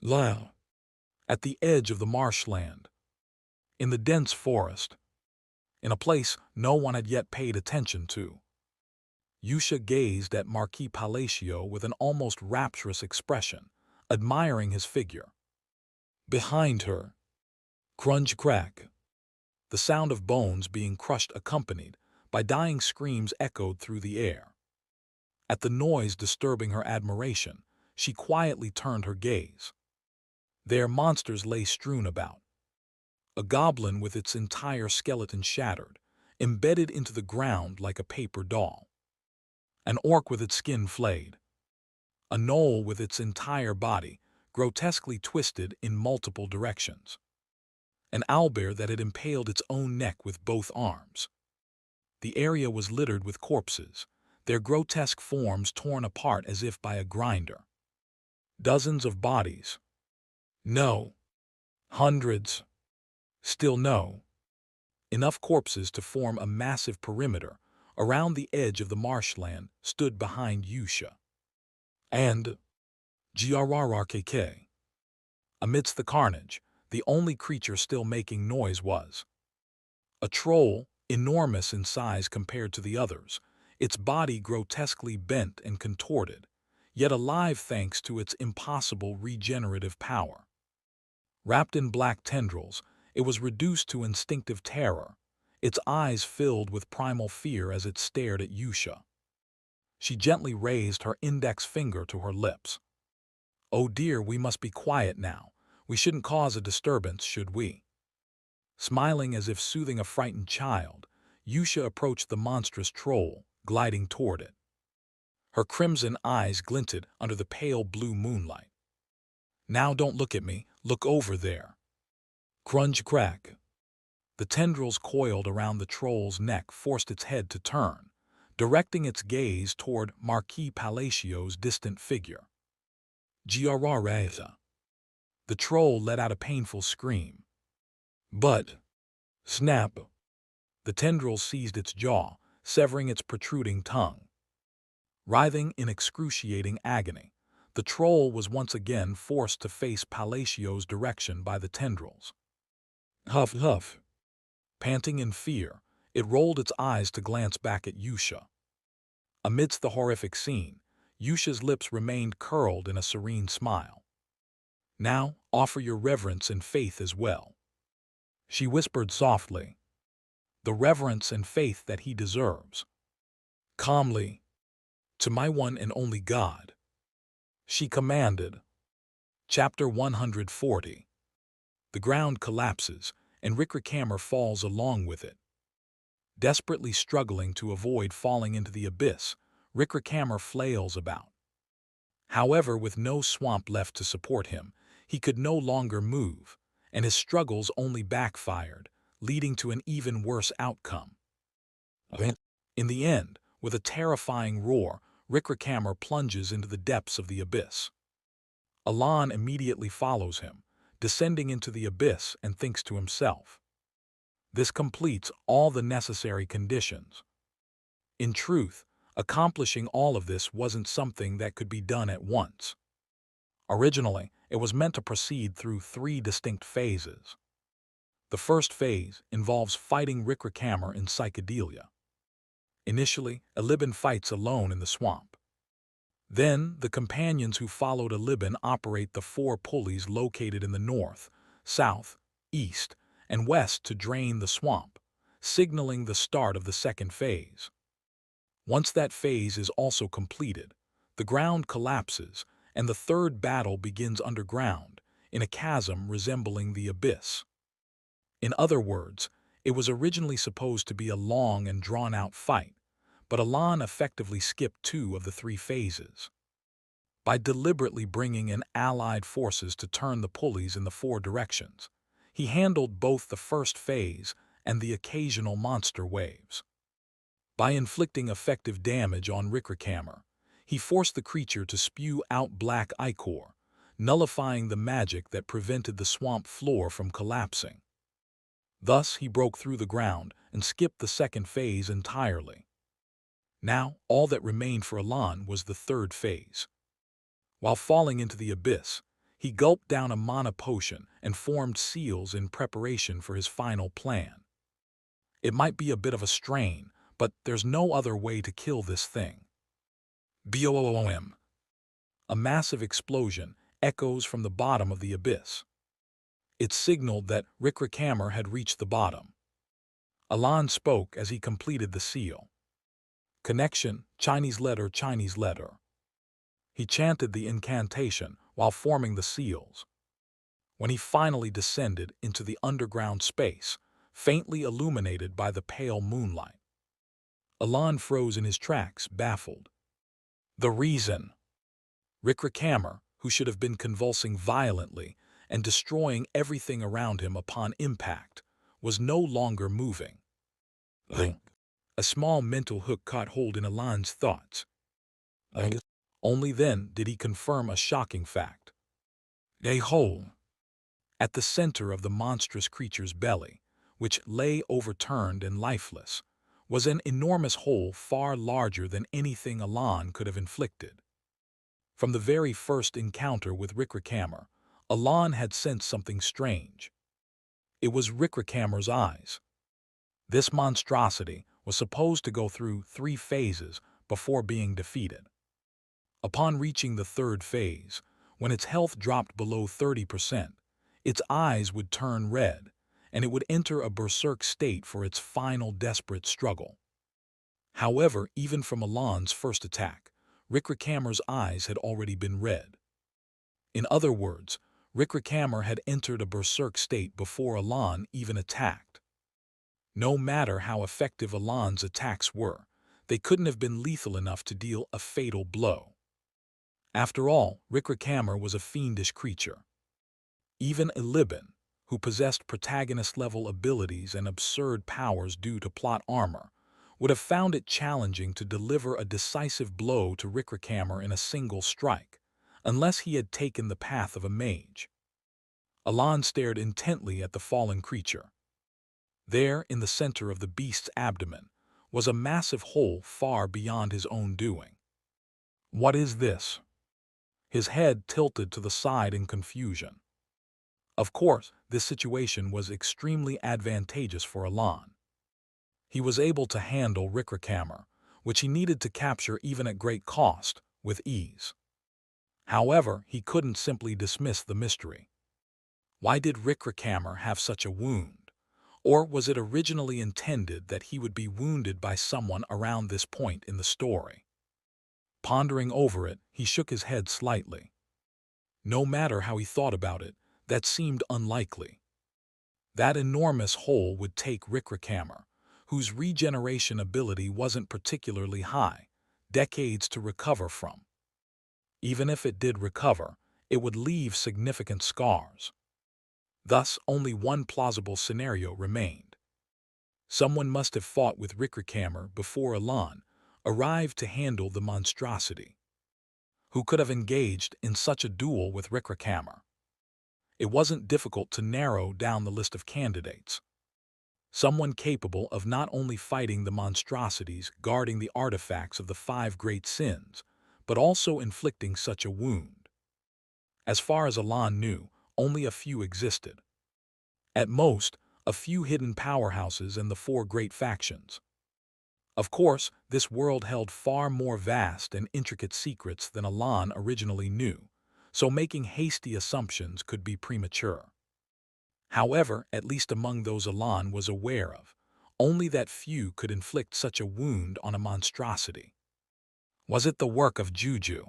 S1: Lao, at the edge of the marshland, in the dense forest, in a place no one had yet paid attention to, Yusha gazed at Marquis Palacio with an almost rapturous expression, admiring his figure. Behind her, crunch crack, the sound of bones being crushed accompanied by dying screams echoed through the air. At the noise disturbing her admiration, she quietly turned her gaze. There monsters lay strewn about. A goblin with its entire skeleton shattered, embedded into the ground like a paper doll. An orc with its skin flayed. A gnoll with its entire body grotesquely twisted in multiple directions. An owlbear that had impaled its own neck with both arms. The area was littered with corpses, their grotesque forms torn apart as if by a grinder. Dozens of bodies. No. Hundreds. Still no. Enough corpses to form a massive perimeter around the edge of the marshland, stood behind Yusha. And grrrkk. Amidst the carnage, the only creature still making noise was a troll, enormous in size compared to the others, its body grotesquely bent and contorted, yet alive thanks to its impossible regenerative power. Wrapped in black tendrils, it was reduced to instinctive terror, its eyes filled with primal fear as it stared at Yusha. She gently raised her index finger to her lips. "Oh dear, we must be quiet now. We shouldn't cause a disturbance, should we?" Smiling as if soothing a frightened child, Yusha approached the monstrous troll, gliding toward it. Her crimson eyes glinted under the pale blue moonlight. "Now don't look at me, look over there." Crunch crack. The tendrils coiled around the troll's neck forced its head to turn, directing its gaze toward Marquis Palacio's distant figure. Grrrreza. The troll let out a painful scream. But, snap! The tendril seized its jaw, severing its protruding tongue. Writhing in excruciating agony, the troll was once again forced to face Palacio's direction by the tendrils. Huff, huff. Panting in fear, it rolled its eyes to glance back at Yusha. Amidst the horrific scene, Yusha's lips remained curled in a serene smile. "Now, offer your reverence and faith as well," she whispered softly. "The reverence and faith that he deserves." Calmly, "To my one and only God," she commanded. Chapter 140. The ground collapses, and Rickrakammer falls along with it. Desperately struggling to avoid falling into the abyss, Rickrakammer flails about. However, with no swamp left to support him, he could no longer move, and his struggles only backfired, leading to an even worse outcome. In the end, with a terrifying roar, Rickrakammer plunges into the depths of the abyss. Alan immediately follows him, descending into the abyss, and thinks to himself, "This completes all the necessary conditions." In truth, accomplishing all of this wasn't something that could be done at once. Originally, it was meant to proceed through 3 distinct phases. The first phase involves fighting Rickrakammer in psychedelia. Initially, Alibin fights alone in the swamp. Then, the companions who followed Alibin operate the 4 pulleys located in the north, south, east, and west to drain the swamp, signaling the start of the second phase. Once that phase is also completed, the ground collapses and the third battle begins underground, in a chasm resembling the abyss. In other words, it was originally supposed to be a long and drawn-out fight, but Alan effectively skipped 2 of the 3 phases. By deliberately bringing in allied forces to turn the pulleys in the 4 directions, he handled both the first phase and the occasional monster waves. By inflicting effective damage on Rickrakammer, he forced the creature to spew out black ichor, nullifying the magic that prevented the swamp floor from collapsing. Thus, he broke through the ground and skipped the second phase entirely. Now, all that remained for Alan was the third phase. While falling into the abyss, he gulped down a mana potion and formed seals in preparation for his final plan. It might be a bit of a strain, but there's no other way to kill this thing. Boom! A massive explosion echoes from the bottom of the abyss. It signaled that Rickrakammer had reached the bottom. Alan spoke as he completed the seal. Connection, Chinese letter, Chinese letter. He chanted the incantation while forming the seals. When he finally descended into the underground space, faintly illuminated by the pale moonlight, Alan froze in his tracks, baffled. The reason. Rickrakammer, who should have been convulsing violently and destroying everything around him upon impact, was no longer moving. A small mental hook caught hold in Alan's thoughts. Only then did he confirm a shocking fact. A hole. At the center of the monstrous creature's belly, which lay overturned and lifeless, was an enormous hole far larger than anything Alan could have inflicted. From the very first encounter with Rickrakammer, Alan had sensed something strange. It was Rickrakammer's eyes. This monstrosity was supposed to go through 3 phases before being defeated. Upon reaching the 3rd phase, when its health dropped below 30%, its eyes would turn red, and it would enter a berserk state for its final desperate struggle. However, even from Alan's first attack, Rickrakammer's eyes had already been red. In other words, Rickrakammer had entered a berserk state before Alan even attacked. No matter how effective Alan's attacks were, they couldn't have been lethal enough to deal a fatal blow. After all, Rickrakammer was a fiendish creature. Even Illiben, who possessed protagonist-level abilities and absurd powers due to plot armor, would have found it challenging to deliver a decisive blow to Rickrakammer in a single strike, unless he had taken the path of a mage. Alan stared intently at the fallen creature. There, in the center of the beast's abdomen, was a massive hole far beyond his own doing. What is this? His head tilted to the side in confusion. Of course, this situation was extremely advantageous for Alan. He was able to handle Rickrakammer, which he needed to capture even at great cost, with ease. However, he couldn't simply dismiss the mystery. Why did Rickrakammer have such a wound? Or was it originally intended that he would be wounded by someone around this point in the story? Pondering over it, he shook his head slightly. No matter how he thought about it, that seemed unlikely. That enormous hole would take Rickrakammer, whose regeneration ability wasn't particularly high, decades to recover from. Even if it did recover, it would leave significant scars. Thus, only one plausible scenario remained. Someone must have fought with Rickrakammer before Alan arrived to handle the monstrosity. Who could have engaged in such a duel with Rickrakammer? It wasn't difficult to narrow down the list of candidates. Someone capable of not only fighting the monstrosities guarding the artifacts of the 5 great sins, but also inflicting such a wound. As far as Alan knew, only a few existed. At most, a few hidden powerhouses and the 4 great factions. Of course, this world held far more vast and intricate secrets than Alan originally knew, so making hasty assumptions could be premature. However, at least among those Alan was aware of, only that few could inflict such a wound on a monstrosity. Was it the work of Juju?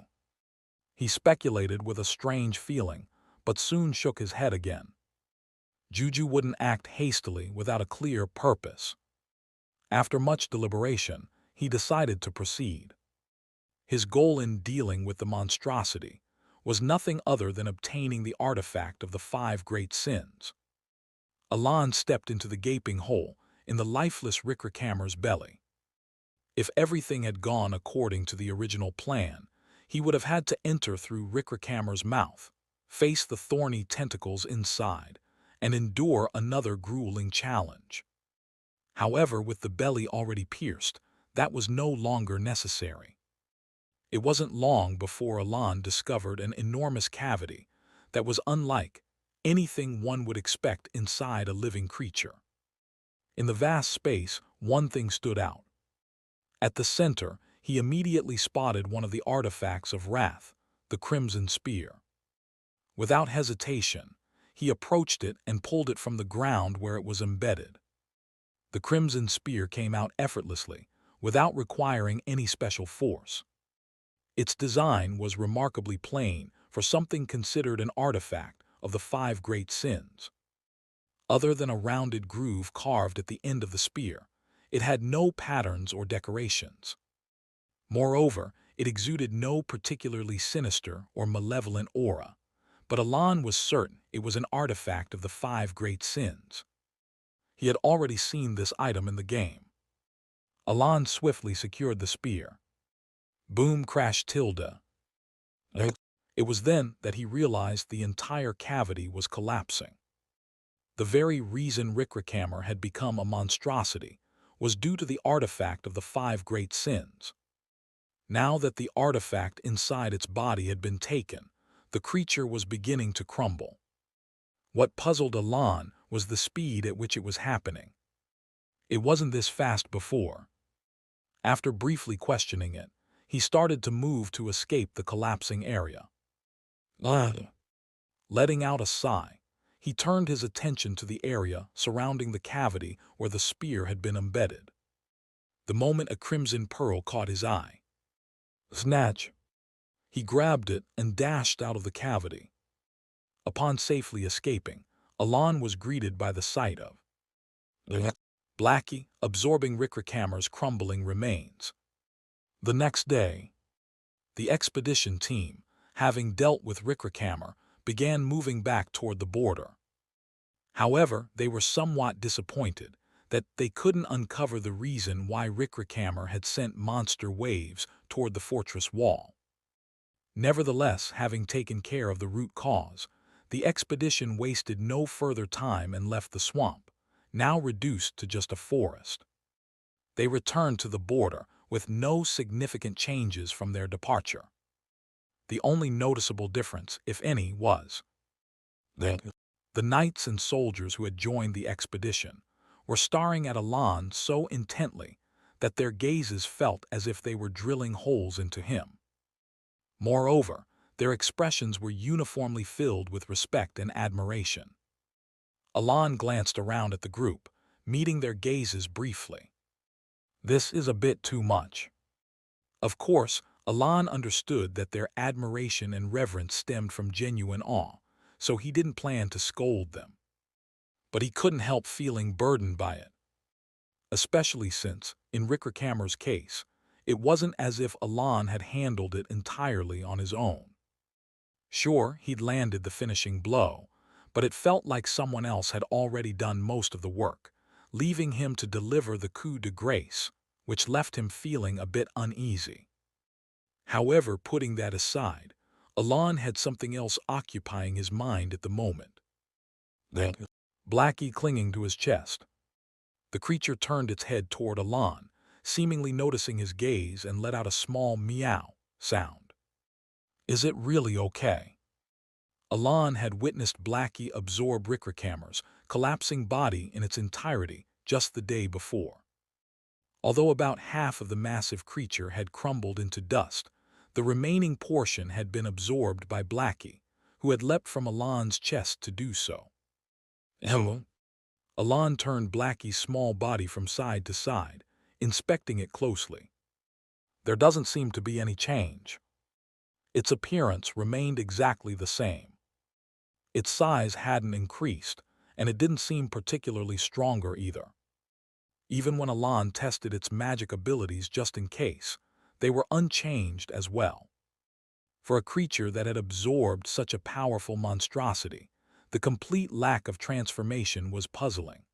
S1: He speculated with a strange feeling, but soon shook his head again. Juju wouldn't act hastily without a clear purpose. After much deliberation, he decided to proceed. His goal in dealing with the monstrosity was nothing other than obtaining the artifact of the 5 great sins. Alan stepped into the gaping hole in the lifeless Rickrakammer's belly. If everything had gone according to the original plan, he would have had to enter through Rickrakammer's mouth, face the thorny tentacles inside, and endure another grueling challenge. However, with the belly already pierced, that was no longer necessary. It wasn't long before Alan discovered an enormous cavity that was unlike anything one would expect inside a living creature. In the vast space, one thing stood out. At the center, he immediately spotted one of the artifacts of wrath, the Crimson Spear. Without hesitation, he approached it and pulled it from the ground where it was embedded. The Crimson Spear came out effortlessly, without requiring any special force. Its design was remarkably plain for something considered an artifact of the 5 great sins. Other than a rounded groove carved at the end of the spear, it had no patterns or decorations. Moreover, it exuded no particularly sinister or malevolent aura, but Alan was certain it was an artifact of the 5 great sins. He had already seen this item in the game. Alan swiftly secured the spear. Boom crashed tilde. It was then that he realized the entire cavity was collapsing. The very reason Rickrakammer had become a monstrosity was due to the artifact of the 5 great sins. Now that the artifact inside its body had been taken, the creature was beginning to crumble. What puzzled Alan was the speed at which it was happening. It wasn't this fast before. After briefly questioning it, he started to move to escape the collapsing area. Letting out a sigh, he turned his attention to the area surrounding the cavity where the spear had been embedded. The moment a crimson pearl caught his eye. Snatch! He grabbed it and dashed out of the cavity. Upon safely escaping, Alan was greeted by the sight of Blackie absorbing Rickrakammer's crumbling remains. The next day, the expedition team, having dealt with Rickrakammer, began moving back toward the border. However, they were somewhat disappointed that they couldn't uncover the reason why Rickrakammer had sent monster waves toward the fortress wall. Nevertheless, having taken care of the root cause, the expedition wasted no further time and left the swamp, now reduced to just a forest. They returned to the border with no significant changes from their departure. The only noticeable difference, if any, was that the knights and soldiers who had joined the expedition were staring at Alan so intently that their gazes felt as if they were drilling holes into him. Moreover, their expressions were uniformly filled with respect and admiration. Alan glanced around at the group, meeting their gazes briefly. This is a bit too much. Of course, Alan understood that their admiration and reverence stemmed from genuine awe, so he didn't plan to scold them. But he couldn't help feeling burdened by it. Especially since, in Rickrakammer's case, it wasn't as if Alan had handled it entirely on his own. Sure, he'd landed the finishing blow, but it felt like someone else had already done most of the work, leaving him to deliver the coup de grace, which left him feeling a bit uneasy. However, putting that aside, Alan had something else occupying his mind at the moment. Blackie clinging to his chest. The creature turned its head toward Alan, seemingly noticing his gaze, and let out a small meow sound. Is it really okay? Alan had witnessed Blackie absorb Rickrakammer's collapsing body in its entirety just the day before. Although about half of the massive creature had crumbled into dust, the remaining portion had been absorbed by Blackie, who had leapt from Alan's chest to do so. Alan turned Blackie's small body from side to side, inspecting it closely. There doesn't seem to be any change. Its appearance remained exactly the same. Its size hadn't increased, and it didn't seem particularly stronger either. Even when Alan tested its magic abilities just in case, they were unchanged as well. For a creature that had absorbed such a powerful monstrosity, the complete lack of transformation was puzzling.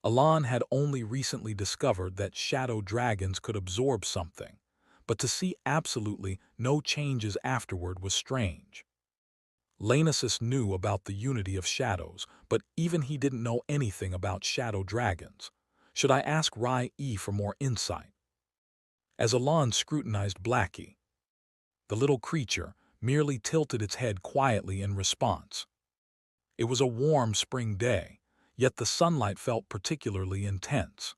S1: Alan had only recently discovered that shadow dragons could absorb something, but to see absolutely no changes afterward was strange. Lanasis knew about the unity of shadows, but even he didn't know anything about shadow dragons. Should I ask Rai-E for more insight? As Alan scrutinized Blackie, the little creature merely tilted its head quietly in response. It was a warm spring day, yet the sunlight felt particularly intense.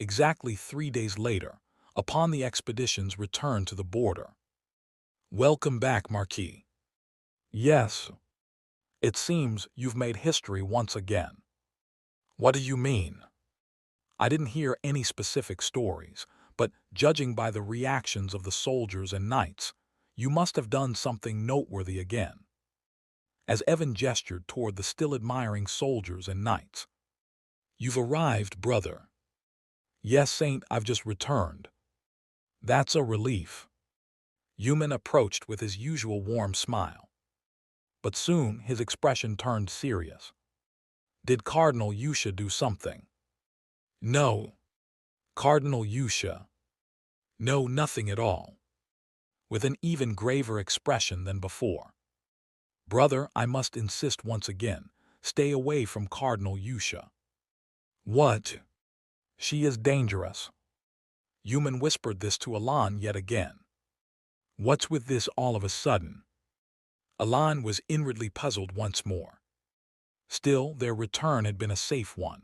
S1: Exactly 3 days later, upon the expedition's return to the border. Welcome back, Marquis. Yes. It seems you've made history once again. What do you mean? I didn't hear any specific stories, but judging by the reactions of the soldiers and knights, you must have done something noteworthy again. As Evan gestured toward the still admiring soldiers and knights. You've arrived, brother. Yes, Saint, I've just returned. That's a relief. Yuman approached with his usual warm smile. But soon his expression turned serious. Did Cardinal Yusha do something? No. Cardinal Yusha. No, nothing at all. With an even graver expression than before. Brother, I must insist once again, stay away from Cardinal Yusha. What? She is dangerous. Human whispered this to Alan yet again. What's with this all of a sudden? Alan was inwardly puzzled once more. Still, their return had been a safe one.